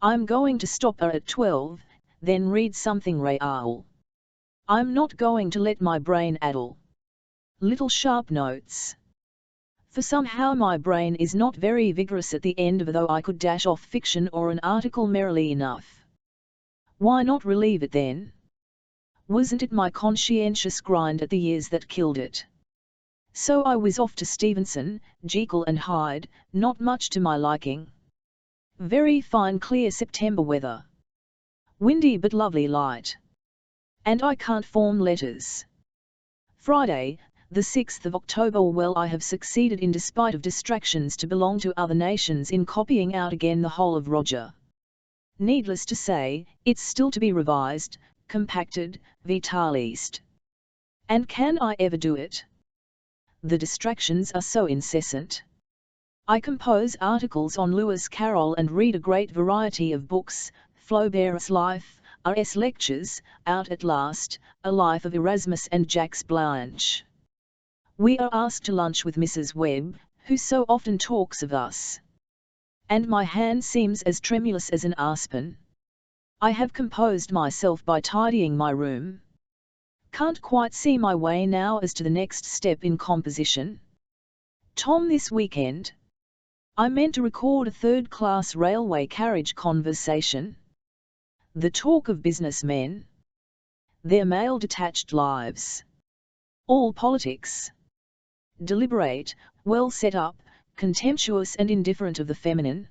I'm going to stop her at 12, then read something real. I'm not going to let my brain addle. Little sharp notes. For somehow my brain is not very vigorous at the end of it, though I could dash off fiction or an article merrily enough. Why not relieve it then? Wasn't it my conscientious grind at the years that killed it? So I was off to Stevenson, Jekyll and Hyde, not much to my liking. Very fine clear September weather. Windy but lovely light. And I can't form letters. Friday, the 6th of October. Well, I have succeeded in despite of distractions to belong to other nations in copying out again the whole of Roger. Needless to say, it's still to be revised, compacted, vitalized. And can I ever do it? The distractions are so incessant. I compose articles on Lewis Carroll and read a great variety of books, Flaubert's Life, R.S. Lectures, out at last, A Life of Erasmus and Jacques Blanche. We are asked to lunch with Mrs. Webb, who so often talks of us. And my hand seems as tremulous as an aspen. I have composed myself by tidying my room. Can't quite see my way now as to the next step in composition. Tom, this weekend. I meant to record a third-class railway carriage conversation. The talk of businessmen. Their male detached lives. All politics. Deliberate, well set up, contemptuous and indifferent of the feminine.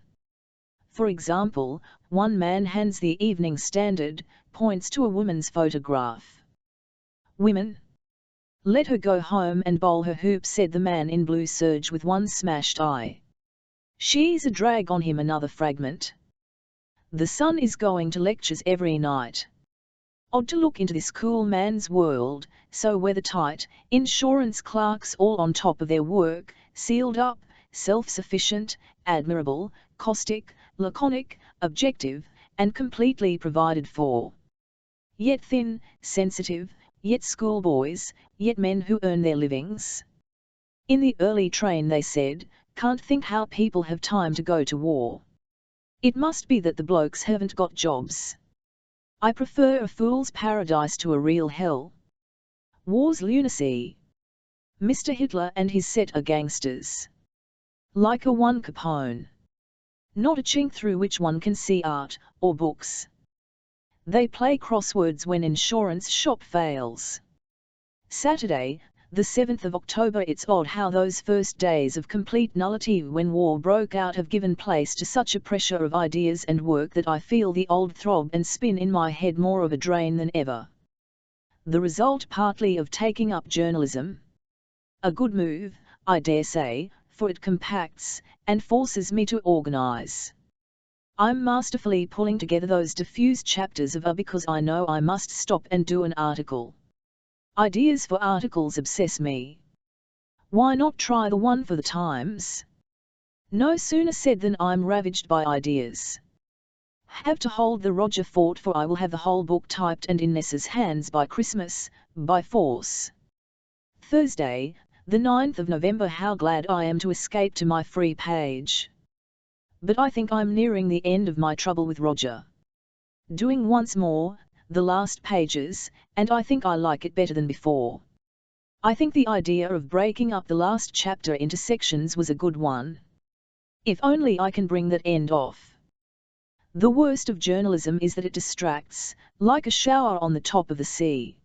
For example, one man hands the Evening Standard, points to a woman's photograph. Women? Let her go home and bowl her hoop, said the man in blue serge with one smashed eye. She's a drag on him, another fragment. The Sun is going to lectures every night. Odd to look into this cool man's world, so weather-tight, insurance clerks all on top of their work, sealed up, self-sufficient, admirable, caustic, laconic, objective, and completely provided for. Yet thin, sensitive, yet schoolboys, yet men who earn their livings. In the early train they said, can't think how people have time to go to war. It must be that the blokes haven't got jobs. I prefer a fool's paradise to a real hell. War's lunacy. Mr. Hitler and his set are gangsters. Like a one Capone. Not a chink through which one can see art, or books. They play crosswords when insurance shop fails. Saturday, the 7th of October. It's odd how those first days of complete nullity when war broke out have given place to such a pressure of ideas and work that I feel the old throb and spin in my head more of a drain than ever. The result partly of taking up journalism. A good move, I dare say, for it compacts, and forces me to organize. I'm masterfully pulling together those diffuse chapters of because I know I must stop and do an article. Ideas for articles obsess me. Why not try the one for the Times? No sooner said than I'm ravaged by ideas. Have to hold the Roger fort, for I will have the whole book typed and in Nessa's hands by Christmas, by force. Thursday, the 9th of November. How glad I am to escape to my free page. But I think I'm nearing the end of my trouble with Roger. Doing once more, the last pages, and I think I like it better than before. I think the idea of breaking up the last chapter into sections was a good one. If only I can bring that end off. The worst of journalism is that it distracts, like a shower on the top of the sea.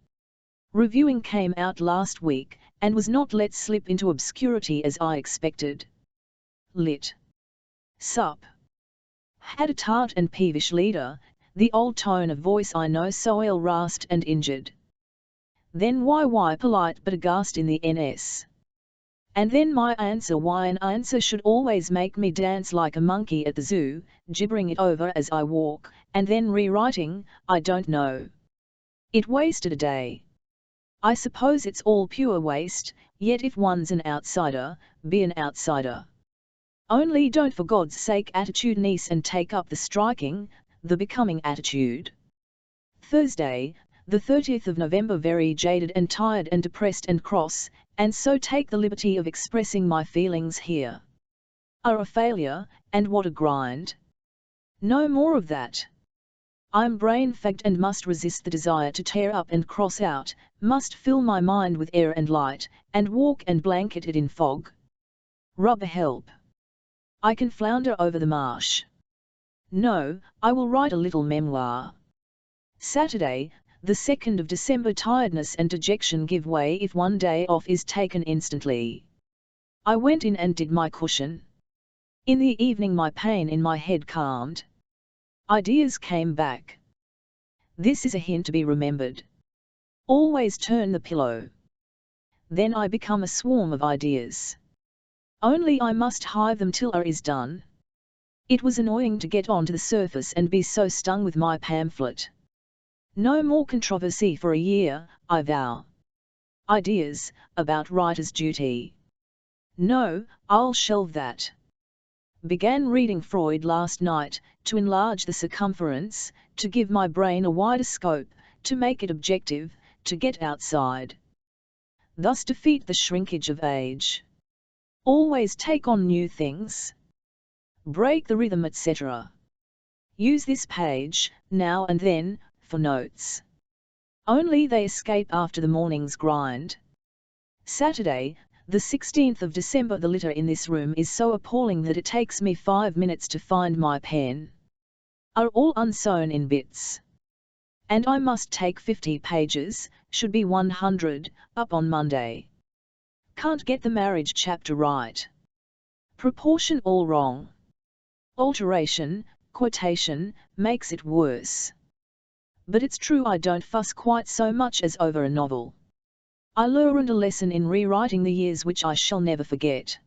Reviewing came out last week, and was not let slip into obscurity as I expected. Lit. Sup. Had a tart and peevish leader, The old tone of voice I know so ill rasped and injured. Then why polite but aghast in the NS. And then my answer, why an answer should always make me dance like a monkey at the zoo, gibbering it over as I walk, and then rewriting, I don't know. It wasted a day. I suppose it's all pure waste, yet if one's an outsider, be an outsider. Only don't for God's sake attitude niece and take up the striking, the becoming attitude. Thursday, the 30th of November, very jaded and tired and depressed and cross, and so take the liberty of expressing my feelings here. Are a failure, and what a grind. No more of that. I'm brain-fagged and must resist the desire to tear up and cross out, must fill my mind with air and light, and walk and blanket it in fog. Rubber help. I can flounder over the marsh. No, I will write a little memoir. Saturday, the 2nd of December, tiredness and dejection give way if one day off is taken instantly. I went in and did my cushion. In the evening my pain in my head calmed. Ideas came back. This is a hint to be remembered. Always turn the pillow. Then I become a swarm of ideas. Only I must hive them till is done. It was annoying to get onto the surface and be so stung with my pamphlet. No more controversy for a year, I vow. Ideas, about writer's duty. No, I'll shelve that. Began reading Freud last night, to enlarge the circumference, to give my brain a wider scope, to make it objective, to get outside. Thus defeat the shrinkage of age. Always take on new things. Break the rhythm, etc. Use this page, now and then, for notes. Only they escape after the morning's grind. Saturday, the 16th of December. The litter in this room is so appalling that it takes me 5 minutes to find my pen. Are all unsewn in bits. And I must take 50 pages, should be 100, up on Monday. Can't get the marriage chapter right. Proportion all wrong. Alteration, quotation, makes it worse. But it's true I don't fuss quite so much as over a novel. I learned a lesson in rewriting the years which I shall never forget.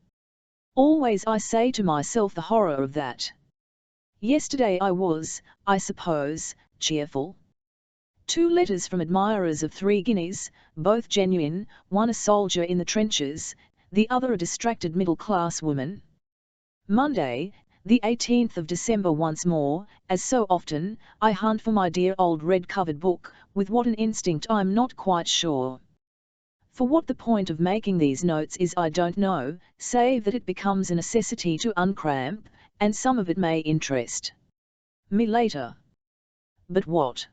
Always I say to myself the horror of that. Yesterday I was, I suppose, cheerful. 2 letters from admirers of 3 guineas, both genuine, one a soldier in the trenches, the other a distracted middle-class woman. Monday, the 18th of December. Once more, as so often, I hunt for my dear old red-covered book, with what an instinct I'm not quite sure. For what the point of making these notes is I don't know, save that it becomes a necessity to uncramp, and some of it may interest me later. But what?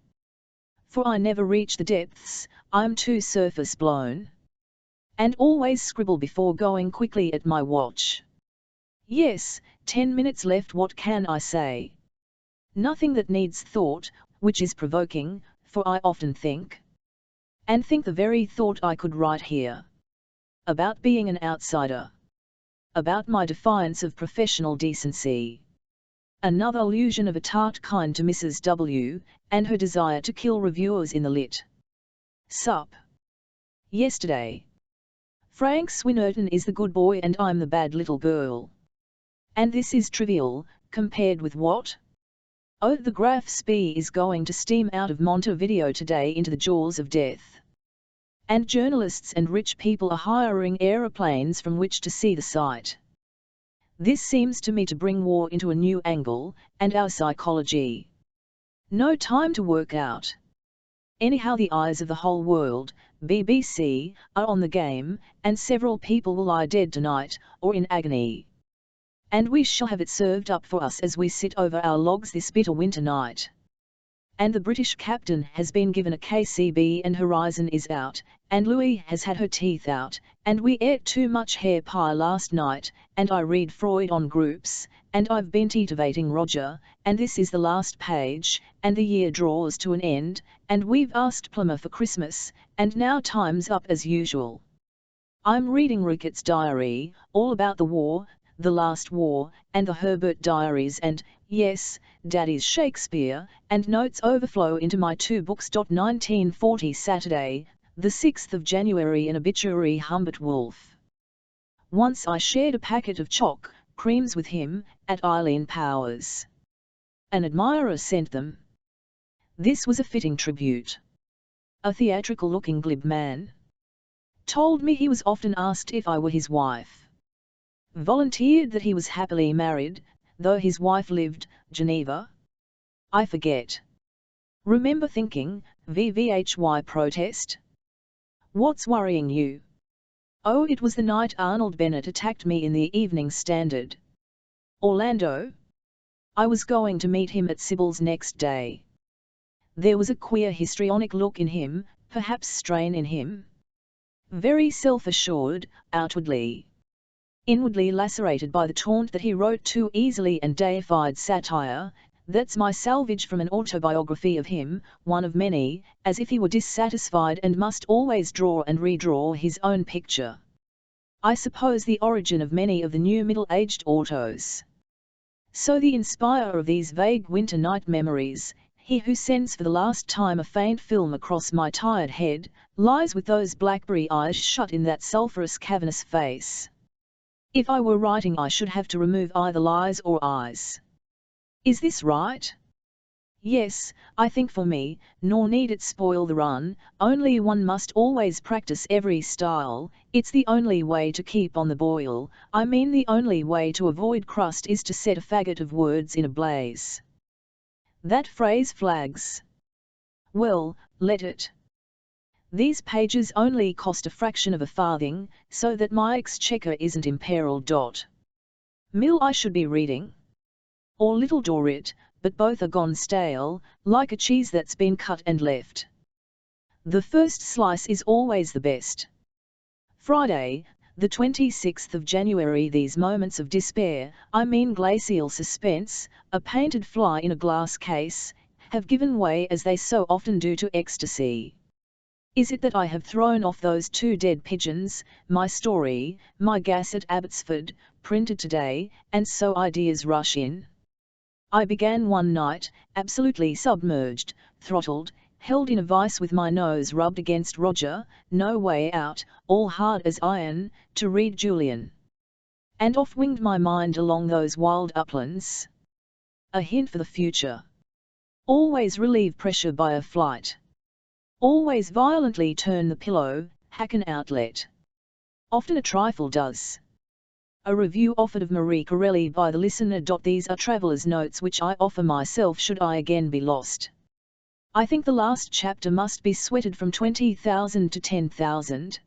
For I never reach the depths, I'm too surface blown. And always scribble before going quickly at my watch. Yes, 10 minutes left, what can I say? Nothing that needs thought, which is provoking, for I often think. And think the very thought I could write here. About being an outsider. About my defiance of professional decency. Another allusion of a tart kind to Mrs. W, and her desire to kill reviewers in the lit. Sup. Yesterday. Frank Swinnerton is the good boy and I'm the bad little girl. And this is trivial, compared with what? Oh, the Graf Spee is going to steam out of Montevideo today into the jaws of death. And journalists and rich people are hiring aeroplanes from which to see the sight. This seems to me to bring war into a new angle, and our psychology. No time to work out. Anyhow, the eyes of the whole world, BBC, are on the game, and several people will lie dead tonight, or in agony. And we shall have it served up for us as we sit over our logs this bitter winter night. And the British captain has been given a KCB and Horizon is out, and Louis has had her teeth out, and we ate too much hair pie last night, and I read Freud on groups, and I've been titivating Roger, and this is the last page, and the year draws to an end, and we've asked Plummer for Christmas, and now time's up as usual. I'm reading Ricketts' diary, all about the war, The Last War, and the Herbert Diaries and, yes, Daddy's Shakespeare, and notes overflow into my 2 books. 1940 Saturday, the 6th of January. An obituary. Humbert Woolf. Once I shared a packet of chalk creams with him, at Eileen Power's. An admirer sent them. This was a fitting tribute. A theatrical-looking glib man told me he was often asked if I were his wife. Volunteered that he was happily married, though his wife lived, Geneva. I forget. Remember thinking, VVHY protest? What's worrying you? Oh, it was the night Arnold Bennett attacked me in the Evening Standard. Orlando? I was going to meet him at Sybil's next day. There was a queer histrionic look in him, perhaps strain in him. Very self-assured, outwardly. Inwardly lacerated by the taunt that he wrote too easily and deified satire. That's my salvage from an autobiography of him, one of many, as if he were dissatisfied and must always draw and redraw his own picture. I suppose the origin of many of the new middle-aged autos. So the inspirer of these vague winter night memories, he who sends for the last time a faint film across my tired head, lies with those blackberry eyes shut in that sulphurous cavernous face. If I were writing I should have to remove either lies or eyes. Is this right? Yes, I think for me, nor need it spoil the run, only one must always practice every style. It's the only way to keep on the boil, I mean the only way to avoid crust is to set a faggot of words in a blaze. That phrase flags. Well, let it. These pages only cost a fraction of a farthing, so that my exchequer isn't imperiled. Mill I should be reading. Or Little Dorrit, but both are gone stale, like a cheese that's been cut and left. The first slice is always the best. Friday, the 26th of January. These moments of despair, I mean glacial suspense, a painted fly in a glass case, have given way as they so often do to ecstasy. Is it that I have thrown off those 2 dead pigeons, my story, my gas at Abbotsford, printed today, and so ideas rush in? I began one night, absolutely submerged, throttled, held in a vice with my nose rubbed against Roger, no way out, all hard as iron, to read Julian. And off winged my mind along those wild uplands. A hint for the future. Always relieve pressure by a flight. Always violently turn the pillow, hack an outlet. Often a trifle does. A review offered of Marie Corelli by the listener. These are traveller's notes which I offer myself should I again be lost. I think the last chapter must be sweated from 20,000 to 10,000.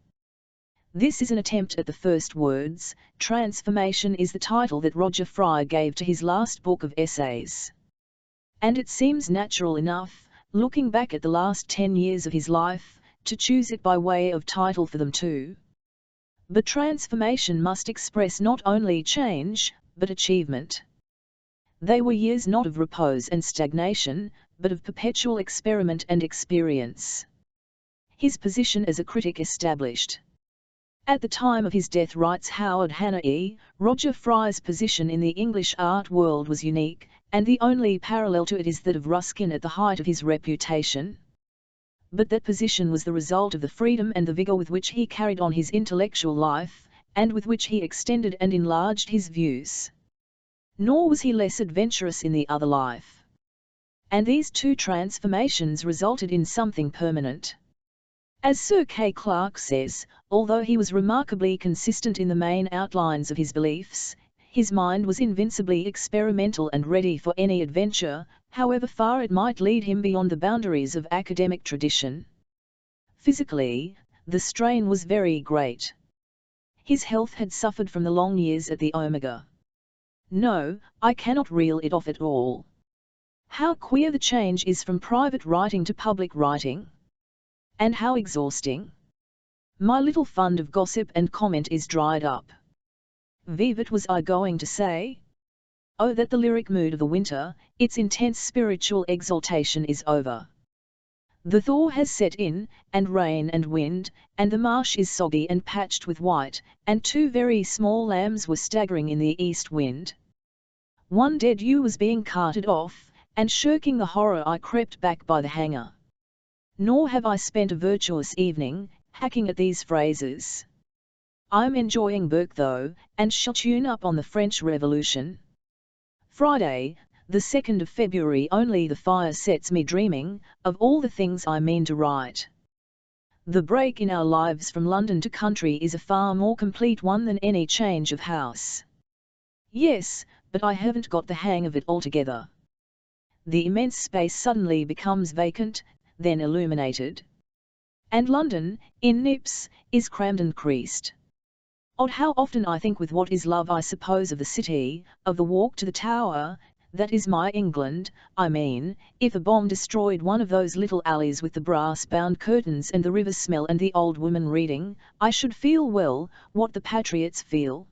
This is an attempt at the first words. Transformation is the title that Roger Fry gave to his last book of essays. And it seems natural enough, looking back at the last 10 years of his life, to choose it by way of title for them too. But transformation must express not only change, but achievement. They were years not of repose and stagnation, but of perpetual experiment and experience. His position as a critic established. At the time of his death, writes Howard Hanna Roger Fry's position in the English art world was unique, and the only parallel to it is that of Ruskin at the height of his reputation. But that position was the result of the freedom and the vigour with which he carried on his intellectual life, and with which he extended and enlarged his views. Nor was he less adventurous in the other life. And these 2 transformations resulted in something permanent. As Sir K. Clarke says, although he was remarkably consistent in the main outlines of his beliefs, his mind was invincibly experimental and ready for any adventure, however far it might lead him beyond the boundaries of academic tradition. Physically, the strain was very great. His health had suffered from the long years at the Omega. No, I cannot reel it off at all. How queer the change is from private writing to public writing. And how exhausting. My little fund of gossip and comment is dried up. Vivat was I going to say? Oh, that the lyric mood of the winter, its intense spiritual exaltation is over. The thaw has set in, and rain and wind, and the marsh is soggy and patched with white, and 2 very small lambs were staggering in the east wind. One dead ewe was being carted off, and shirking the horror I crept back by the hanger. Nor have I spent a virtuous evening, hacking at these phrases. I'm enjoying Burke though, and shall tune up on the French Revolution. Friday, the 2nd of February. Only the fire sets me dreaming of all the things I mean to write. The break in our lives from London to country is a far more complete one than any change of house. Yes, but I haven't got the hang of it altogether. The immense space suddenly becomes vacant, then illuminated. And London, in nips, is crammed and creased. Odd how often I think with what is love I suppose of the city, of the walk to the Tower. That is my England, I mean. If a bomb destroyed one of those little alleys with the brass-bound curtains and the river smell and the old woman reading, I should feel well, what the patriots feel.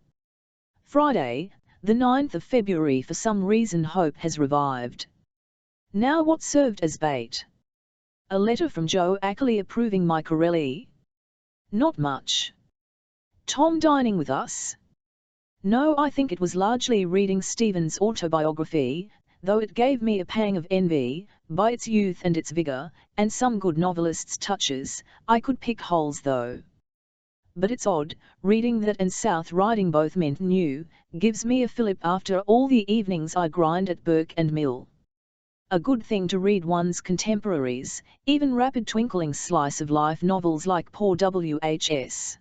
Friday, the 9th of February. For some reason hope has revived. Now what served as bait? A letter from Joe Ackley approving my Corelli? Not much. Tom dining with us? No, I think it was largely reading Stephen's autobiography, though it gave me a pang of envy, by its youth and its vigour, and some good novelist's touches. I could pick holes though. But it's odd, reading that and South Riding both meant new, gives me a fillip after all the evenings I grind at Burke and Mill. A good thing to read one's contemporaries, even rapid twinkling slice-of-life novels like poor W.H.S.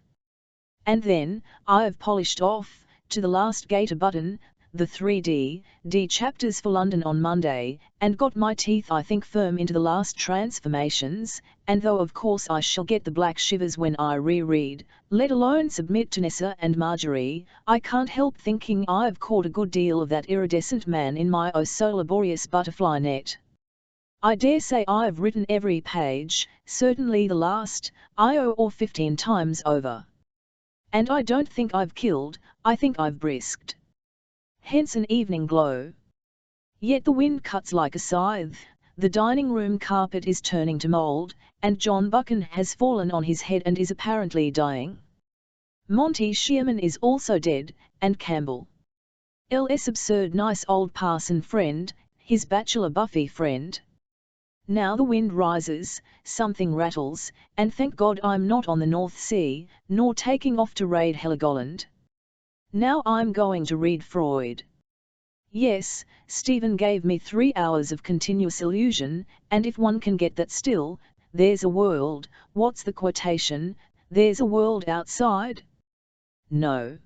And then, I've polished off, to the last gaiter button, the 3D chapters for London on Monday, and got my teeth I think firm into the last transformations, and though of course I shall get the black shivers when I reread, let alone submit to Nessa and Marjorie, I can't help thinking I've caught a good deal of that iridescent man in my oh so laborious butterfly net. I dare say I've written every page, certainly the last, or 15 times over. And I don't think I've killed, I think I've brisked. Hence an evening glow. Yet the wind cuts like a scythe, the dining room carpet is turning to mould, and John Buchan has fallen on his head and is apparently dying. Monty Shearman is also dead, and Campbell. L.S. absurd nice old parson friend, his bachelor Buffy friend. Now the wind rises, something rattles, and thank God I'm not on the North Sea, nor taking off to raid Heligoland. Now I'm going to read Freud. Yes, Stephen gave me 3 hours of continuous illusion, and if one can get that still, there's a world. What's the quotation? There's a world outside? No.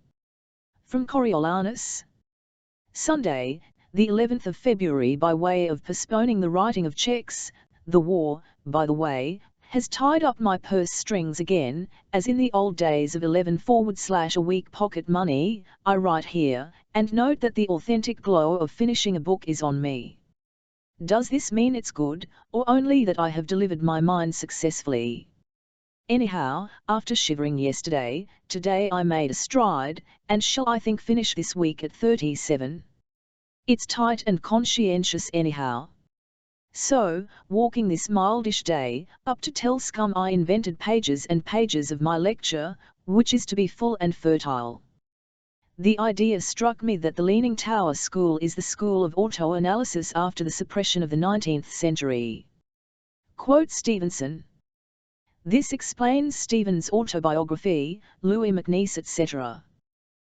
From Coriolanus? Sunday, the 11th of February. By way of postponing the writing of cheques, the war, by the way, has tied up my purse strings again, as in the old days of 11/a-week pocket money. I write here, and note that the authentic glow of finishing a book is on me. Does this mean it's good, or only that I have delivered my mind successfully? Anyhow, after shivering yesterday, today I made a stride, and shall I think finish this week at 37. It's tight and conscientious anyhow. So, walking this mildish day, up to tell scum I invented pages and pages of my lecture, which is to be full and fertile. The idea struck me that the Leaning Tower School is the school of auto-analysis after the suppression of the 19th century. Quote Stevenson. This explains Stephen's autobiography, Louis MacNeice etc.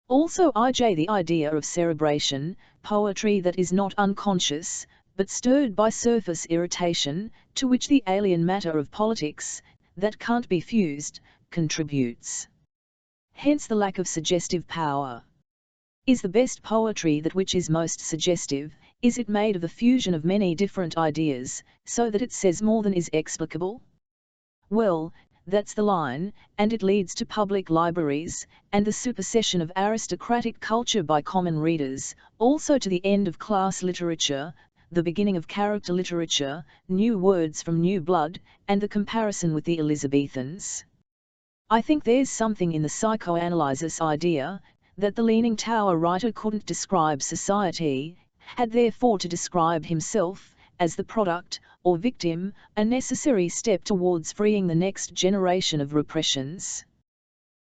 Also the idea of cerebration, poetry that is not unconscious, but stirred by surface irritation, to which the alien matter of politics, that can't be fused, contributes. Hence the lack of suggestive power. Is the best poetry that which is most suggestive? Is it made of the fusion of many different ideas, so that it says more than is explicable? Well, that's the line, and it leads to public libraries, and the supersession of aristocratic culture by common readers, also to the end of class literature, the beginning of character literature, new words from new blood, and the comparison with the Elizabethans. I think there's something in the psychoanalysis idea, that the Leaning Tower writer couldn't describe society, had therefore to describe himself, as the product, or victim, a necessary step towards freeing the next generation of repressions.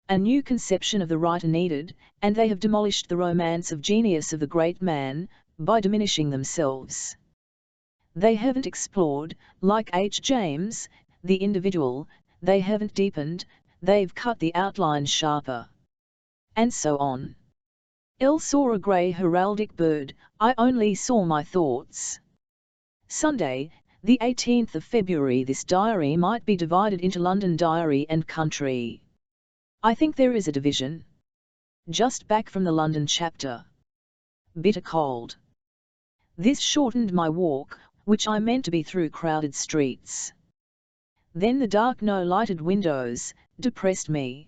A new conception of the writer needed, and they have demolished the romance of genius of the great man, by diminishing themselves. They haven't explored, like H. James, the individual, they haven't deepened, they've cut the outline sharper. And so on. L saw a grey heraldic bird, I only saw my thoughts. Sunday, the 18th of February. This diary might be divided into London Diary and Country. I think there is a division. Just back from the London chapter. Bitter cold. This shortened my walk, which I meant to be through crowded streets. Then the dark no-lighted windows depressed me.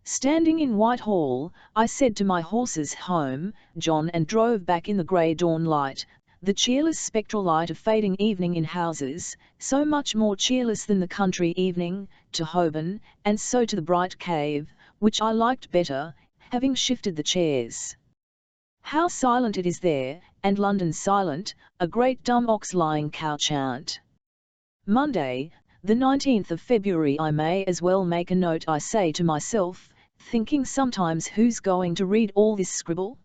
Standing in Whitehall, I said to my horses home, John, and drove back in the grey dawn light, the cheerless spectral light of fading evening in houses, so much more cheerless than the country evening, to Holborn, and so to the bright cave, which I liked better, having shifted the chairs. How silent it is there, and London silent, a great dumb ox-lying cow chant. Monday, the 19th of February. I may as well make a note, I say to myself, thinking sometimes who's going to read all this scribble?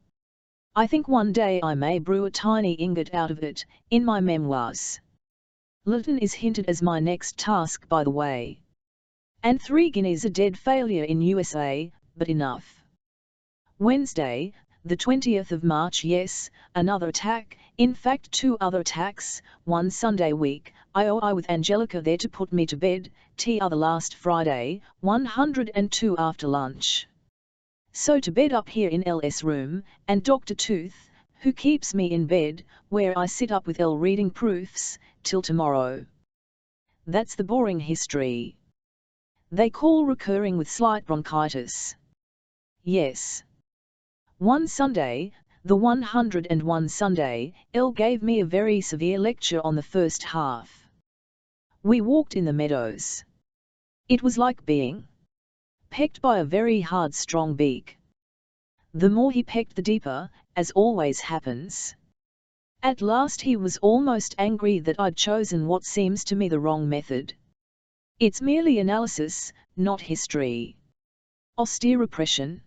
I think one day I may brew a tiny ingot out of it, in my memoirs. Lytton is hinted as my next task, by the way. And 3 guineas a dead failure in USA, but enough. Wednesday, the 20th of March. Yes, another attack, in fact 2 other attacks, one Sunday week, I with Angelica there to put me to bed, other last Friday, 102 after lunch. So to bed up here in L.'s room, and Dr. Tooth, who keeps me in bed, where I sit up with L reading proofs, till tomorrow. That's the boring history. They call recurring with slight bronchitis. Yes. One Sunday, the 101 Sunday, L gave me a very severe lecture on the first half. We walked in the meadows. It was like being pecked by a very hard strong beak. The more he pecked the deeper, as always happens. At last he was almost angry that I'd chosen what seems to me the wrong method. It's merely analysis, not history. Austere repression.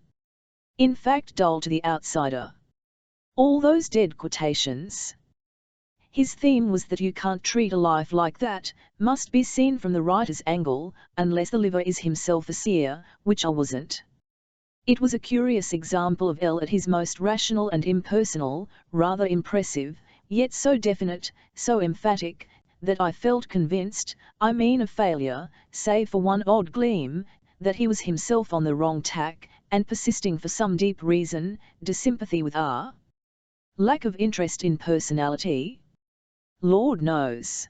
In fact dull to the outsider. All those dead quotations. His theme was that you can't treat a life like that, must be seen from the writer's angle, unless the liver is himself a seer, which I wasn't. It was a curious example of L at his most rational and impersonal, rather impressive, yet so definite, so emphatic, that I felt convinced, I mean a failure, save for one odd gleam, that he was himself on the wrong tack, and persisting for some deep reason, dissympathy with R. Lack of interest in personality? Lord knows.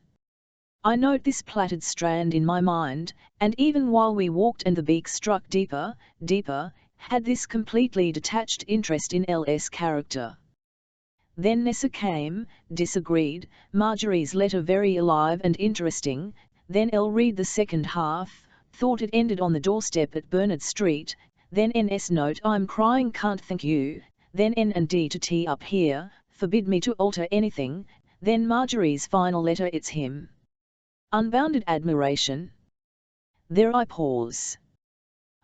I note this plaited strand in my mind, and even while we walked and the beak struck deeper, deeper, had this completely detached interest in L.'s character. Then Nessa came, disagreed, Marjorie's letter very alive and interesting, then L read the second half, thought it ended on the doorstep at Bernard Street, then N.S. note I'm crying can't thank you, then N and D to T up here, forbid me to alter anything, then Marjorie's final letter it's him. Unbounded admiration. There I pause.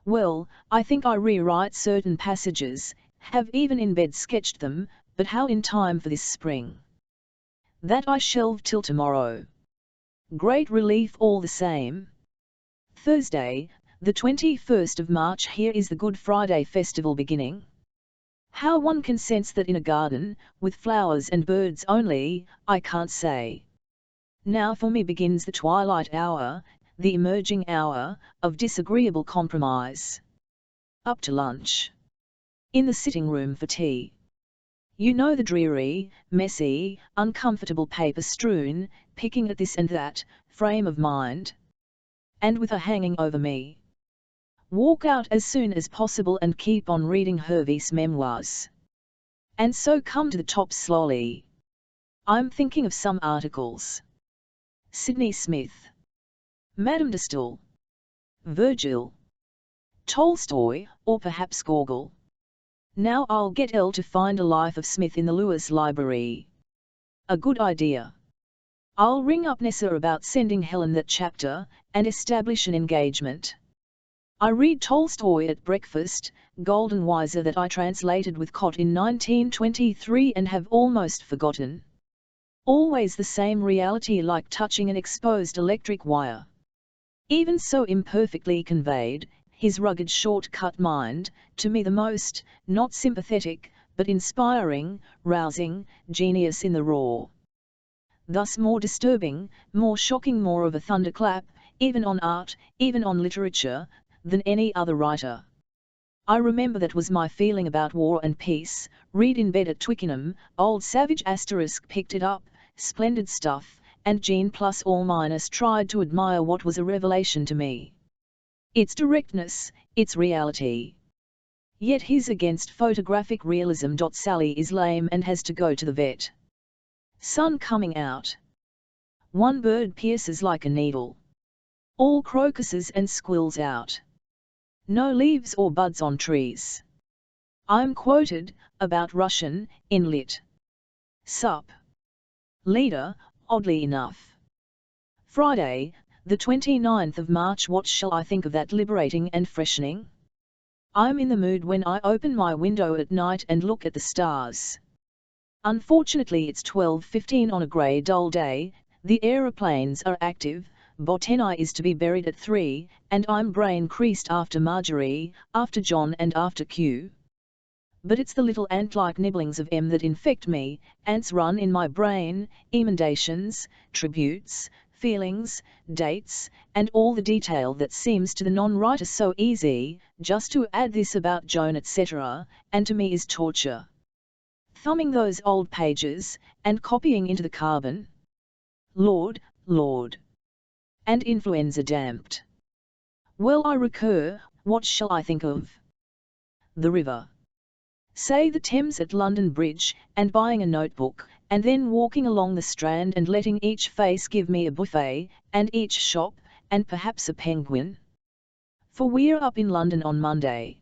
Well, I think I rewrite certain passages, have even in bed sketched them, but how in time for this spring? That I shelve till tomorrow. Great relief all the same. Thursday, the 21st of March. Here is the Good Friday festival beginning. How one can sense that in a garden, with flowers and birds only, I can't say. Now for me begins the twilight hour, the emerging hour, of disagreeable compromise. Up to lunch. In the sitting room for tea. You know the dreary, messy, uncomfortable paper-strewn, picking at this and that, frame of mind. And with her hanging over me. Walk out as soon as possible and keep on reading Hervey's memoirs. And so come to the top slowly. I'm thinking of some articles. Sidney Smith. Madame de Staël. Virgil. Tolstoy, or perhaps Gogol. Now I'll get L to find a Life of Smith in the Lewis Library. A good idea. I'll ring up Nessa about sending Helen that chapter, and establish an engagement. I read Tolstoy at breakfast, Golden Wiser, that I translated with Cott in 1923 and have almost forgotten. Always the same reality, like touching an exposed electric wire. Even so imperfectly conveyed, his rugged short-cut mind, to me the most, not sympathetic, but inspiring, rousing, genius in the raw. Thus more disturbing, more shocking, more of a thunderclap, even on art, even on literature, than any other writer. I remember that was my feeling about War and Peace. Read in bed at Twickenham, old Savage * picked it up, splendid stuff, and Jean plus all minus tried to admire what was a revelation to me. Its directness, its reality. Yet his against photographic realism. Sally is lame and has to go to the vet. Sun coming out. One bird pierces like a needle. All crocuses and squills out. No leaves or buds on trees. I'm quoted, about Russian, in Lit. Sup. Leader, oddly enough. Friday, the 29th of March. What shall I think of that liberating and freshening? I'm in the mood when I open my window at night and look at the stars. Unfortunately it's 12:15 on a grey dull day, the aeroplanes are active, Botany is to be buried at 3, and I'm brain-creased after Marjorie, after John and after Q. But it's the little ant-like nibblings of M that infect me, ants run in my brain, emendations, tributes, feelings, dates, and all the detail that seems to the non-writer so easy, just to add this about Joan etc., and to me is torture. Thumbing those old pages, and copying into the carbon. Lord, Lord. And influenza damped. Well, I recur, what shall I think of? The river. Say the Thames at London Bridge, and buying a notebook, and then walking along the Strand and letting each face give me a buffet, and each shop, and perhaps a penguin. For we're up in London on Monday.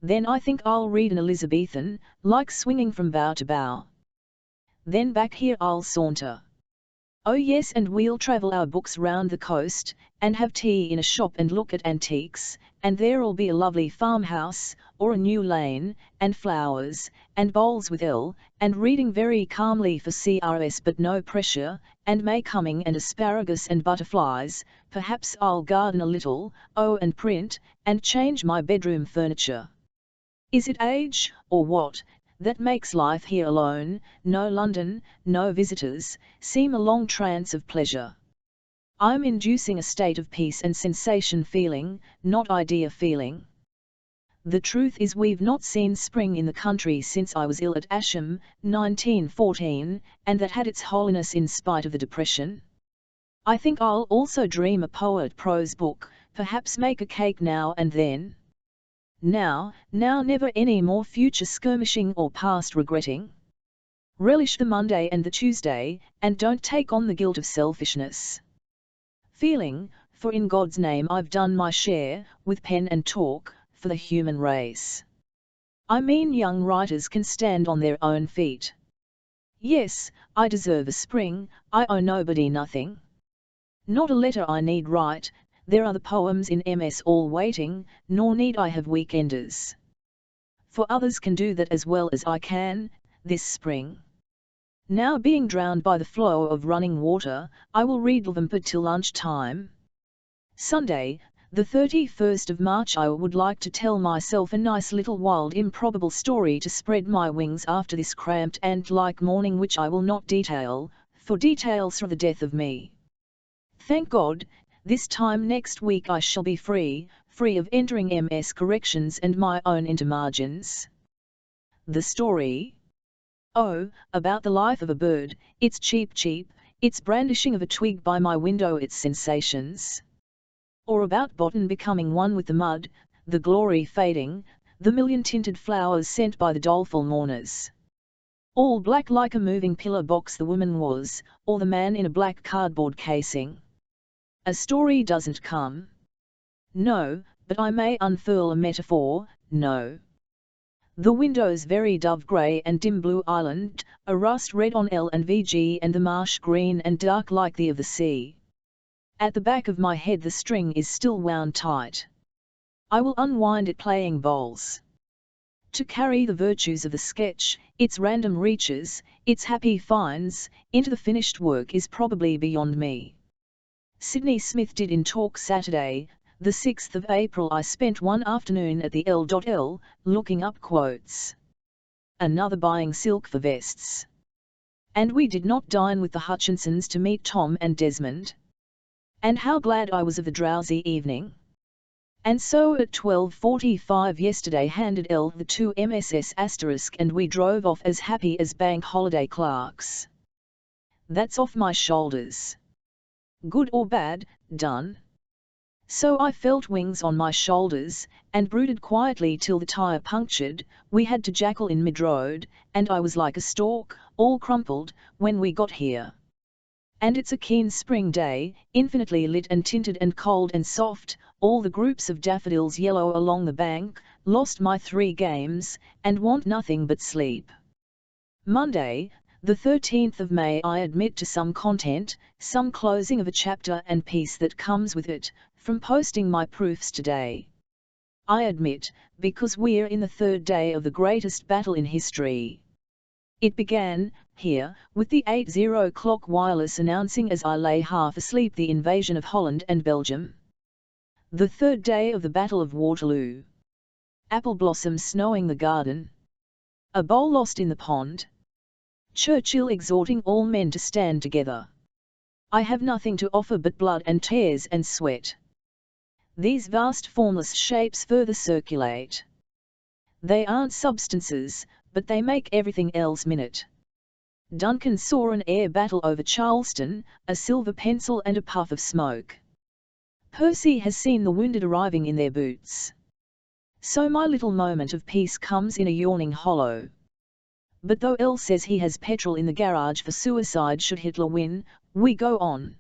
Then I think I'll read an Elizabethan, like swinging from bough to bough. Then back here I'll saunter. Oh yes, and we'll travel our books round the coast, and have tea in a shop and look at antiques, and there'll be a lovely farmhouse, or a new lane, and flowers, and bowls with L, and reading very calmly for CRS but no pressure, and May coming and asparagus and butterflies. Perhaps I'll garden a little, oh, and print, and change my bedroom furniture. Is it age, or what, that makes life here alone, no London, no visitors, seem a long trance of pleasure? I'm inducing a state of peace and sensation feeling, not idea feeling. The truth is we've not seen spring in the country since I was ill at Asham, 1914, and that had its holiness in spite of the depression. I think I'll also dream a poet prose book, perhaps make a cake now and then. Now, never any more future skirmishing or past regretting. Relish the Monday and the Tuesday, and don't take on the guilt of selfishness. Feeling, for in God's name I've done my share, with pen and talk, for the human race. I mean young writers can stand on their own feet. Yes, I deserve a spring, I owe nobody nothing. Not a letter I need write, there are the poems in MS all waiting, nor need I have weekenders. For others can do that as well as I can, this spring. Now being drowned by the flow of running water, I will read Woolf till lunchtime. Sunday, the 31st of March. I would like to tell myself a nice little wild improbable story to spread my wings after this cramped ant-like morning which I will not detail, for details are the death of me. Thank God, this time next week I shall be free of entering MS corrections and my own intermargins. The story? Oh, about the life of a bird, its cheep, its brandishing of a twig by my window, its sensations. Or about Botan becoming one with the mud, the glory fading, the million-tinted flowers sent by the doleful mourners. All black like a moving pillar box the woman was, or the man in a black cardboard casing. A story doesn't come. No, but I may unfurl a metaphor, no. The windows very dove grey and dim blue island, a rust red on L and VG, and the marsh green and dark like the of the sea. At the back of my head the string is still wound tight. I will unwind it playing bowls. To carry the virtues of the sketch, its random reaches, its happy finds, into the finished work is probably beyond me. Sydney Smith did in Talk Saturday, the 6th of April. I spent one afternoon at the L.L, looking up quotes. Another buying silk for vests. And we did not dine with the Hutchinsons to meet Tom and Desmond. And how glad I was of the drowsy evening. And so at 12:45 yesterday handed L the 2 MSS asterisk and we drove off as happy as bank holiday clerks. That's off my shoulders. Good or bad, done. So I felt wings on my shoulders, and brooded quietly till the tyre punctured. We had to jackal in mid-road, and I was like a stalk, all crumpled, when we got here. And it's a keen spring day, infinitely lit and tinted and cold and soft, all the groups of daffodils yellow along the bank. Lost my 3 games, and want nothing but sleep. Monday, the 13th of May. I admit to some content, some closing of a chapter and piece that comes with it, from posting my proofs today. I admit, because we're in the 3rd day of the greatest battle in history. It began, here, with the 8:00 o'clock wireless announcing as I lay half asleep the invasion of Holland and Belgium. The 3rd day of the Battle of Waterloo. Apple blossoms snowing the garden. A bowl lost in the pond. Churchill exhorting all men to stand together. I have nothing to offer but blood and tears and sweat. These vast formless shapes further circulate. They aren't substances, but they make everything else minute. Duncan saw an air battle over Charleston, a silver pencil and a puff of smoke. Percy has seen the wounded arriving in their boots. So my little moment of peace comes in a yawning hollow. But though L says he has petrol in the garage for suicide should Hitler win, we go on.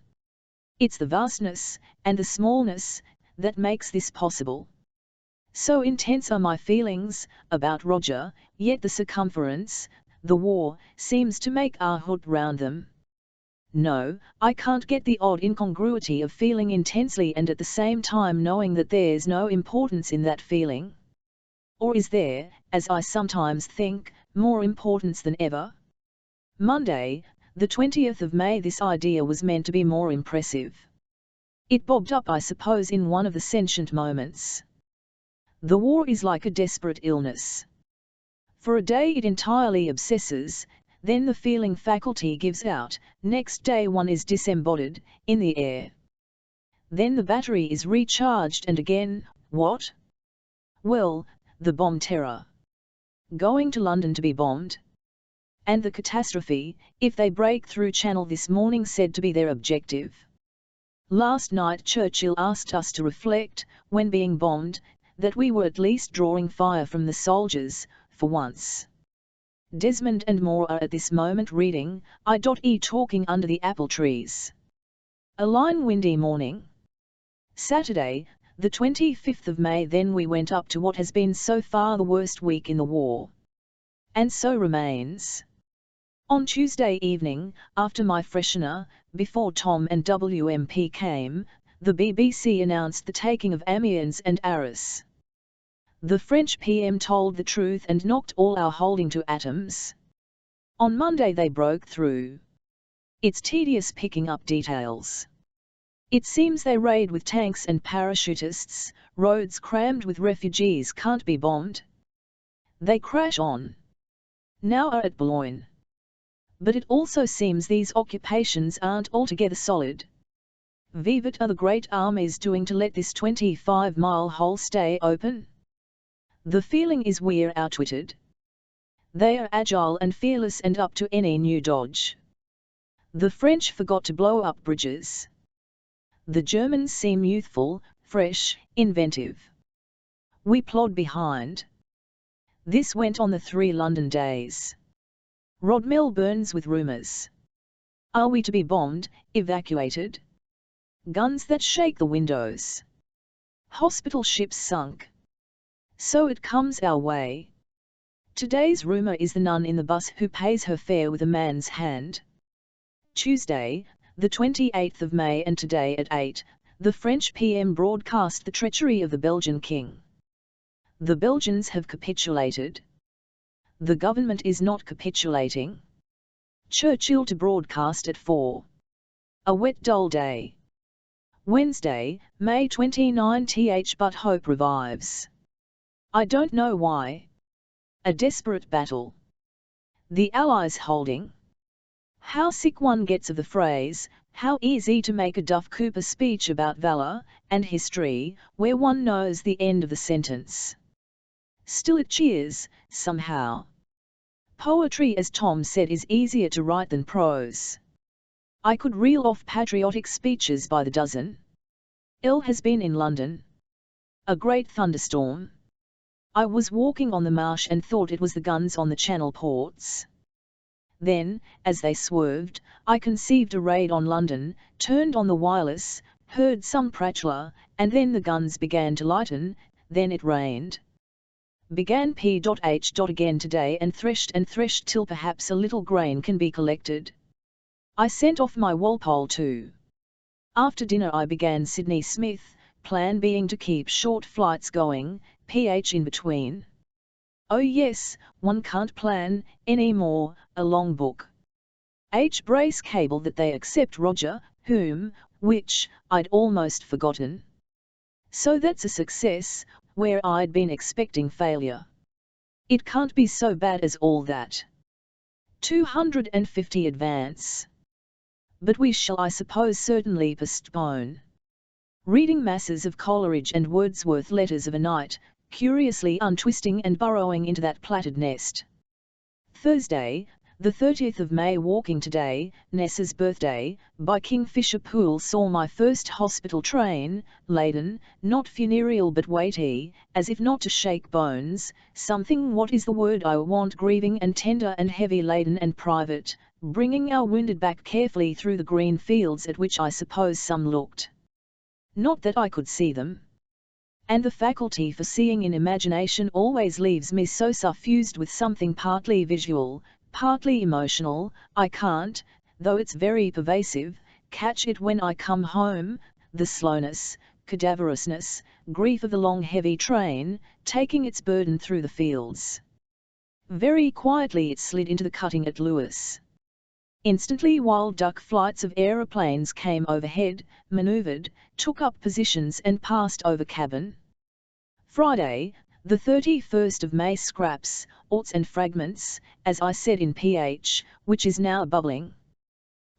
It's the vastness, and the smallness, that makes this possible. So intense are my feelings, about Roger, yet the circumference, the war, seems to make our hood round them. No, I can't get the odd incongruity of feeling intensely and at the same time knowing that there's no importance in that feeling. Or is there, as I sometimes think, more importance than ever? Monday, the 20th of May. This idea was meant to be more impressive. It bobbed up, I suppose, in one of the sentient moments. The war is like a desperate illness. For a day it entirely obsesses, then the feeling faculty gives out, next day one is disembodied, in the air. Then the battery is recharged and again, what? Well, the bomb terror. Going to London to be bombed? And the catastrophe, if they break through Channel this morning, said to be their objective. Last night Churchill asked us to reflect, when being bombed, that we were at least drawing fire from the soldiers, for once. Desmond and Moore are at this moment reading, I.E. talking under the apple trees. A line windy morning. Saturday, the 25th of May. Then we went up to what has been so far the worst week in the war. And so remains. On Tuesday evening, after my freshener, before Tom and WMP came, the BBC announced the taking of Amiens and Arras. The French PM told the truth and knocked all our holding to atoms. On Monday they broke through. It's tedious picking up details. It seems they raid with tanks and parachutists, roads crammed with refugees can't be bombed. They crash on. Now are at Boulogne. But it also seems these occupations aren't altogether solid. Vivat are the great armies doing to let this 25-mile hole stay open? The feeling is we're outwitted. They are agile and fearless and up to any new dodge. The French forgot to blow up bridges. The Germans seem youthful, fresh, inventive. We plod behind. This went on the 3 London days. Rodmill burns with rumours. Are we to be bombed, evacuated? Guns that shake the windows. Hospital ships sunk. So it comes our way. Today's rumour is the nun in the bus who pays her fare with a man's hand. Tuesday, the 28th of May, and today at 8, the French PM broadcast the treachery of the Belgian king. The Belgians have capitulated. The government is not capitulating. Churchill to broadcast at 4. A wet dull day. Wednesday, May 29 but hope revives. I don't know why. A desperate battle. The Allies holding. How sick one gets of the phrase, how easy to make a Duff Cooper speech about valour and history, where one knows the end of the sentence. Still it cheers, somehow. Poetry, as Tom said, is easier to write than prose. I could reel off patriotic speeches by the dozen. Elle has been in London. A great thunderstorm. I was walking on the marsh and thought it was the guns on the Channel ports. Then, as they swerved, I conceived a raid on London, turned on the wireless, heard some pratula, and then the guns began to lighten, then it rained. Began P.H. again today and threshed till perhaps a little grain can be collected. I sent off my Walpole too. After dinner I began Sydney Smith, plan being to keep short flights going, PH in between. Oh yes, one can't plan any more a long book. H. Brace cable that they accept Roger, which I'd almost forgotten. So that's a success, where I'd been expecting failure. It can't be so bad as all that. 250 advance. But we shall, I suppose, certainly postpone. Reading masses of Coleridge and Wordsworth letters of a night, curiously untwisting and burrowing into that plaited nest. Thursday, the 30th of May, walking today, Nessa's birthday, by Kingfisher Pool, saw my first hospital train, laden, not funereal but weighty, as if not to shake bones, something, what is the word I want, grieving and tender and heavy laden and private, bringing our wounded back carefully through the green fields at which I suppose some looked. Not that I could see them. And the faculty for seeing in imagination always leaves me so suffused with something partly visual, partly emotional, I can't, though it's very pervasive, catch it when I come home, the slowness, cadaverousness, grief of the long heavy train, taking its burden through the fields. Very quietly it slid into the cutting at Lewis. Instantly wild duck flights of aeroplanes came overhead, manoeuvred, took up positions and passed over cabin. Friday, the 31st of May, scraps, orts and fragments, as I said in PH, which is now bubbling.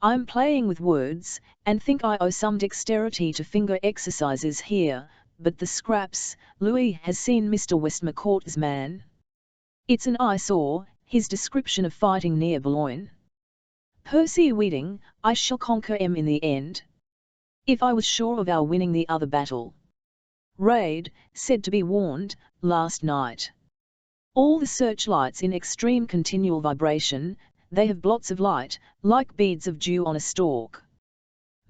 I'm playing with words, and think I owe some dexterity to finger exercises here, but the scraps, Louis has seen Mr. Westmacourt's man. It's an eyesore, his description of fighting near Boulogne. Percy Weeding, I shall conquer him in the end. If I was sure of our winning the other battle. Raid, said to be warned, last night. All the searchlights in extreme continual vibration, they have blots of light, like beads of dew on a stalk.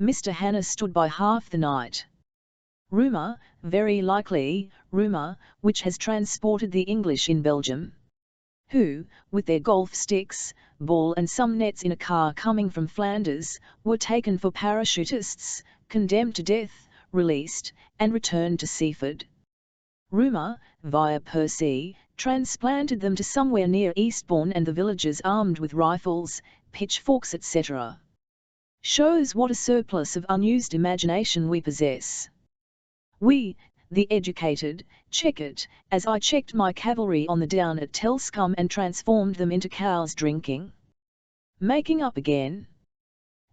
Mr. Hanna stood by half the night. Rumour, very likely, rumour, which has transported the English in Belgium. Who, with their golf sticks, ball and some nets in a car coming from Flanders, were taken for parachutists, condemned to death, released, and returned to Seaford. Rumour, via Percy, transplanted them to somewhere near Eastbourne and the villagers armed with rifles, pitchforks etc. Shows what a surplus of unused imagination we possess. We, the educated, check it, as I checked my cavalry on the down at Telscombe and transformed them into cows drinking. Making up again.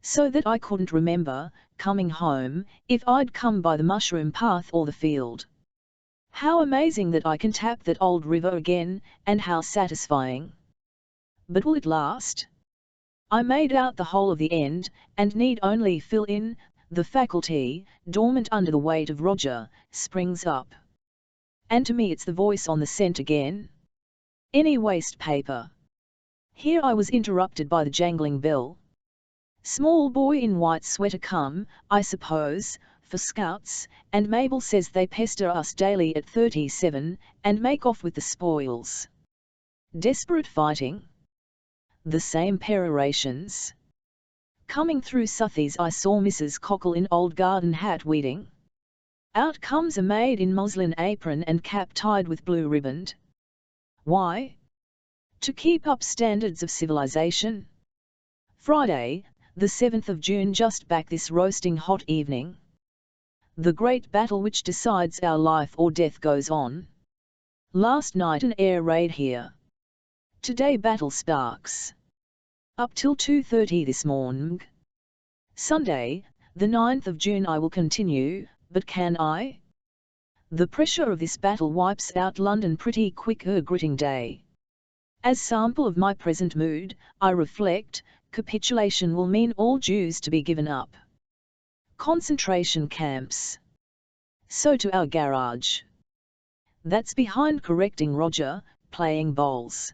So that I couldn't remember, coming home, if I'd come by the mushroom path or the field. How amazing that I can tap that old river again, and how satisfying. But will it last? I made out the whole of the end, and need only fill in. The faculty, dormant under the weight of Roger, springs up. And to me it's the voice on the scent again. Any waste paper. Here I was interrupted by the jangling bell. Small boy in white sweater come, I suppose, for scouts, and Mabel says they pester us daily at 37, and make off with the spoils. Desperate fighting. The same perorations. Coming through Southey's I saw Mrs. Cockle in old garden hat weeding. Out comes a maid in muslin apron and cap tied with blue riband. Why? To keep up standards of civilization. Friday, the 7th of June, just back this roasting hot evening. The great battle which decides our life or death goes on. Last night an air raid here. Today battle sparks. Up till 2:30 this morning. Sunday, the 9th of June I will continue, but can I? The pressure of this battle wipes out London pretty quick gritting day. As sample of my present mood, I reflect, capitulation will mean all Jews to be given up. Concentration camps. So to our garage. That's behind correcting Roger, playing bowls.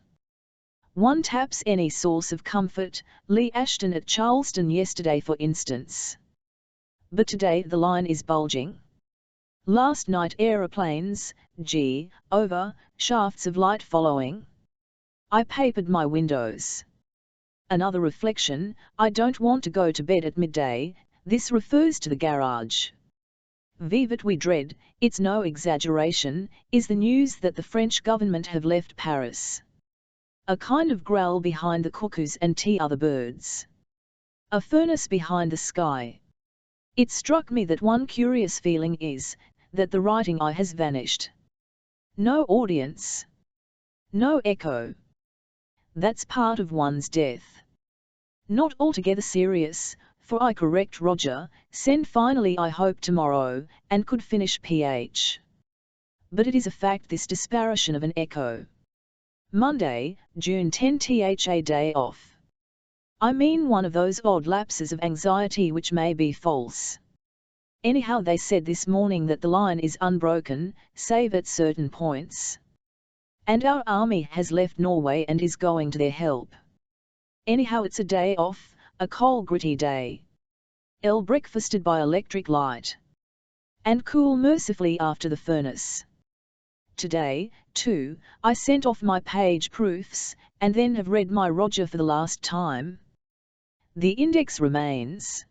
One taps any source of comfort, Lee Ashton at Charleston yesterday for instance. But today the line is bulging. Last night aeroplanes, over, shafts of light following. I papered my windows. Another reflection, I don't want to go to bed at midday, this refers to the garage. Vivat we dread, it's no exaggeration, is the news that the French government have left Paris. A kind of growl behind the cuckoos and other birds. A furnace behind the sky. It struck me that one curious feeling is, that the writing eye has vanished. No audience. No echo. That's part of one's death. Not altogether serious, for I correct Roger, send finally I hope tomorrow, and could finish PH. But it is a fact this disparition of an echo. Monday, June 10 a day off. I mean one of those odd lapses of anxiety which may be false. Anyhow they said this morning that the line is unbroken, save at certain points. And our army has left Norway and is going to their help. Anyhow it's a day off, a cold gritty day. Breakfasted by electric light. And cool mercifully after the furnace. Today, too, I sent off my page proofs, and then have read my Roger for the last time. The index remains.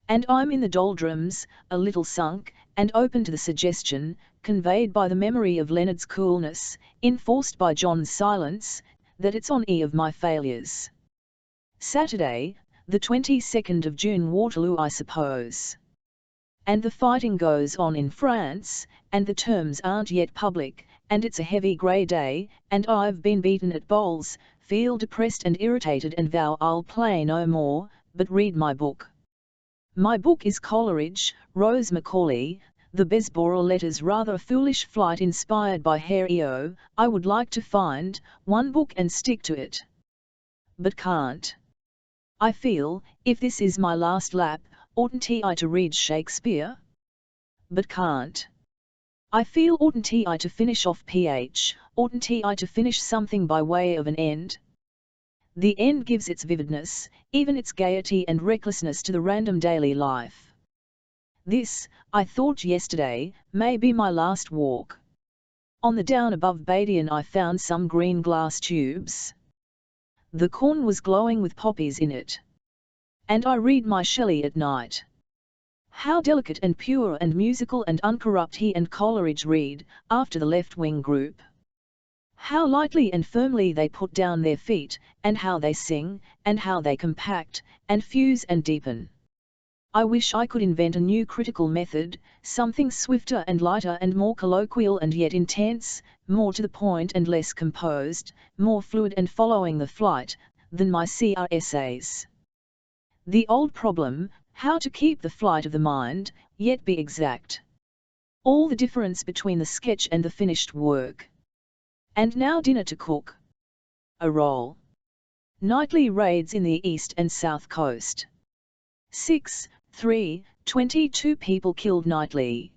And I'm in the doldrums, a little sunk, and open to the suggestion, conveyed by the memory of Leonard's coolness, enforced by John's silence, that it's on of my failures. Saturday, the 22nd of June, Waterloo I suppose. And the fighting goes on in France, and the terms aren't yet public, and it's a heavy grey day, and I've been beaten at bowls, feel depressed and irritated and vow I'll play no more, but read my book. My book is Coleridge, Rose Macaulay, the Besborough Letters, rather a foolish flight inspired by Herr Eo. I would like to find one book and stick to it. But can't. I feel, if this is my last lap, oughtn't I to read Shakespeare? But can't. I feel oughtn't I to finish off PH, oughtn't I to finish something by way of an end? The end gives its vividness, even its gaiety and recklessness to the random daily life. This, I thought yesterday, may be my last walk. On the down above Badian I found some green glass tubes. The corn was glowing with poppies in it. And I read my Shelley at night. How delicate and pure and musical and uncorrupt he and Coleridge read, after the left-wing group. How lightly and firmly they put down their feet, and how they sing, and how they compact, and fuse and deepen. I wish I could invent a new critical method, something swifter and lighter and more colloquial and yet intense, more to the point and less composed, more fluid and following the flight, than my CR essays. The old problem, how to keep the flight of the mind, yet be exact. All the difference between the sketch and the finished work. And now dinner to cook. A roll. Nightly raids in the east and south coast. 22 people killed nightly.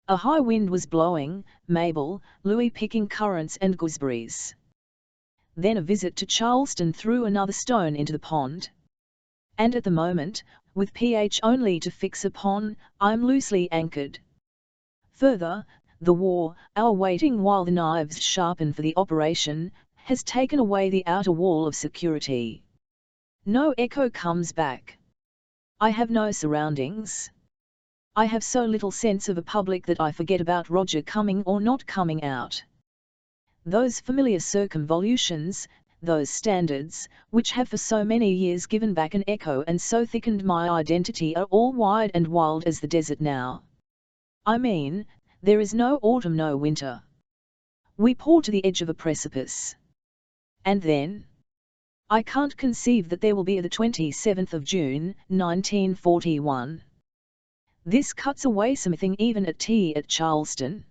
A high wind was blowing, Mabel, Louis picking currants and gooseberries. Then a visit to Charleston threw another stone into the pond. And at the moment, with PH only to fix upon, I'm loosely anchored. Further, the war, our waiting while the knives sharpen for the operation, has taken away the outer wall of security. No echo comes back. I have no surroundings. I have so little sense of a public that I forget about Roger coming or not coming out. Those familiar circumvolutions, those standards, which have for so many years given back an echo and so thickened my identity, are all wide and wild as the desert now. I mean, there is no autumn, no winter. We pour to the edge of a precipice. And then? I can't conceive that there will be a 27th of June, 1941. This cuts away something even at tea at Charleston.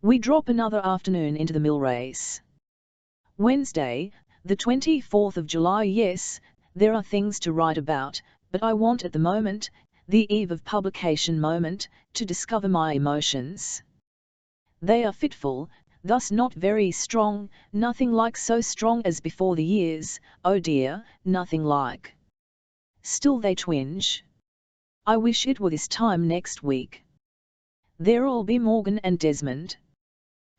We drop another afternoon into the mill race. Wednesday, the 24th of July. Yes, there are things to write about, but I want at the moment, the eve of publication moment, to discover my emotions. They are fitful, thus not very strong, nothing like so strong as before the years, oh dear, nothing like. Still they twinge. I wish it were this time next week. There'll be Morgan and Desmond.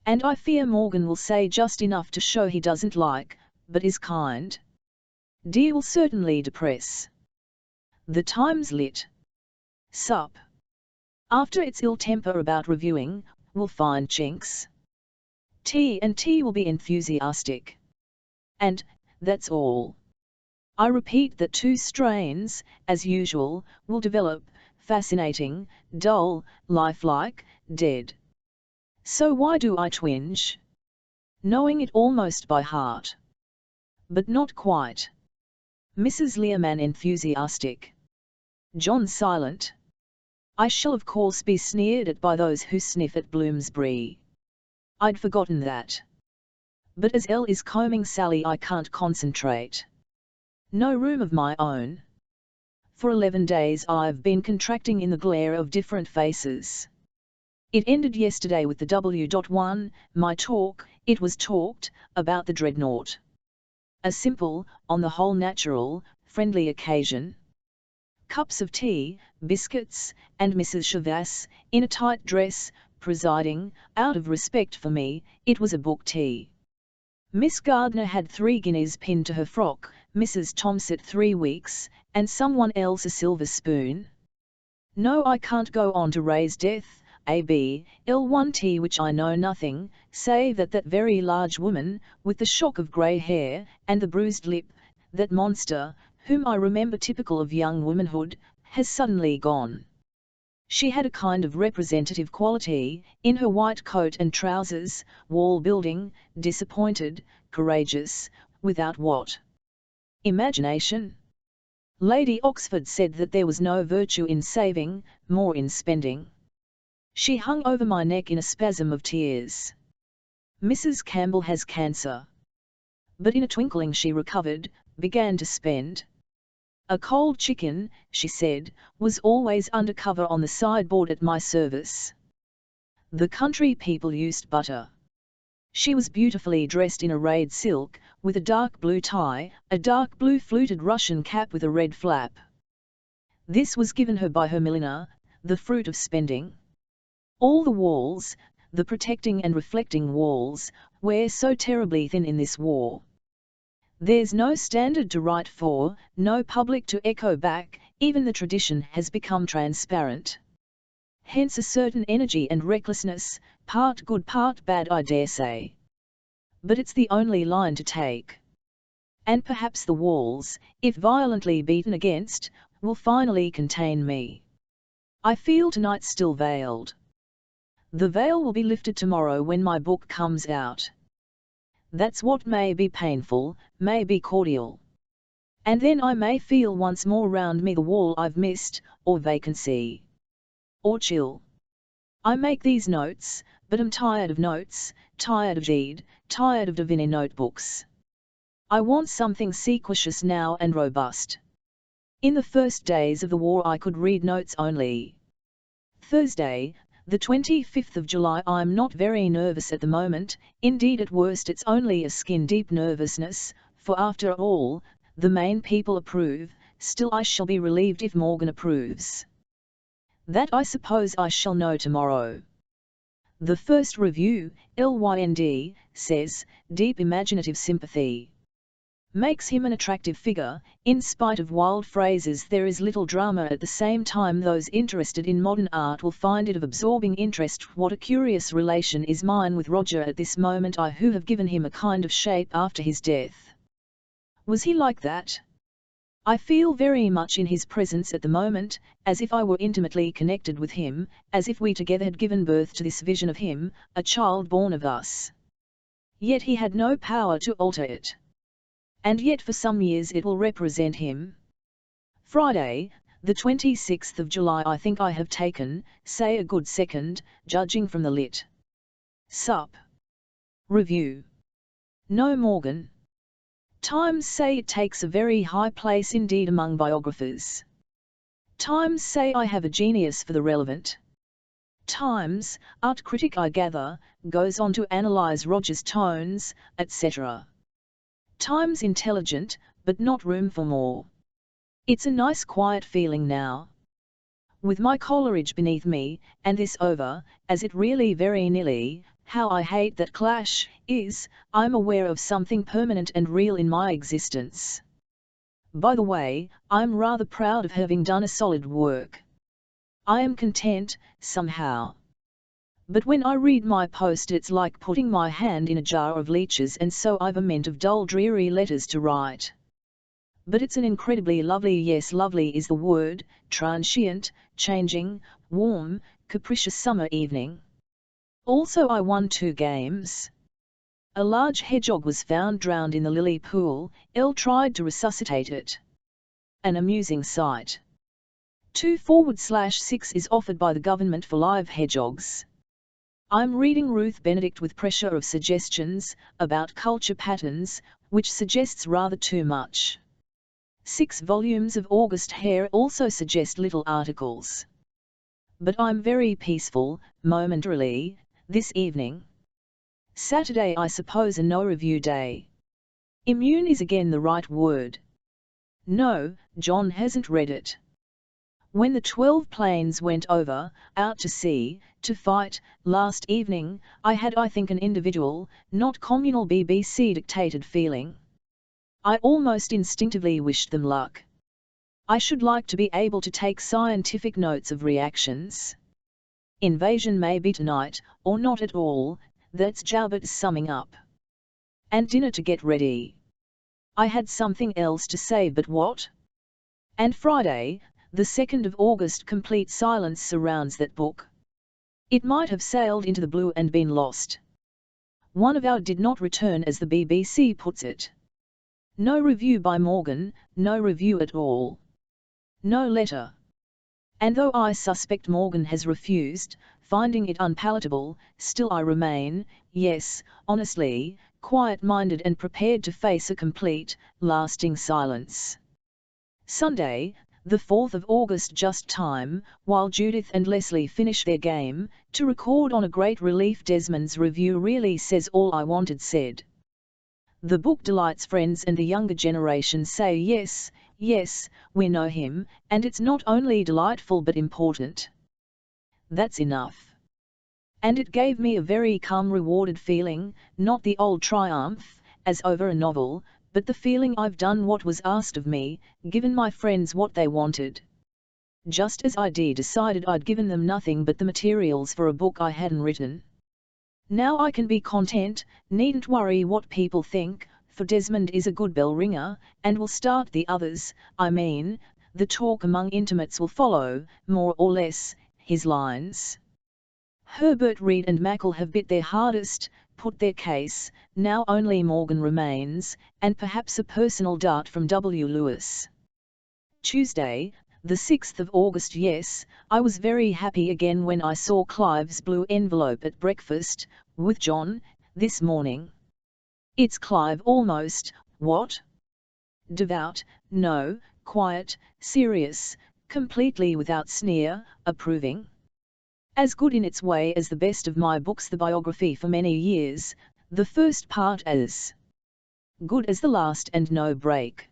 And I fear Morgan will say just enough to show he doesn't like, but is kind. Dear will certainly depress. The Times lit. Sup. After its ill temper about reviewing, will find chinks. Tea and tea will be enthusiastic. And, that's all. I repeat that two strains, as usual, will develop, fascinating, dull, lifelike, dead. So why do I twinge? Knowing it almost by heart. But not quite. Mrs. Learman enthusiastic. John silent. I shall of course be sneered at by those who sniff at Bloomsbury. I'd forgotten that. But as Elle is combing Sally I can't concentrate. No room of my own. For 11 days I've been contracting in the glare of different faces. It ended yesterday with the W.1, my talk. It was talked about the dreadnought. A simple, on the whole natural, friendly occasion. Cups of tea, biscuits, and Mrs. Chavasse, in a tight dress, presiding. Out of respect for me, it was a book tea. Miss Gardner had 3 guineas pinned to her frock, Mrs. Thomsett 3 weeks, and someone else a silver spoon. No, I can't go on to raise death, A.B. L1T, which I know nothing, save that that very large woman, with the shock of grey hair, and the bruised lip, that monster, whom I remember typical of young womanhood, has suddenly gone. She had a kind of representative quality, in her white coat and trousers, wall-building, disappointed, courageous, without what? Imagination? Lady Oxford said that there was no virtue in saving, more in spending. She hung over my neck in a spasm of tears. Mrs. Campbell has cancer. But in a twinkling she recovered, began to spend. A cold chicken, she said, was always under cover on the sideboard at my service. The country people used butter. She was beautifully dressed in a rayed silk, with a dark blue tie, a dark blue fluted Russian cap with a red flap. This was given her by her milliner, the fruit of spending. All the walls, the protecting and reflecting walls, wear so terribly thin in this war. There's no standard to write for, no public to echo back, even the tradition has become transparent. Hence a certain energy and recklessness, part good part bad I dare say. But it's the only line to take. And perhaps the walls, if violently beaten against, will finally contain me. I feel tonight still veiled. The veil will be lifted tomorrow when my book comes out. That's what may be painful, may be cordial. And then I may feel once more round me the wall I've missed, or vacancy. Or chill. I make these notes, but am tired of notes, tired of deed, tired of divine notebooks. I want something sequentious now and robust. In the first days of the war I could read notes only. Thursday, the 25th of July. I'm not very nervous at the moment, indeed at worst it's only a skin-deep nervousness, for after all, the main people approve, still I shall be relieved if Morgan approves. That I suppose I shall know tomorrow. The first review, Lynd, says, deep imaginative sympathy. Makes him an attractive figure. In spite of wild phrases, there is little drama. At the same time, those interested in modern art will find it of absorbing interest. What a curious relation is mine with Roger at this moment, I who have given him a kind of shape after his death. Was he like that? I feel very much in his presence at the moment, as if I were intimately connected with him, as if we together had given birth to this vision of him, a child born of us. Yet he had no power to alter it. And yet for some years it will represent him. Friday, the 26th of July. I think I have taken, say, a good second, judging from the lit. Sup. Review. No Morgan. Times say it takes a very high place indeed among biographers. Times say I have a genius for the relevant. Times, art critic I gather, goes on to analyse Roger's tones, etc. Times intelligent, but not room for more. It's a nice quiet feeling now. With my Coleridge beneath me, and this over, as it really very nearly, how I hate that clash, is, I'm aware of something permanent and real in my existence. By the way, I'm rather proud of having done a solid work. I am content, somehow. But when I read my post it's like putting my hand in a jar of leeches, and so I've a mint of dull dreary letters to write. But it's an incredibly lovely, yes, lovely is the word, transient, changing, warm, capricious summer evening. Also I won 2 games. A large hedgehog was found drowned in the lily pool. Tried to resuscitate it. An amusing sight. 2/6 is offered by the government for live hedgehogs. I'm reading Ruth Benedict with pressure of suggestions, about culture patterns, which suggests rather too much. 6 volumes of August Hare also suggest little articles. But I'm very peaceful, momentarily, this evening. Saturday I suppose a no review day. Immune is again the right word. No, John hasn't read it. When the 12 planes went over, out to sea, to fight, last evening, I had, I think, an individual, not communal BBC-dictated feeling. I almost instinctively wished them luck. I should like to be able to take scientific notes of reactions. Invasion may be tonight, or not at all, that's Jalbert's summing up. And dinner to get ready. I had something else to say, but what? And Friday, the 2nd of August, complete silence surrounds that book. It might have sailed into the blue and been lost. One of our did not return, as the BBC puts it. No review by Morgan, no review at all. No letter. And though I suspect Morgan has refused, finding it unpalatable, still I remain, yes, honestly, quiet-minded and prepared to face a complete, lasting silence. Sunday, the 4th of August, just time, while Judith and Leslie finish their game, to record on a great relief Desmond's review really says all I wanted said. The book delights friends, and the younger generation say yes, yes, we know him, and it's not only delightful but important. That's enough. And it gave me a very calm, rewarded feeling, not the old triumph, as over a novel, but the feeling I've done what was asked of me, given my friends what they wanted. Just as I'd decided I'd given them nothing but the materials for a book I hadn't written. Now I can be content, needn't worry what people think, for Desmond is a good bell ringer, and will start the others. I mean, the talk among intimates will follow, more or less, his lines. Herbert Reed and Mackle have bit their hardest, put their case, now only Morgan remains, and perhaps a personal dart from W. Lewis. Tuesday, the 6th of August. Yes, I was very happy again when I saw Clive's blue envelope at breakfast, with John, this morning. It's Clive almost, what? Devout, no, quiet, serious, completely without sneer, approving. As good in its way as the best of my books, the biography for many years, the first part as good as the last, and no break.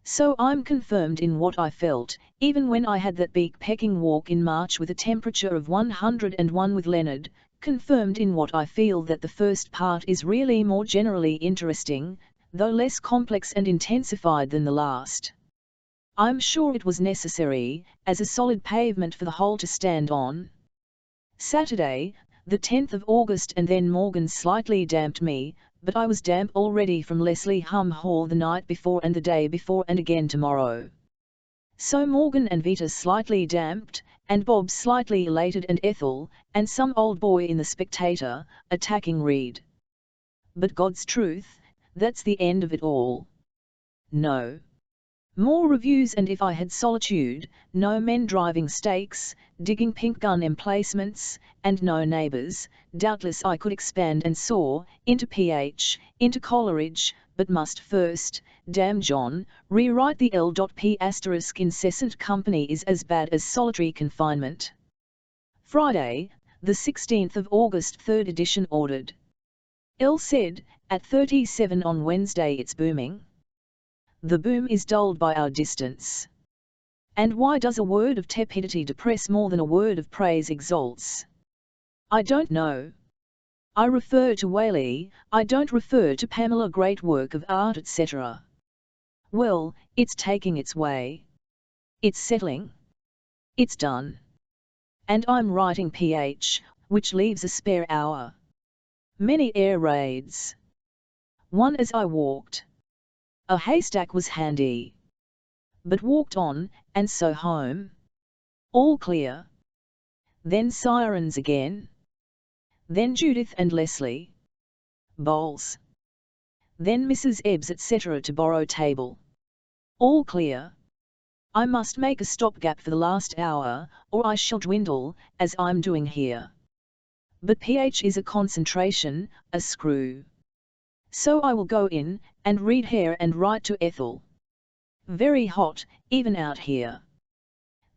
So I'm confirmed in what I felt, even when I had that beak-pecking walk in March with a temperature of 101 with Leonard, confirmed in what I feel that the first part is really more generally interesting, though less complex and intensified than the last. I'm sure it was necessary, as a solid pavement for the whole to stand on. Saturday, the 10th of August, and then Morgan slightly damped me, but I was damp already from Leslie Hum Hall the night before and the day before and again tomorrow. So Morgan and Vita slightly damped, and Bob slightly elated, and Ethel, and some old boy in the Spectator, attacking Reed. But God's truth, that's the end of it all. No more reviews, and if I had solitude, no men driving stakes, digging pink gun emplacements, and no neighbours, doubtless I could expand and soar, into PH, into Coleridge, but must first, damn John, rewrite the L.P** incessant company is as bad as solitary confinement. Friday, the 16th of August, 3rd edition ordered. L said, at 37 on Wednesday it's booming. The boom is dulled by our distance. And why does a word of tepidity depress more than a word of praise exalts? I don't know. I refer to Whaley, I don't refer to Pamela, great work of art, etc. Well, it's taking its way. It's settling. It's done. And I'm writing PH, which leaves a spare hour. Many air raids. One as I walked. A haystack was handy. But walked on, and so home. All clear. Then sirens again. Then Judith and Leslie. Bowls. Then Mrs. Ebbs, etc. to borrow table. All clear. I must make a stopgap for the last hour, or I shall dwindle, as I'm doing here. But PH is a concentration, a screw. So I will go in, and read here and write to Ethel. Very hot, even out here.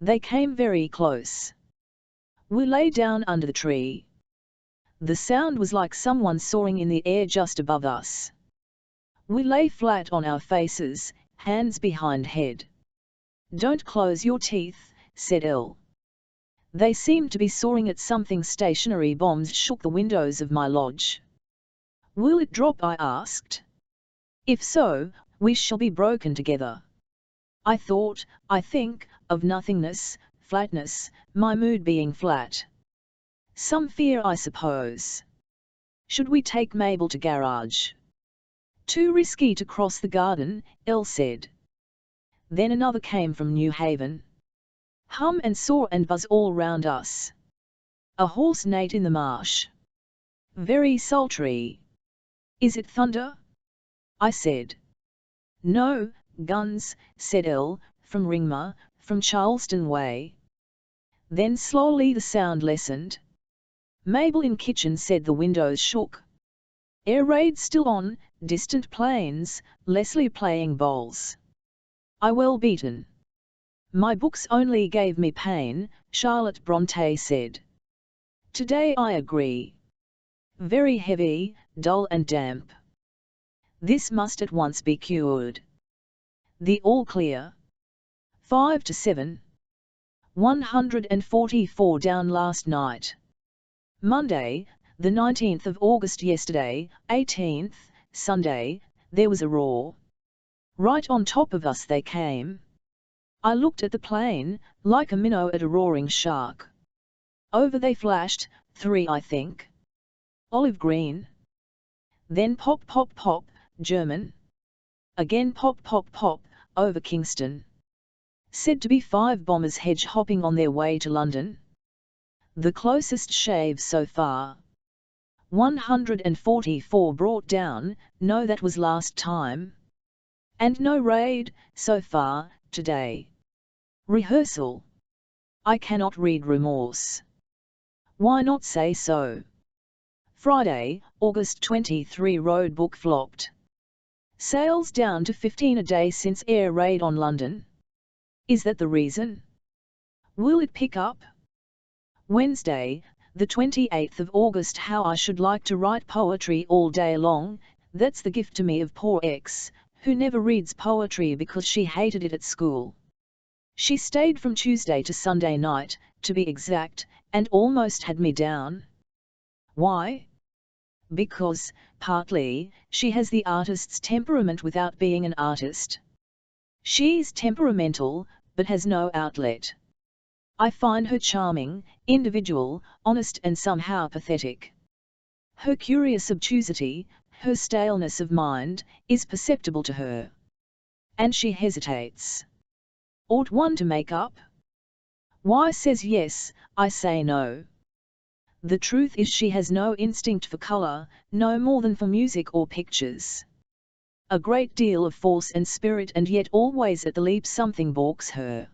They came very close. We lay down under the tree. The sound was like someone soaring in the air just above us. We lay flat on our faces, hands behind head. Don't close your teeth, said Elle. They seemed to be soaring at something stationary. Bombs shook the windows of my lodge. Will it drop? I asked. If so, we shall be broken together. I think, of nothingness, flatness, my mood being flat. Some fear, I suppose. Should we take Mabel to garage? Too risky to cross the garden, Elle said. Then another came from New Haven. Hum and saw and buzz all round us. A horse neighed in the marsh. Very sultry. Is it thunder? I said. No, guns, said Elle, from Ringmer, from Charleston way. Then slowly the sound lessened. Mabel in kitchen, said the windows shook. Air raid still on, distant planes, Leslie playing bowls. I well beaten. My books only gave me pain, Charlotte Bronte said. Today I agree. Very heavy, dull and damp. This must at once be cured. The all clear. 5 to 7. 144 down last night. Monday, the 19th of August. Yesterday, 18th, Sunday, there was a roar. Right on top of us they came. I looked at the plane, like a minnow at a roaring shark. Over they flashed, 3 I think. Olive green. Then pop pop pop, German. Again pop pop pop, over Kingston. Said to be 5 bombers hedge hopping on their way to London. The closest shave so far. 144 brought down, no that was last time. And no raid, so far, today. Rehearsal. I cannot read remorse. Why not say so? Friday, August 23. Road book flopped. Sales down to 15 a day since air raid on London. Is that the reason? Will it pick up? Wednesday, the 28th of August. How I should like to write poetry all day long, that's the gift to me of poor X, who never reads poetry because she hated it at school. She stayed from Tuesday to Sunday night, to be exact, and almost had me down. Why? Because, partly, she has the artist's temperament without being an artist. She's temperamental, but has no outlet. I find her charming, individual, honest and somehow pathetic. Her curious obtusity, her staleness of mind, is perceptible to her. And she hesitates. Ought one to make up? Y says yes, I say no. The truth is she has no instinct for color, no more than for music or pictures. A great deal of force and spirit, and yet always at the leap something balks her.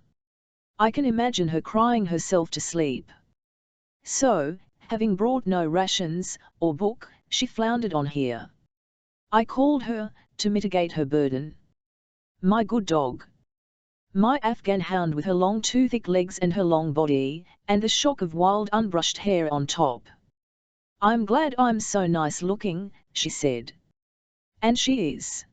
I can imagine her crying herself to sleep. So, having brought no rations, or book, she floundered on here. I called her, to mitigate her burden. My good dog. My Afghan hound with her long toothic legs and her long body, and the shock of wild unbrushed hair on top. I'm glad I'm so nice looking, she said. And she is.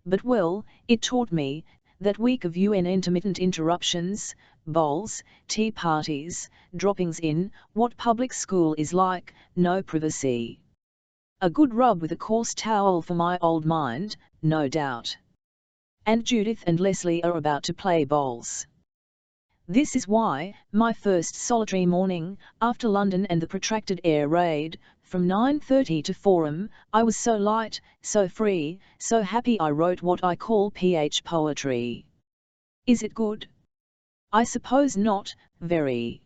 But well, it taught me, that week of UN intermittent interruptions, bowls, tea parties, droppings in, what public school is like, no privacy. A good rub with a coarse towel for my old mind, no doubt. And Judith and Leslie are about to play bowls. This is why, my first solitary morning, after London and the protracted air raid, from 9:30 to 4 I was so light, so free, so happy I wrote what I call PH poetry. Is it good? I suppose not, very.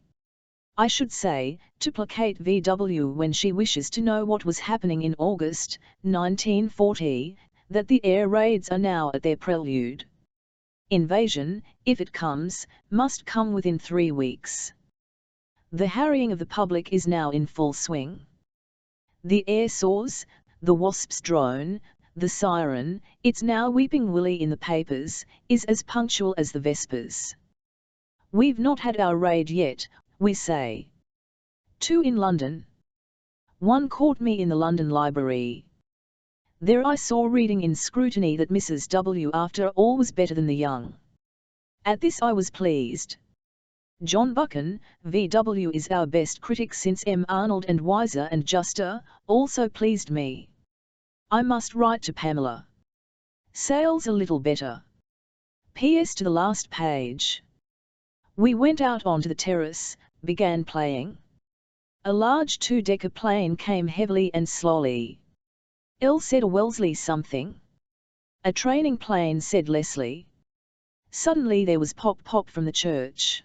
I should say, to placate VW when she wishes to know what was happening in August, 1940, that the air raids are now at their prelude. Invasion, if it comes, must come within 3 weeks. The harrying of the public is now in full swing. The air soars, the wasps drone, the siren, it's now weeping Willie in the papers, is as punctual as the Vespers. We've not had our raid yet, we say. 2 in London. 1 caught me in the London Library. There I saw reading in scrutiny that Mrs. W after all was better than the young. At this I was pleased. John Buchan, VW is our best critic since M. Arnold, and wiser and juster, also pleased me. I must write to Pamela. Sales a little better. P.S. to the last page. We went out onto the terrace, began playing. A large 2-decker plane came heavily and slowly. L said a Wellesley something. A training plane, said Leslie. Suddenly there was pop-pop from the church.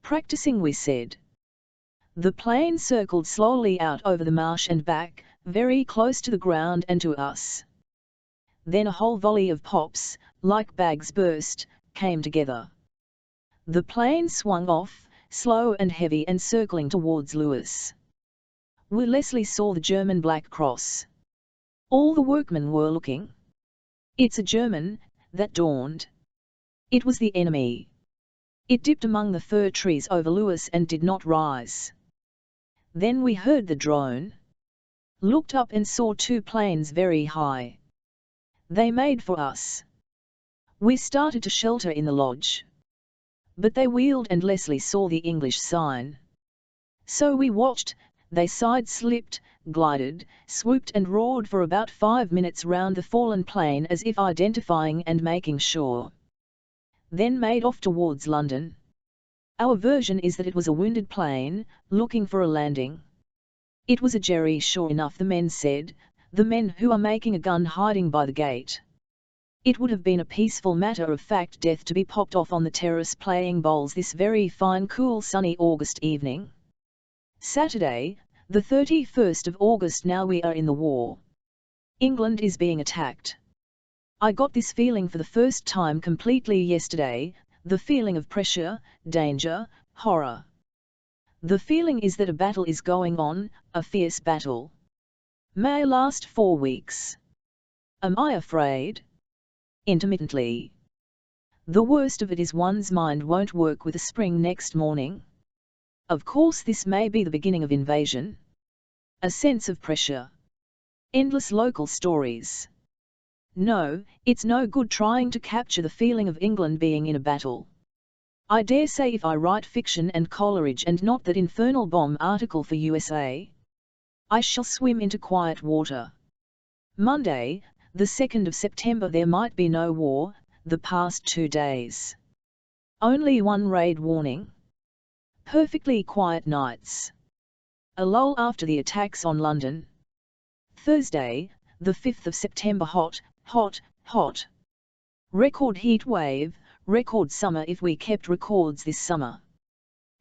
Practicing, we said. The plane circled slowly out over the marsh and back, very close to the ground and to us. Then a whole volley of pops, like bags burst, came together. The plane swung off, slow and heavy and circling towards Lewis. Leslie saw the German Black Cross. All the workmen were looking. It's a German, that dawned. It was the enemy. It dipped among the fir trees over Lewis and did not rise. Then we heard the drone. Looked up and saw 2 planes very high. They made for us. We started to shelter in the lodge. But they wheeled and Leslie saw the English sign. So we watched, they side-slipped, glided, swooped and roared for about 5 minutes round the fallen plane as if identifying and making sure. Then made off towards London. Our version is that it was a wounded plane, looking for a landing. It was a Jerry sure enough, the men said, the men who are making a gun hiding by the gate. It would have been a peaceful matter-of-fact death to be popped off on the terrace playing bowls this very fine cool sunny August evening. Saturday, the 31st of August. Now we are in the war. England is being attacked. I got this feeling for the first time completely yesterday, the feeling of pressure, danger, horror. The feeling is that a battle is going on, a fierce battle. May last 4 weeks. Am I afraid? Intermittently. The worst of it is one's mind won't work with a spring next morning. Of course this may be the beginning of invasion. A sense of pressure. Endless local stories. No, it's no good trying to capture the feeling of England being in a battle. I dare say if I write fiction and Coleridge and not that infernal bomb article for USA, I shall swim into quiet water. Monday, the 2nd of September. There might be no war, the past 2 days. Only one raid warning. Perfectly quiet nights. A lull after the attacks on London. Thursday, the 5th of September. Hot, hot, hot. Record heat wave, record summer if we kept records this summer.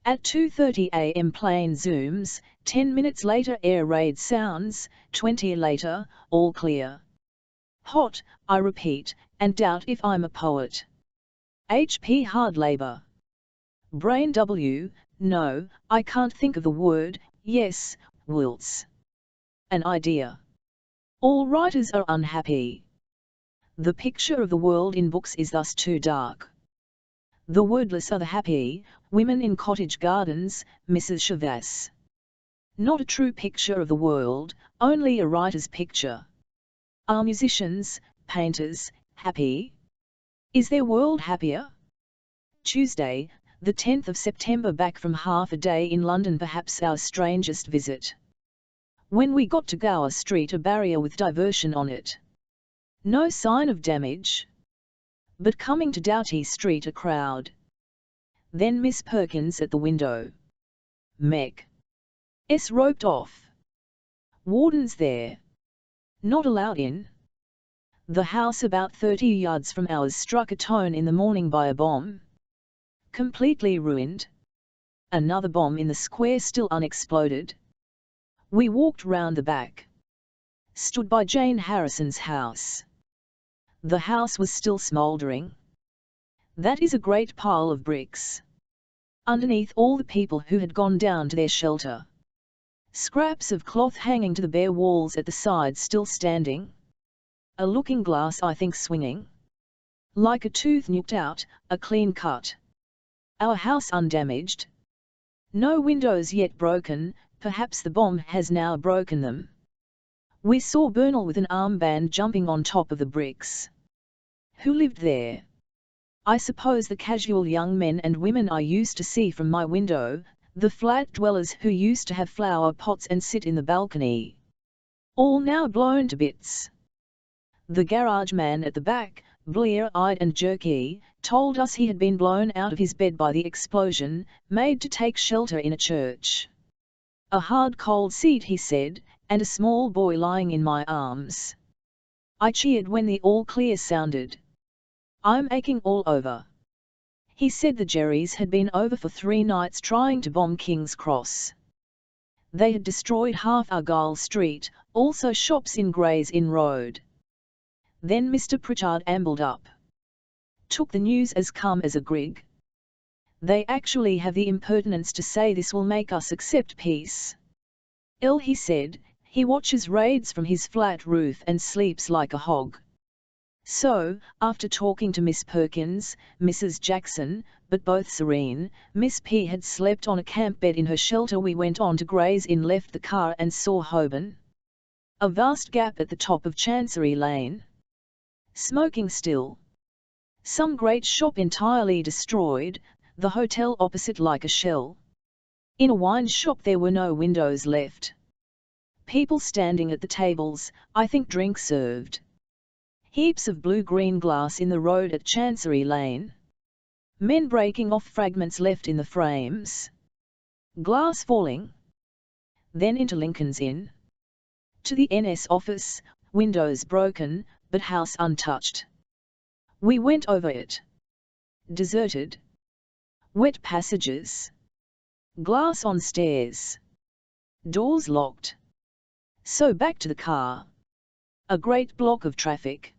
At 2:30 am plane zooms, 10 minutes later air raid sounds, 20 later, all clear. Hot, I repeat, and doubt if I'm a poet. HP hard labor. Brain W, no, I can't think of the word, yes, wilts. An idea. All writers are unhappy. The picture of the world in books is thus too dark. The wordless are the happy, women in cottage gardens, Mrs. Chavasse. Not a true picture of the world, only a writer's picture. Are musicians, painters, happy? Is their world happier? Tuesday, the 10th of September. Back from half a day in London, perhaps our strangest visit. When we got to Gower Street, a barrier with diversion on it. No sign of damage. But coming to Doughty Street, a crowd. Then Miss Perkins at the window. Meg. S roped off. Wardens there. Not allowed in. The house about 30 yards from ours struck a tone in the morning by a bomb. Completely ruined. Another bomb in the square still unexploded. We walked round the back. Stood by Jane Harrison's house. The house was still smouldering. That is a great pile of bricks. Underneath all the people who had gone down to their shelter. Scraps of cloth hanging to the bare walls at the sides still standing. A looking glass, I think, swinging. Like a tooth nipped out, a clean cut. Our house undamaged. No windows yet broken, perhaps the bomb has now broken them. We saw Bernal with an armband jumping on top of the bricks. Who lived there? I suppose the casual young men and women I used to see from my window, the flat dwellers who used to have flower pots and sit in the balcony. All now blown to bits. The garage man at the back, blear-eyed and jerky, told us he had been blown out of his bed by the explosion, made to take shelter in a church. A hard cold seat, he said, and a small boy lying in my arms. I cheered when the all clear sounded. I'm aching all over. He said the Jerrys had been over for 3 nights trying to bomb King's Cross. They had destroyed half Argyle Street, also shops in Gray's Inn Road. Then Mr. Pritchard ambled up. Took the news as calm as a grig. They actually have the impertinence to say this will make us accept peace. He said, he watches raids from his flat roof and sleeps like a hog. So, after talking to Miss Perkins, Mrs. Jackson, but both serene, Miss P had slept on a camp bed in her shelter, we went on to Gray's Inn, left the car and saw Holborn. A vast gap at the top of Chancery Lane. Smoking still. Some great shop entirely destroyed, the hotel opposite like a shell. In a wine shop there were no windows left. People standing at the tables, I think drink served. Heaps of blue-green glass in the road at Chancery Lane. Men breaking off fragments left in the frames. Glass falling. Then into Lincoln's Inn. To the NS office, windows broken, but house untouched. We went over it. Deserted. Wet passages. Glass on stairs. Doors locked. So back to the car. A great block of traffic.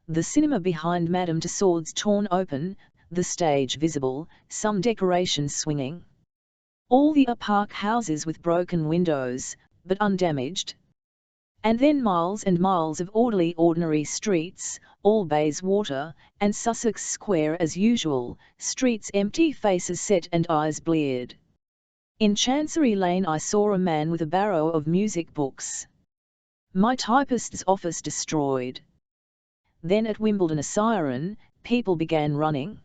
The cinema behind Madame Tussauds torn open, the stage visible, some decorations swinging. All the park houses with broken windows, but undamaged. And then miles and miles of orderly ordinary streets, all Bayswater, and Sussex Square as usual, streets empty, faces set and eyes bleared. In Chancery Lane I saw a man with a barrow of music books. My typist's office destroyed. Then at Wimbledon a siren, people began running.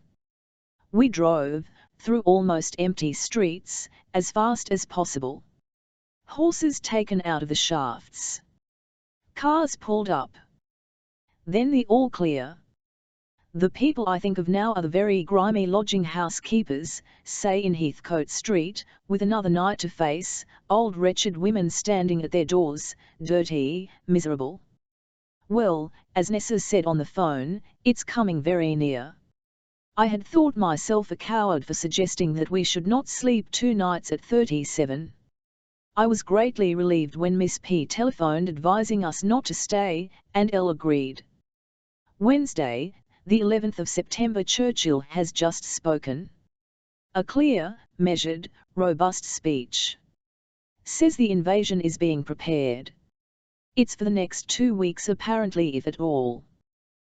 We drove, through almost empty streets, as fast as possible. Horses taken out of the shafts. Cars pulled up. Then the all clear. The people I think of now are the very grimy lodging house keepers, say in Heathcote Street, with another night to face, old wretched women standing at their doors, dirty, miserable. Well, as Nessa said on the phone, it's coming very near. I had thought myself a coward for suggesting that we should not sleep 2 nights at 37. I was greatly relieved when Miss P telephoned advising us not to stay, and Elle agreed. Wednesday, the 11th of September. Churchill has just spoken. A clear, measured, robust speech. Says the invasion is being prepared. It's for the next 2 weeks apparently, if at all.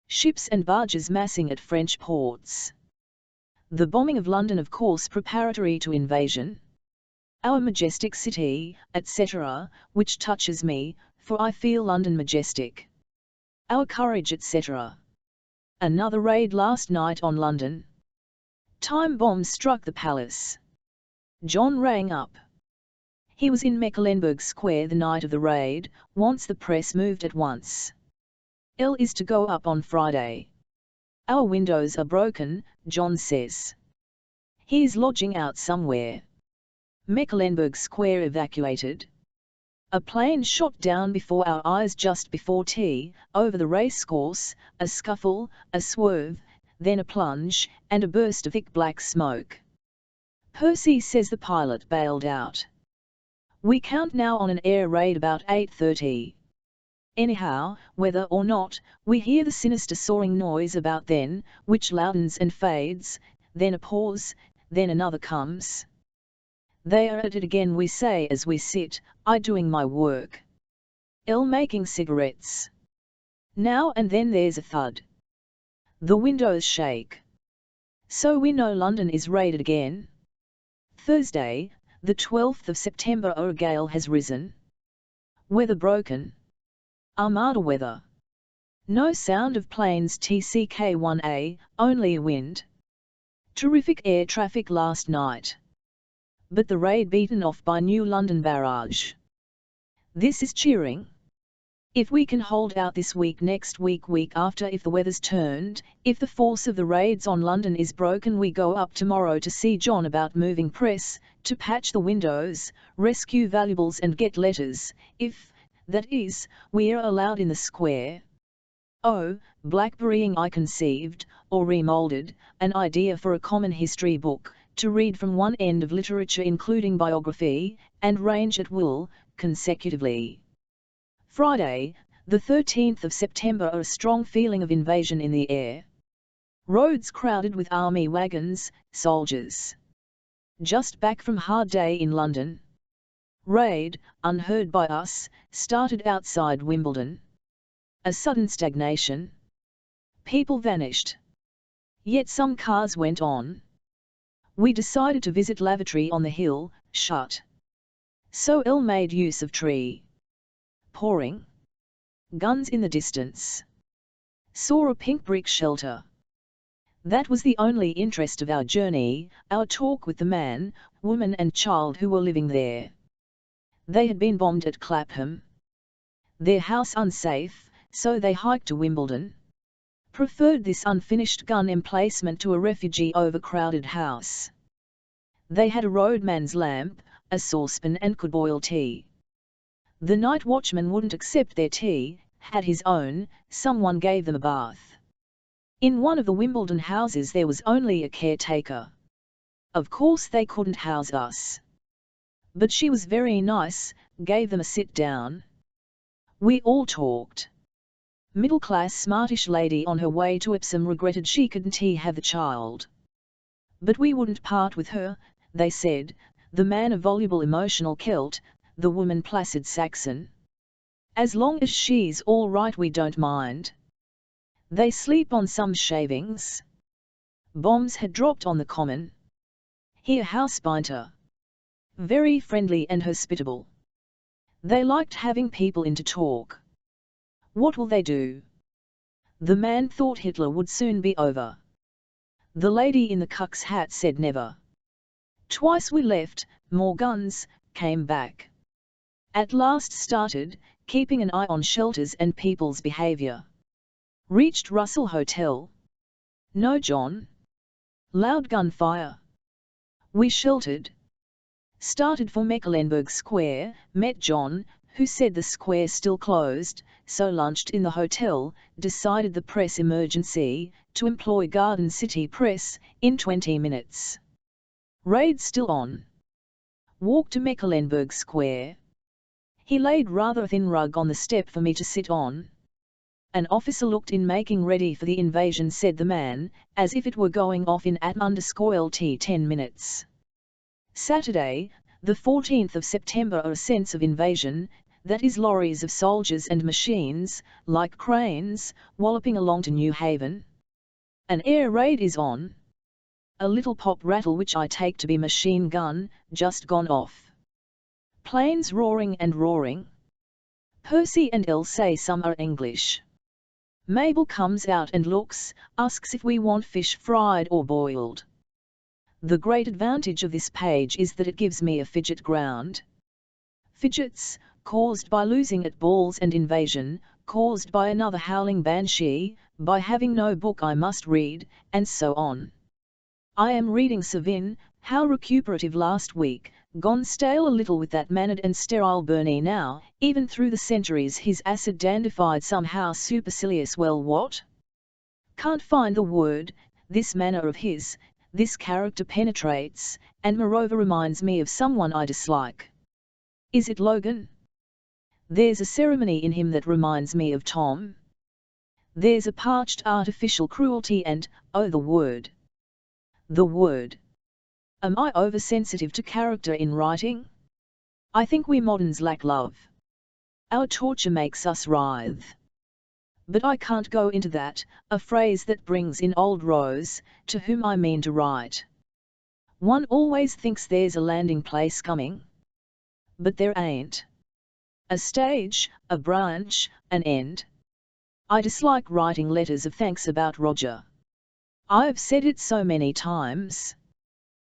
Ships and barges massing at French ports. The bombing of London, of course, preparatory to invasion. Our majestic city, etc., which touches me, for I feel London majestic. Our courage, etc. Another raid last night on London. Time bombs struck the palace. John rang up. He was in Mecklenburgh Square the night of the raid, wants the press moved at once. Elle is to go up on Friday. Our windows are broken, John says. He is lodging out somewhere. Mecklenburgh Square evacuated. A plane shot down before our eyes just before tea, over the racecourse, a scuffle, a swerve, then a plunge, and a burst of thick black smoke. Percy says the pilot bailed out. We count now on an air raid about 8:30. Anyhow, whether or not, we hear the sinister soaring noise about then, which loudens and fades, then a pause, then another comes. They are at it again, we say as we sit, I doing my work. Elle making cigarettes. Now and then there's a thud. The windows shake. So we know London is raided again. Thursday, the 12th of September. A gale has risen. Weather broken. Armada weather. No sound of planes TCK-1A, only wind. Terrific air traffic last night. But the raid beaten off by New London barrage. This is cheering. If we can hold out this week, next week, week after, if the weather's turned, if the force of the raids on London is broken, we go up tomorrow to see John about moving press, to patch the windows, rescue valuables and get letters, if, that is, we are allowed in the square. Oh, blackberrying I conceived, or remoulded, an idea for a common history book, to read from one end of literature including biography, and range at will, consecutively. Friday, the 13th of September. A strong feeling of invasion in the air. Roads crowded with army wagons, soldiers. Just back from hard day in London. Raid, unheard by us, started outside Wimbledon. A sudden stagnation. People vanished. Yet some cars went on. We decided to visit lavatory on the hill, shut. So Elle made use of tree. Pouring. Guns in the distance. Saw a pink brick shelter. That was the only interest of our journey, our talk with the man, woman and child who were living there. They had been bombed at Clapham. Their house unsafe, so they hiked to Wimbledon. Preferred this unfinished gun emplacement to a refugee overcrowded house. They had a roadman's lamp, a saucepan and could boil tea. The night watchman wouldn't accept their tea, had his own, someone gave them a bath. In one of the Wimbledon houses there was only a caretaker. Of course they couldn't house us. But she was very nice, gave them a sit down. We all talked. Middle-class smartish lady on her way to Epsom regretted she couldn't have the child. But we wouldn't part with her, they said, the man a voluble emotional Celt, the woman placid Saxon. As long as she's all right we don't mind. They sleep on some shavings. Bombs had dropped on the common. Here housebinter. Very friendly and hospitable. They liked having people in to talk. What will they do? The man thought Hitler would soon be over. The lady in the cuck's hat said never. Twice we left, more guns, came back. At last started, keeping an eye on shelters and people's behaviour. Reached Russell Hotel. No John. Loud gunfire. We sheltered. Started for Mecklenburg Square, met John, who said the square still closed, so lunched in the hotel, decided the press emergency, to employ Garden City Press, in 20 minutes. Raid still on. Walked to Mecklenburg Square. He laid rather thin rug on the step for me to sit on. An officer looked in making ready for the invasion, said the man, as if it were going off in at_T 10 minutes. Saturday, the 14th of September, a sense of invasion, that is lorries of soldiers and machines, like cranes, walloping along to New Haven. An air raid is on. A little pop rattle which I take to be machine gun, just gone off. Planes roaring and roaring. Percy and Elle say some are English. Mabel comes out and looks, asks if we want fish fried or boiled. The great advantage of this page is that it gives me a fidget ground. Fidgets, caused by losing at balls and invasion, caused by another howling banshee, by having no book I must read, and so on. I am reading Savin, how recuperative last week, gone stale a little with that mannered and sterile Bernie now, even through the centuries his acid dandified somehow supercilious well what? Can't find the word, this manner of his, this character penetrates, and moreover reminds me of someone I dislike. Is it Logan? There's a ceremony in him that reminds me of Tom. There's a parched artificial cruelty and, oh the word. The word. Am I oversensitive to character in writing? I think we moderns lack love. Our torture makes us writhe. But I can't go into that, a phrase that brings in old Rose, to whom I mean to write. One always thinks there's a landing place coming. But there ain't. A stage, a branch, an end. I dislike writing letters of thanks about Roger. I've said it so many times.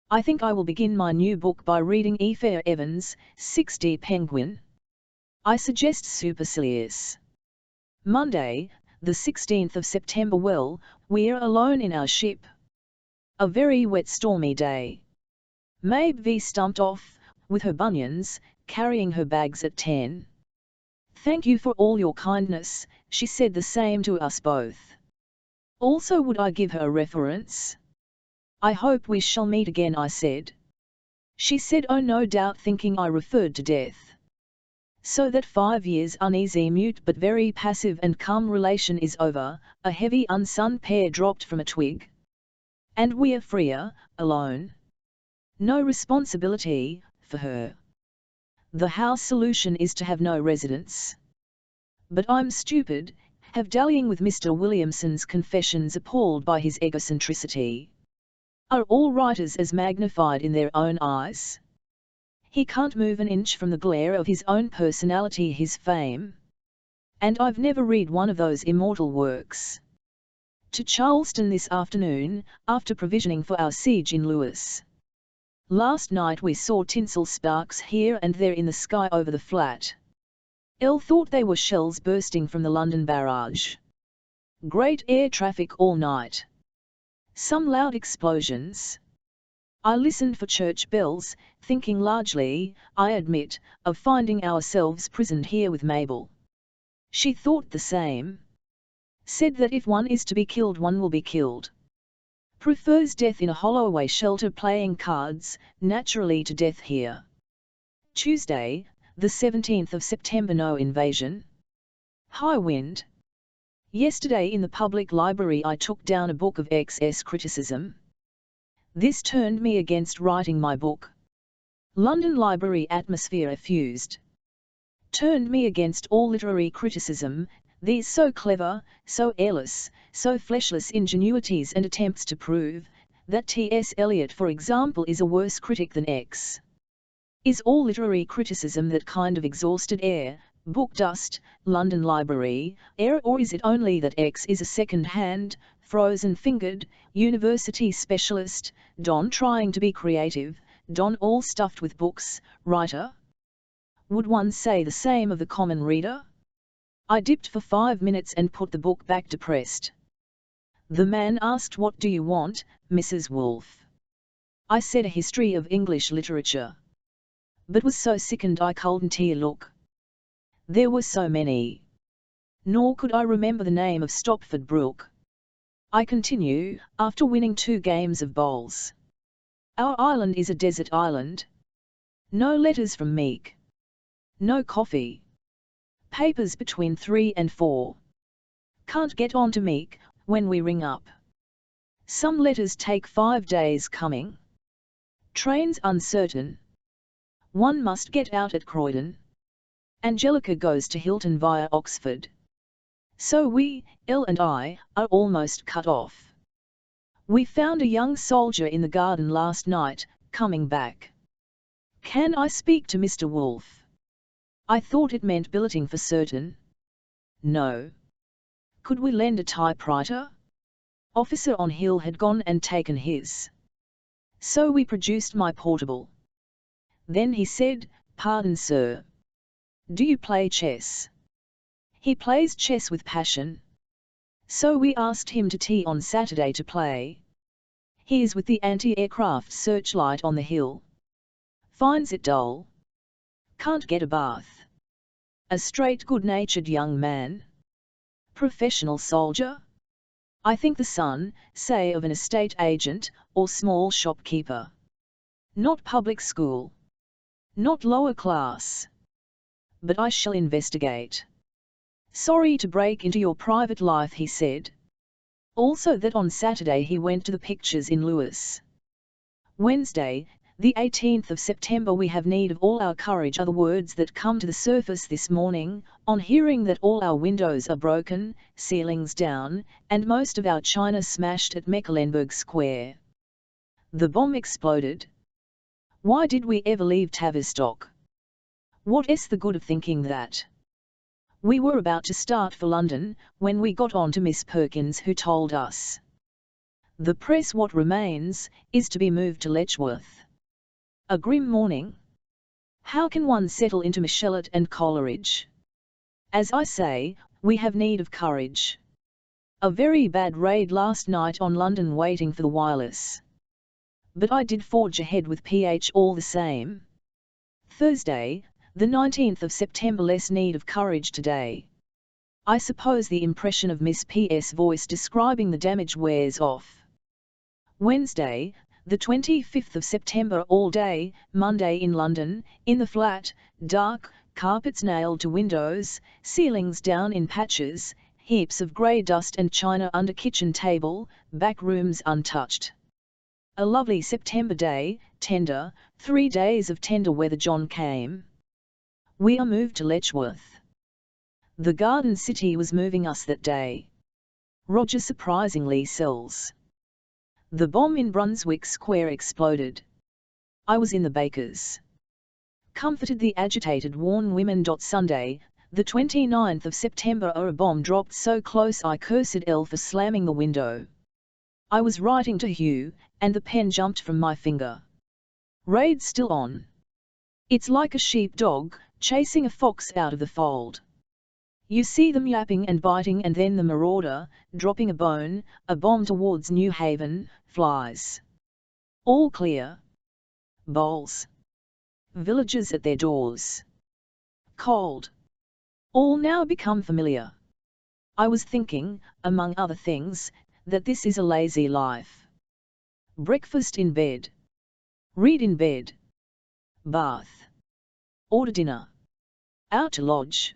I think I will begin my new book by reading E. Fair Evans' 6D Penguin. I suggest supercilious. Monday, the 16th of September. Well, we're alone in our ship. A very wet stormy day. Mabe V stumped off, with her bunions, carrying her bags at 10. Thank you for all your kindness, she said the same to us both. Also would I give her a reference? I hope we shall meet again, I said. She said, oh no doubt, thinking I referred to death. So that 5 years uneasy, mute but very passive and calm relation is over, a heavy unsunned pear dropped from a twig. And we are freer, alone. No responsibility, for her. The house solution is to have no residence. But I'm stupid, have dallying with Mr. Williamson's confessions, appalled by his egocentricity. Are all writers as magnified in their own eyes? He can't move an inch from the glare of his own personality, his fame. And I've never read one of those immortal works. To Charleston this afternoon, after provisioning for our siege in Lewis. Last night we saw tinsel sparks here and there in the sky over the flat. Elle thought they were shells bursting from the London barrage. Great air traffic all night. Some loud explosions. I listened for church bells, thinking largely, I admit, of finding ourselves prisoned here with Mabel. She thought the same. Said that if one is to be killed, one will be killed. Prefers death in a holloway shelter playing cards, naturally, to death here. Tuesday, the 17th of September. No invasion. High wind. Yesterday in the public library I took down a book of excess criticism. This turned me against writing my book. London library atmosphere effused. Turned me against all literary criticism, these so clever, so airless, so fleshless ingenuities and attempts to prove that T.S. Eliot, for example, is a worse critic than X. Is all literary criticism that kind of exhausted air, book dust, London library, air, or is it only that X is a second-hand, frozen-fingered, university specialist, Don trying to be creative, Don all stuffed with books, writer? Would one say the same of the common reader? I dipped for 5 minutes and put the book back depressed. The man asked, "What do you want, Mrs. Woolf?" I said a history of English literature, but was so sickened I couldn't look. There were so many. Nor could I remember the name of Stopford Brook. I continue, after winning 2 games of bowls. Our island is a desert island. No letters from Meek. No coffee. Papers between 3 and 4. Can't get on to Meek when we ring up. Some letters take 5 days coming. Trains uncertain. One must get out at Croydon. Angelica goes to Hilton via Oxford. So we, Elle and I, are almost cut off. We found a young soldier in the garden last night, coming back. Can I speak to Mr. Woolf? I thought it meant billeting for certain. No. Could we lend a typewriter? Officer on Hill had gone and taken his. So we produced my portable. Then he said, "Pardon, sir. Do you play chess?" He plays chess with passion. So we asked him to tea on Saturday to play. He is with the anti-aircraft searchlight on the hill. Finds it dull. Can't get a bath. A straight good-natured young man. Professional soldier? I think the son, say of an estate agent, or small shopkeeper. Not public school. Not lower class. But I shall investigate. Sorry to break into your private life, he said. Also that on Saturday he went to the pictures in Lewis. Wednesday, the 18th of September. We have need of all our courage are the words that come to the surface this morning, on hearing that all our windows are broken, ceilings down, and most of our china smashed at Mecklenburg Square. The bomb exploded. Why did we ever leave Tavistock? What is the good of thinking that? We were about to start for London, when we got on to Miss Perkins, who told us the press what remains is to be moved to Letchworth. A grim morning. How can one settle into Michelet and Coleridge? As I say, we have need of courage. A very bad raid last night on London waiting for the wireless. But I did forge ahead with PH all the same. Thursday, the 19th of September. Less need of courage today. I suppose the impression of Miss P.'s voice describing the damage wears off. Wednesday, the 25th of September. All day, Monday in London, in the flat, dark, carpets nailed to windows, ceilings down in patches, heaps of grey dust and china under kitchen table, back rooms untouched. A lovely September day, tender, 3 days of tender weather. John came. We are moved to Letchworth. The Garden City was moving us that day. Roger surprisingly sells. The bomb in Brunswick Square exploded. I was in the baker's. Comforted the agitated worn women. Sunday, the 29th of September. A bomb dropped so close I cursed Elle for slamming the window. I was writing to Hugh, and the pen jumped from my finger. Raid still on. It's like a sheepdog chasing a fox out of the fold. You see them yapping and biting, and then the marauder, dropping a bomb towards New Haven, flies. All clear. Bowls. Villagers at their doors. Cold. All now become familiar. I was thinking, among other things, that this is a lazy life. Breakfast in bed. Read in bed. Bath. Order dinner. Out to lodge.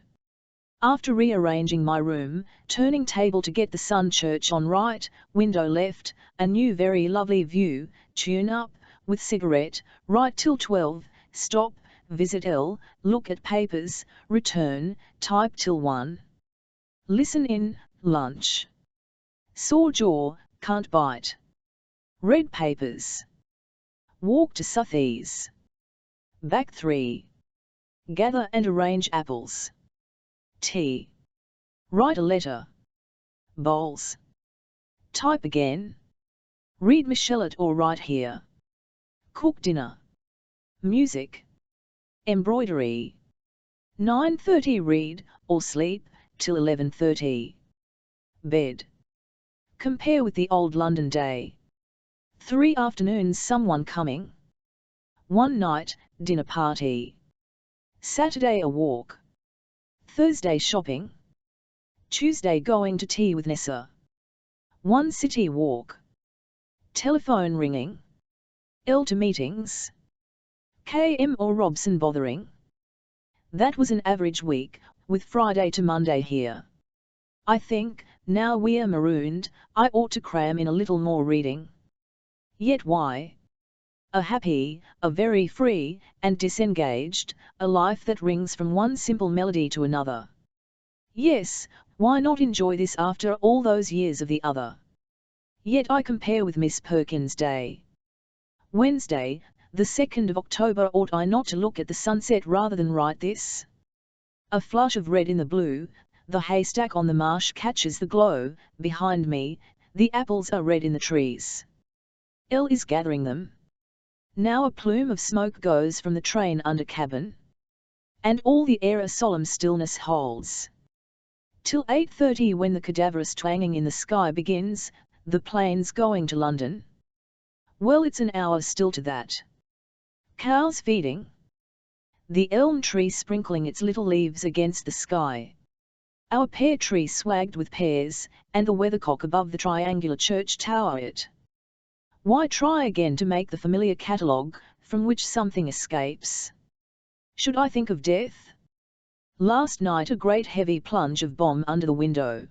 After rearranging my room, turning table to get the sun church on right, window left, a new very lovely view, tune up, with cigarette, right till 12, stop, visit Elle, look at papers, return, type till 1. Listen in, lunch. Sore jaw, can't bite. Read papers. Walk to Southease. Back 3. Gather and arrange apples. Tea. Write a letter. Bowls. Type again. Read Michelet or write here. Cook dinner. Music. Embroidery. 9:30 read, or sleep, till 11:30. Bed. Compare with the old London day. 3 afternoons someone coming. 1 night, dinner party. Saturday a walk. Thursday shopping. Tuesday going to tea with Nessa. 1 city walk. Telephone ringing. L to meetings. KM or Robson bothering. That was an average week, with Friday to Monday here. I think, now we're marooned, I ought to cram in a little more reading. Yet why? A happy, a very free, and disengaged, a life that rings from one simple melody to another. Yes, why not enjoy this after all those years of the other? Yet I compare with Miss Perkins' day. Wednesday, the 2nd of October. Ought I not to look at the sunset rather than write this? A flush of red in the blue, the haystack on the marsh catches the glow, behind me, the apples are red in the trees. L is gathering them. Now a plume of smoke goes from the train under cabin. And all the air a solemn stillness holds. Till 8:30 when the cadaverous twanging in the sky begins, the plane's going to London. Well, it's an hour still to that. Cows feeding. The elm tree sprinkling its little leaves against the sky. Our pear tree swagged with pears, and the weathercock above the triangular church tower it. Why try again to make the familiar catalogue, from which something escapes? Should I think of death? Last night a great heavy plunge of bomb under the window.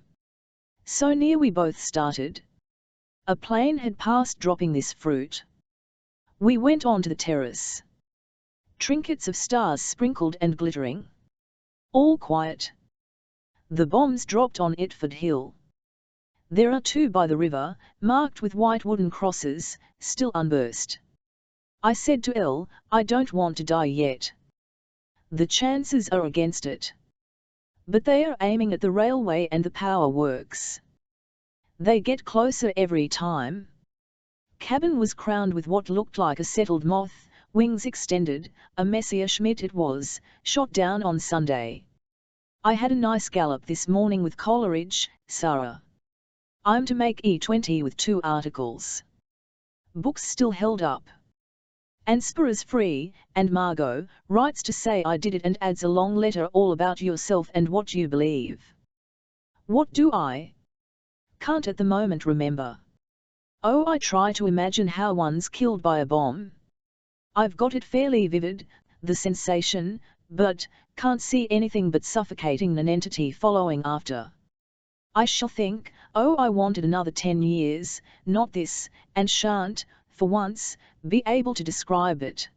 So near we both started. A plane had passed dropping this fruit. We went on to the terrace. Trinkets of stars sprinkled and glittering. All quiet. The bombs dropped on Itford Hill. There are 2 by the river, marked with white wooden crosses, still unburst. I said to L, I don't want to die yet. The chances are against it. But they are aiming at the railway and the power works. They get closer every time. Cabin was crowned with what looked like a settled moth, wings extended, a Messerschmitt it was, shot down on Sunday. I had a nice gallop this morning with Coleridge, Sarah. I'm to make E20 with 2 articles. Books still held up. And Spira's free, and Margot writes to say I did it and adds a long letter all about yourself and what you believe. What do I? Can't at the moment remember. Oh, I try to imagine how one's killed by a bomb. I've got it fairly vivid, the sensation, but can't see anything but suffocating nonentity following after. I shall think, oh, I wanted another 10 years, not this, and shan't, for once, be able to describe it.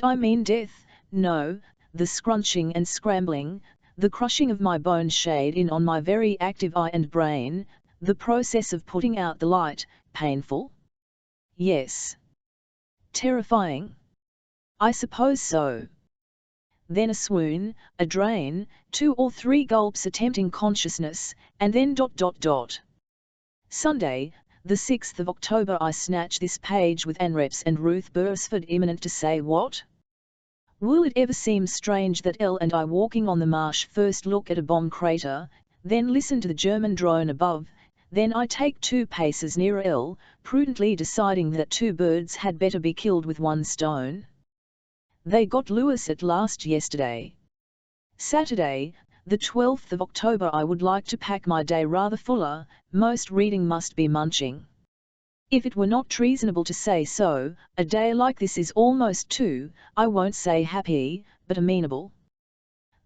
I mean death, no, the scrunching and scrambling, the crushing of my bones shade in on my very active eye and brain, the process of putting out the light, painful? Yes. Terrifying? I suppose so. Then a swoon, a drain, 2 or 3 gulps attempting consciousness, and then ... Sunday, the 6th of October. I snatch this page with Anreps and Ruth Beresford imminent to say what? Will it ever seem strange that L and I walking on the marsh first look at a bomb crater, then listen to the German drone above, then I take 2 paces nearer L, prudently deciding that 2 birds had better be killed with 1 stone? They got Lewis at last yesterday. Saturday, the 12th of October. I would like to pack my day rather fuller, most reading must be munching. If it were not treasonable to say so, a day like this is almost too, I won't say happy, but amenable.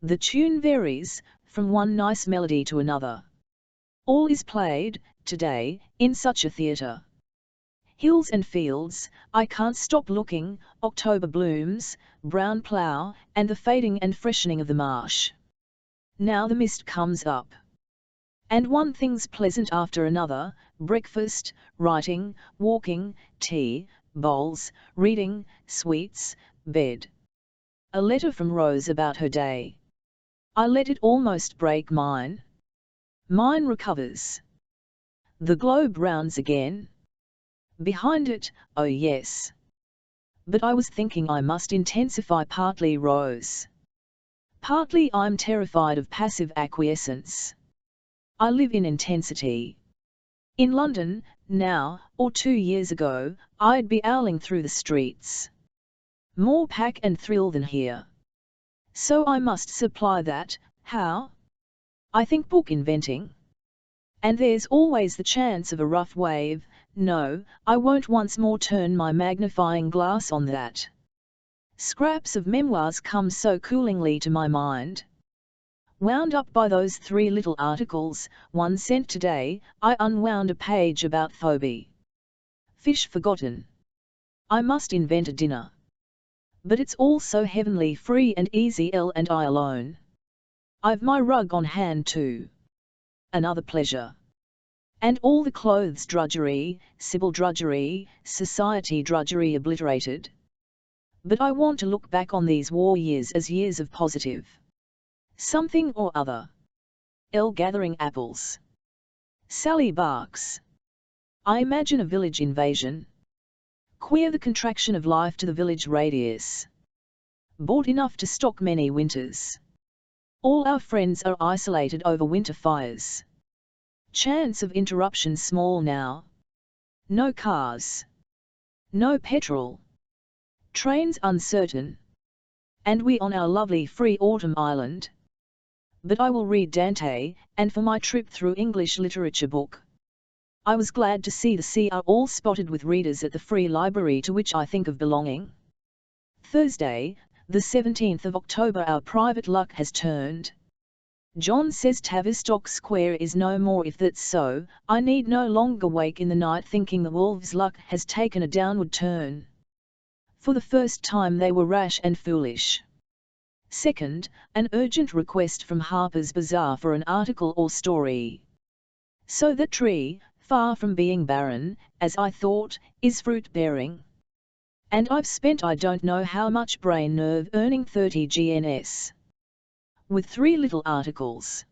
The tune varies, from one nice melody to another. All is played, today, in such a theatre. Hills and fields, I can't stop looking, October blooms, brown plough, and the fading and freshening of the marsh. Now the mist comes up. And one thing's pleasant after another, breakfast, writing, walking, tea, bowls, reading, sweets, bed. A letter from Rose about her day. I let it almost break mine. Mine recovers. The globe rounds again. Behind it, oh yes. But I was thinking I must intensify partly Rose. Partly I'm terrified of passive acquiescence. I live in intensity. In London, now, or 2 years ago, I'd be owling through the streets. More pack and thrill than here. So I must supply that. How? I think book inventing. And there's always the chance of a rough wave. No, I won't once more turn my magnifying glass on that. Scraps of memoirs come so coolingly to my mind. Wound up by those 3 little articles, one sent today, I unwound a page about Thoby. Fish forgotten. I must invent a dinner. But it's all so heavenly free and easy, Elle and I alone. I've my rug on hand too. Another pleasure. And all the clothes drudgery, Sybil drudgery, society drudgery obliterated. But I want to look back on these war years as years of positive something or other. Elle gathering apples. Sally barks. I imagine a village invasion. Queer the contraction of life to the village radius. Bought enough to stock many winters. All our friends are isolated over winter fires. Chance of interruption small now. No cars. No petrol. Trains uncertain. And we on our lovely free autumn island. But I will read Dante, and for my trip through English literature book. I was glad to see the sea are all spotted with readers at the free library to which I think of belonging. Thursday, the 17th of October. Our private luck has turned. John says Tavistock Square is no more. If that's so, I need no longer wake in the night thinking the Wolves' luck has taken a downward turn. For the first time they were rash and foolish. Second, an urgent request from Harper's Bazaar for an article or story. So that tree, far from being barren, as I thought, is fruit-bearing. And I've spent I don't know how much brain nerve earning 30 GNS. With 3 little articles.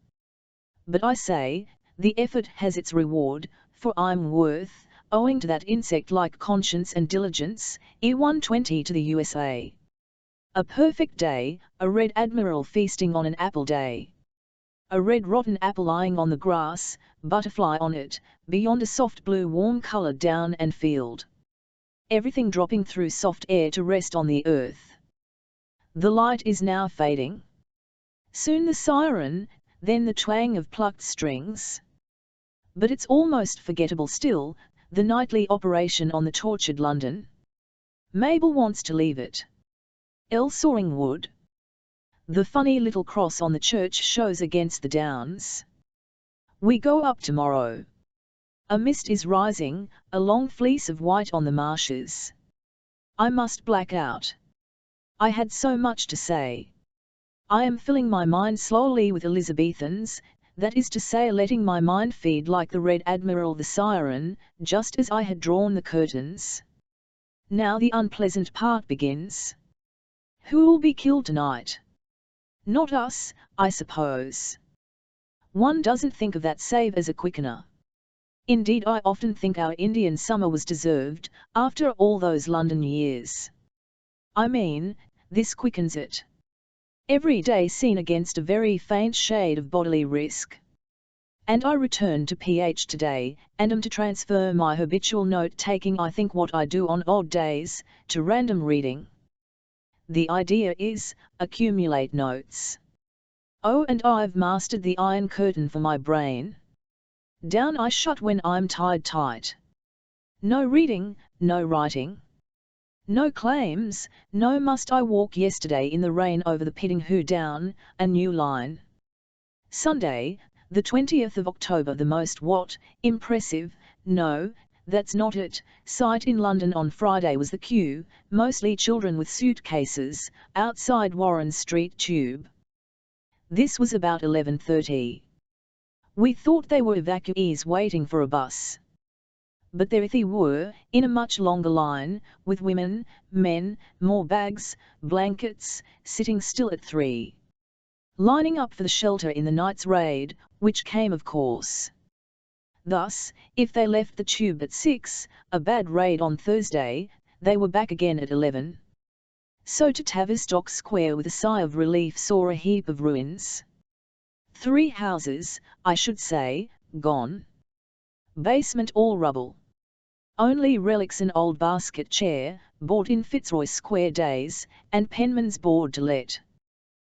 But I say, the effort has its reward, for I'm worth, owing to that insect-like conscience and diligence, E120 to the USA. A perfect day, a red admiral feasting on an apple day. A red rotten apple lying on the grass, butterfly on it, beyond a soft blue warm coloured down and field. Everything dropping through soft air to rest on the earth. The light is now fading. Soon the siren, then the twang of plucked strings. But it's almost forgettable still, the nightly operation on the tortured London. Mabel wants to leave it. Elle sawing wood. The funny little cross on the church shows against the downs. We go up tomorrow. A mist is rising, a long fleece of white on the marshes. I must black out. I had so much to say. I am filling my mind slowly with Elizabethans, that is to say letting my mind feed like the Red Admiral the siren, just as I had drawn the curtains. Now the unpleasant part begins. Who'll be killed tonight? Not us, I suppose. One doesn't think of that save as a quickener. Indeed, I often think our Indian summer was deserved, after all those London years. I mean, this quickens it. Every day seen against a very faint shade of bodily risk. And I return to PH today, and am to transfer my habitual note-taking, I think what I do on odd days, to random reading. The idea is, accumulate notes. Oh, and I've mastered the iron curtain for my brain. Down I shut when I'm tied tight. No reading, no writing. No claims, no must I walk yesterday in the rain over the Piddinghu Down, a new line. Sunday, the 20th of October. The most impressive, no, that's not it, sight in London on Friday was the queue, mostly children with suitcases, outside Warren Street Tube. This was about 11:30. We thought they were evacuees waiting for a bus. But there they were, in a much longer line, with women, men, more bags, blankets, sitting still at 3. Lining up for the shelter in the night's raid, which came of course. Thus, if they left the tube at 6, a bad raid on Thursday, they were back again at 11. So to Tavistock Square with a sigh of relief saw a heap of ruins. 3 houses, I should say, gone. Basement all rubble. Only relics an old basket chair, bought in Fitzroy Square days, and penman's board to let.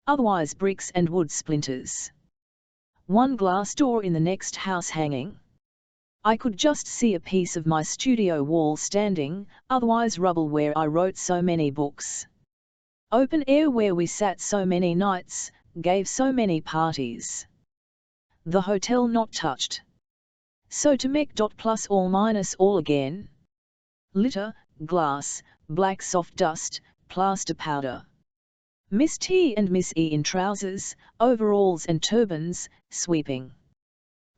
Otherwise bricks and wood splinters. 1 glass door in the next house hanging. I could just see a piece of my studio wall standing, otherwise rubble where I wrote so many books. Open air where we sat so many nights, gave so many parties. The hotel not touched. So to make dot plus all minus all again. Litter, glass, black soft dust, plaster powder. Miss T and Miss E in trousers, overalls and turbans, sweeping.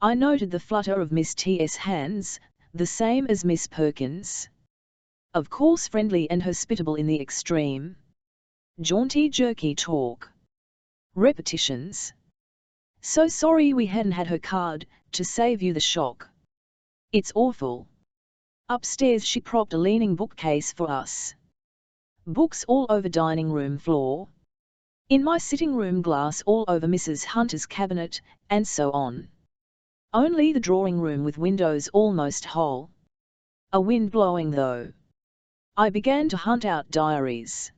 I noted the flutter of Miss T.'s hands, the same as Miss Perkins. Of course friendly and hospitable in the extreme. Jaunty jerky talk. Repetitions. So sorry we hadn't had her card, to save you the shock. It's awful. Upstairs she propped a leaning bookcase for us. Books all over dining room floor. In my sitting room glass all over Mrs. Hunter's cabinet, and so on. Only the drawing room with windows almost whole. A wind blowing though. I began to hunt out diaries.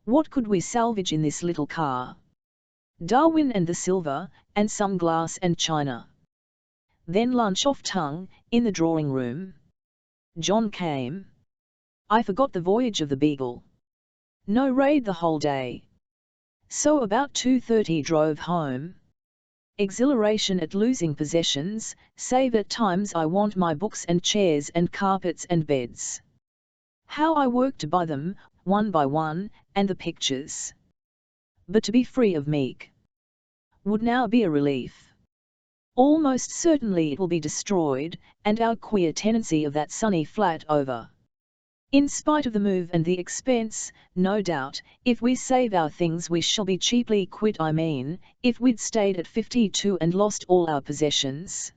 What could we salvage in this little car? Darwin and the silver, and some glass and china. Then lunch off tongue, in the drawing room. John came. I forgot the voyage of the Beagle. No raid the whole day. So about 2:30 drove home. Exhilaration at losing possessions, save at times I want my books and chairs and carpets and beds. How I work to buy them, one by one, and the pictures. But to be free of Meek would now be a relief. Almost certainly it will be destroyed, and our queer tenancy of that sunny flat over. In spite of the move and the expense, no doubt, if we save our things we shall be cheaply quit. I mean, if we'd stayed at 52 and lost all our possessions.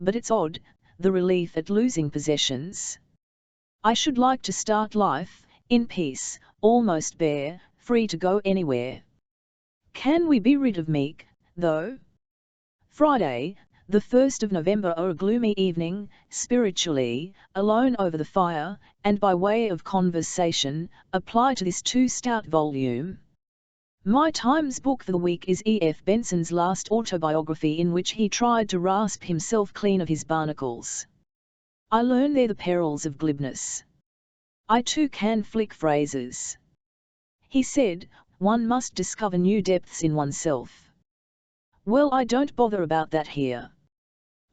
But it's odd, the relief at losing possessions. I should like to start life, in peace, almost bare, free to go anywhere. Can we be rid of Meek, though? Friday, the 1st of November, a gloomy evening, spiritually, alone over the fire, and by way of conversation, apply to this 2-stout volume. My Times book for the week is E. F. Benson's last autobiography, in which he tried to rasp himself clean of his barnacles. I learn there the perils of glibness. I too can flick phrases. He said, one must discover new depths in oneself. Well, I don't bother about that here.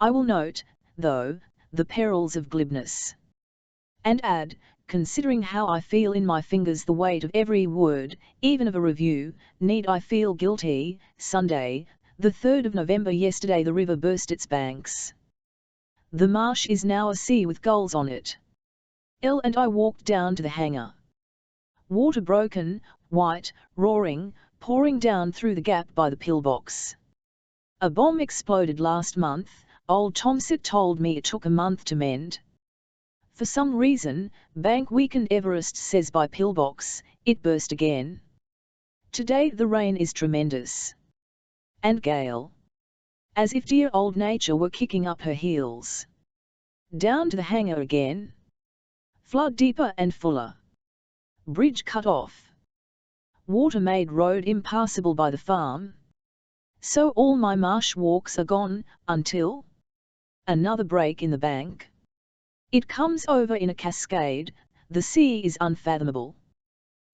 I will note, though, the perils of glibness. And add, considering how I feel in my fingers the weight of every word, even of a review, need I feel guilty? Sunday, the 3rd of November. Yesterday the river burst its banks. The marsh is now a sea with gulls on it. Elle and I walked down to the hangar. Water broken, white, roaring, pouring down through the gap by the pillbox. A bomb exploded last month. Old Tomsit told me it took a month to mend. For some reason, bank weakened. Everest says by pillbox, it burst again. Today the rain is tremendous. And gale. As if dear old nature were kicking up her heels. Down to the hangar again. Flood deeper and fuller. Bridge cut off. Water made road impassable by the farm. So all my marsh walks are gone, until another break in the bank. It comes over in a cascade, the sea is unfathomable.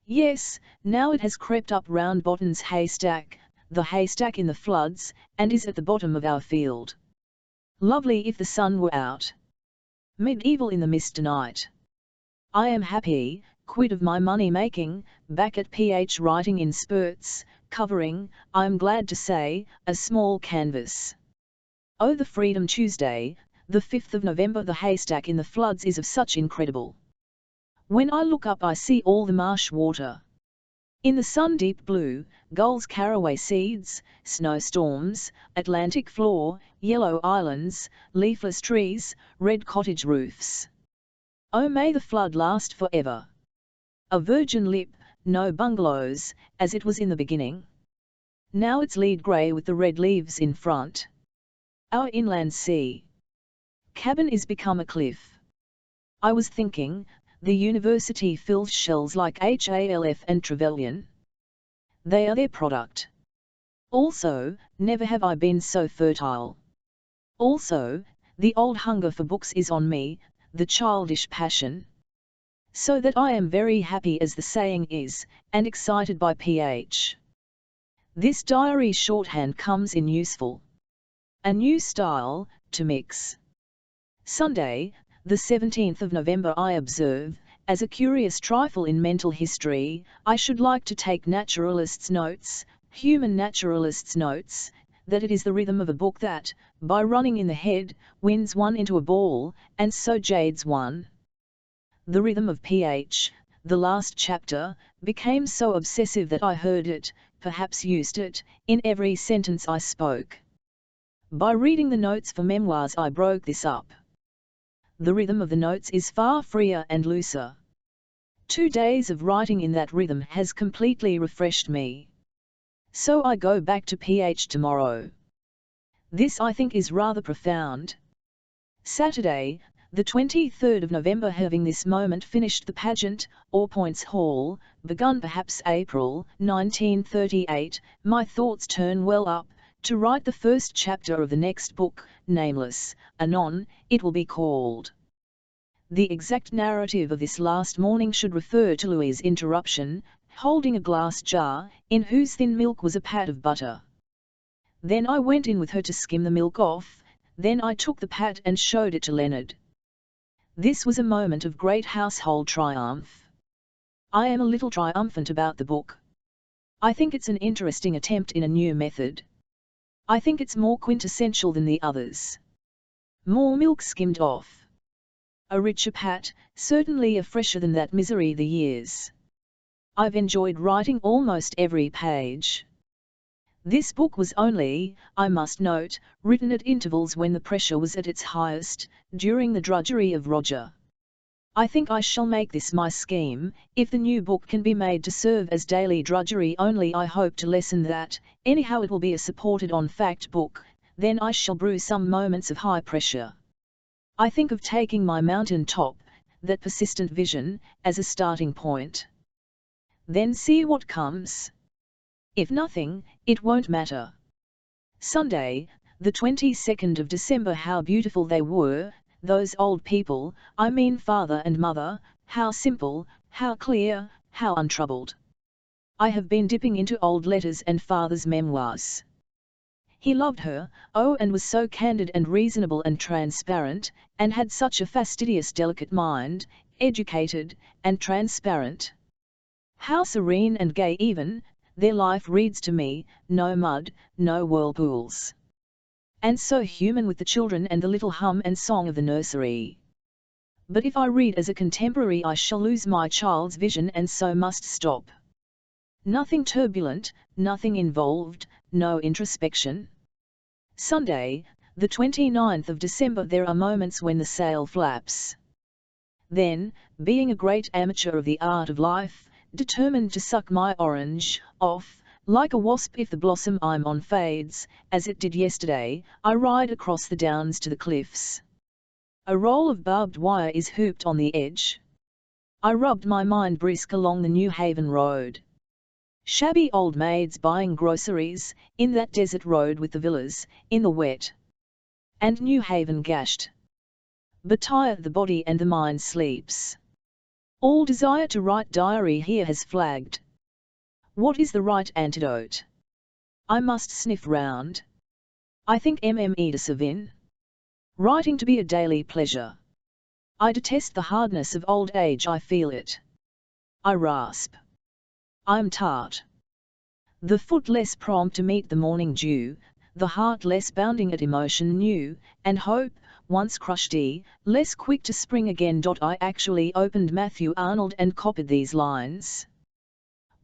Yes, now it has crept up round Botton's haystack, the haystack in the floods, and is at the bottom of our field. Lovely if the sun were out. Medieval in the mist tonight. I am happy, quit of my money-making, back at PH writing in spurts, covering, I am glad to say, a small canvas. Oh, the Freedom Tuesday, the 5th of November. The haystack in the floods is of such incredible. When I look up I see all the marsh water. In the sun deep blue, gulls, caraway seeds, snowstorms, Atlantic floor, yellow islands, leafless trees, red cottage roofs. Oh, may the flood last forever. A virgin lip, no bungalows, as it was in the beginning. Now it's lead grey with the red leaves in front. Our inland sea cabin is become a cliff. I was thinking, the university fills shells like HALF and Trevelyan. They are their product. Also, never have I been so fertile. Also, the old hunger for books is on me, the childish passion. So that I am very happy, as the saying is, and excited by PH. This diary shorthand comes in useful. A new style, to mix. Sunday, the 17th of November. I observe, as a curious trifle in mental history, I should like to take naturalists' notes, human naturalists' notes, that it is the rhythm of a book that, by running in the head, wins one into a ball, and so jades one. The rhythm of PH, the last chapter, became so obsessive that I heard it, perhaps used it, in every sentence I spoke. By reading the notes for memoirs I broke this up. The rhythm of the notes is far freer and looser. 2 days of writing in that rhythm has completely refreshed me. So I go back to PH tomorrow. This I think is rather profound. Saturday, the 23rd of November. Having this moment finished the pageant, or Points Hall, begun perhaps April 1938, my thoughts turn well up, to write the first chapter of the next book, nameless, anon, it will be called. The exact narrative of this last morning should refer to Louise' interruption, holding a glass jar, in whose thin milk was a pat of butter. Then I went in with her to skim the milk off, then I took the pat and showed it to Leonard. This was a moment of great household triumph. I am a little triumphant about the book. I think it's an interesting attempt in a new method. I think it's more quintessential than the others. More milk skimmed off. A richer pat, certainly a fresher than that misery the years. I've enjoyed writing almost every page. This book was only, I must note, written at intervals when the pressure was at its highest, during the drudgery of Roger. I think I shall make this my scheme, if the new book can be made to serve as daily drudgery only. I hope to lessen that, anyhow it will be a supported on fact book, then I shall brew some moments of high pressure. I think of taking my mountain top, that persistent vision, as a starting point. Then see what comes. If nothing, it won't matter. Sunday, the 22nd of December. How beautiful they were, those old people, I mean father and mother, how simple, how clear, how untroubled. I have been dipping into old letters and father's memoirs. He loved her, oh, and was so candid and reasonable and transparent, and had such a fastidious delicate mind, educated, and transparent. How serene and gay even, their life reads to me, no mud, no whirlpools. And so human with the children and the little hum and song of the nursery. But if I read as a contemporary I shall lose my child's vision and so must stop. Nothing turbulent, nothing involved, no introspection. Sunday, the 29th of December. There are moments when the sail flaps. Then, being a great amateur of the art of life, determined to suck my orange off, like a wasp if the blossom I'm on fades, as it did yesterday, I ride across the downs to the cliffs. A roll of barbed wire is hooped on the edge. I rubbed my mind brisk along the New Haven road. Shabby old maids buying groceries, in that desert road with the villas, in the wet. And New Haven gashed. But tired the body and the mind sleeps. All desire to write diary here has flagged. What is the right antidote? I must sniff round. I think mme de Savin. Writing to be a daily pleasure. I detest the hardness of old age, I feel it. I rasp. I'm tart. The foot less prompt to meet the morning dew, the heart less bounding at emotion new, and hope, once crushed less quick to spring again. I actually opened Matthew Arnold and copied these lines.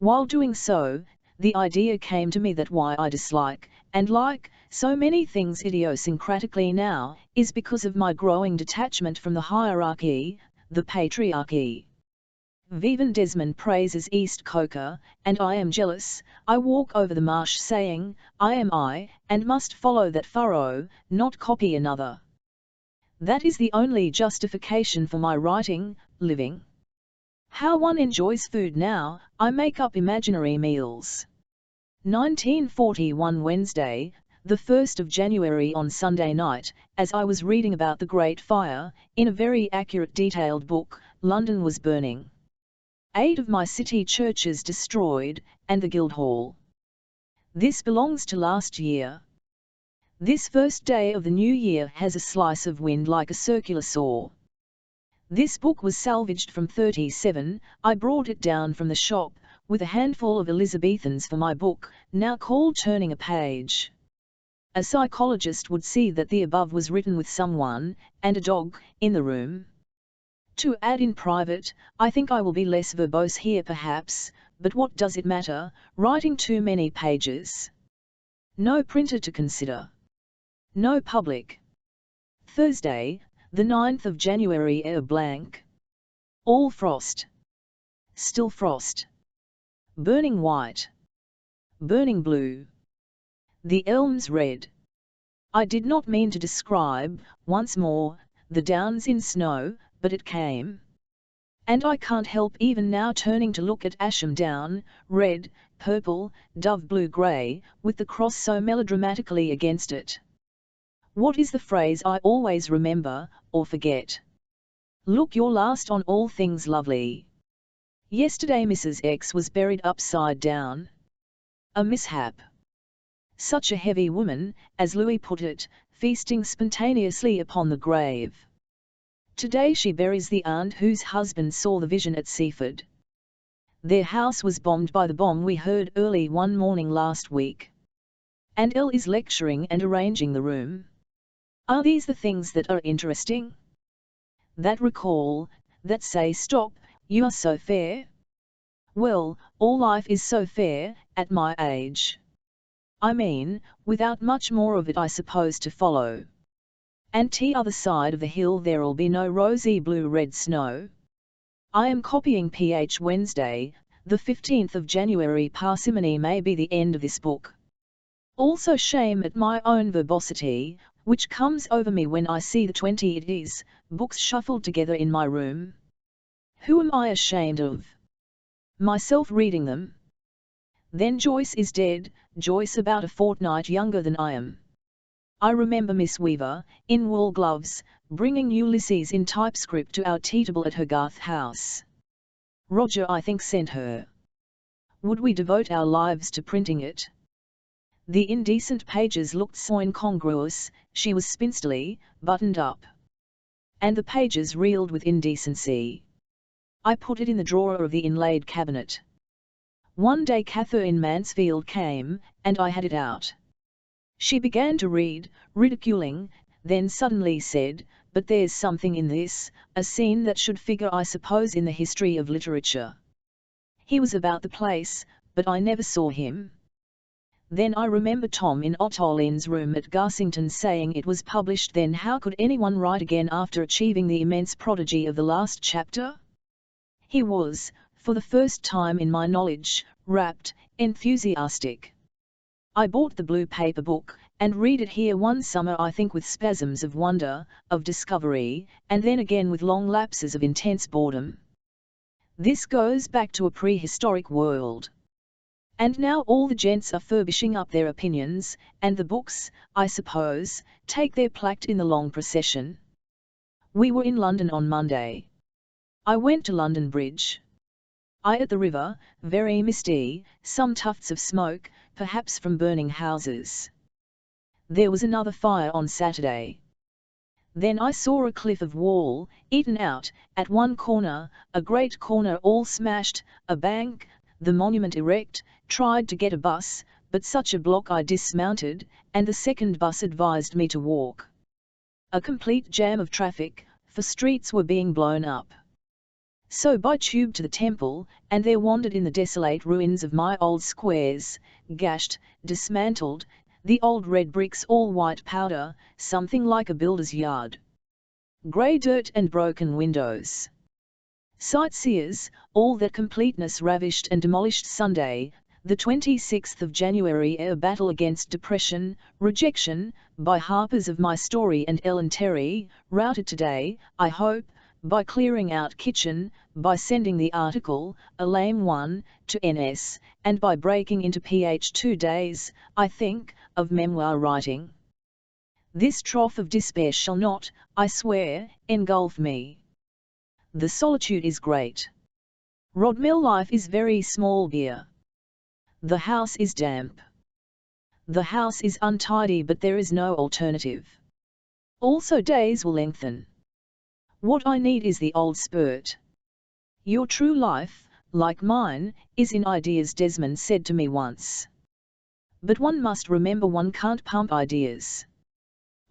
While doing so, the idea came to me that why I dislike, and like, so many things idiosyncratically now, is because of my growing detachment from the hierarchy, the patriarchy. Vivan Desmond praises East Coker, and I am jealous. I walk over the marsh saying, I am I, and must follow that furrow, not copy another. That is the only justification for my writing, living. How one enjoys food now, I make up imaginary meals. 1941 Wednesday, the 1st of January on Sunday night, as I was reading about the Great Fire, in a very accurate detailed book, London was burning. 8 of my city churches destroyed, and the Guildhall. This belongs to last year. This first day of the new year has a slice of wind like a circular saw. This book was salvaged from 37, I brought it down from the shop, with a handful of Elizabethans for my book, now called Turning a Page. A psychologist would see that the above was written with someone, and a dog, in the room. To add in private, I think I will be less verbose here perhaps, but what does it matter, writing too many pages? No printer to consider. No public. Thursday, the 9th of January, air blank. All frost. Still frost. Burning white. Burning blue. The elms red. I did not mean to describe, once more, the downs in snow, but it came. And I can't help even now turning to look at Asham Down, red, purple, dove blue grey, with the cross so melodramatically against it. What is the phrase I always remember, or forget? Look your last on all things lovely. Yesterday Mrs. X was buried upside down. A mishap. Such a heavy woman, as Louis put it, feasting spontaneously upon the grave. Today she buries the aunt whose husband saw the vision at Seaford. Their house was bombed by the bomb we heard early one morning last week. And Elle is lecturing and arranging the room. Are these the things that are interesting? That recall, that say stop, you are so fair? Well, all life is so fair, at my age. I mean, without much more of it I suppose to follow. And t'other side of the hill there'll be no rosy blue-red snow. I am copying PH Wednesday, the 15th of January. Parsimony may be the end of this book. Also shame at my own verbosity, which comes over me when I see the 20 it is, books shuffled together in my room. Who am I ashamed of? Myself reading them. Then Joyce is dead, Joyce about a fortnight younger than I am. I remember Miss Weaver, in wool gloves, bringing Ulysses in typescript to our tea table at her Garth house. Roger I think sent her. Would we devote our lives to printing it? The indecent pages looked so incongruous, she was spinsterly, buttoned up. And the pages reeled with indecency. I put it in the drawer of the inlaid cabinet. One day Catherine Mansfield came, and I had it out. She began to read, ridiculing, then suddenly said, but there's something in this, a scene that should figure I suppose in the history of literature. He was about the place, but I never saw him. Then I remember Tom in Ottolin's room at Garsington saying it was published. Then how could anyone write again after achieving the immense prodigy of the last chapter? He was, for the first time in my knowledge, rapt, enthusiastic. I bought the blue paper book, and read it here one summer I think with spasms of wonder, of discovery, and then again with long lapses of intense boredom. This goes back to a prehistoric world. And now all the gents are furbishing up their opinions, and the books, I suppose, take their plact in the long procession. We were in London on Monday. I went to London Bridge. I at the river, very misty, some tufts of smoke, perhaps from burning houses. There was another fire on Saturday. Then I saw a cliff of wall, eaten out, at one corner, a great corner all smashed, a bank, the monument erect, tried to get a bus, but such a block I dismounted, and the second bus advised me to walk. A complete jam of traffic, for streets were being blown up. So by tube to the temple, and there wandered in the desolate ruins of my old squares, gashed, dismantled, the old red bricks all white powder, something like a builder's yard. Grey dirt and broken windows. Sightseers, all that completeness ravished and demolished Sunday, the 26th of January, a battle against depression, rejection, by Harpers of My Story and Ellen Terry, routed today, I hope, by clearing out kitchen, by sending the article, a lame one, to NS, and by breaking into PH 2 days, I think, of memoir writing. This trough of despair shall not, I swear, engulf me. The solitude is great. Rodmill life is very small beer. The house is damp. The house is untidy, but there is no alternative. Also days will lengthen. What I need is the old spurt. Your true life, like mine, is in ideas, Desmond said to me once. But one must remember one can't pump ideas.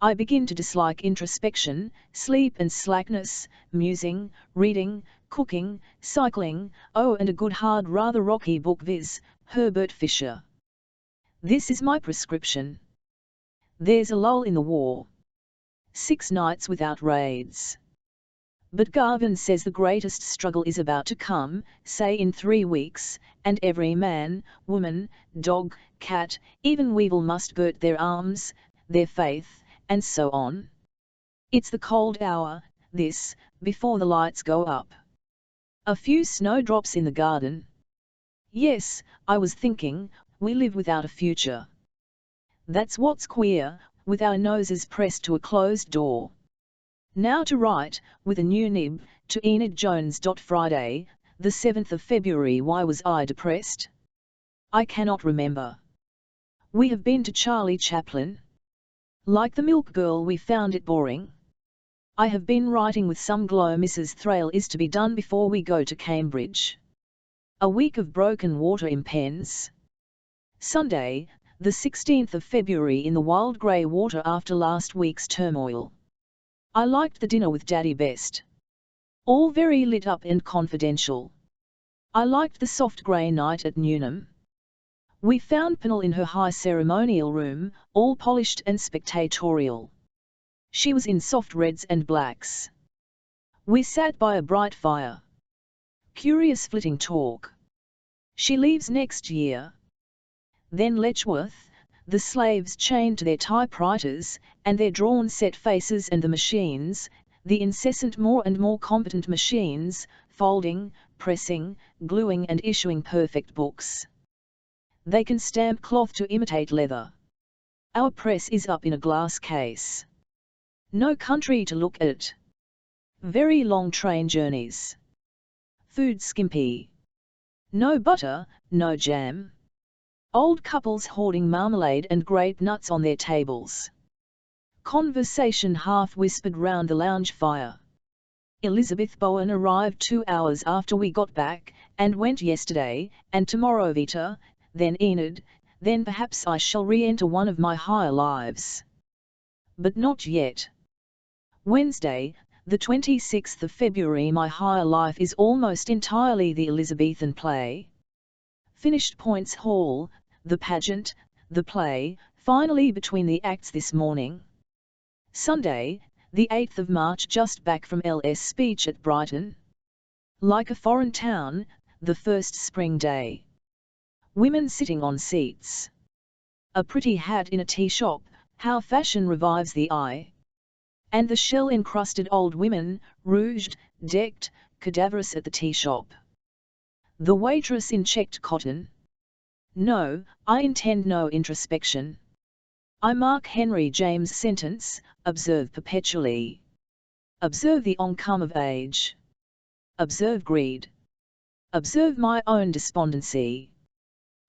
I begin to dislike introspection, sleep and slackness, musing, reading, cooking, cycling, oh, and a good hard rather rocky book, viz. Herbert Fisher. This is my prescription. There's a lull in the war. 6 nights without raids. But Garvin says the greatest struggle is about to come, say in 3 weeks, and every man, woman, dog, cat, even weevil must gird their arms, their faith, and so on. It's the cold hour, this, before the lights go up. A few snowdrops in the garden. Yes, I was thinking, we live without a future. That's what's queer, with our noses pressed to a closed door. Now to write, with a new nib, to Enid Jones. Friday, the 7th of February. Why was I depressed? I cannot remember. We have been to Charlie Chaplin. Like the milk girl, we found it boring. I have been writing with some glow. Mrs. Thrale is to be done before we go to Cambridge. A week of broken water impends. Sunday, the 16th of February. In the wild grey water after last week's turmoil. I liked the dinner with Daddy best. All very lit up and confidential. I liked the soft grey night at Newnham. We found Pennell in her high ceremonial room, all polished and spectatorial. She was in soft reds and blacks. We sat by a bright fire. Curious flitting talk. She leaves next year. Then Letchworth, the slaves chained to their typewriters, and their drawn set faces, and the machines, the incessant more and more competent machines, folding, pressing, gluing and issuing perfect books. They can stamp cloth to imitate leather. Our press is up in a glass case. No country to look at. Very long train journeys. Food skimpy. No butter, no jam. Old couples hoarding marmalade and grape nuts on their tables. Conversation half whispered round the lounge fire. Elizabeth Bowen arrived 2 hours after we got back, and went yesterday, and tomorrow Vita, then Enid, then perhaps I shall re-enter one of my higher lives. But not yet. Wednesday, the 26th of February. My higher life is almost entirely the Elizabethan play. Finished Points Hall, the pageant, the play, finally between the acts this morning. Sunday, the 8th of March. Just back from LS speech at Brighton. Like a foreign town, the first spring day. Women sitting on seats. A pretty hat in a tea shop, how fashion revives the eye. And the shell-encrusted old women, rouged, decked, cadaverous at the tea shop. The waitress in checked cotton. No, I intend no introspection. I mark Henry James' sentence, observe perpetually. Observe the oncome of age. Observe greed. Observe my own despondency.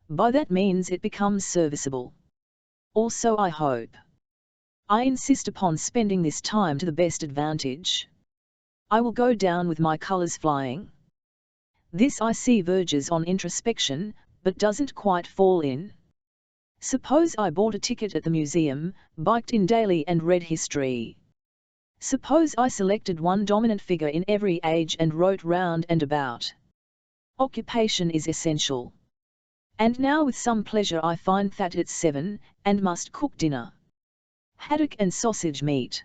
By that means it becomes serviceable. Or so I hope. I insist upon spending this time to the best advantage. I will go down with my colours flying. This I see verges on introspection, but doesn't quite fall in. Suppose I bought a ticket at the museum, biked in daily and read history. Suppose I selected one dominant figure in every age and wrote round and about. Occupation is essential. And now with some pleasure I find that it's 7, and must cook dinner. Haddock and sausage meat.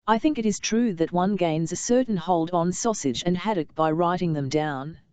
I think it is true that one gains a certain hold on sausage and haddock by writing them down.